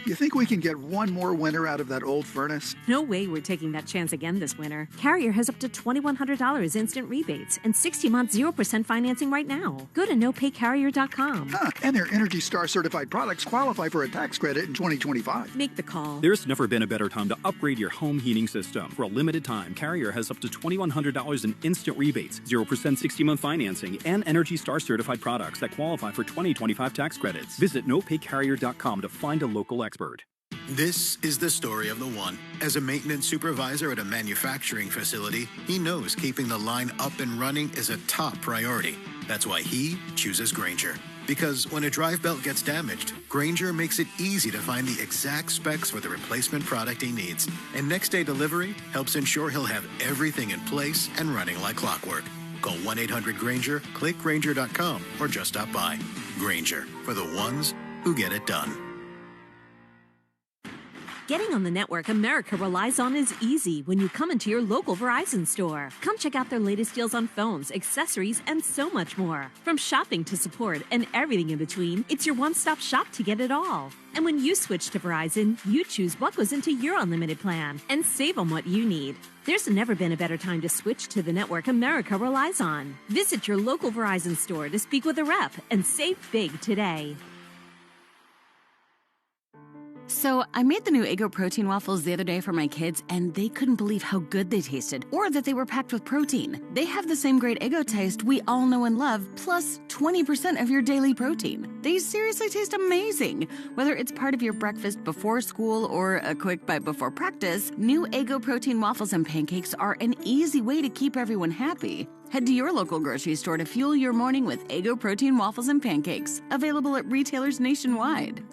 You think we can get one more winter out of that old furnace? No way we're taking that chance again this winter. Carrier has up to $2,100 instant rebates and 60-month 0% financing right now. Go to nopaycarrier.com. And their Energy Star certified products qualify for a tax credit in 2025. Make the call. There's never been a better time to upgrade your home heating system. For a limited time, Carrier has up to $2,100 in instant rebates, 0% 60-month financing, and Energy Star certified products that qualify for 2025 tax credits. Visit nopaycarrier.com to find a local expert. This is the story of the one. As a maintenance supervisor at a manufacturing facility, he knows keeping the line up and running is a top priority. That's why he chooses Grainger. Because when a drive belt gets damaged, Grainger makes it easy to find the exact specs for the replacement product he needs. And next-day delivery helps ensure he'll have everything in place and running like clockwork. Call 1-800-GRAINGER, click Grainger.com, or just stop by. Grainger, for the ones who get it done. Getting on the network America relies on is easy when you come into your local Verizon store. Come check out their latest deals on phones, accessories, and so much more. From shopping to support and everything in between, it's your one-stop shop to get it all. And when you switch to Verizon, you choose what goes into your unlimited plan and save on what you need. There's never been a better time to switch to the network America relies on. Visit your local Verizon store to speak with a rep and save big today. So I made the new Eggo protein waffles the other day for my kids, and they couldn't believe how good they tasted, or that they were packed with protein. They have the same great Eggo taste we all know and love, plus 20% of your daily protein. They seriously taste amazing. Whether it's part of your breakfast before school or a quick bite before practice, new Eggo protein waffles and pancakes are an easy way to keep everyone happy. Head to your local grocery store to fuel your morning with Eggo protein waffles and pancakes, available at retailers nationwide.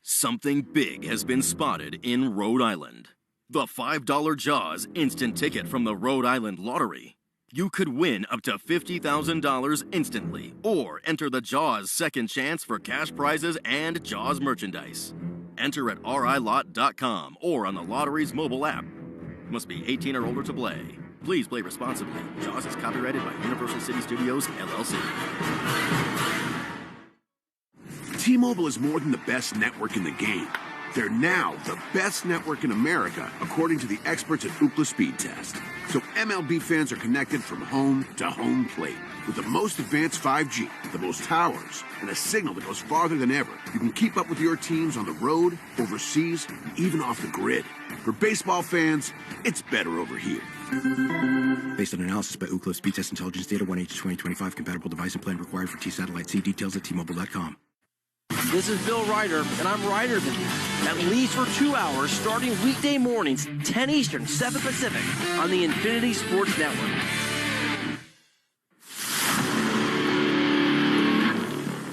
Something big has been spotted in Rhode Island. The $5 Jaws instant ticket from the Rhode Island Lottery. You could win up to $50,000 instantly, or enter the Jaws second chance for cash prizes and Jaws merchandise. Enter at rilot.com or on the lottery's mobile app. Must be 18 or older to play. Please play responsibly. Jaws is copyrighted by Universal City Studios, LLC. T-Mobile is more than the best network in the game. They're now the best network in America, according to the experts at Ookla Speed Test. So MLB fans are connected from home to home plate. With the most advanced 5G, the most towers, and a signal that goes farther than ever, you can keep up with your teams on the road, overseas, and even off the grid. For baseball fans, it's better over here. Based on analysis by Ookla Speed Test Intelligence Data 1H2025, compatible device and plan required for T-Satellite. See details at T-Mobile.com. This is Bill Ryder, and I'm Ryder than you. At least for 2 hours, starting weekday mornings, 10 Eastern, 7 Pacific, on the Infinity Sports Network.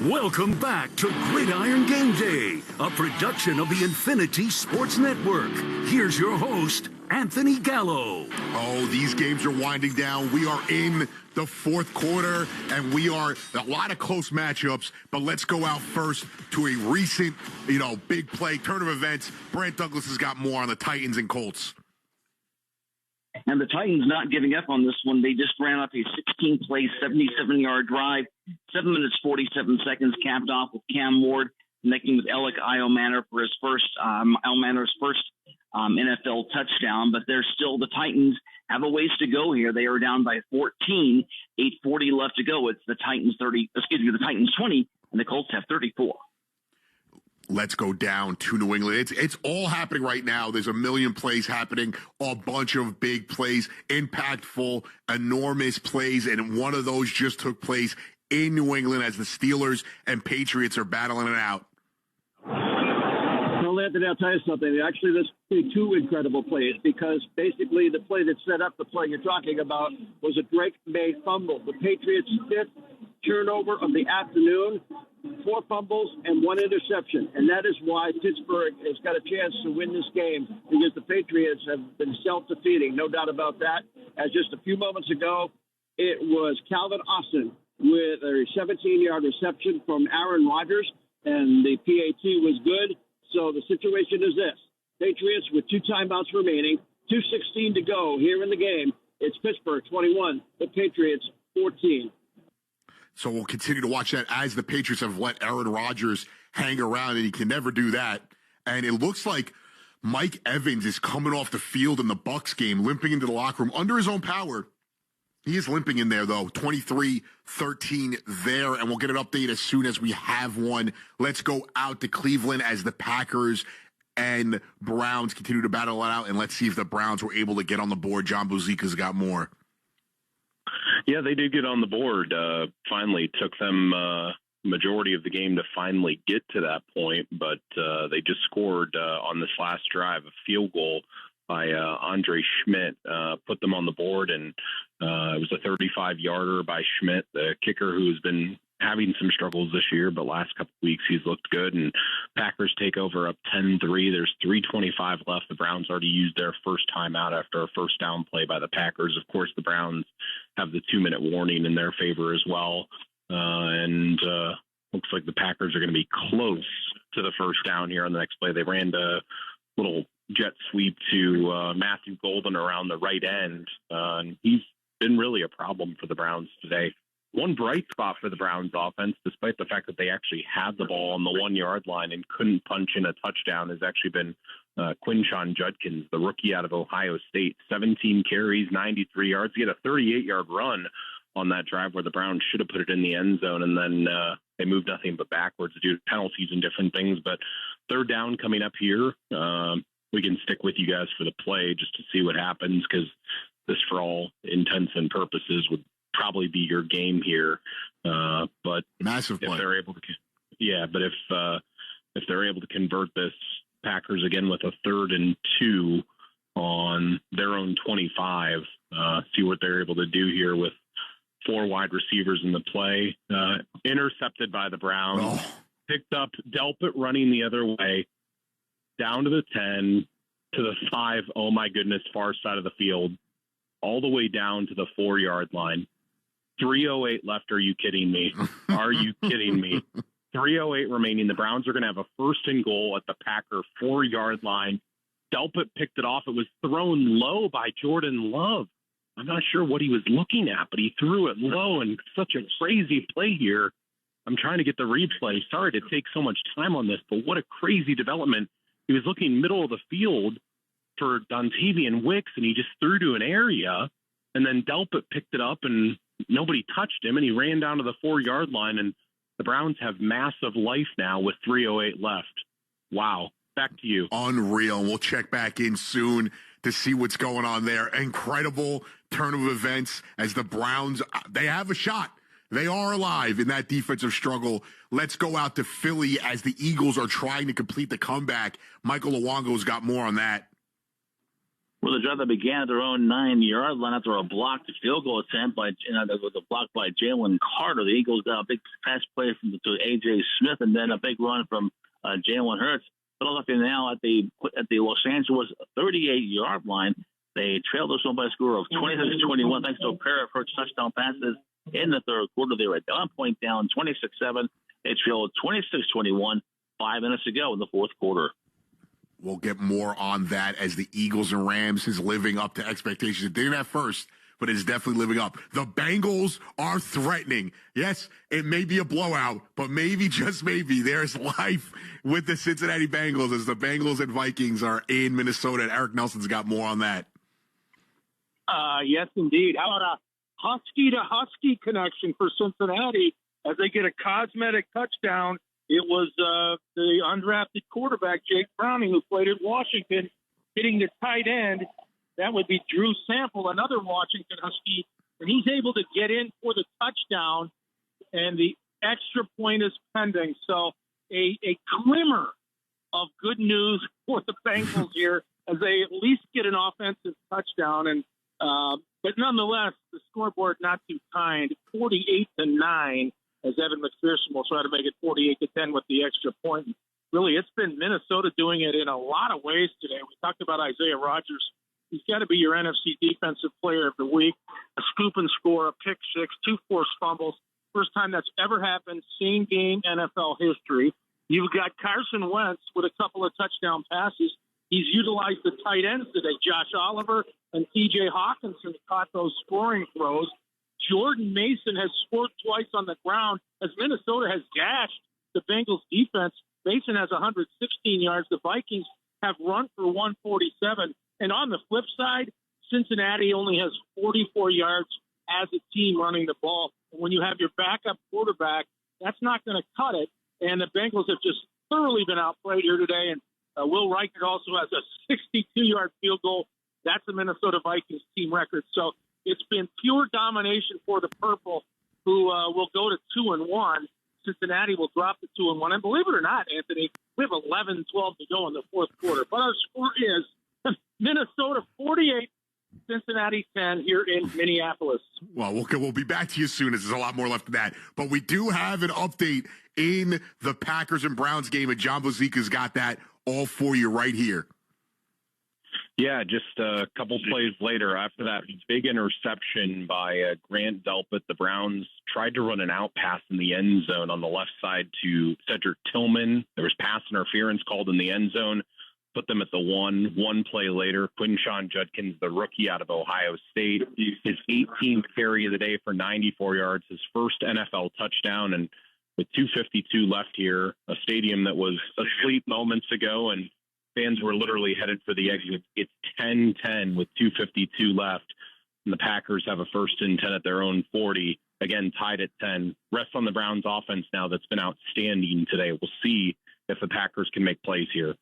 Welcome back to Gridiron Game Day, a production of the Infinity Sports Network. Here's your host, Anthony Gallo. Oh, these games are winding down. We are in the fourth quarter, and we are a lot of close matchups, but let's go out first to a recent, big play, turn of events. Brant Douglas has got more on the Titans and Colts. And the Titans not giving up on this one. They just ran up a 16-play, 77-yard drive, 7 minutes, 47 seconds, capped off with Cam Ward connecting with Alec Iomanner for his first, Iomanner's first NFL touchdown. But they're still, the Titans have a ways to go here. They are down by 14, 8:40 left to go. It's the Titans the Titans 20, and the Colts have 34. Let's go down to New England. It's all happening right now. There's a million plays happening, a bunch of big plays, impactful, enormous plays, and one of those just took place in New England as the Steelers and Patriots are battling it out. Well, Anthony, I'll tell you something. Actually, there's two incredible plays because basically the play that set up the play you're talking about was a Drake May fumble. The Patriots fifth turnover of the afternoon, 4 fumbles and 1 interception. And that is why Pittsburgh has got a chance to win this game, because the Patriots have been self-defeating, no doubt about that. As just a few moments ago, it was Calvin Austin with a 17-yard reception from Aaron Rodgers, and the PAT was good. So the situation is this. Patriots with 2 timeouts remaining, 2:16 to go here in the game. It's Pittsburgh 21, the Patriots 14. So we'll continue to watch that as the Patriots have let Aaron Rodgers hang around, and he can never do that. And it looks like Mike Evans is coming off the field in the Bucs game, limping into the locker room under his own power. He is limping in there, though. 23-13 there, and we'll get an update as soon as we have one. Let's go out to Cleveland as the Packers and Browns continue to battle it out, and let's see if the Browns were able to get on the board. John Buzika's got more. Yeah, they did get on the board. Finally took them majority of the game to finally get to that point, but they just scored on this last drive, a field goal by Andre Schmidt, put them on the board, and it was a 35-yarder by Schmidt, the kicker, who has been having some struggles this year, but last couple of weeks he's looked good. And Packers take over up 10-3. There's 3:25 left. The Browns already used their first timeout after a first down play by the Packers. Of course, the Browns have the 2-minute warning in their favor as well. And looks like the Packers are going to be close to the first down here on the next play. They ran the little jet sweep to Matthew Golden around the right end. And he's been really a problem for the Browns today. One bright spot for the Browns offense, despite the fact that they actually had the ball on the 1-yard line and couldn't punch in a touchdown, has actually been Quinshon Judkins, the rookie out of Ohio State. 17 carries, 93 yards. He had a 38-yard run on that drive where the Browns should have put it in the end zone, and then they moved nothing but backwards due to penalties and different things. But third down coming up here. We can stick with you guys for the play just to see what happens, because this, for all intents and purposes, would probably be your game here. But massive play. If they're able to, but if they're able to convert this, Packers again with a 3rd and 2 on their own 25, see what they're able to do here with 4 wide receivers in the play. Intercepted by the Browns, picked up Delpit running the other way, down to the 10, to the 5, oh my goodness, far side of the field, all the way down to the 4-yard line. 3:08 left. Are you kidding me? Are you kidding me? 3:08 remaining. The Browns are going to have a 1st and goal at the Packer 4-yard line. Delpit picked it off. It was thrown low by Jordan Love. I'm not sure what he was looking at, but he threw it low, and such a crazy play here. I'm trying to get the replay. Sorry to take so much time on this, but what a crazy development. He was looking middle of the field for Dontavian Wicks, and he just threw to an area, and then Delpit picked it up, and nobody touched him, and he ran down to the 4-yard line, and the Browns have massive life now with 3:08 left. Wow. Back to you. Unreal. We'll check back in soon to see what's going on there. Incredible turn of events as the Browns, they have a shot. They are alive in that defensive struggle. Let's go out to Philly as the Eagles are trying to complete the comeback. Michael Luongo's got more on that. Well, the drive that began at their own 9-yard line after a blocked field goal attempt that was a block by Jalen Carter. The Eagles got a big pass play to A.J. Smith, and then a big run from Jalen Hurts. Philadelphia now at the Los Angeles 38-yard line. They trailed this one by a score of 26-21 thanks to a pair of Hurts touchdown passes in the third quarter. They were at 1 point down, 26-7. They trailed 26-21, 5 minutes to go in the fourth quarter. We'll get more on that as the Eagles and Rams is living up to expectations. It didn't at first, but it's definitely living up. The Bengals are threatening. Yes, it may be a blowout, but maybe, just maybe, there's life with the Cincinnati Bengals as the Bengals and Vikings are in Minnesota. And Eric Nelson's got more on that. Yes, indeed. How about a Husky-to-Husky connection for Cincinnati as they get a cosmetic touchdown? It was the undrafted quarterback, Jake Browning, who played at Washington, hitting the tight end. That would be Drew Sample, another Washington Husky, and he's able to get in for the touchdown, and the extra point is pending. So a glimmer of good news for the Bengals here as they at least get an offensive touchdown. And But nonetheless, the scoreboard not too kind, 48-9, as Evan McPherson will try to make it 48-10 with the extra point. Really, it's been Minnesota doing it in a lot of ways today. We talked about Isaiah Rodgers. He's got to be your NFC Defensive Player of the Week. A scoop and score, a pick six, 2 forced fumbles. First time that's ever happened, same game NFL history. You've got Carson Wentz with a couple of touchdown passes. He's utilized the tight ends today. Josh Oliver and T.J. Hawkinson caught those scoring throws. Jordan Mason has scored twice on the ground as Minnesota has gashed the Bengals defense. Mason has 116 yards. The Vikings have run for 147. And on the flip side, Cincinnati only has 44 yards as a team running the ball. And when you have your backup quarterback, that's not going to cut it. And the Bengals have just thoroughly been outplayed here today. And Will Reichert also has a 62-yard field goal. That's a Minnesota Vikings team record. So it's been pure domination for the Purple, who will go to 2-1. Cincinnati will drop to 2-1. And believe it or not, Anthony, we have 11-12 to go in the fourth quarter. But our score is Minnesota 48, Cincinnati 10 here in Minneapolis. Well, we'll be back to you soon, as there's a lot more left of that. But we do have an update in the Packers and Browns game, and John Bozika's got that all for you right here. Yeah, just a couple plays later after that big interception by Grant Delpit, the Browns tried to run an out pass in the end zone on the left side to Cedric Tillman. There was pass interference called in the end zone, put them at the one play later. Quinshawn Judkins, the rookie out of Ohio State, his 18th carry of the day for 94 yards, his first NFL touchdown. And with 2:52 left here, a stadium that was asleep moments ago and fans were literally headed for the exit. It's 10-10 with 2:52 left, and the Packers have a 1st and 10 at their own 40. Again, tied at 10. Rest on the Browns offense now that's been outstanding today. We'll see if the Packers can make plays here.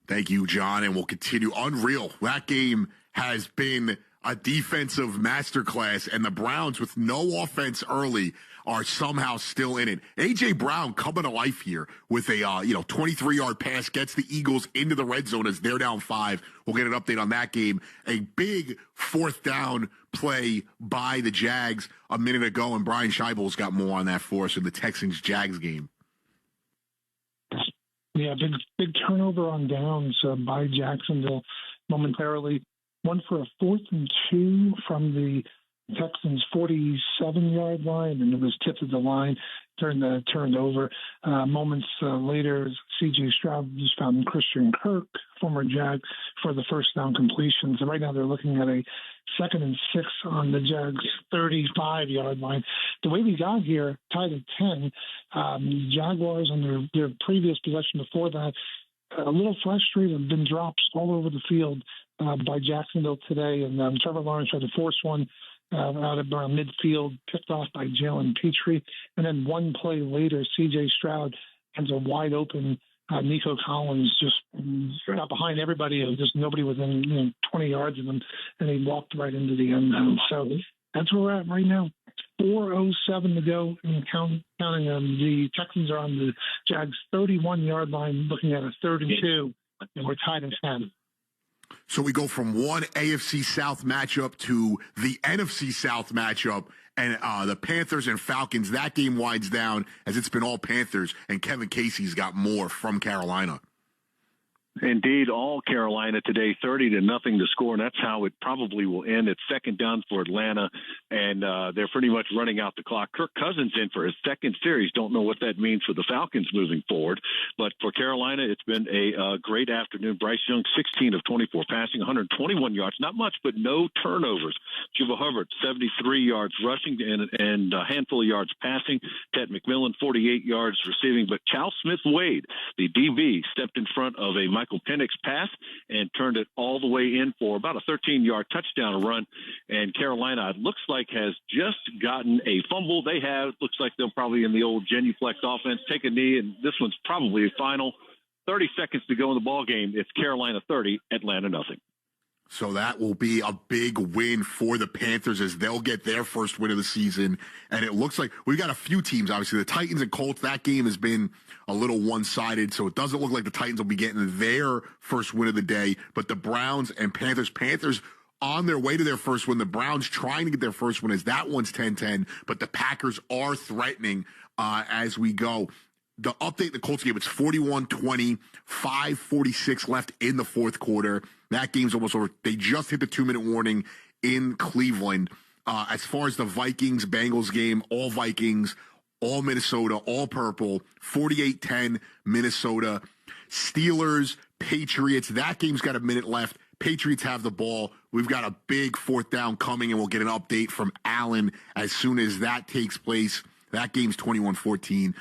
Thank you, John, and we'll continue. Unreal. That game has been a defensive masterclass, and the Browns, with no offense early, are somehow still in it. A.J. Brown coming to life here with a 23-yard pass, gets the Eagles into the red zone as they're down 5. We'll get an update on that game. A big 4th down play by the Jags a minute ago, and Brian Scheibel's got more on that for us in the Texans-Jags game. Yeah, big turnover on downs by Jacksonville momentarily. One for a 4th and 2 from the Texans' 47-yard line, and it was tipped at the line, turned over. Moments later, C.J. Stroud just found Christian Kirk, former Jag, for the 1st down completion. So right now they're looking at a 2nd and 6 on the Jags' 35-yard line. The way we got here, tied at 10, Jaguars on their previous possession before that, a little frustrated, been drops all over the field by Jacksonville today, and Trevor Lawrence tried to force one out of midfield, picked off by Jalen Petrie, and then one play later, C.J. Stroud has a wide open Nico Collins just got behind everybody. Just nobody within 20 yards of him, and he walked right into the end zone. So that's where we're at right now. 4:07 to go, and counting them. The Texans are on the Jags' 31-yard line, looking at a 3rd and 2, and we're tied at 10. So we go from one AFC South matchup to the NFC South matchup, and the Panthers and Falcons. That game winds down as it's been all Panthers, and Kevin Casey's got more from Carolina. Indeed, all Carolina today, 30-0 to score, and that's how it probably will end. It's 2nd down for Atlanta, and they're pretty much running out the clock. Kirk Cousins in for his 2nd series. Don't know what that means for the Falcons moving forward, but for Carolina, it's been a great afternoon. Bryce Young, 16 of 24 passing, 121 yards, not much, but no turnovers. Chuba Hubbard, 73 yards rushing and a handful of yards passing. Ted McMillan, 48 yards receiving, but Cal Smith-Wade, the DB, stepped in front of a Michael Penix pass and turned it all the way in for about a 13-yard touchdown run. And Carolina, it looks like, has just gotten a fumble. Looks like they'll probably, in the old genuflex offense, take a knee, and this one's probably a final. 30 seconds to go in the ball game. It's Carolina 30, Atlanta nothing. So that will be a big win for the Panthers as they'll get their first win of the season. And it looks like we've got a few teams, obviously. The Titans and Colts, that game has been a little one-sided, so it doesn't look like the Titans will be getting their first win of the day. But the Browns and Panthers on their way to their first win. The Browns trying to get their first win as that one's 10-10, but the Packers are threatening as we go. The update, the Colts game, it's 41-20, 5:46 left in the fourth quarter. That game's almost over. They just hit the 2-minute warning in Cleveland. As far as the Vikings-Bengals game, all Vikings, all Minnesota, all purple, 48-10 Minnesota. Steelers, Patriots, that game's got a minute left. Patriots have the ball. We've got a big fourth down coming, and we'll get an update from Allen as soon as that takes place. That game's 21-14.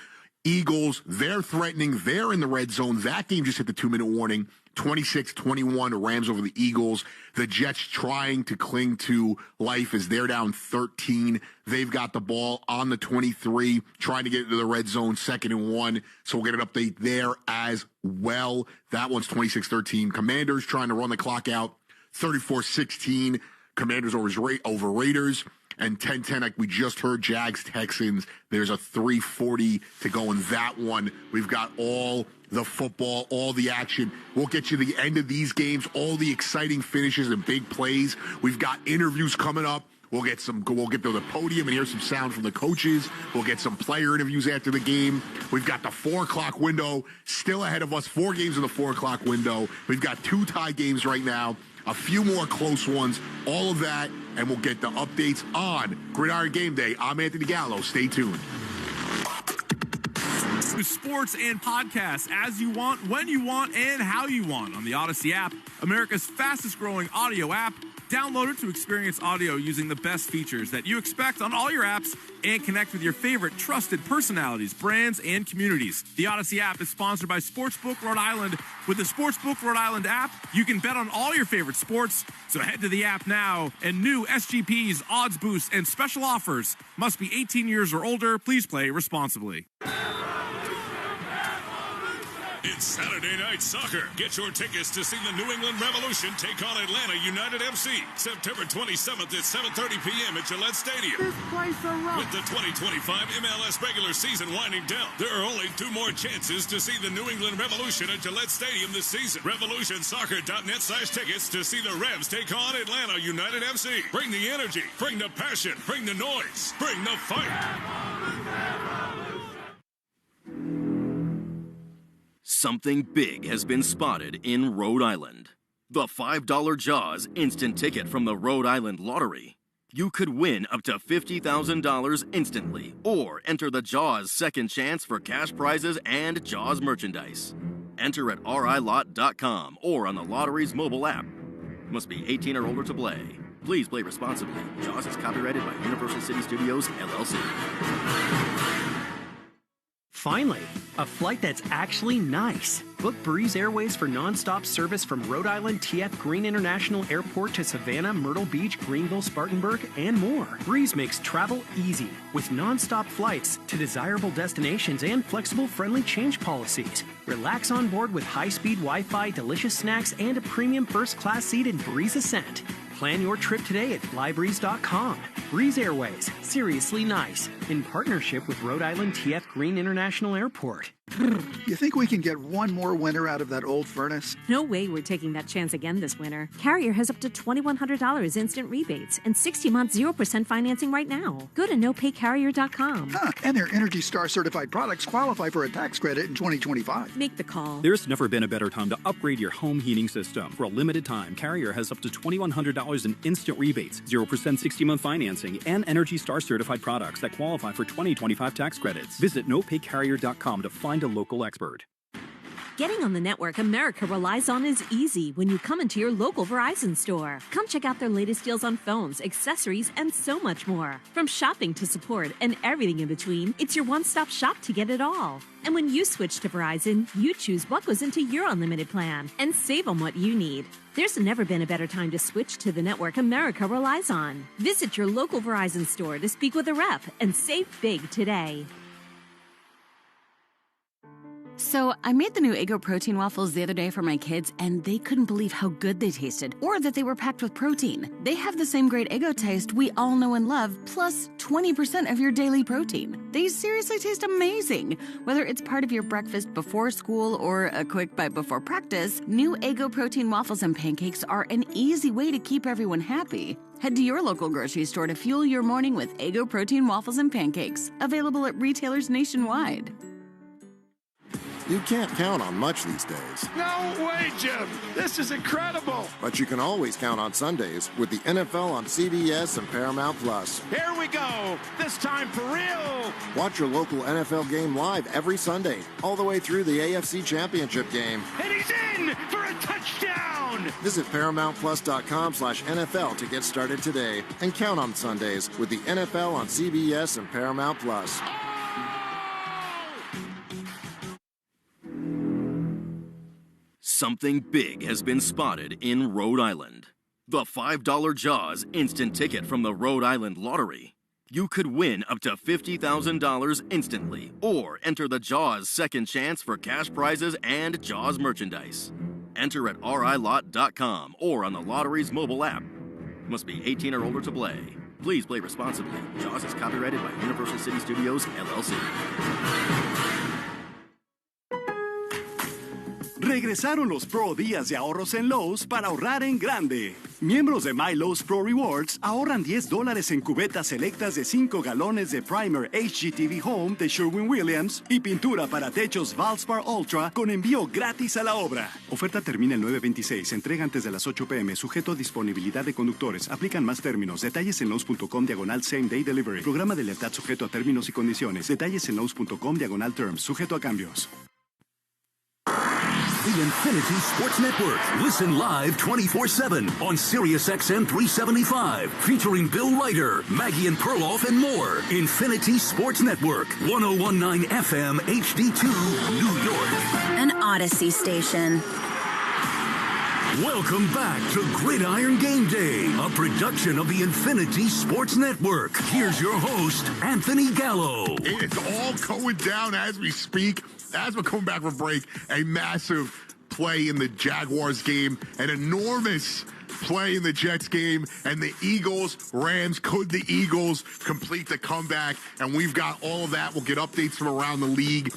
Eagles, they're threatening. They're in the red zone. That game just hit the 2-minute warning. 26-21, Rams over the Eagles. The Jets trying to cling to life as they're down 13. They've got the ball on the 23, trying to get into the red zone, 2nd and 1. So we'll get an update there as well. That one's 26-13. Commanders trying to run the clock out, 34-16. Commanders over Raiders. And 10-10, like we just heard, Jags-Texans. There's a 3:40 to go in that one. We've got all the football, all the action. We'll get you the end of these games, all the exciting finishes and big plays. We've got interviews coming up. We'll get to the podium and hear some sound from the coaches. We'll get some player interviews after the game. We've got the 4 o'clock window still ahead of us. 4 games in the 4 o'clock window. We've got 2 tie games right now. A few more close ones, all of that, and we'll get the updates on Gridiron Game Day. I'm Anthony Gallo. Stay tuned. Sports and podcasts as you want, when you want, and how you want on the Odyssey app, America's fastest growing audio app. Download it to experience audio using the best features that you expect on all your apps and connect with your favorite trusted personalities, brands, and communities. The Odyssey app is sponsored by Sportsbook Rhode Island. With the Sportsbook Rhode Island app, you can bet on all your favorite sports. So head to the app now, and new SGPs, odds boosts, and special offers. Must be 18 years or older. Please play responsibly. It's Saturday Night Soccer. Get your tickets to see the New England Revolution take on Atlanta United FC. September 27th at 7:30 p.m. at Gillette Stadium. This place a rock. With the 2025 MLS regular season winding down, there are only 2 more chances to see the New England Revolution at Gillette Stadium this season. RevolutionSoccer.net/tickets to see the Revs take on Atlanta United FC. Bring the energy, bring the passion, bring the noise, bring the fight. Something big has been spotted in Rhode Island. The $5 Jaws instant ticket from the Rhode Island Lottery. You could win up to $50,000 instantly, or enter the Jaws second chance for cash prizes and Jaws merchandise. Enter at rilot.com or on the lottery's mobile app. Must be 18 or older to play. Please play responsibly. Jaws is copyrighted by Universal City Studios, LLC. Finally, a flight that's actually nice. Book Breeze Airways for nonstop service from Rhode Island TF Green International Airport to Savannah, Myrtle Beach, Greenville, Spartanburg, and more. Breeze makes travel easy with nonstop flights to desirable destinations and flexible, friendly change policies. Relax on board with high-speed Wi-Fi, delicious snacks, and a premium first-class seat in Breeze Ascent. Plan your trip today at flybreeze.com. Breeze Airways, seriously nice, in partnership with Rhode Island TF Green International Airport. You think we can get one more winter out of that old furnace? No way we're taking that chance again this winter. Carrier has up to $2,100 instant rebates and 60-month 0% financing right now. Go to nopaycarrier.com. And their Energy Star certified products qualify for a tax credit in 2025. Make the call. There's never been a better time to upgrade your home heating system. For a limited time, Carrier has up to $2,100 in instant rebates, 0% 60-month financing, and Energy Star certified products that qualify for 2025 tax credits. Visit nopaycarrier.com to find a local expert. Getting on the network America relies on is easy when you come into your local Verizon store. Come check out their latest deals on phones, accessories, and so much more. From shopping to support and everything in between, it's your one-stop shop to get it all. And when you switch to Verizon, you choose what goes into your unlimited plan and save on what you need. There's never been a better time to switch to the network America relies on. Visit your local Verizon store to speak with a rep and save big today. So I made the new Eggo protein waffles the other day for my kids, and they couldn't believe how good they tasted, or that they were packed with protein. They have the same great Eggo taste we all know and love, plus 20% of your daily protein. They seriously taste amazing. Whether it's part of your breakfast before school or a quick bite before practice, new Eggo protein waffles and pancakes are an easy way to keep everyone happy. Head to your local grocery store to fuel your morning with Eggo protein waffles and pancakes, available at retailers nationwide. You can't count on much these days. No way, Jim! This is incredible! But you can always count on Sundays with the NFL on CBS and Paramount Plus. Here we go! This time for real! Watch your local NFL game live every Sunday, all the way through the AFC Championship game. And he's in for a touchdown! Visit ParamountPlus.com/NFL to get started today and count on Sundays with the NFL on CBS and Paramount Plus. Something big has been spotted in Rhode Island. The $5 Jaws instant ticket from the Rhode Island Lottery. You could win up to $50,000 instantly, or enter the Jaws second chance for cash prizes and Jaws merchandise. Enter at rilot.com or on the lottery's mobile app. Must be 18 or older to play. Please play responsibly. Jaws is copyrighted by Universal City Studios, LLC. Regresaron los Pro Días de Ahorros en Lowe's para ahorrar en grande. Miembros de My Lowe's Pro Rewards ahorran $10 en cubetas selectas de 5 galones de primer HGTV Home de Sherwin-Williams y pintura para techos Valspar Ultra con envío gratis a la obra. Oferta termina el 9/26. Entrega antes de las 8 p.m. Sujeto a disponibilidad de conductores. Aplican más términos. Detalles en Lowe's.com/Same Day Delivery. Programa de lealtad sujeto a términos y condiciones. Detalles en Lowe's.com/Terms. Sujeto a cambios. The Infinity Sports Network. Listen live 24/7 on SiriusXM 375. Featuring Bill Ryder, Maggie and Perloff, and more. Infinity Sports Network. 1019 FM HD2, New York. An Odyssey station. Welcome back to Gridiron Game Day, a production of the Infinity Sports Network. Here's your host, Anthony Gallo. It's all going down as we speak. As we're coming back from break, a massive play in the Jaguars game, an enormous play in the Jets game, and the Eagles, Rams. Could the Eagles complete the comeback? And we've got all of that. We'll get updates from around the league.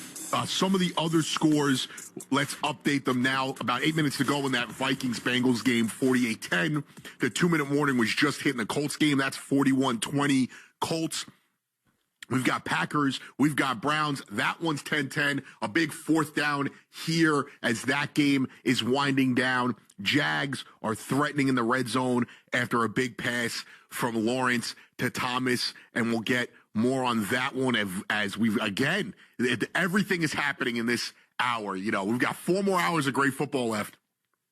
Some of the other scores, let's update them now. About 8 minutes to go in that Vikings-Bengals game, 48-10. The 2-minute warning was just hitting the Colts game. That's 41-20 Colts. We've got Packers. We've got Browns. That one's 10-10. A big fourth down here as that game is winding down. Jags are threatening in the red zone after a big pass from Lawrence to Thomas, and we'll get more on that one as we've, again, everything is happening in this hour. You know, we've got 4 more hours of great football left,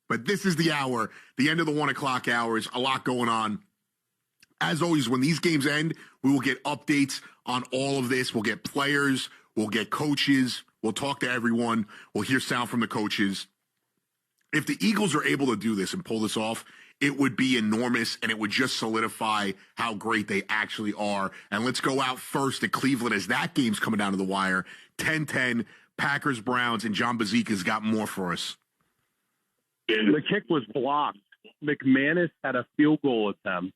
but this is the hour, the end of the 1 o'clock hours, a lot going on. As always, when these games end, we will get updates on all of this. We'll get players, we'll get coaches, we'll talk to everyone, we'll hear sound from the coaches. If the Eagles are able to do this and pull this off, it would be enormous, and it would just solidify how great they actually are. And let's go out first to Cleveland as that game's coming down to the wire. 10-10, Packers, Browns, and John Bazika's got more for us. The kick was blocked. McManus had a field goal attempt.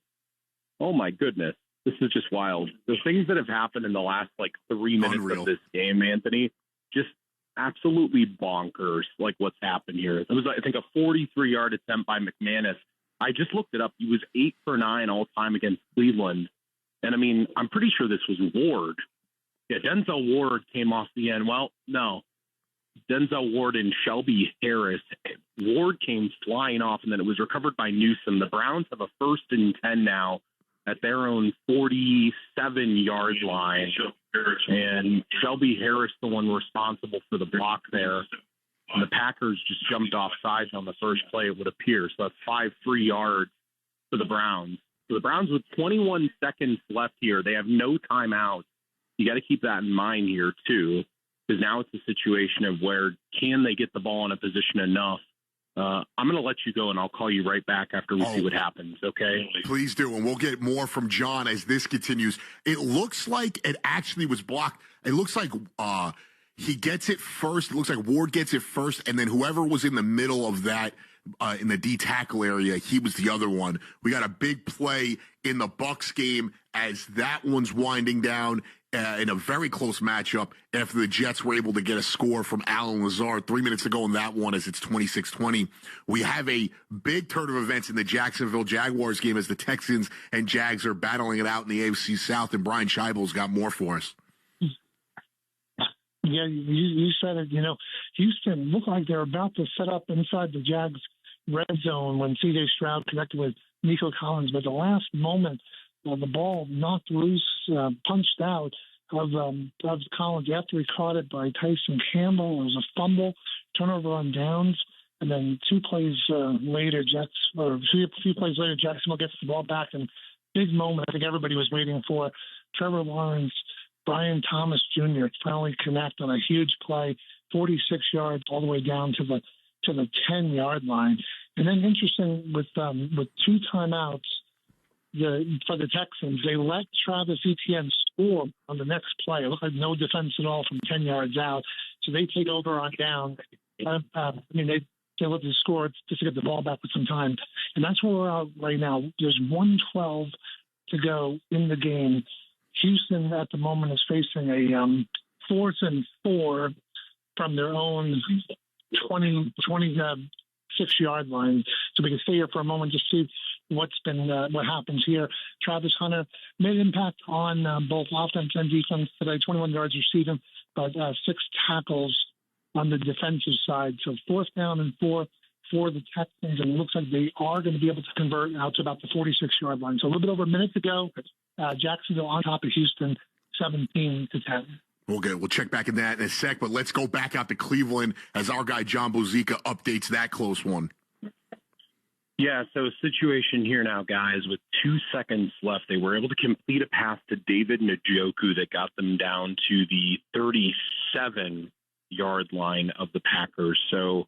Oh, my goodness. This is just wild. The things that have happened in the last, 3 minutes of this game, Anthony, just absolutely bonkers, what's happened here. It was, I think, a 43-yard attempt by McManus. I just looked it up. He was 8 for 9 all time against Cleveland. And, I mean, I'm pretty sure this was Ward. Yeah, Denzel Ward came off the end. Well, no. Denzel Ward and Shelby Harris. Ward came flying off, and then it was recovered by Newsom. The Browns have a 1st and 10 now at their own 47-yard line. And Shelby Harris, the one responsible for the block there. And the Packers just jumped off sides on the first play, it would appear. So that's 5 free yards for the Browns. So the Browns with 21 seconds left here. They have no timeouts. You got to keep that in mind here, too, because now it's a situation of where can they get the ball in a position enough. I'm going to let you go, and I'll call you right back after we see what happens, okay? Please do, and we'll get more from John as this continues. It looks like it actually was blocked. It looks like He gets it first. It looks like Ward gets it first, and then whoever was in the middle of that in the D tackle area, he was the other one. We got a big play in the Bucs game as that one's winding down in a very close matchup after the Jets were able to get a score from Alan Lazard 3 minutes ago in that one as it's 26-20. We have a big turn of events in the Jacksonville Jaguars game as the Texans and Jags are battling it out in the AFC South, and Brian Scheibel's got more for us. Yeah, you said it. Houston looked like they're about to set up inside the Jags red zone when C.J. Stroud connected with Nico Collins, but the last moment, the ball knocked loose, punched out of Collins after he caught it by Tyson Campbell. It was a fumble, turnover on downs, and then a few plays later, Jacksonville gets the ball back, and big moment I think everybody was waiting for. Trevor Lawrence, Brian Thomas Jr. finally connect on a huge play, 46 yards all the way down to the 10-yard line. And then interesting with 2 timeouts for the Texans, they let Travis Etienne score on the next play. It looked like no defense at all from 10 yards out. So they take over on down. They let the score just to get the ball back with some time. And that's where we're at right now. There's 1:12 to go in the game. Houston at the moment is facing a 4th and 4 from their own 26-yard line. So we can stay here for a moment to see what happens here. Travis Hunter made impact on both offense and defense today. 21 yards receiving, but 6 tackles on the defensive side. So 4th down and 4 for the Texans, and it looks like they are going to be able to convert out to about the 46-yard line. So a little bit over a minute to go. Jacksonville on top of Houston, 17-10. We'll check back in that in a sec, but let's go back out to Cleveland as our guy John Bozica updates that close one. Yeah, so situation here now, guys, with 2 seconds left, they were able to complete a pass to David Njoku that got them down to the 37-yard line of the Packers. So,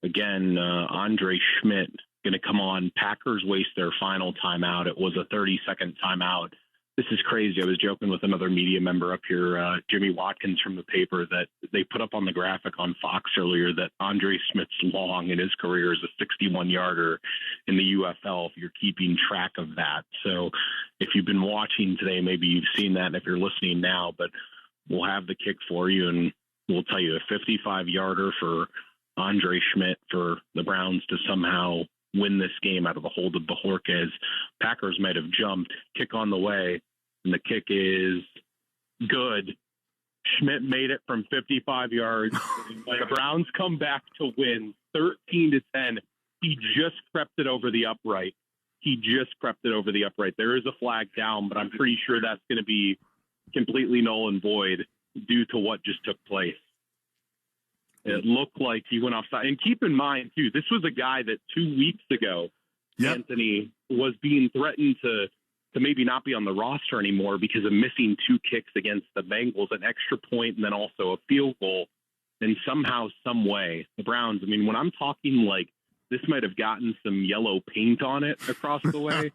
again, Andre Schmidt going to come on. Packers waste their final timeout. It was a 30-second timeout. This is crazy. I was joking with another media member up here, Jimmy Watkins from the paper, that they put up on the graphic on Fox earlier that Andre Schmidt's long in his career is a 61-yarder in the UFL, if you're keeping track of that. So if you've been watching today, maybe you've seen that, and if you're listening now, but we'll have the kick for you, and we'll tell you a 55-yarder for Andre Schmidt for the Browns to somehow win this game out of the hold of Bajorquez. Packers might have jumped, kick on the way, and the kick is good. Schmidt made it from 55 yards. The Browns come back to win 13-10. He just crept it over the upright. There is a flag down, but I'm pretty sure that's going to be completely null and void due to what just took place. It looked like he went offside. And keep in mind, too, this was a guy that 2 weeks ago, Anthony, was being threatened to maybe not be on the roster anymore because of missing 2 kicks against the Bengals, an extra point and then also a field goal. And somehow, some way, the Browns, I mean, when I'm talking like this might have gotten some yellow paint on it across the way,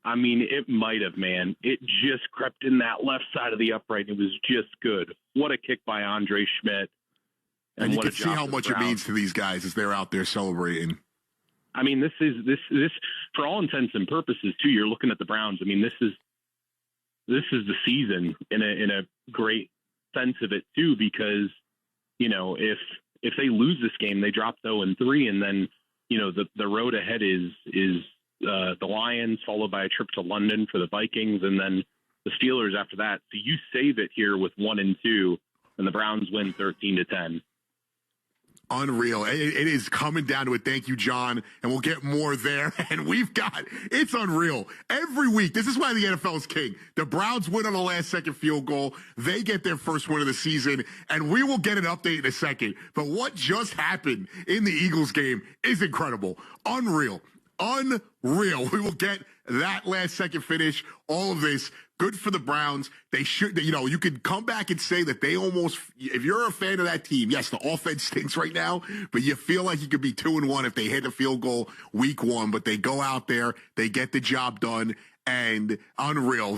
I mean, it might have, man. It just crept in that left side of the upright. It was just good. What a kick by Andre Schmidt. And you can see how much it means to these guys as they're out there celebrating. I mean, this for all intents and purposes too. You're looking at the Browns. I mean, this is the season in a great sense of it too, because if they lose this game, they drop 0-3, and then the road ahead is the Lions, followed by a trip to London for the Vikings, and then the Steelers after that. So you save it here with 1-2, and the Browns win 13-10. Unreal. It is coming down to it. Thank you, John. And we'll get more there. And it's unreal. Every week, this is why the NFL is king. The Browns win on the last-second field goal. They get their first win of the season. And we will get an update in a second. But what just happened in the Eagles game is incredible. Unreal. We will get that last-second finish, all of this. Good for the Browns. They should, you could come back and say that they almost, if you're a fan of that team, yes, the offense stinks right now, but you feel like you could be 2-1 if they hit a field goal week 1, but they go out there, they get the job done, and unreal.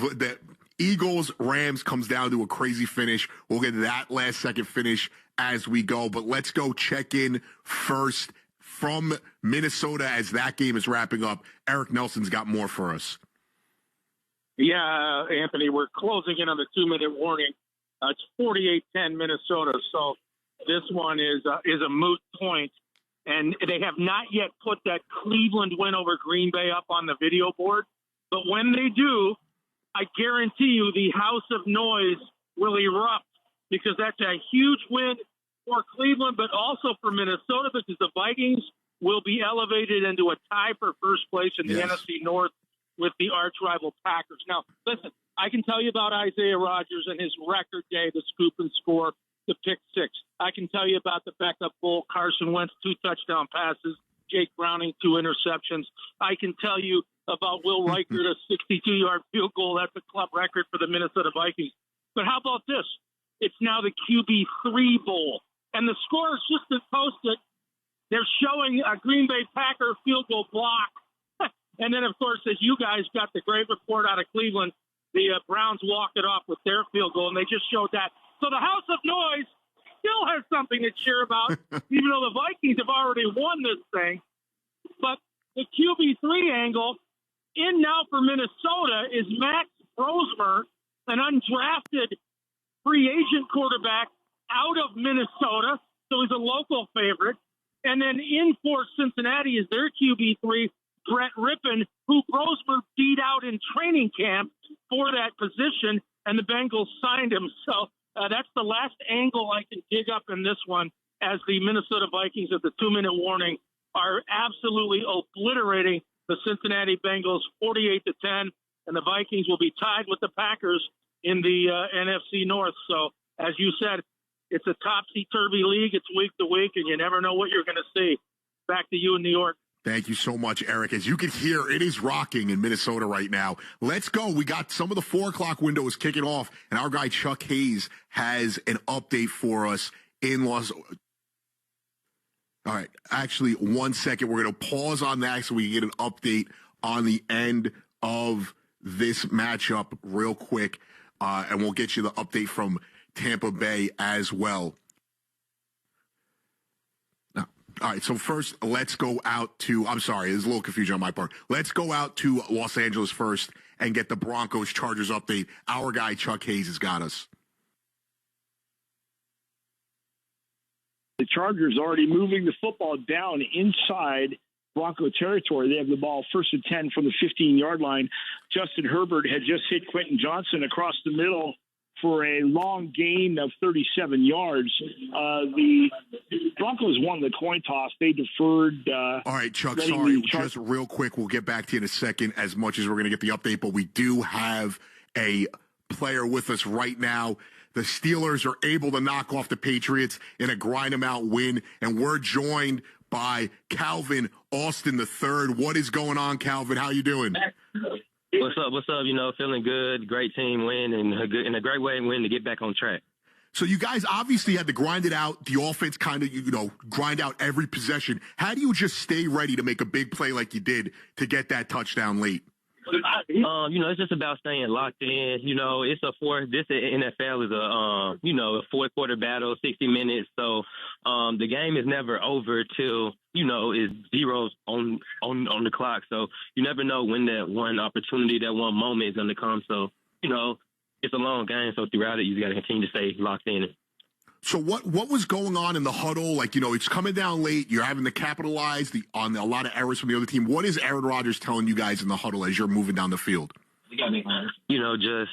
Eagles-Rams comes down to a crazy finish. We'll get that last-second finish as we go. But let's go check in first from Minnesota as that game is wrapping up. Eric Nelson's got more for us. Yeah, Anthony, we're closing in on the 2-minute warning. It's 48-10 Minnesota, so this one is a moot point. And they have not yet put that Cleveland win over Green Bay up on the video board. But when they do, I guarantee you the house of noise will erupt, because that's a huge win for Cleveland, but also for Minnesota, because the Vikings will be elevated into a tie for first place in the NFC North with the arch rival Packers. Now, listen, I can tell you about Isaiah Rodgers and his record day, the scoop and score, the pick six. I can tell you about the backup bull, Carson Wentz, 2 touchdown passes, Jake Browning, 2 interceptions. I can tell you about Will Reichert, a 62-yard field goal. That's a club record for the Minnesota Vikings. But how about this? It's now the QB3 Bowl. And the score is just as posted. They're showing a Green Bay Packer field goal block. And then, of course, as you guys got the great report out of Cleveland, the Browns walked it off with their field goal, and they just showed that. So the House of Noise still has something to cheer about, even though the Vikings have already won this thing. But the QB3 angle, in now for Minnesota, is Max Brosmer, an undrafted free agent quarterback out of Minnesota, so he's a local favorite. And then in for Cincinnati is their QB3, Brett Rippon, who Brosmer beat out in training camp for that position, and the Bengals signed him. So that's the last angle I can dig up in this one, as the Minnesota Vikings at the 2-minute warning are absolutely obliterating the Cincinnati Bengals 48-10, and the Vikings will be tied with the Packers in the NFC North. So, as you said, it's a topsy-turvy league. It's week to week, and you never know what you're going to see. Back to you in New York. Thank you so much, Eric. As you can hear, it is rocking in Minnesota right now. Let's go. We got some of the 4 o'clock window is kicking off, and our guy Chuck Hayes has an update for us in Los. All right. Actually, 1 second. We're going to pause on that so we can get an update on the end of this matchup real quick, and we'll get you the update from Tampa Bay as well. All right, so first, let's go out to, I'm sorry, there's a little confusion on my part. Let's go out to Los Angeles first and get the Broncos-Chargers update. Our guy, Chuck Hayes, has got us. The Chargers already moving the football down inside Bronco territory. They have the ball 1st and 10 from the 15-yard line. Justin Herbert had just hit Quentin Johnson across the middle for a long gain of 37 yards. The Broncos won the coin toss. They deferred. All right, Chuck, sorry. Just real quick, we'll get back to you in a second as much as we're going to get the update, but we do have a player with us right now. The Steelers are able to knock off the Patriots in a grind-them-out win, and we're joined by Calvin Austin III. What is going on, Calvin? How you doing? What's up? What's up? You know, feeling good. Great team win, and a great way to win to get back on track. So you guys obviously had to grind it out. The offense kind of, grind out every possession. How do you just stay ready to make a big play like you did to get that touchdown late? It's just about staying locked in. This NFL is a 4-quarter battle, 60 minutes. So the game is never over till, it's zeros on the clock. So you never know when that one opportunity, that one moment is going to come. So, it's a long game. So throughout it, you got to continue to stay locked in. So what was going on in the huddle? Like, it's coming down late. You're having to capitalize on a lot of errors from the other team. What is Aaron Rodgers telling you guys in the huddle as you're moving down the field? Just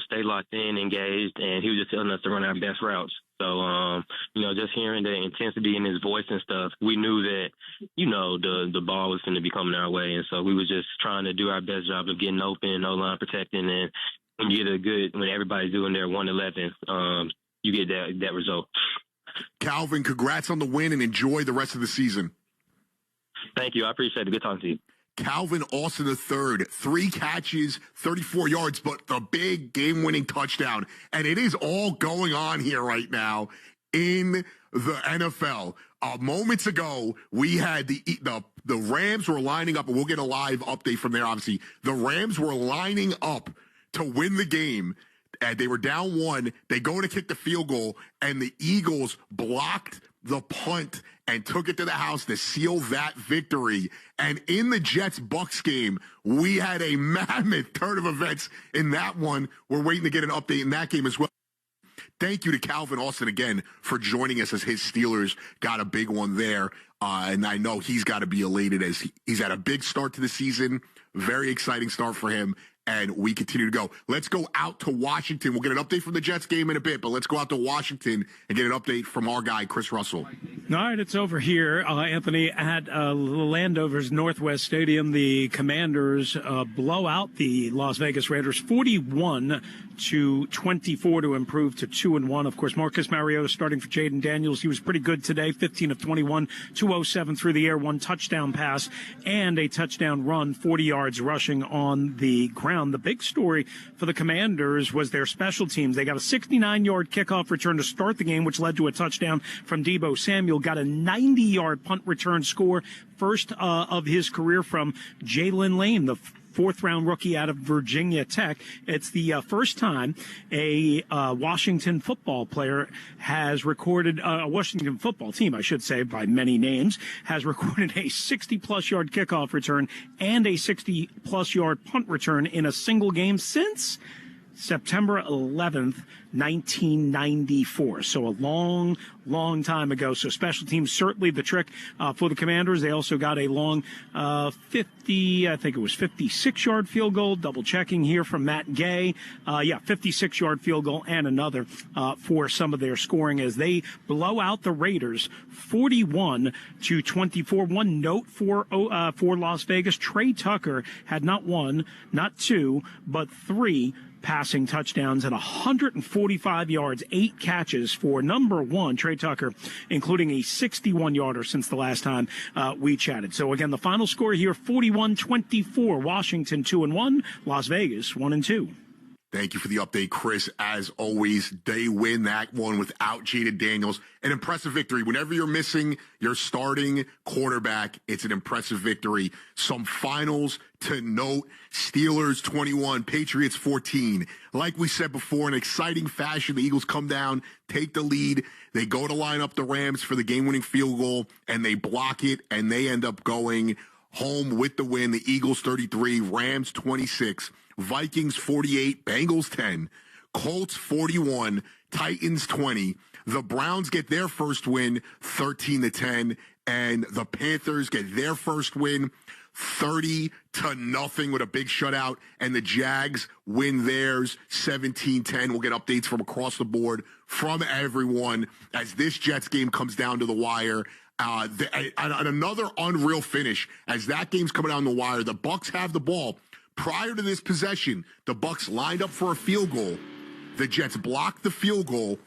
stay locked in, engaged, and he was just telling us to run our best routes. So, just hearing the intensity in his voice and stuff, we knew that, the ball was going to be coming our way. And so we was just trying to do our best job of getting open, no-line protecting, and when you get when everybody's doing their 1-11, you get that result. Calvin, congrats on the win and enjoy the rest of the season. Thank you. I appreciate it. Good talking to you. Calvin Austin III, 3 catches, 34 yards, but the big game-winning touchdown. And it is all going on here right now in the NFL. Moments ago, we had the Rams were lining up, and we'll get a live update from there, obviously. The Rams were lining up to win the game. And they were down 1. They go to kick the field goal, and the Eagles blocked the punt and took it to the house to seal that victory. And in the Jets-Bucks game, we had a mammoth turn of events in that one. We're waiting to get an update in that game as well. Thank you to Calvin Austin again for joining us as his Steelers got a big one there. And I know he's got to be elated as he's had a big start to the season. Very exciting start for him. And we continue to go. Let's go out to Washington. We'll get an update from the Jets game in a bit, but let's go out to Washington and get an update from our guy, Chris Russell. All right, it's over here, Anthony, at Landover's Northwest Stadium. The Commanders blow out the Las Vegas Raiders 41-24 to improve to 2-1. Of course, Marcus Mariota starting for Jaden Daniels. He was pretty good today, 15 of 21, 207 through the air, 1 touchdown pass, and a touchdown run, 40 yards rushing on the ground. The big story for the Commanders was their special teams. They got a 69-yard kickoff return to start the game, which led to a touchdown from Deebo Samuel. Got a 90-yard punt return score, first of his career from Jalen Lane, the 4th-round rookie out of Virginia Tech. It's the first time a Washington football player has recorded, a Washington football team, I should say, by many names, has recorded a 60-plus yard kickoff return and a 60-plus yard punt return in a single game since September 11th, 1994. So a long, long time ago. So special teams, certainly the trick for the Commanders. They also got a long 56-yard field goal. Double checking here from Matt Gay. 56-yard field goal and another for some of their scoring as they blow out the Raiders 41-24. One note for Las Vegas, Trey Tucker had not 1, not 2, but 3 passing touchdowns and 145 yards, 8 catches for number 1, Trey Tucker, including a 61-yarder since the last time we chatted. So again, the final score here, 41-24, Washington 2-1, Las Vegas 1-2. Thank you for the update, Chris. As always, they win that one without Jaden Daniels. An impressive victory. Whenever you're missing your starting quarterback, it's an impressive victory. Some finals to note: Steelers 21, Patriots 14. Like we said before, in exciting fashion, the Eagles come down, take the lead. They go to line up the Rams for the game-winning field goal, and they block it, and they end up going home with the win. The Eagles 33, Rams 26. Vikings 48, Bengals 10, Colts 41, Titans 20. The Browns get their first win 13-10, and the Panthers get their first win 30-0 with a big shutout, and the Jags win theirs 17-10. We'll get updates from across the board from everyone as this Jets game comes down to the wire. Another unreal finish as that game's coming down the wire. The Bucs have the ball. Prior to this possession, the Bucs lined up for a field goal. The Jets blocked the field goal,